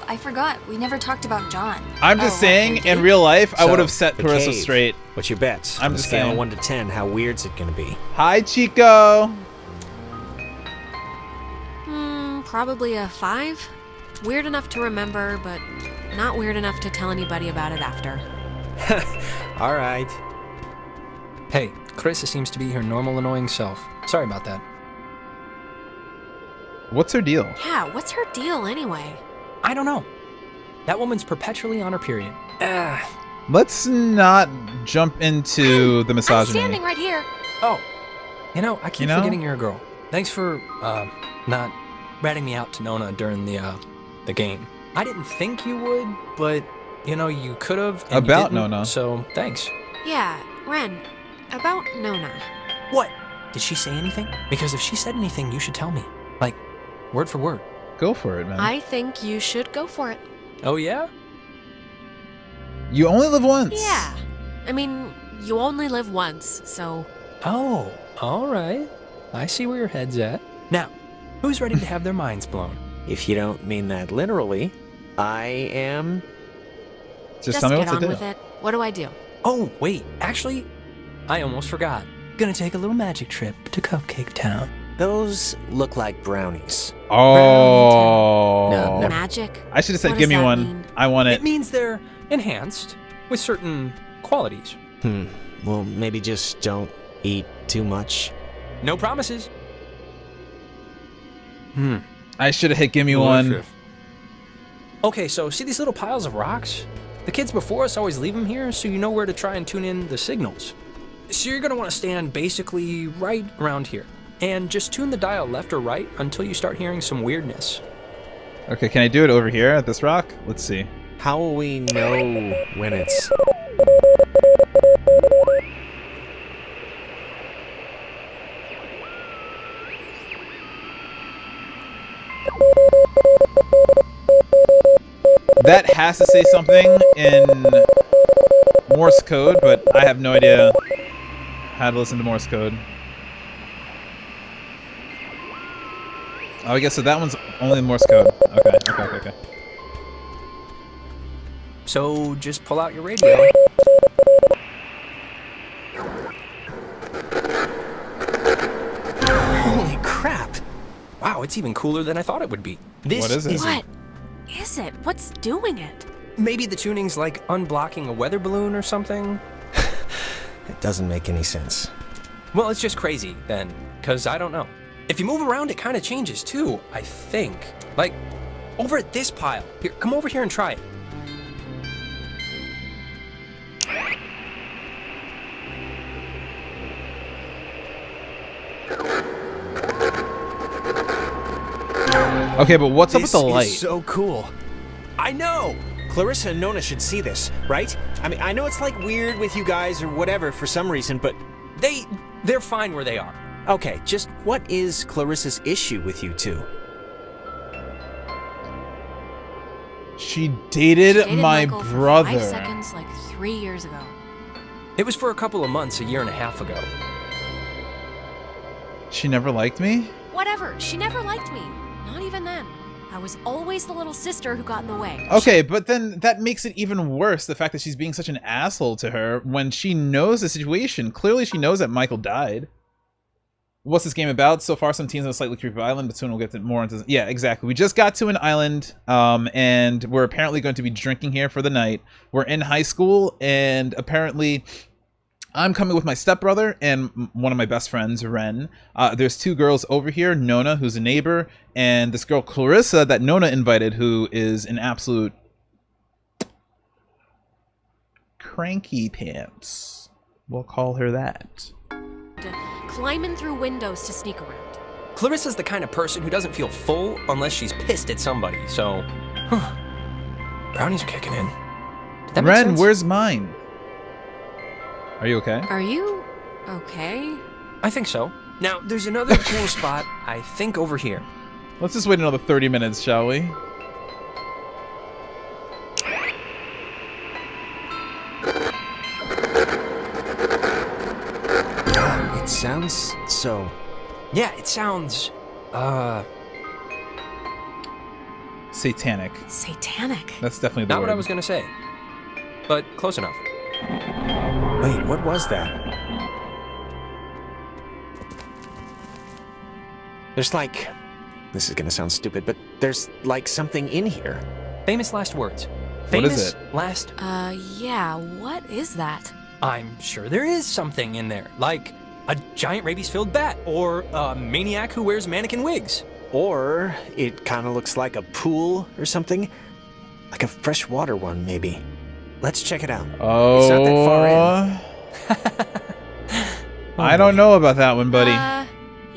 I forgot. We never talked about John. I'm just saying, in real life, I would have set the Clarissa cave. straight. What's your bets? I'm On a just scale saying. of 1 to 10, how weird's it gonna be? Hi, Chico. Probably a 5. Weird enough to remember, but not weird enough to tell anybody about it after. All right. Hey, Clarissa seems to be her normal annoying self. Sorry about that. What's her deal? Yeah, what's her deal anyway? I don't know. That woman's perpetually on her period. Let's not jump into the I'm misogyny. standing right here. Oh, I keep You know? forgetting you're a girl. Thanks for, not ratting me out to Nona during the game. I didn't think you would, but, you could have. About Nona. So, thanks. Yeah, Ren, about Nona. What? Did she say anything? Because if she said anything, you should tell me. Like, word for word. Go for it, man. I think you should go for it. Oh, yeah? You only live once. Yeah. I mean, you only live once, so... Oh, all right. I see where your head's at. Now, who's ready to have their minds blown? If you don't mean that literally, I am. Just tell me get what on to do. with it. What do I do? Oh, wait. Actually, I almost forgot. Gonna take a little magic trip to Cupcake Town. Those look like brownies. Oh. No, never. Magic? I should have said, What give does me that one. mean? I want it. It means they're enhanced with certain qualities. Well, maybe just don't eat too much. No promises. I should have hit give me one. Okay, so see these little piles of rocks? The kids before us always leave them here so you know where to try and tune in the signals. So you're gonna want to stand basically right around here and just tune the dial left or right until you start hearing some weirdness. Okay, can I do it over here at this rock? Let's see. How will we know when it's... That has to say something in Morse code, but I have no idea how to listen to Morse code. Oh, I guess so that one's only in Morse code. Okay. So just pull out your radio. Holy crap! Wow, it's even cooler than I thought it would be. This What is it? What is it? What's doing it? Maybe the tuning's like unblocking a weather balloon or something? It doesn't make any sense. Well, it's just crazy then, because I don't know. If you move around, it kind of changes too, I think. Like, over at this pile. Here, come over here and try it. Okay, but what's up with the light? This is so cool. I know! Clarissa and Nona should see this, right? I mean, I know it's like weird with you guys or whatever for some reason, but they're fine where they are. Okay, just what is Clarissa's issue with you two? She dated my Michael brother. For 5 seconds, like 3 years ago. It was for a couple of months, a year and a half ago. She never liked me? Whatever, she never liked me. Not even then. I was always the little sister who got in the way. Okay, but then that makes it even worse, the fact that she's being such an asshole to her when she knows the situation. Clearly she knows that Michael died. What's this game about? So far, some teens on a slightly creepy island, but soon we'll get more into... Yeah, exactly. We just got to an island, and we're apparently going to be drinking here for the night. We're in high school, and apparently... I'm coming with my stepbrother and one of my best friends, Ren. There's 2 girls over here, Nona, who's a neighbor, and this girl, Clarissa, that Nona invited, who is an absolute cranky pants. We'll call her that. Climbing through windows to sneak around. Clarissa's the kind of person who doesn't feel full unless she's pissed at somebody, so... Brownies are kicking in. Did that make Ren, sense? where's mine? Are you okay? Are you okay? I think so. Now, there's another cool spot, I think over here. Let's just wait another 30 minutes, shall we? God, it sounds so... Yeah, it sounds... Satanic. Satanic? That's definitely the Not word. what I was gonna say, but close enough. Wait, what was that? There's like... This is gonna sound stupid, but there's like something in here. Famous last words. What is it? Last... Yeah, what is that? I'm sure there is something in there, like a giant rabies-filled bat, or a maniac who wears mannequin wigs. Or it kind of looks like a pool or something. Like a freshwater one, maybe. Let's check it out. Oh. It's not that far in. I don't know about that one, buddy.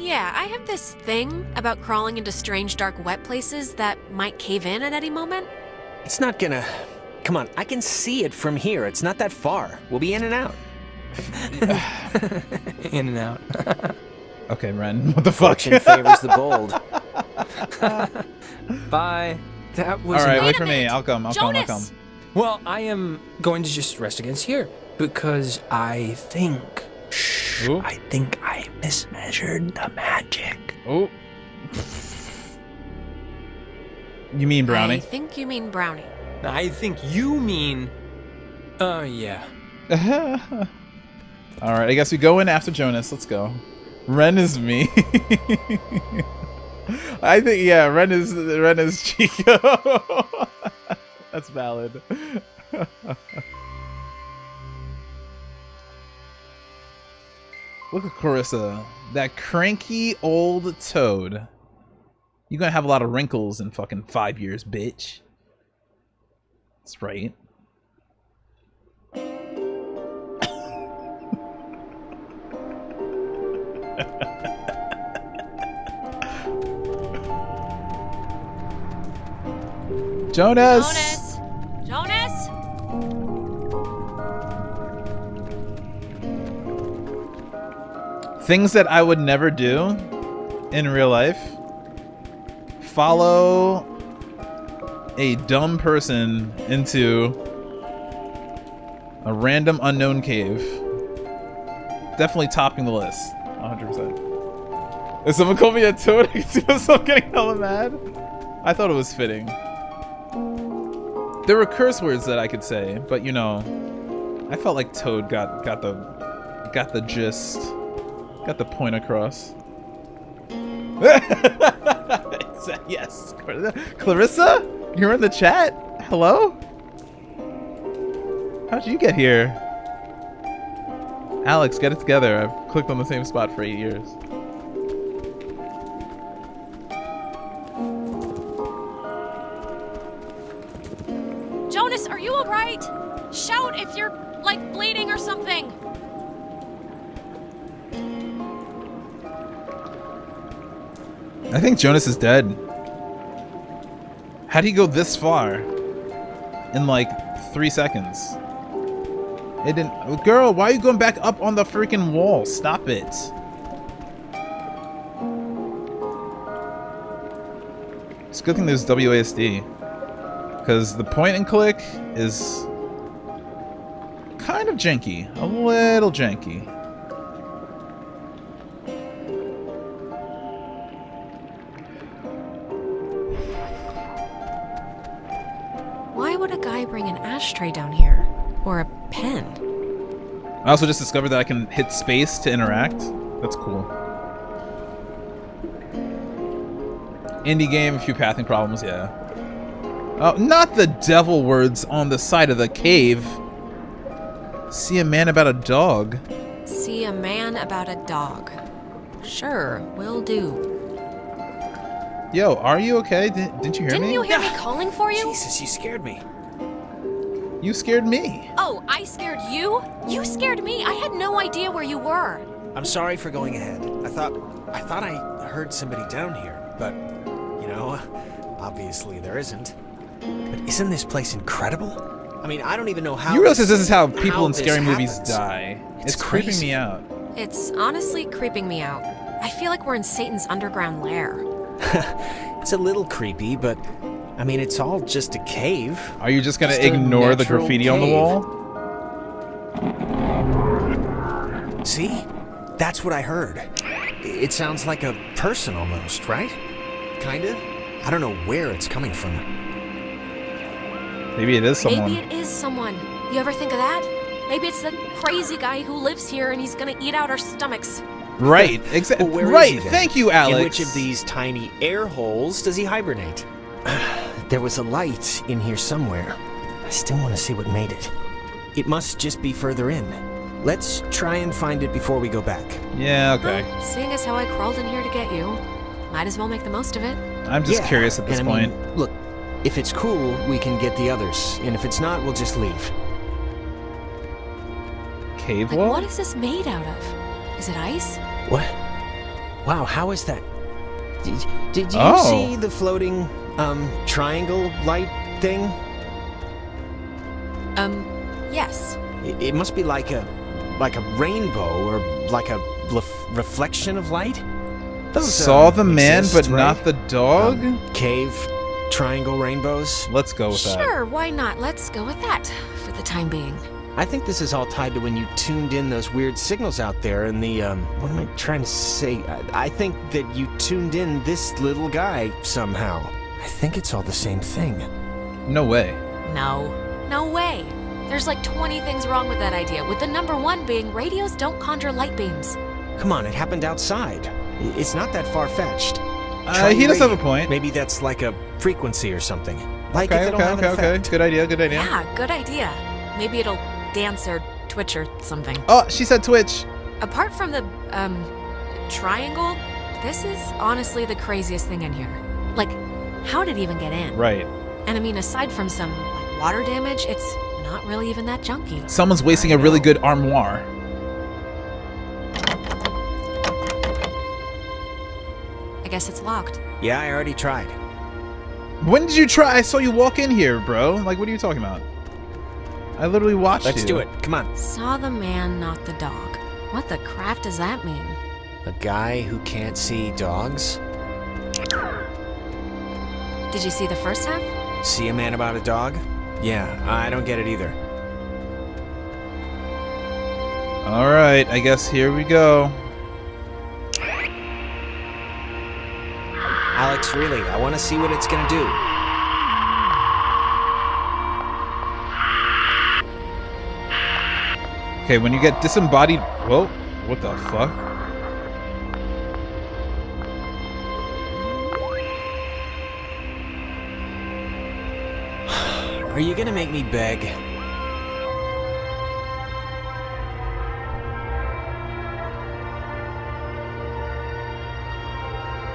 Yeah, I have this thing about crawling into strange, dark, wet places that might cave in at any moment. It's not gonna... Come on, I can see it from here. It's not that far. We'll be in and out. In and out. Okay, Ren, what the fuck? Fortune favors the bold. Bye. That was... All right, wait for me. I'll come. I'll come. Well, I am going to just rest against here because I think... Ooh. I think I mismeasured the magic. Oh. You mean Brownie? I think you mean Brownie. I think you mean... yeah. All right, I guess we go in after Jonas. Let's go. Ren is me. I think, yeah, Ren is Chico. That's valid. Look at Clarissa, that cranky old toad. You're gonna have a lot of wrinkles in fucking 5 years, bitch. That's right. Jonas! Jonas! Things that I would never do in real life. Follow a dumb person into a random unknown cave. Definitely topping the list. 100%. If someone called me a toad, I could see myself getting hella mad. I thought it was fitting. There were curse words that I could say, but you know, I felt like Toad got the gist, got the point across. Yes, Clarissa, you're in the chat. Hello. How'd you get here? Alex, get it together. I've clicked on the same spot for 8 years. Jonas, are you alright? Shout if you're, like, bleeding or something. I think Jonas is dead. How'd he go this far? In like 3 seconds. It didn't. Girl, why are you going back up on the freaking wall? Stop it. It's a good thing there's WASD. Because the point and click is kind of janky. A little janky. Why would a guy bring an ashtray down here? Or a pen? I also just discovered that I can hit space to interact. That's cool. Indie game, a few pathing problems, yeah. Oh, not the devil words on the side of the cave. See a man about a dog. See a man about a dog. Sure, will do. Yo, are you okay? Didn't you hear me? Didn't you hear me calling for you? Jesus, you scared me. You scared me. Oh, I scared you? You scared me. I had no idea where you were. I'm sorry for going ahead. I thought I heard somebody down here, but, you know, obviously there isn't. But isn't this place incredible? I mean, I don't even know how. You realize this is how people in scary movies happens. die. It's crazy. creeping me out. It's honestly creeping me out. I feel like we're in Satan's underground lair. It's a little creepy, but I mean, it's all just a cave. Are you just gonna Just a ignore the natural graffiti on the cave. wall? See? That's what I heard. It sounds like a person almost, right? Kinda? I don't know where it's coming from. Maybe it is someone. Maybe it is someone. You ever think of that? Maybe it's the crazy guy who lives here and he's gonna eat out our stomachs. Right, exactly. Well, where is Right, he then? thank you, Alex. In which of these tiny air holes does he hibernate? There was a light in here somewhere. I still want to see what made it. It must just be further in. Let's try and find it before we go back. Yeah, okay. Well, seeing as how I crawled in here to get you, might as well make the most of it. I'm just curious at this and point. I mean, look, if it's cool, we can get the others, and if it's not, we'll just leave. Cave Like, wall? what is this made out of? Is it ice? What? Wow, how is that? Did you Oh. see the floating, triangle light thing? Yes. It must be like a rainbow or like a reflection of light. Those, Saw the man, exist, but not right? the dog? Cave, triangle rainbows. Let's go with that. Sure, why not? Let's go with that for the time being. I think this is all tied to when you tuned in those weird signals out there and the, what am I trying to say? I think that you tuned in this little guy somehow. I think it's all the same thing. No way. No. No way. There's like 20 things wrong with that idea, with the number one being radios don't conjure light beams. Come on, it happened outside. It's not that far-fetched. He does have a point. Maybe that's like a frequency or something. Like Okay, if it'll have an effect. Good idea, good idea. Yeah, good idea. Maybe it'll dance or twitch or something. Oh, she said Twitch. Apart from the, triangle, this is honestly the craziest thing in here. Like, how did it even get in? Right. And I mean, aside from some like, water damage, it's not really even that junky. Someone's wasting a really good armoire. I guess it's locked. Yeah, I already tried. When did you try? I saw you walk in here, bro. Like, what are you talking about? I literally watched you. Let's do it. Come on. Saw the man, not the dog. What the crap does that mean? A guy who can't see dogs? Did you see the first half? See a man about a dog? Yeah, I don't get it either. All right, I guess here we go. Alex, really, I want to see what it's gonna do. Okay, when you get disembodied... Whoa, what the fuck? Are you gonna make me beg?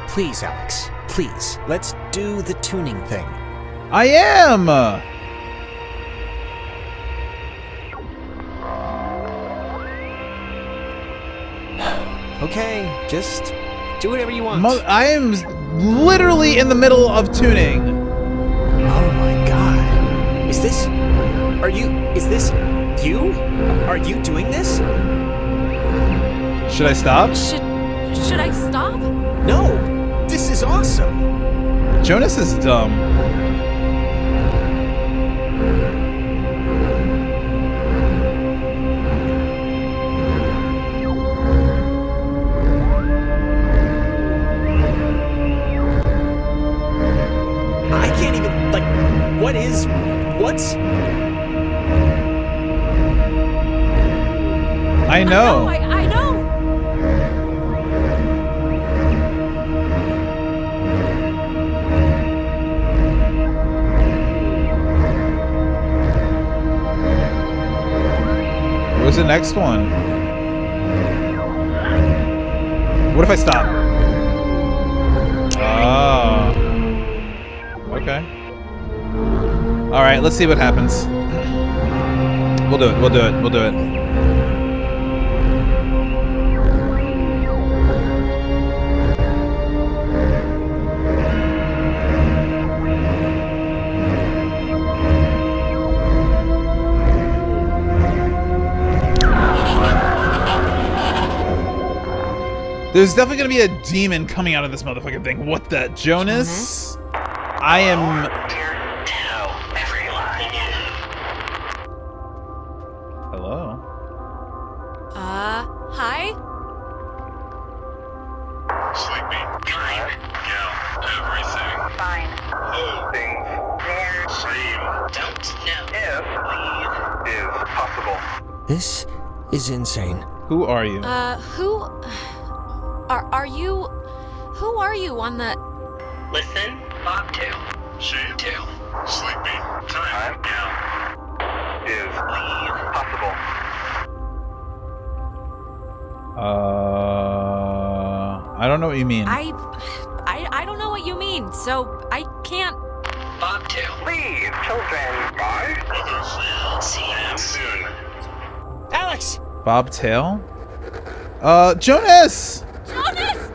Please, Alex. Please. Let's do the tuning thing. I am! Okay, just do whatever you want. I am literally in the middle of tuning. Is this you? Are you doing this? Should I stop? Should I stop? No! This is awesome! Jonas is dumb. I can't even, like, what's... I know. I know. What's the next one? What if I stop? Ah. Okay. Alright, let's see what happens. We'll do it, we'll do it, we'll do it. There's definitely gonna be a demon coming out of this motherfucking thing. What the? Jonas? I am... Hello? Hi? Sleepy. Time. Count. Everything. Fine. Things. There. Same. Don't know. If. Leave. Is possible. This is insane. Who are you? Who are you on the... Listen. Bobtail. Tail. Sleepy. Time. Count. Is. Leave. Possible. I don't know what you mean. I don't know what you mean, so I can't... Bobtail. Leave. Children. Bye. Brothers. See you soon. Alex! Bobtail? Jonas! Jonas!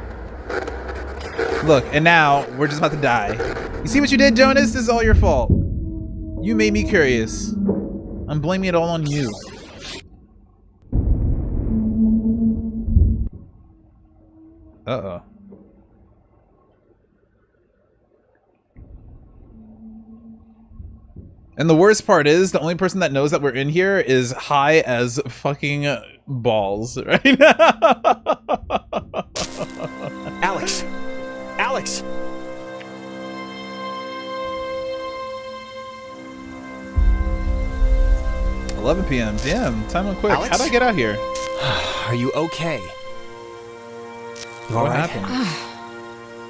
Look, and now we're just about to die. You see what you did, Jonas? This is all your fault. You made me curious. I'm blaming it all on you. Uh-oh. And the worst part is, the only person that knows that we're in here is high as fucking balls right now. Alex! Alex! $11 p.m. Damn, time went quick. Alex? How'd I get out here? Are you okay? What happened?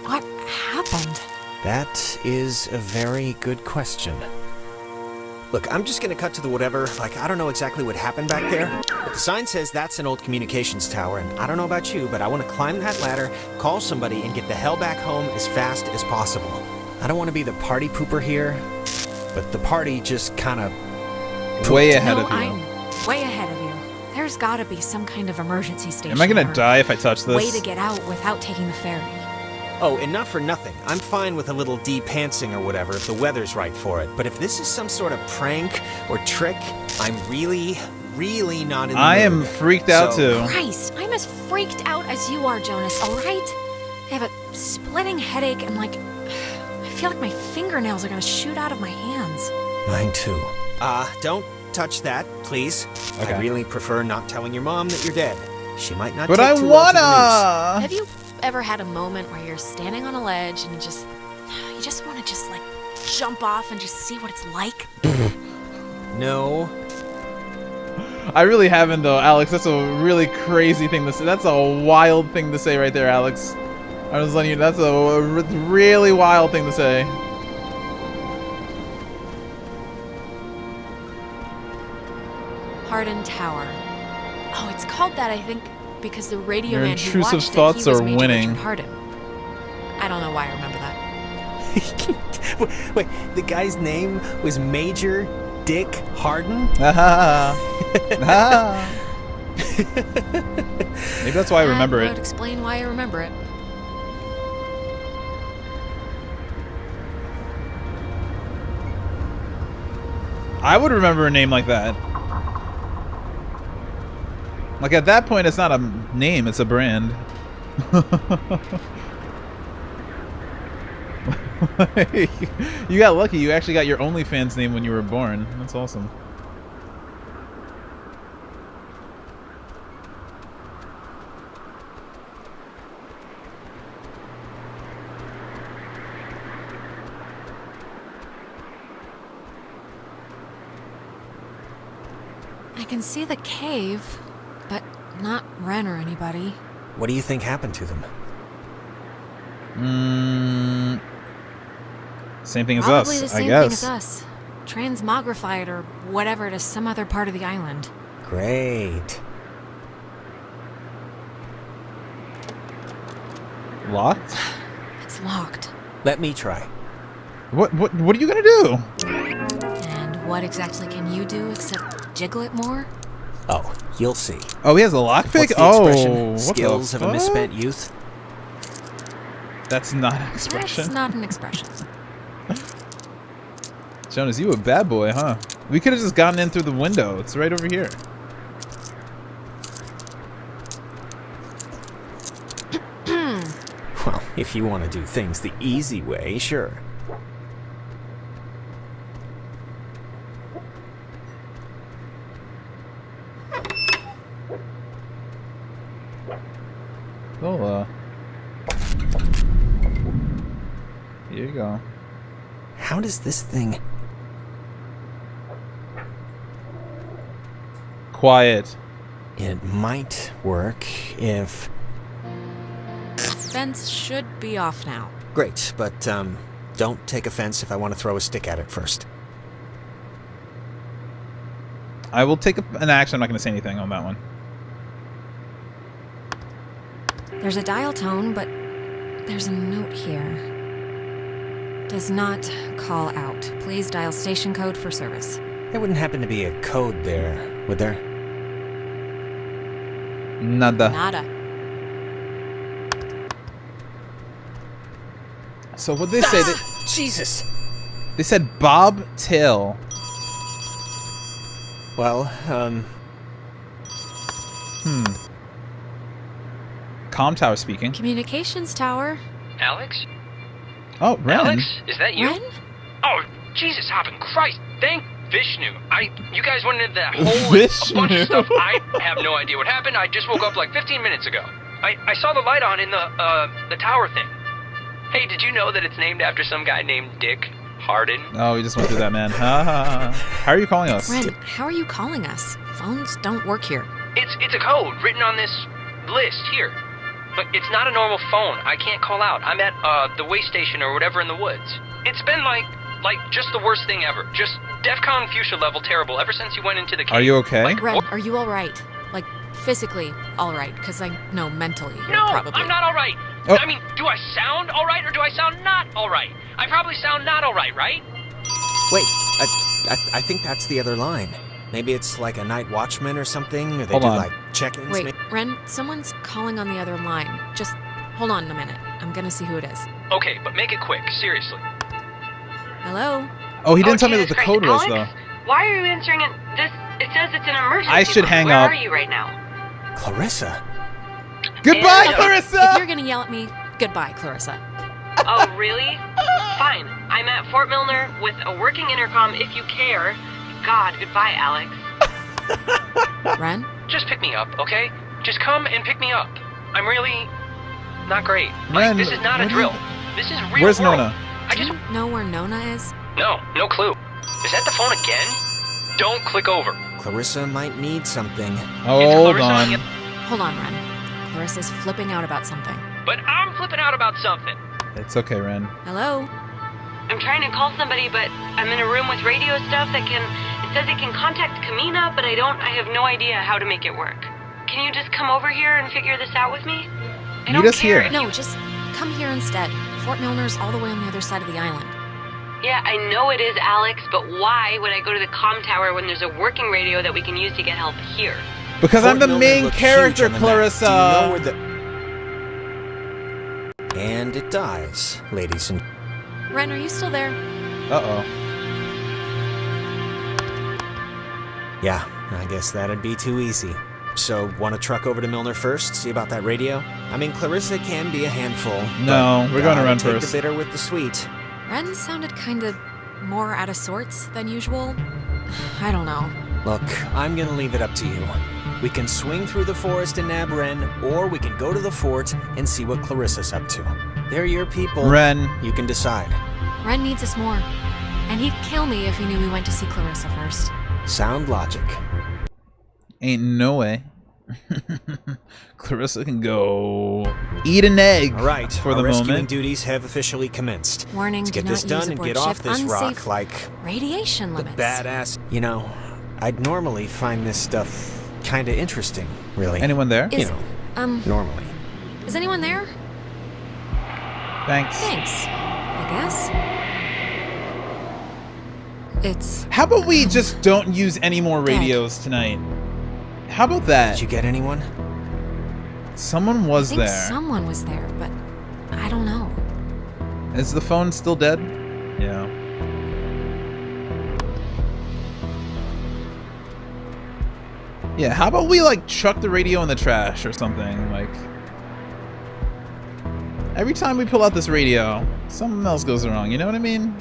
What happened? That is a very good question. Look, I'm just gonna cut to the whatever. Like, I don't know exactly what happened back there, but the sign says that's an old communications tower, and I don't know about you, but I want to climb that ladder, call somebody, and get the hell back home as fast as possible. I don't want to be the party pooper here, but the party just kind of... Way ahead of you. I'm way ahead of you. There's gotta be some kind of emergency station. Am I gonna or die if I touch this? way to get out without taking the ferry. Oh, and not for nothing. I'm fine with a little de-pantsing or whatever if the weather's right for it. But if this is some sort of prank or trick, I'm really not in the mood. I am freaked out too. Christ, I'm as freaked out as you are, Jonas, alright? I have a splitting headache and like... I feel like my fingernails are gonna shoot out of my hands. Mine too. Don't touch that, please. Okay. I really prefer not telling your mom that you're dead. She might not But take I too well to the wanna! Have you ever had a moment where you're standing on a ledge and you just want to just like jump off and just see what it's like? news. No. I really haven't though, Alex. That's a really crazy thing to say. That's a wild thing to say right there, Alex. I was letting you. That's a really wild thing to say. Hardin Tower. Oh, it's called that, I think, because the radio Your man who intrusive watched thoughts it, he was are Major winning. Richard Hardin. I don't know why I remember that. Wait, the guy's name was Major Dick Hardin? Maybe that's why I remember That would it. explain why I remember it. I would remember a name like that. Like at that point, it's not a name; it's a brand. You got lucky. You actually got your OnlyFans name when you were born. That's awesome. I can see the cave, but not Ren or anybody. What do you think happened to them? Same thing as Probably us, the same I guess. thing as us. Transmogrified or whatever to some other part of the island. Great. Locked? It's locked. Let me try. What are you gonna do? And what exactly can you do except jiggle it more? Oh, you'll see. Oh, he has a lockpick? What's the Oh, expression? what Skills the of a fuck? misspent youth? That's not an expression. That's not an expression. Jonas, you a bad boy, huh? We could have just gotten in through the window. It's right over here. Well, if you want to do things the easy way, sure. Oh, here you go. How does this thing... Quiet. It might work if... Fence should be off now. Great, but, don't take offense if I want to throw a stick at it first. I will take an action. I'm not going to say anything on that one. There's a dial tone, but there's a note here. Does not call out. Please dial station code for service. There wouldn't happen to be a code there, would there? Nada. Nada. So what they say? Jesus. They said Bob Tail. Well, Comm tower speaking. Communications tower. Alex? Oh, Ren. Alex? Is that you? Ren? Oh, Jesus, hopping Christ. Thank Vishnu. You guys went into that hole Vishnu. a bunch of stuff. I have no idea what happened. I just woke up like 15 minutes ago. I saw the light on in the tower thing. Hey, did you know that it's named after some guy named Dick Harden? Oh, we just went through that, man. How are you calling us? Ren, how are you calling us? Phones don't work here. It's a code written on this list here. But it's not a normal phone. I can't call out. I'm at the way station or whatever in the woods. It's been like just the worst thing ever. Just DEFCON fuchsia level terrible ever since you went into the cave. Are you okay? Ren, are you alright? Like, physically alright? Because I know mentally you're No, probably... I'm not alright. Oh. I mean, do I sound alright or do I sound not alright? I probably sound not alright, right? wait, I think that's the other line. Maybe it's like a night watchman or something, or they Hold do on. like check-ins. Wait, maybe? Ren, someone's calling on the other line. Just hold on a minute. I'm gonna see who it is. Okay, but make it quick, seriously. Hello? Oh, he didn't tell me Jesus what the Christ, code was, Alex? though. Why are you answering it? It says it's an emergency. I should hang Where up. Where are you right now? Clarissa. Goodbye, Okay, Clarissa! If you're gonna yell at me, goodbye, Clarissa. Oh, really? Fine. I'm at Fort Milner with a working intercom if you care. God, goodbye, Alex. Ren? Just pick me up, okay? Just come and pick me up. I'm really not great. Ren, This is not a what drill. is- This is real Where's world. Nona? Do you know where Nona is? No clue. Is that the phone again? Don't click over. Clarissa might need something. Hold on. Hold on, Ren. Clarissa's flipping out about something. But I'm flipping out about something. It's okay, Ren. Hello? I'm trying to call somebody, but I'm in a room with radio stuff that it says it can contact Kamina, but I have no idea how to make it work. Can you just come over here and figure this out with me? I don't Meet us care here. if No, you- just come here instead. Fort Milner's all the way on the other side of the island. Yeah, I know it is, Alex, but why would I go to the comm tower when there's a working radio that we can use to get help here? Because I'm Fort the Milner main looks character, huge on the map. Clarissa. Do you know where the... And it dies, ladies and... Ren, are you still there? Uh-oh. Yeah, I guess that'd be too easy. So, want to truck over to Milner first, see about that radio? I mean, Clarissa can be a handful. No, we're going to Ren take first. the bitter with the sweet. Ren sounded kinda more out of sorts than usual. I don't know. Look, I'm gonna leave it up to you. We can swing through the forest and nab Ren, or we can go to the fort and see what Clarissa's up to. They're your people. Ren. You can decide. Ren needs us more. And he'd kill me if he knew we went to see Clarissa first. Sound logic. Ain't no way. Clarissa can go eat an egg. All right, for our the rescuing moment. duties have officially commenced. Warning, Let's do get this not use done and aboard get off ship. this rock Unsafe like radiation the limits. badass. You know, I'd normally find this stuff kind of interesting, really. Anyone there? You know, normally. Is anyone there? Thanks. Thanks. I guess. It's... How about we just don't use any more radios tonight? How about that? Did you get anyone? Someone was I think there. someone was there, but I don't know. Is the phone still dead? Yeah. Yeah, how about we like chuck the radio in the trash or something? Like every time we pull out this radio, something else goes wrong, you know what I mean?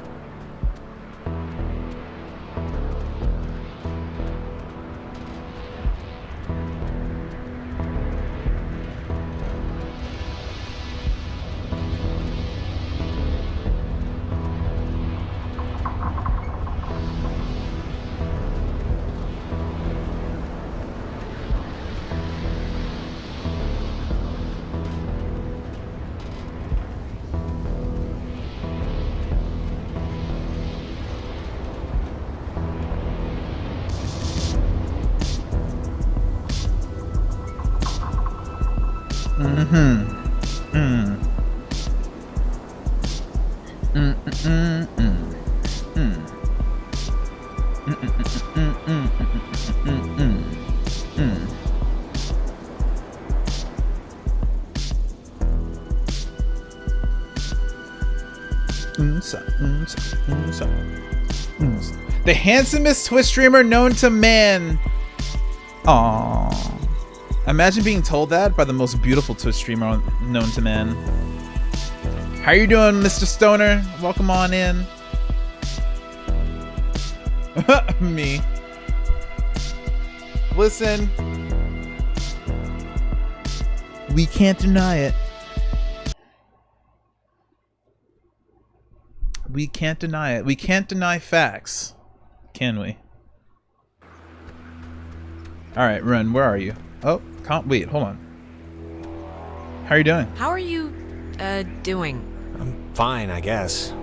The handsomest Twitch streamer known to man. Aww. Imagine being told that by the most beautiful Twitch streamer known to man. How you doing, Mr. Stoner? Welcome on in. Me. Listen. We can't deny it. We can't deny it. We can't deny facts. Can we? Alright, Ren, where are you? Oh, wait, hold on. How are you doing? How are you, doing? I'm fine, I guess.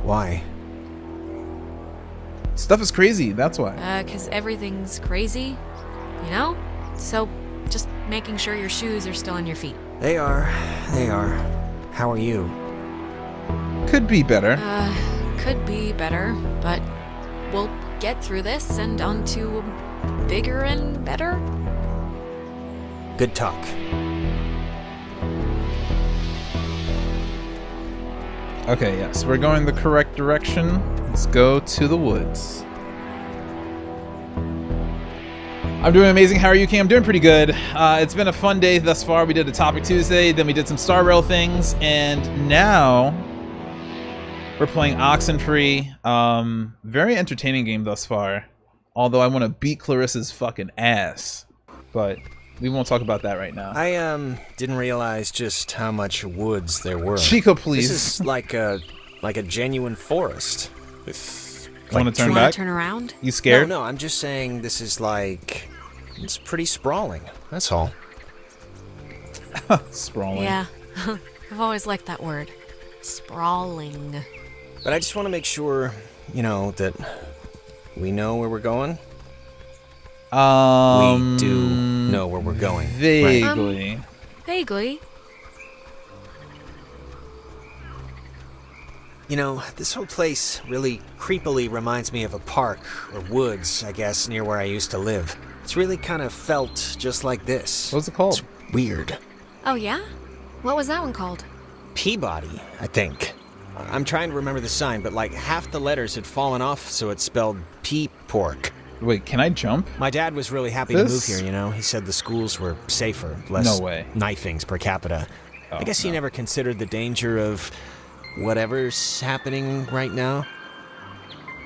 Why? Stuff is crazy, that's why. 'Cause everything's crazy, you know? So, just making sure your shoes are still on your feet. They are. How are you? Could be better. Could be better, but we'll get through this and on to bigger and better. Good talk. Okay, yes, we're going the correct direction. Let's go to the woods. I'm doing amazing. How are you, Cam? I'm doing pretty good. It's been a fun day thus far. We did a Topic Tuesday, then we did some Star Rail things, and now we're playing OXENFREE. Very entertaining game thus far. Although I want to beat Clarissa's fucking ass. But we won't talk about that right now. I didn't realize just how much woods there were. Chico, please. This is like a genuine forest. With Want to turn you back? Want to turn around? You scared? No, I'm just saying this is like, it's pretty sprawling. That's all. Sprawling. Yeah, I've always liked that word. Sprawling. But I just want to make sure, you know, that we know where we're going. We do know where we're going. Vaguely. Right? Vaguely. You know, this whole place really creepily reminds me of a park, or woods, I guess, near where I used to live. It's really kind of felt just like this. What's it called? It's weird. Oh yeah? What was that one called? Peabody, I think. I'm trying to remember the sign, but like half the letters had fallen off, so it spelled pea pork. Wait, can I jump? My dad was really happy to move here, you know? He said the schools were safer, less No way. knifings per capita. I guess he never considered the danger of whatever's happening right now.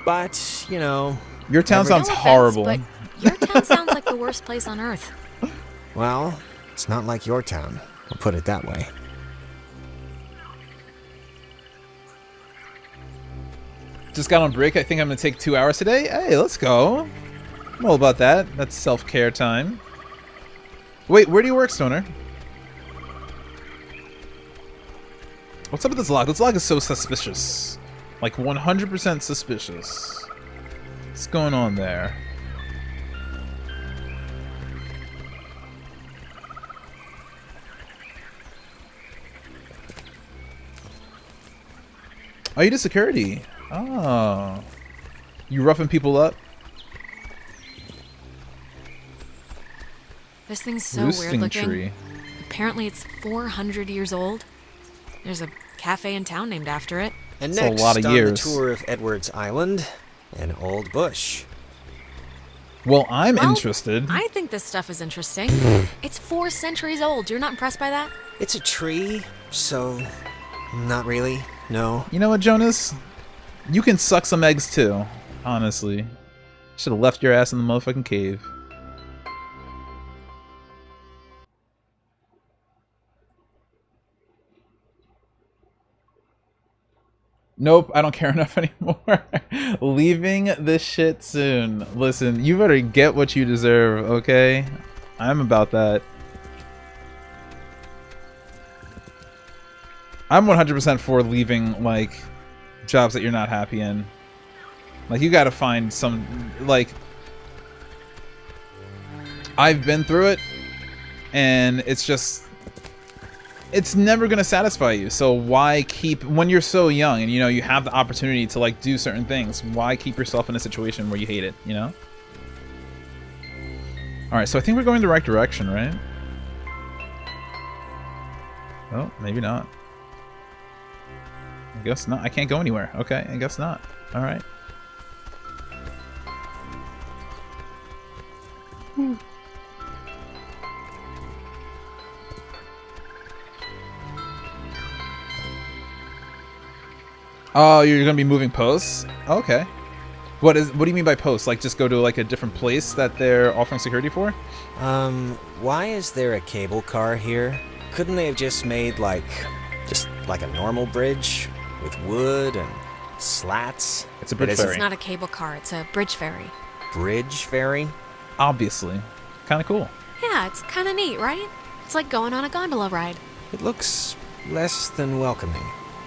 But, you know... Your town sounds No offense, horrible. but your town sounds like the worst place on Earth. Well, it's not like your town. I'll put it that way. Just got on break. I think I'm going to take 2 hours today. Hey, let's go. I'm all about that. That's self-care time. Wait, where do you work, Stoner? What's up with this log? This log is so suspicious. Like 100% suspicious. What's going on there? Oh, you do security. Oh. You roughing people up? This thing's so weird looking. Tree. Apparently it's 400 years old. There's a cafe in town named after it. And That's next a lot of on years. the tour of Edwards Island, an old bush. Well, I'm interested. I think this stuff is interesting. It's 4 centuries old. You're not impressed by that? It's a tree, so not really. No. You know what, Jonas? You can suck some eggs too, honestly. Should have left your ass in the motherfucking cave. Nope, I don't care enough anymore. Leaving this shit soon. Listen, you better get what you deserve, okay? I'm about that. I'm 100% for leaving, like, jobs that you're not happy in. Like, you gotta find some, like... I've been through it, and it's just... It's never gonna satisfy you, so why keep... When you're so young, and, you know, you have the opportunity to, like, do certain things, why keep yourself in a situation where you hate it, you know? Alright, so I think we're going the right direction, right? Oh, maybe not. I guess not. I can't go anywhere. Okay, I guess not. Alright. Oh, you're gonna be moving posts? Okay. What do you mean by posts? Like just go to like a different place that they're offering security for? Why is there a cable car here? Couldn't they have just made just like a normal bridge? With wood and slats. It's a bridge ferry. It's not a cable car, it's a bridge ferry. Bridge ferry? Obviously. Kind of cool. Yeah, it's kind of neat, right? It's like going on a gondola ride. It looks less than welcoming.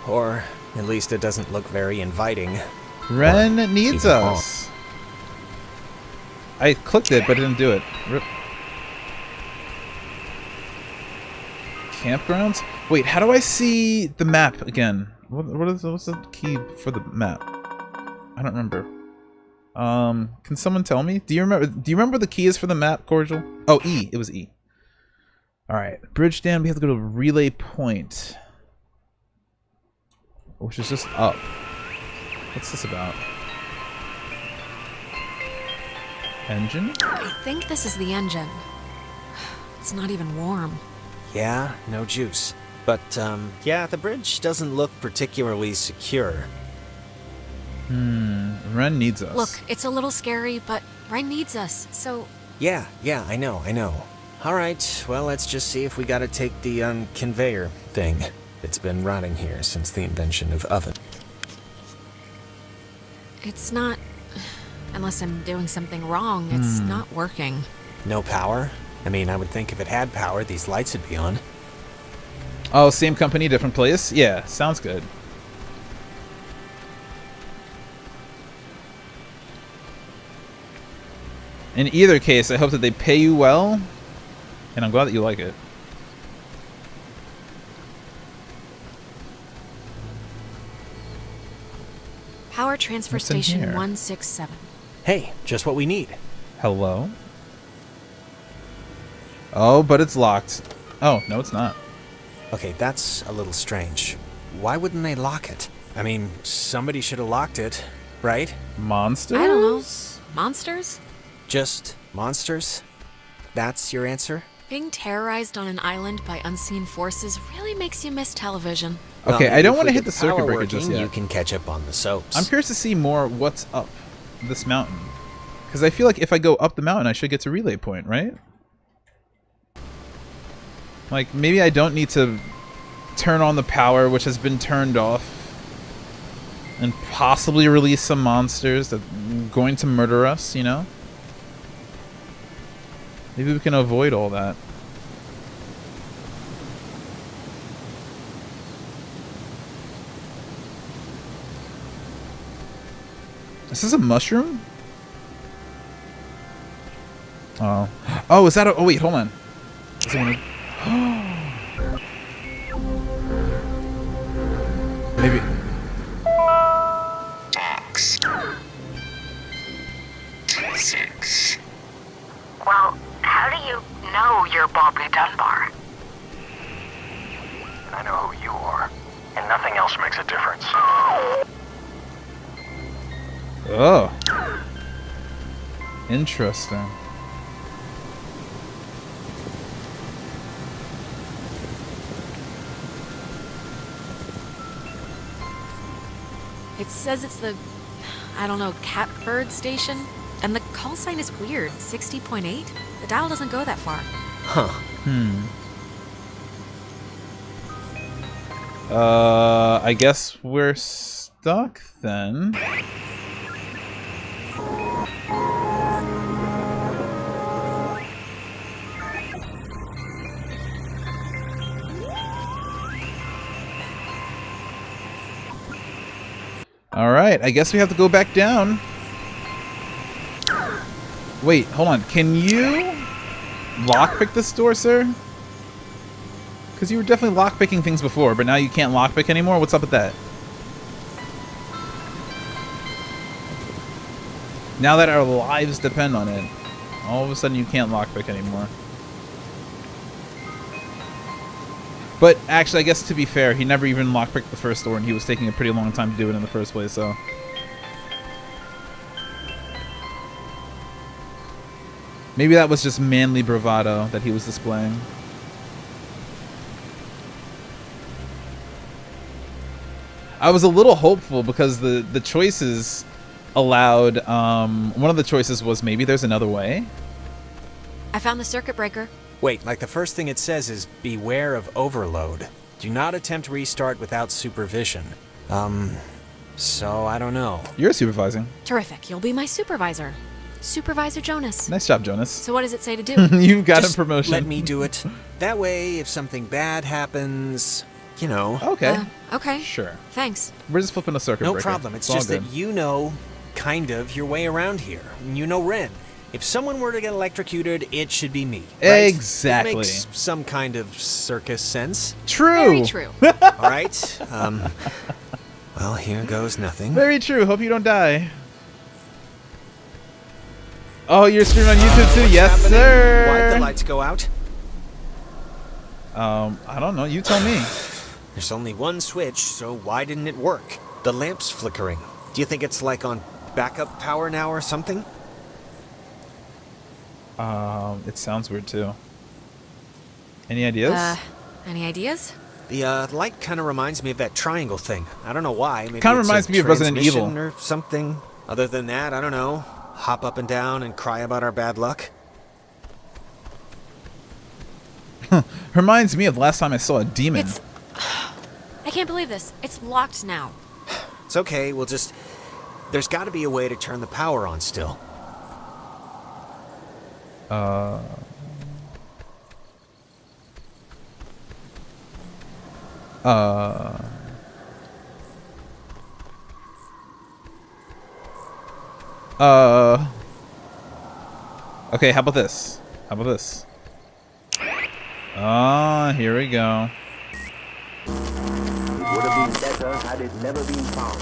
Or at least it doesn't look very inviting. Ren needs us. I clicked it, but it didn't do it. Rip. Campgrounds? Wait, how do I see the map again? What's the key for the map? I don't remember. Can someone tell me? Do you remember what the key is for the map, Cordial? Oh, E. It was E. Alright. Bridge stand, we have to go to relay point. Which is just up. What's this about? Engine? I think this is the engine. It's not even warm. Yeah, no juice. But, yeah, the bridge doesn't look particularly secure. Ren needs us. Look, it's a little scary, but Ren needs us, so... Yeah, I know. Alright, well, let's just see if we gotta take the, conveyor thing. It's been rotting here since the invention of oven. It's not... Unless I'm doing something wrong, it's not working. No power? I mean, I would think if it had power, these lights would be on. Oh, same company, different place? Yeah, sounds good. In either case, I hope that they pay you well, and I'm glad that you like it. Power transfer What's in station here? 167. Hey, just what we need. Hello? Oh, but it's locked. Oh, no, it's not. Okay, that's a little strange. Why wouldn't they lock it? I mean, somebody should have locked it, right? Monsters? I don't know. Monsters? Just monsters? That's your answer? Being terrorized on an island by unseen forces really makes you miss television. Okay, Well, I don't if want we to hit get the circuit power breaker just working, yet. You can catch up on the soaps. I'm curious to see more what's up this mountain. Because I feel like if I go up the mountain, I should get to Relay Point, right? Like, maybe I don't need to turn on the power, which has been turned off, and possibly release some monsters that are going to murder us, you know? Maybe we can avoid all that. Is this a mushroom? Oh. Oh, is that a... Oh, wait, hold on. Is it one of... Maybe... X. 6. Well, how do you know you're Bobby Dunbar? I know who you are, and nothing else makes a difference. Oh. Interesting. It says it's the, I don't know, catbird station? And the call sign is weird, 60.8? The dial doesn't go that far. Huh. I guess we're stuck then. Alright, I guess we have to go back down. Wait, hold on. Can you lockpick this door, sir? Because you were definitely lockpicking things before, but now you can't lockpick anymore? What's up with that? Now that our lives depend on it, all of a sudden you can't lockpick anymore. But actually, I guess to be fair, he never even lockpicked the first door, and he was taking a pretty long time to do it in the first place, so... Maybe that was just manly bravado that he was displaying. I was a little hopeful because the choices allowed... one of the choices was maybe there's another way. I found the circuit breaker. Wait, like the first thing it says is beware of overload. Do not attempt restart without supervision. So I don't know. You're supervising. Terrific. You'll be my supervisor. Supervisor Jonas. Nice job, Jonas. So what does it say to do? You've got Just a promotion. let me do it. That way, if something bad happens, you know. Okay. Okay. Sure. Thanks. We're just flipping a circuit No breaker. problem. It's all just good. that you know, kind of, your way around here. You know Ren. If someone were to get electrocuted, it should be me. Right? Exactly. It makes some kind of circus sense. True. Very true. All right. Well, here goes nothing. Very true. Hope you don't die. Oh, you're streaming on YouTube too? What's Yes, happening? sir. Why'd the lights go out? I don't know. You tell me. There's only one switch, so why didn't it work? The lamp's flickering. Do you think it's like on backup power now or something? It sounds weird too. Any ideas? Any ideas? The light kind of reminds me of that triangle thing. I don't know why. Maybe Kinda it's reminds a me of Resident transmission Evil. or something. Other than that, I don't know. Hop up and down and cry about our bad luck. Reminds me of last time I saw a demon. I can't believe this. It's locked now. It's okay. We'll just... There's got to be a way to turn the power on still. Okay, how about this? How about this? Ah, here we go. It would have been better had it never been found.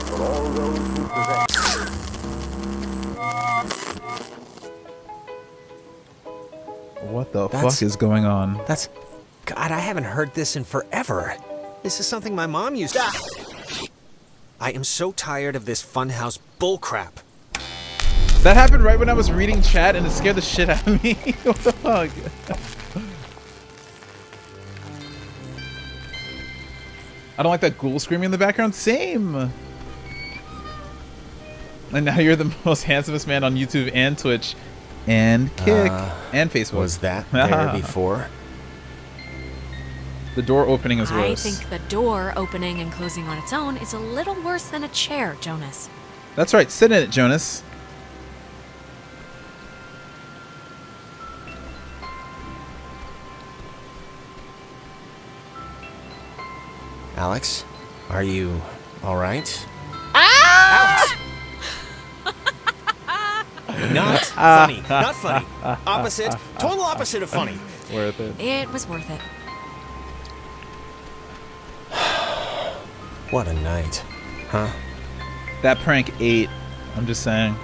For all those who possess. What the fuck is going on? God, I haven't heard this in forever. This is something my mom used to... I am so tired of this funhouse bullcrap. That happened right when I was reading chat and it scared the shit out of me. What the fuck? I don't like that ghoul screaming in the background. Same. And now you're the most handsomest man on YouTube and Twitch and Kick and Facebook. Was that there before? The door opening is I worse. think the door opening and closing on its own is a little worse than a chair, Jonas. That's right. Sit in it, Jonas. Alex, are you all right? Ah! Not funny. Not funny. Opposite. Total opposite of funny. Worth it. It was worth it. What a night. Huh? That prank ate. I'm just saying.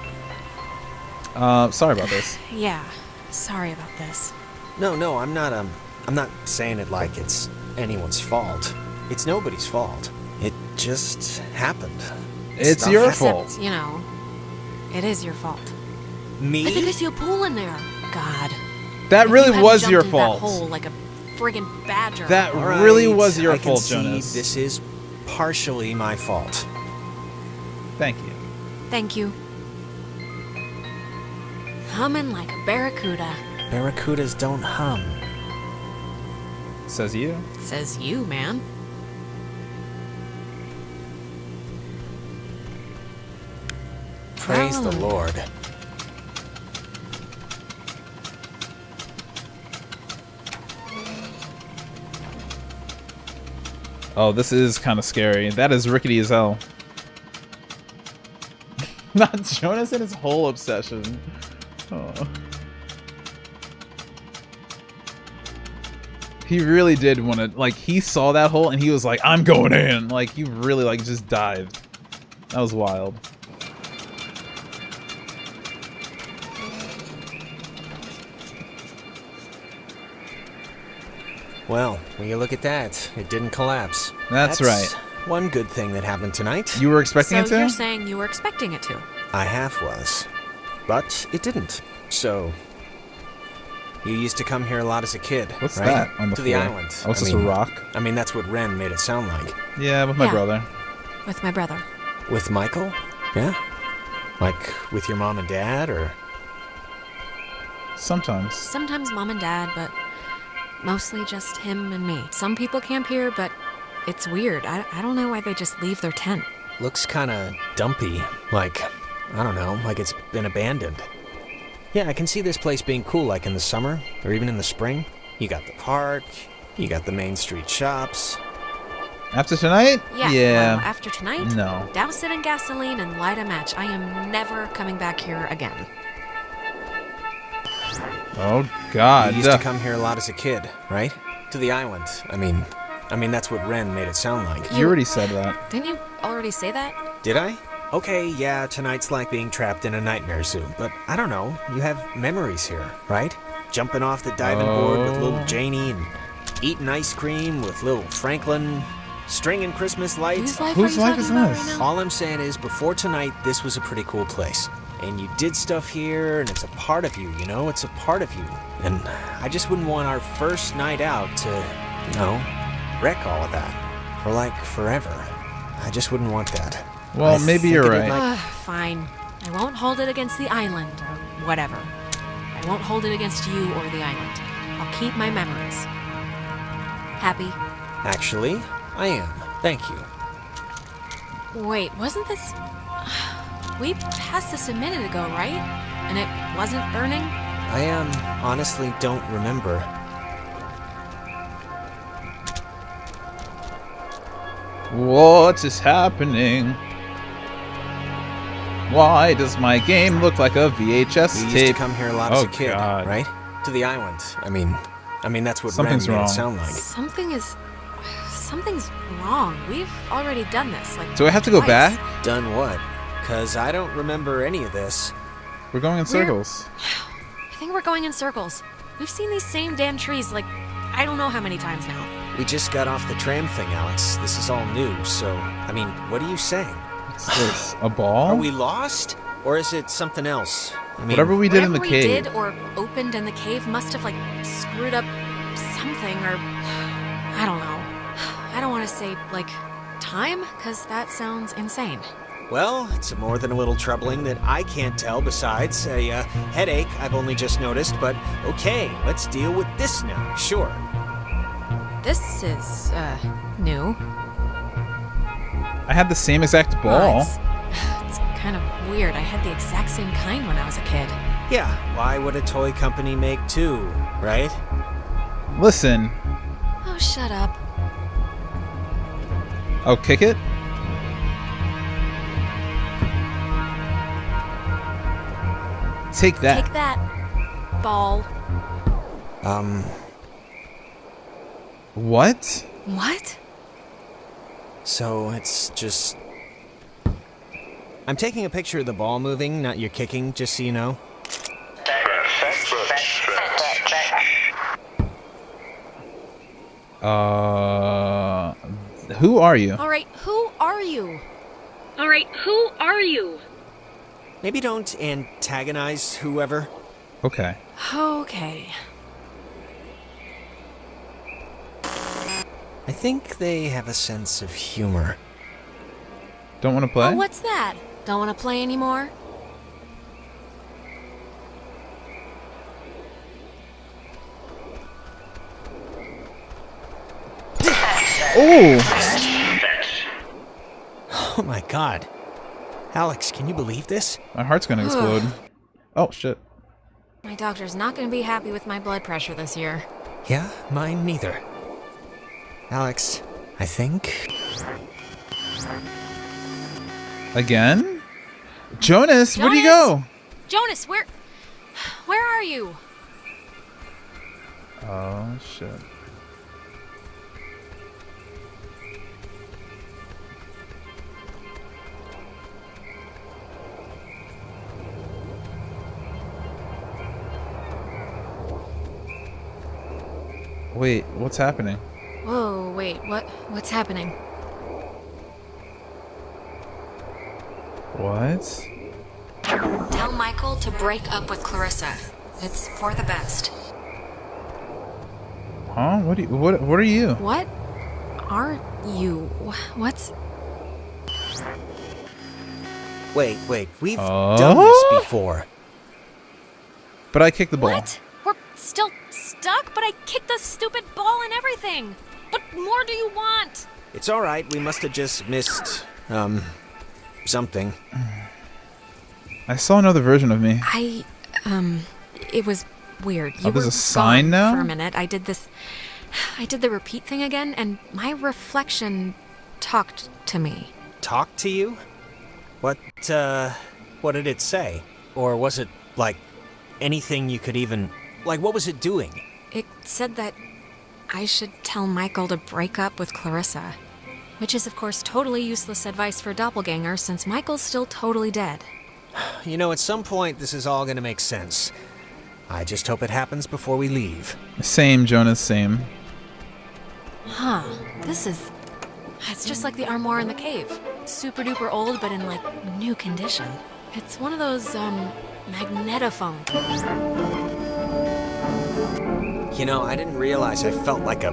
Sorry about this. Yeah, sorry about this. No, I'm not saying it like it's anyone's fault. It's nobody's fault. It just happened. It's Stuff your happens. fault. Except, you know, it is your fault. Me? I think I see a pool in there. God. That If really you hadn't was jumped your into fault. That hole like a friggin' badger. That All right, really was your I can fault, see Jonas. This is partially my fault. Thank you. Thank you. Humming like a barracuda. Barracudas don't hum. Says you. Says you, man. Praise the Hallelujah. Lord. Oh, this is kind of scary. That is rickety as hell. Not Jonas and his whole obsession. Oh. He really did want to, like, he saw that hole and he was like, I'm going in. Like, he really, like, just dived. That was wild. Well, when you look at that, it didn't collapse. That's right. One good thing that happened tonight. You were expecting it So to? you're saying you were expecting it to? I half was. But it didn't. So, you used to come here a lot as a kid, What's right? that on the to floor? the island. Oh, it's just a rock? I mean, that's what Ren made it sound like. Yeah, with my Yeah. brother. With my brother. With Michael? Yeah? Like, with your mom and dad, or...? Sometimes. Sometimes mom and dad, but mostly just him and me. Some people camp here, but it's weird. I don't know why they just leave their tent. Looks kinda dumpy. Like, I don't know, like it's been abandoned. Yeah, I can see this place being cool, like in the summer, or even in the spring. You got the park, you got the main street shops. After tonight? Yeah. Well, after tonight, No. douse it in gasoline and light a match. I am never coming back here again. Oh, God. You used to come here a lot as a kid, right? To the island. I mean that's what Ren made it sound like. You already said that. Didn't you already say that? Did I? Okay, yeah, tonight's like being trapped in a nightmare zoo, but I don't know. You have memories here, right? Jumping off the diving board with little Janie and eating ice cream with little Franklin, stringing Christmas lights. Whose life is this? All I'm saying is, before tonight, this was a pretty cool place. And you did stuff here, and it's a part of you, you know? It's a part of you. And I just wouldn't want our first night out to, you know, wreck all of that. For like forever. I just wouldn't want that. Well, maybe you're right. Fine. I won't hold it against the island, or whatever. I won't hold it against you or the island. I'll keep my memories. Happy? Actually, I am. Thank you. Wait, wasn't this... We passed this a minute ago, right? And it wasn't burning? I honestly don't remember. What is happening? Why does my game look like a VHS You tape? used to come here a lot as a kid, God. right? To the island. I mean that's what Something's Ren made wrong. it sound like. Something's wrong. We've already done this, like, Do I have to go twice. back? Done what? 'Cause I don't remember any of this. We're going in circles. I think we're going in circles. We've seen these same damn trees, like, I don't know how many times now. We just got off the tram thing, Alex. This is all new, so, I mean, what are you saying? What's this? A ball? Are we lost? Or is it something else? I mean, whatever we did in the Whatever we cave. did or opened in the cave must have, like, screwed up something, or... I don't know. I don't want to say, like, time, because that sounds insane. Well, it's more than a little troubling that I can't tell besides a headache I've only just noticed, but okay, let's deal with this now, sure. This is, new. I had the same exact ball. It's kind of weird. I had the exact same kind when I was a kid. Yeah, why would a toy company make two, right? Listen. Oh, shut up. I'll kick it. Take that. Take that, ball. What? What? So it's just... I'm taking a picture of the ball moving, not your kicking, just so you know. Who are you? All right, who are you? All right, who are you? Maybe don't antagonize whoever. Okay. Okay. I think they have a sense of humor. Don't want to play? Oh, what's that? Don't want to play anymore? Oh! Oh my god. Alex, can you believe this? My heart's gonna explode. Oh, shit. My doctor's not going to be happy with my blood pressure this year. Yeah, mine neither. Alex, I think... Again? Jonas, where'd you go? Jonas, where are you? Oh, shit. Wait, what's happening? Whoa, wait, what's happening? What? Tell Michael to break up with Clarissa. It's for the best. Huh? What are you? What are you? What's... Wait, we've done this before. But I kicked the ball. What? We're still stuck, but I kicked the stupid ball and everything. What more do you want? It's alright, we must have just missed, something. I saw another version of me. It was weird. Oh, there's a sign now? For a minute, I did the repeat thing again, and my reflection talked to me. Talked to you? What did it say? Or was it, like, anything you could even... Like, what was it doing? It said that I should tell Michael to break up with Clarissa. Which is, of course, totally useless advice for a doppelganger, since Michael's still totally dead. You know, at some point, this is all gonna make sense. I just hope it happens before we leave. Same, Jonas, same. Huh. It's just like the armoire in the cave. Super duper old, but in, like, new condition. It's one of those, magnetophones. You know, I didn't realize I felt like a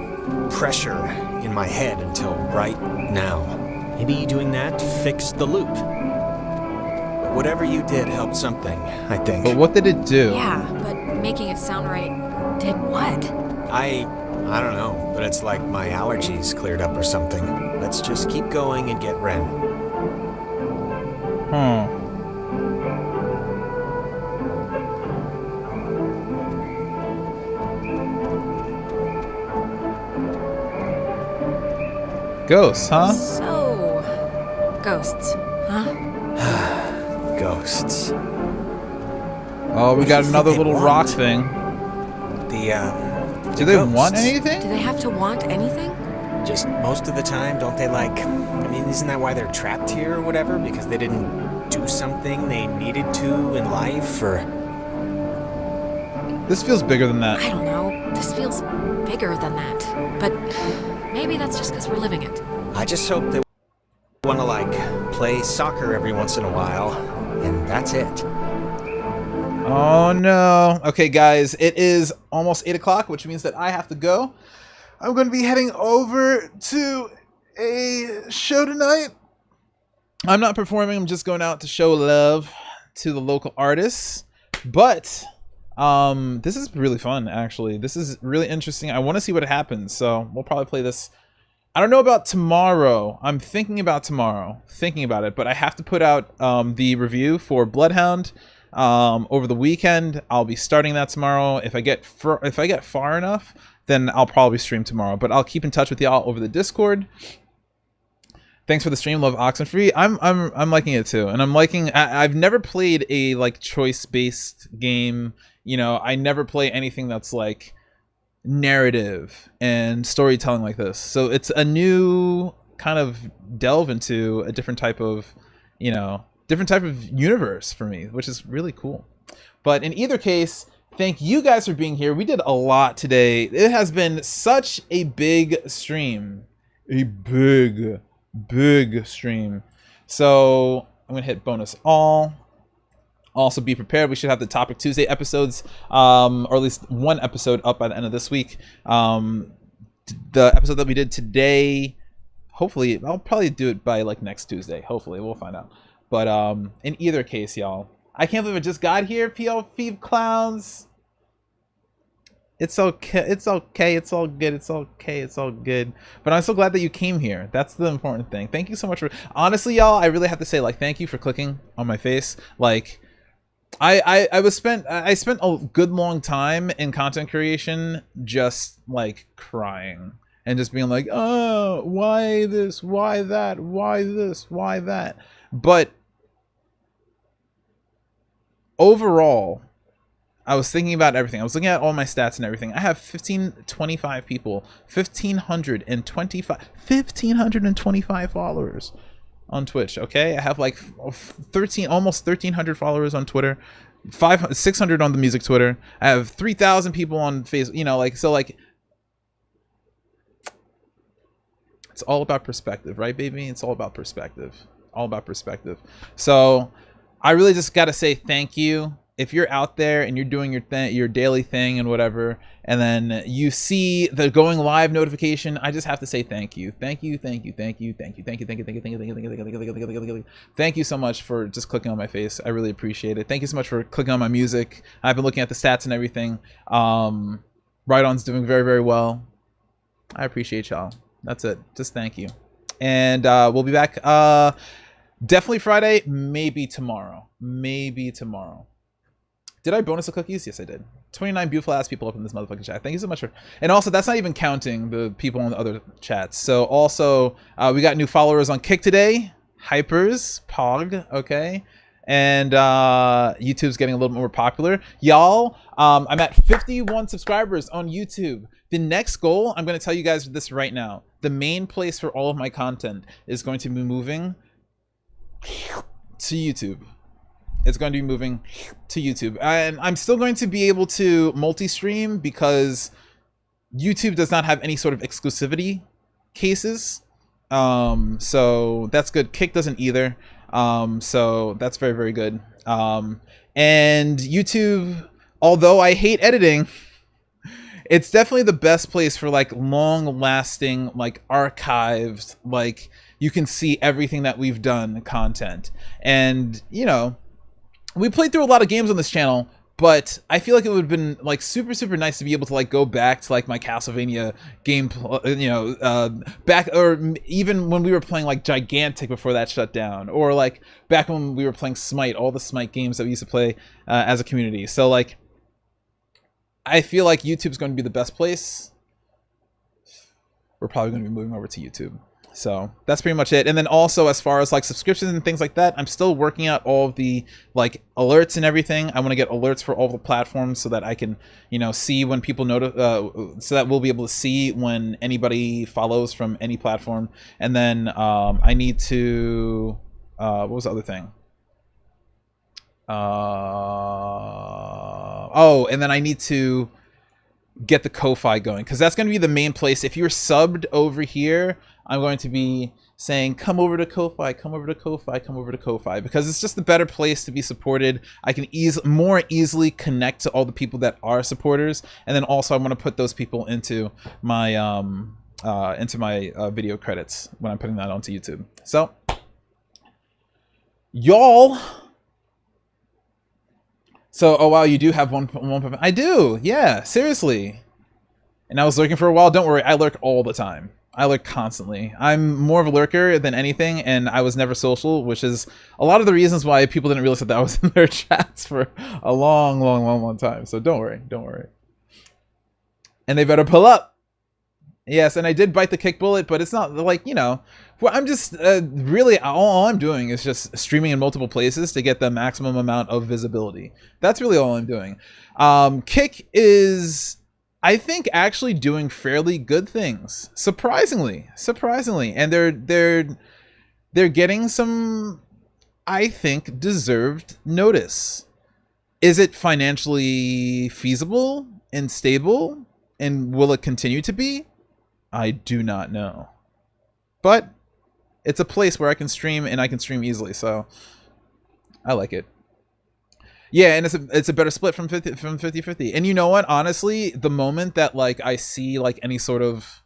pressure in my head until right now. Maybe doing that fixed the loop. But whatever you did helped something, I think. But what did it do? Yeah, but making it sound right did what? I don't know, but it's like my allergies cleared up or something. Let's just keep going and get Ren. Huh. Ghosts, huh? So... Ghosts, huh? Ghosts. Oh, we got another little rock thing. Do they want anything? Do they have to want anything? Just most of the time, don't they, like... I mean, isn't that why they're trapped here or whatever? Because they didn't do something they needed to in life, or... This feels bigger than that. I don't know. This feels bigger than that. But maybe that's just because we're living it. I just hope they want to, like, play soccer every once in a while, and that's it. Oh no. Okay, guys, it is almost 8 o'clock, which means that I have to go. I'm going to be heading over to a show tonight. I'm not performing, I'm just going out to show love to the local artists. But this is really fun, actually. This is really interesting. I want to see what happens, so we'll probably play this. I don't know about tomorrow. I'm thinking about tomorrow, thinking about it, but I have to put out the review for Bloodhound over the weekend. I'll be starting that tomorrow. If I get far enough, then I'll probably stream tomorrow. But I'll keep in touch with y'all over the Discord. Thanks for the stream, love Oxenfree. I'm liking it too, and I'm liking. I've never played a like choice-based game. You know, I never play anything that's like narrative and storytelling like this. So it's a new kind of delve into a different type of, you know, different type of universe for me, which is really cool. But in either case, thank you guys for being here. We did a lot today. It has been such a big stream, a big stream. So I'm gonna hit bonus all. Also be prepared, we should have the Topic Tuesday episodes, or at least one episode up by the end of this week. The episode that we did today, hopefully, I'll probably do it by like next Tuesday. Hopefully, we'll find out. But in either case, y'all, I can't believe I just got here, PLP clowns. It's okay, it's okay, it's all good, it's okay, it's all good. But I'm so glad that you came here. That's the important thing. Thank you so much for, honestly, y'all, I really have to say, like, thank you for clicking on my face. Like, I spent a good long time in content creation just like crying and just being like, oh, why this, why that, why this, why that. But overall, I was thinking about everything. I was looking at all my stats and everything. I have 1,525 people, 1,525 followers on Twitch. Okay, I have like 13, almost 1,300 followers on Twitter, 600 on the music Twitter. I have 3,000 people on Facebook. You know, like, so like, it's all about perspective, right, baby? It's all about perspective. All about perspective. So I really just got to say thank you. If you're out there and you're doing your daily thing and whatever, and then you see the going live notification, I just have to say thank you. Thank you, thank you, thank you, thank you, thank you, thank you, thank you, thank you, thank you, thank you, thank you, thank you, thank you. Thank you so much for just clicking on my face. I really appreciate it. Thank you so much for clicking on my music. I've been looking at the stats and everything. Right On's doing very, very well. I appreciate y'all. That's it. Just thank you. And we'll be back definitely Friday, maybe tomorrow. Maybe tomorrow. Did I bonus the cookies? Yes, I did. 29 beautiful ass people up in this motherfucking chat. Thank you so much for... And also, that's not even counting the people in the other chats. So also, we got new followers on Kick today. Hypers, Pog, okay? And YouTube's getting a little more popular. Y'all, I'm at 51 subscribers on YouTube. The next goal, I'm going to tell you guys this right now. The main place for all of my content is going to be moving to YouTube. It's going to be moving to YouTube. And I'm still going to be able to multi-stream because YouTube does not have any sort of exclusivity cases. So that's good. Kick doesn't either. So that's very, very good. And YouTube, although I hate editing, it's definitely the best place for like long-lasting, like archived, like you can see everything that we've done content. And, you know, we played through a lot of games on this channel, but I feel like it would have been like super, super nice to be able to like go back to like my Castlevania game, you know, back, or even when we were playing like Gigantic before that shut down, or like back when we were playing Smite, all the Smite games that we used to play as a community. So like, I feel like YouTube's going to be the best place. We're probably going to be moving over to YouTube. So that's pretty much it. And then also, as far as like subscriptions and things like that, I'm still working out all of the like alerts and everything. I want to get alerts for all the platforms so that I can, you know, see when people so that we'll be able to see when anybody follows from any platform. And then I need to what was the other thing? Oh, and then I need to get the Ko-Fi going, because that's going to be the main place. If you're subbed over here, I'm going to be saying, come over to Ko-Fi, come over to Ko-Fi, come over to Ko-Fi, because it's just a better place to be supported. I can more easily connect to all the people that are supporters, and then also I want to put those people into my video credits when I'm putting that onto YouTube. So, y'all. So, oh wow, you do have one. I do, yeah, seriously. And I was lurking for a while. Don't worry, I lurk all the time. I lurk constantly. I'm more of a lurker than anything, and I was never social, which is a lot of the reasons why people didn't realize that I was in their chats for a long time. So don't worry, don't worry. And they better pull up. Yes, and I did bite the kick bullet, but it's not like, you know, I'm just really all I'm doing is just streaming in multiple places to get the maximum amount of visibility. That's really all I'm doing. Kick is, I think, actually doing fairly good things, surprisingly, and they're getting some, I think, deserved notice. Is it financially feasible and stable, and will it continue to be? I do not know, but it's a place where I can stream, and I can stream easily, so I like it. Yeah, and it's a better split from 50-50. And you know what? Honestly, the moment that like I see like any sort of,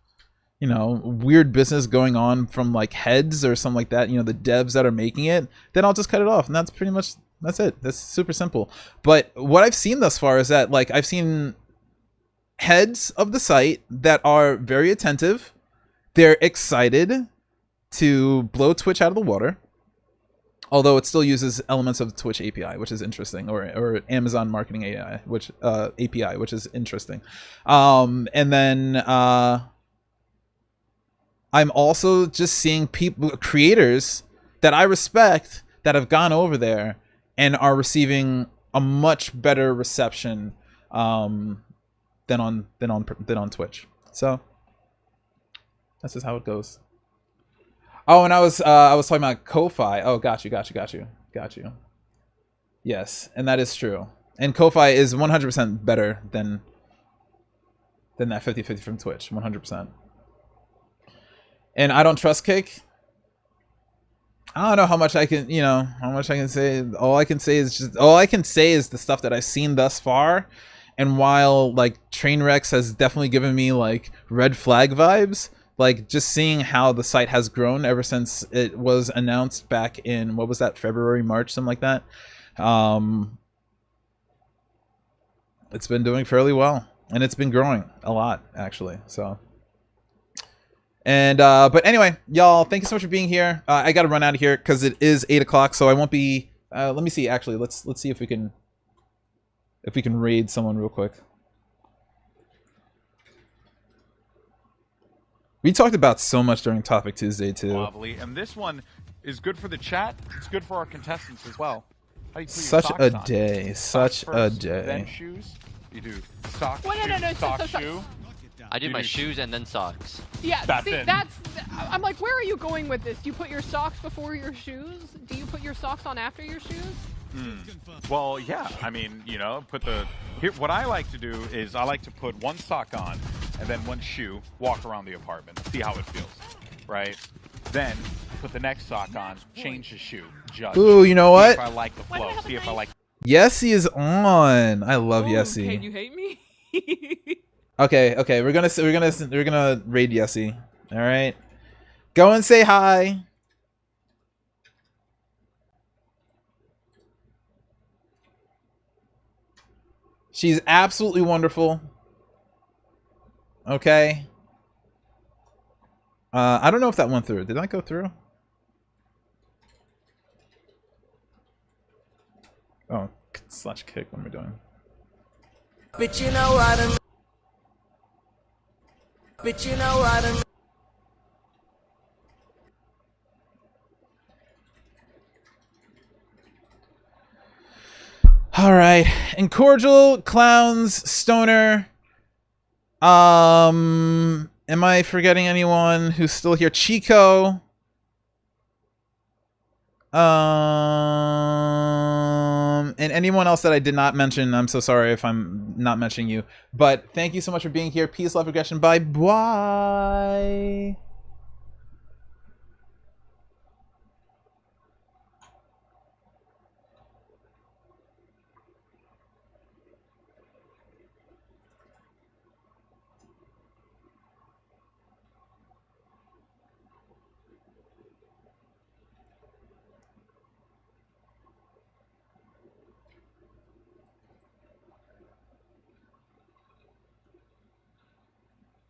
you know, weird business going on from like heads or something like that, you know, the devs that are making it, then I'll just cut it off, and that's pretty much it. That's super simple. But what I've seen thus far is that like I've seen heads of the site that are very attentive. They're excited to blow Twitch out of the water, although it still uses elements of Twitch API, which is interesting, or Amazon Marketing AI, which API, which is interesting. And then I'm also just seeing creators that I respect that have gone over there and are receiving a much better reception than on Twitch. So that's just how it goes. Oh, and I was talking about Ko-Fi. Oh, got you. Yes, and that is true. And Ko-Fi is 100% better than that 50-50 from Twitch, 100%. And I don't trust Kick. I don't know how much I can, you know, how much I can say. All I can say is the stuff that I've seen thus far. And while like Trainwrecks has definitely given me like red flag vibes, like just seeing how the site has grown ever since it was announced back in, what was that, February, March, something like that. It's been doing fairly well, and it's been growing a lot actually. So, and but anyway, y'all, thank you so much for being here. I got to run out of here because it is 8 o'clock, so I won't be. Let me see. Actually, let's see if we can raid someone real quick. We talked about so much during Topic Tuesday too. Lovely, and this one is good for the chat. It's good for our contestants as well. How do you put Such your a socks day, on? such Socks a first, day. Then shoes. You do socks, Well, no, sock, shoe. I do my shoes and then socks. Yeah, That's see, it. I'm like, where are you going with this? Do you put your socks before your shoes? Do you put your socks on after your shoes? Well, yeah. I mean, you know, what I like to do is I like to put one sock on and then one shoe, walk around the apartment, see how it feels, right? Then put the next sock on, change the shoe, judge. Ooh, you know what? See if I like the flow. See if I like. Yessie is on. I love Yessie. Can you hate me? Okay. We're gonna raid Yessie. All right. Go and say hi. She's absolutely wonderful. Okay. I don't know if that went through. Did that go through? Oh, / kick. What am I doing? Bitch, you know I done. Bitch, you know I done. All right, and cordial clowns, stoner. Am I forgetting anyone who's still here? Chico. And anyone else that I did not mention. I'm so sorry if I'm not mentioning you. But thank you so much for being here. Peace, love, regression. Bye.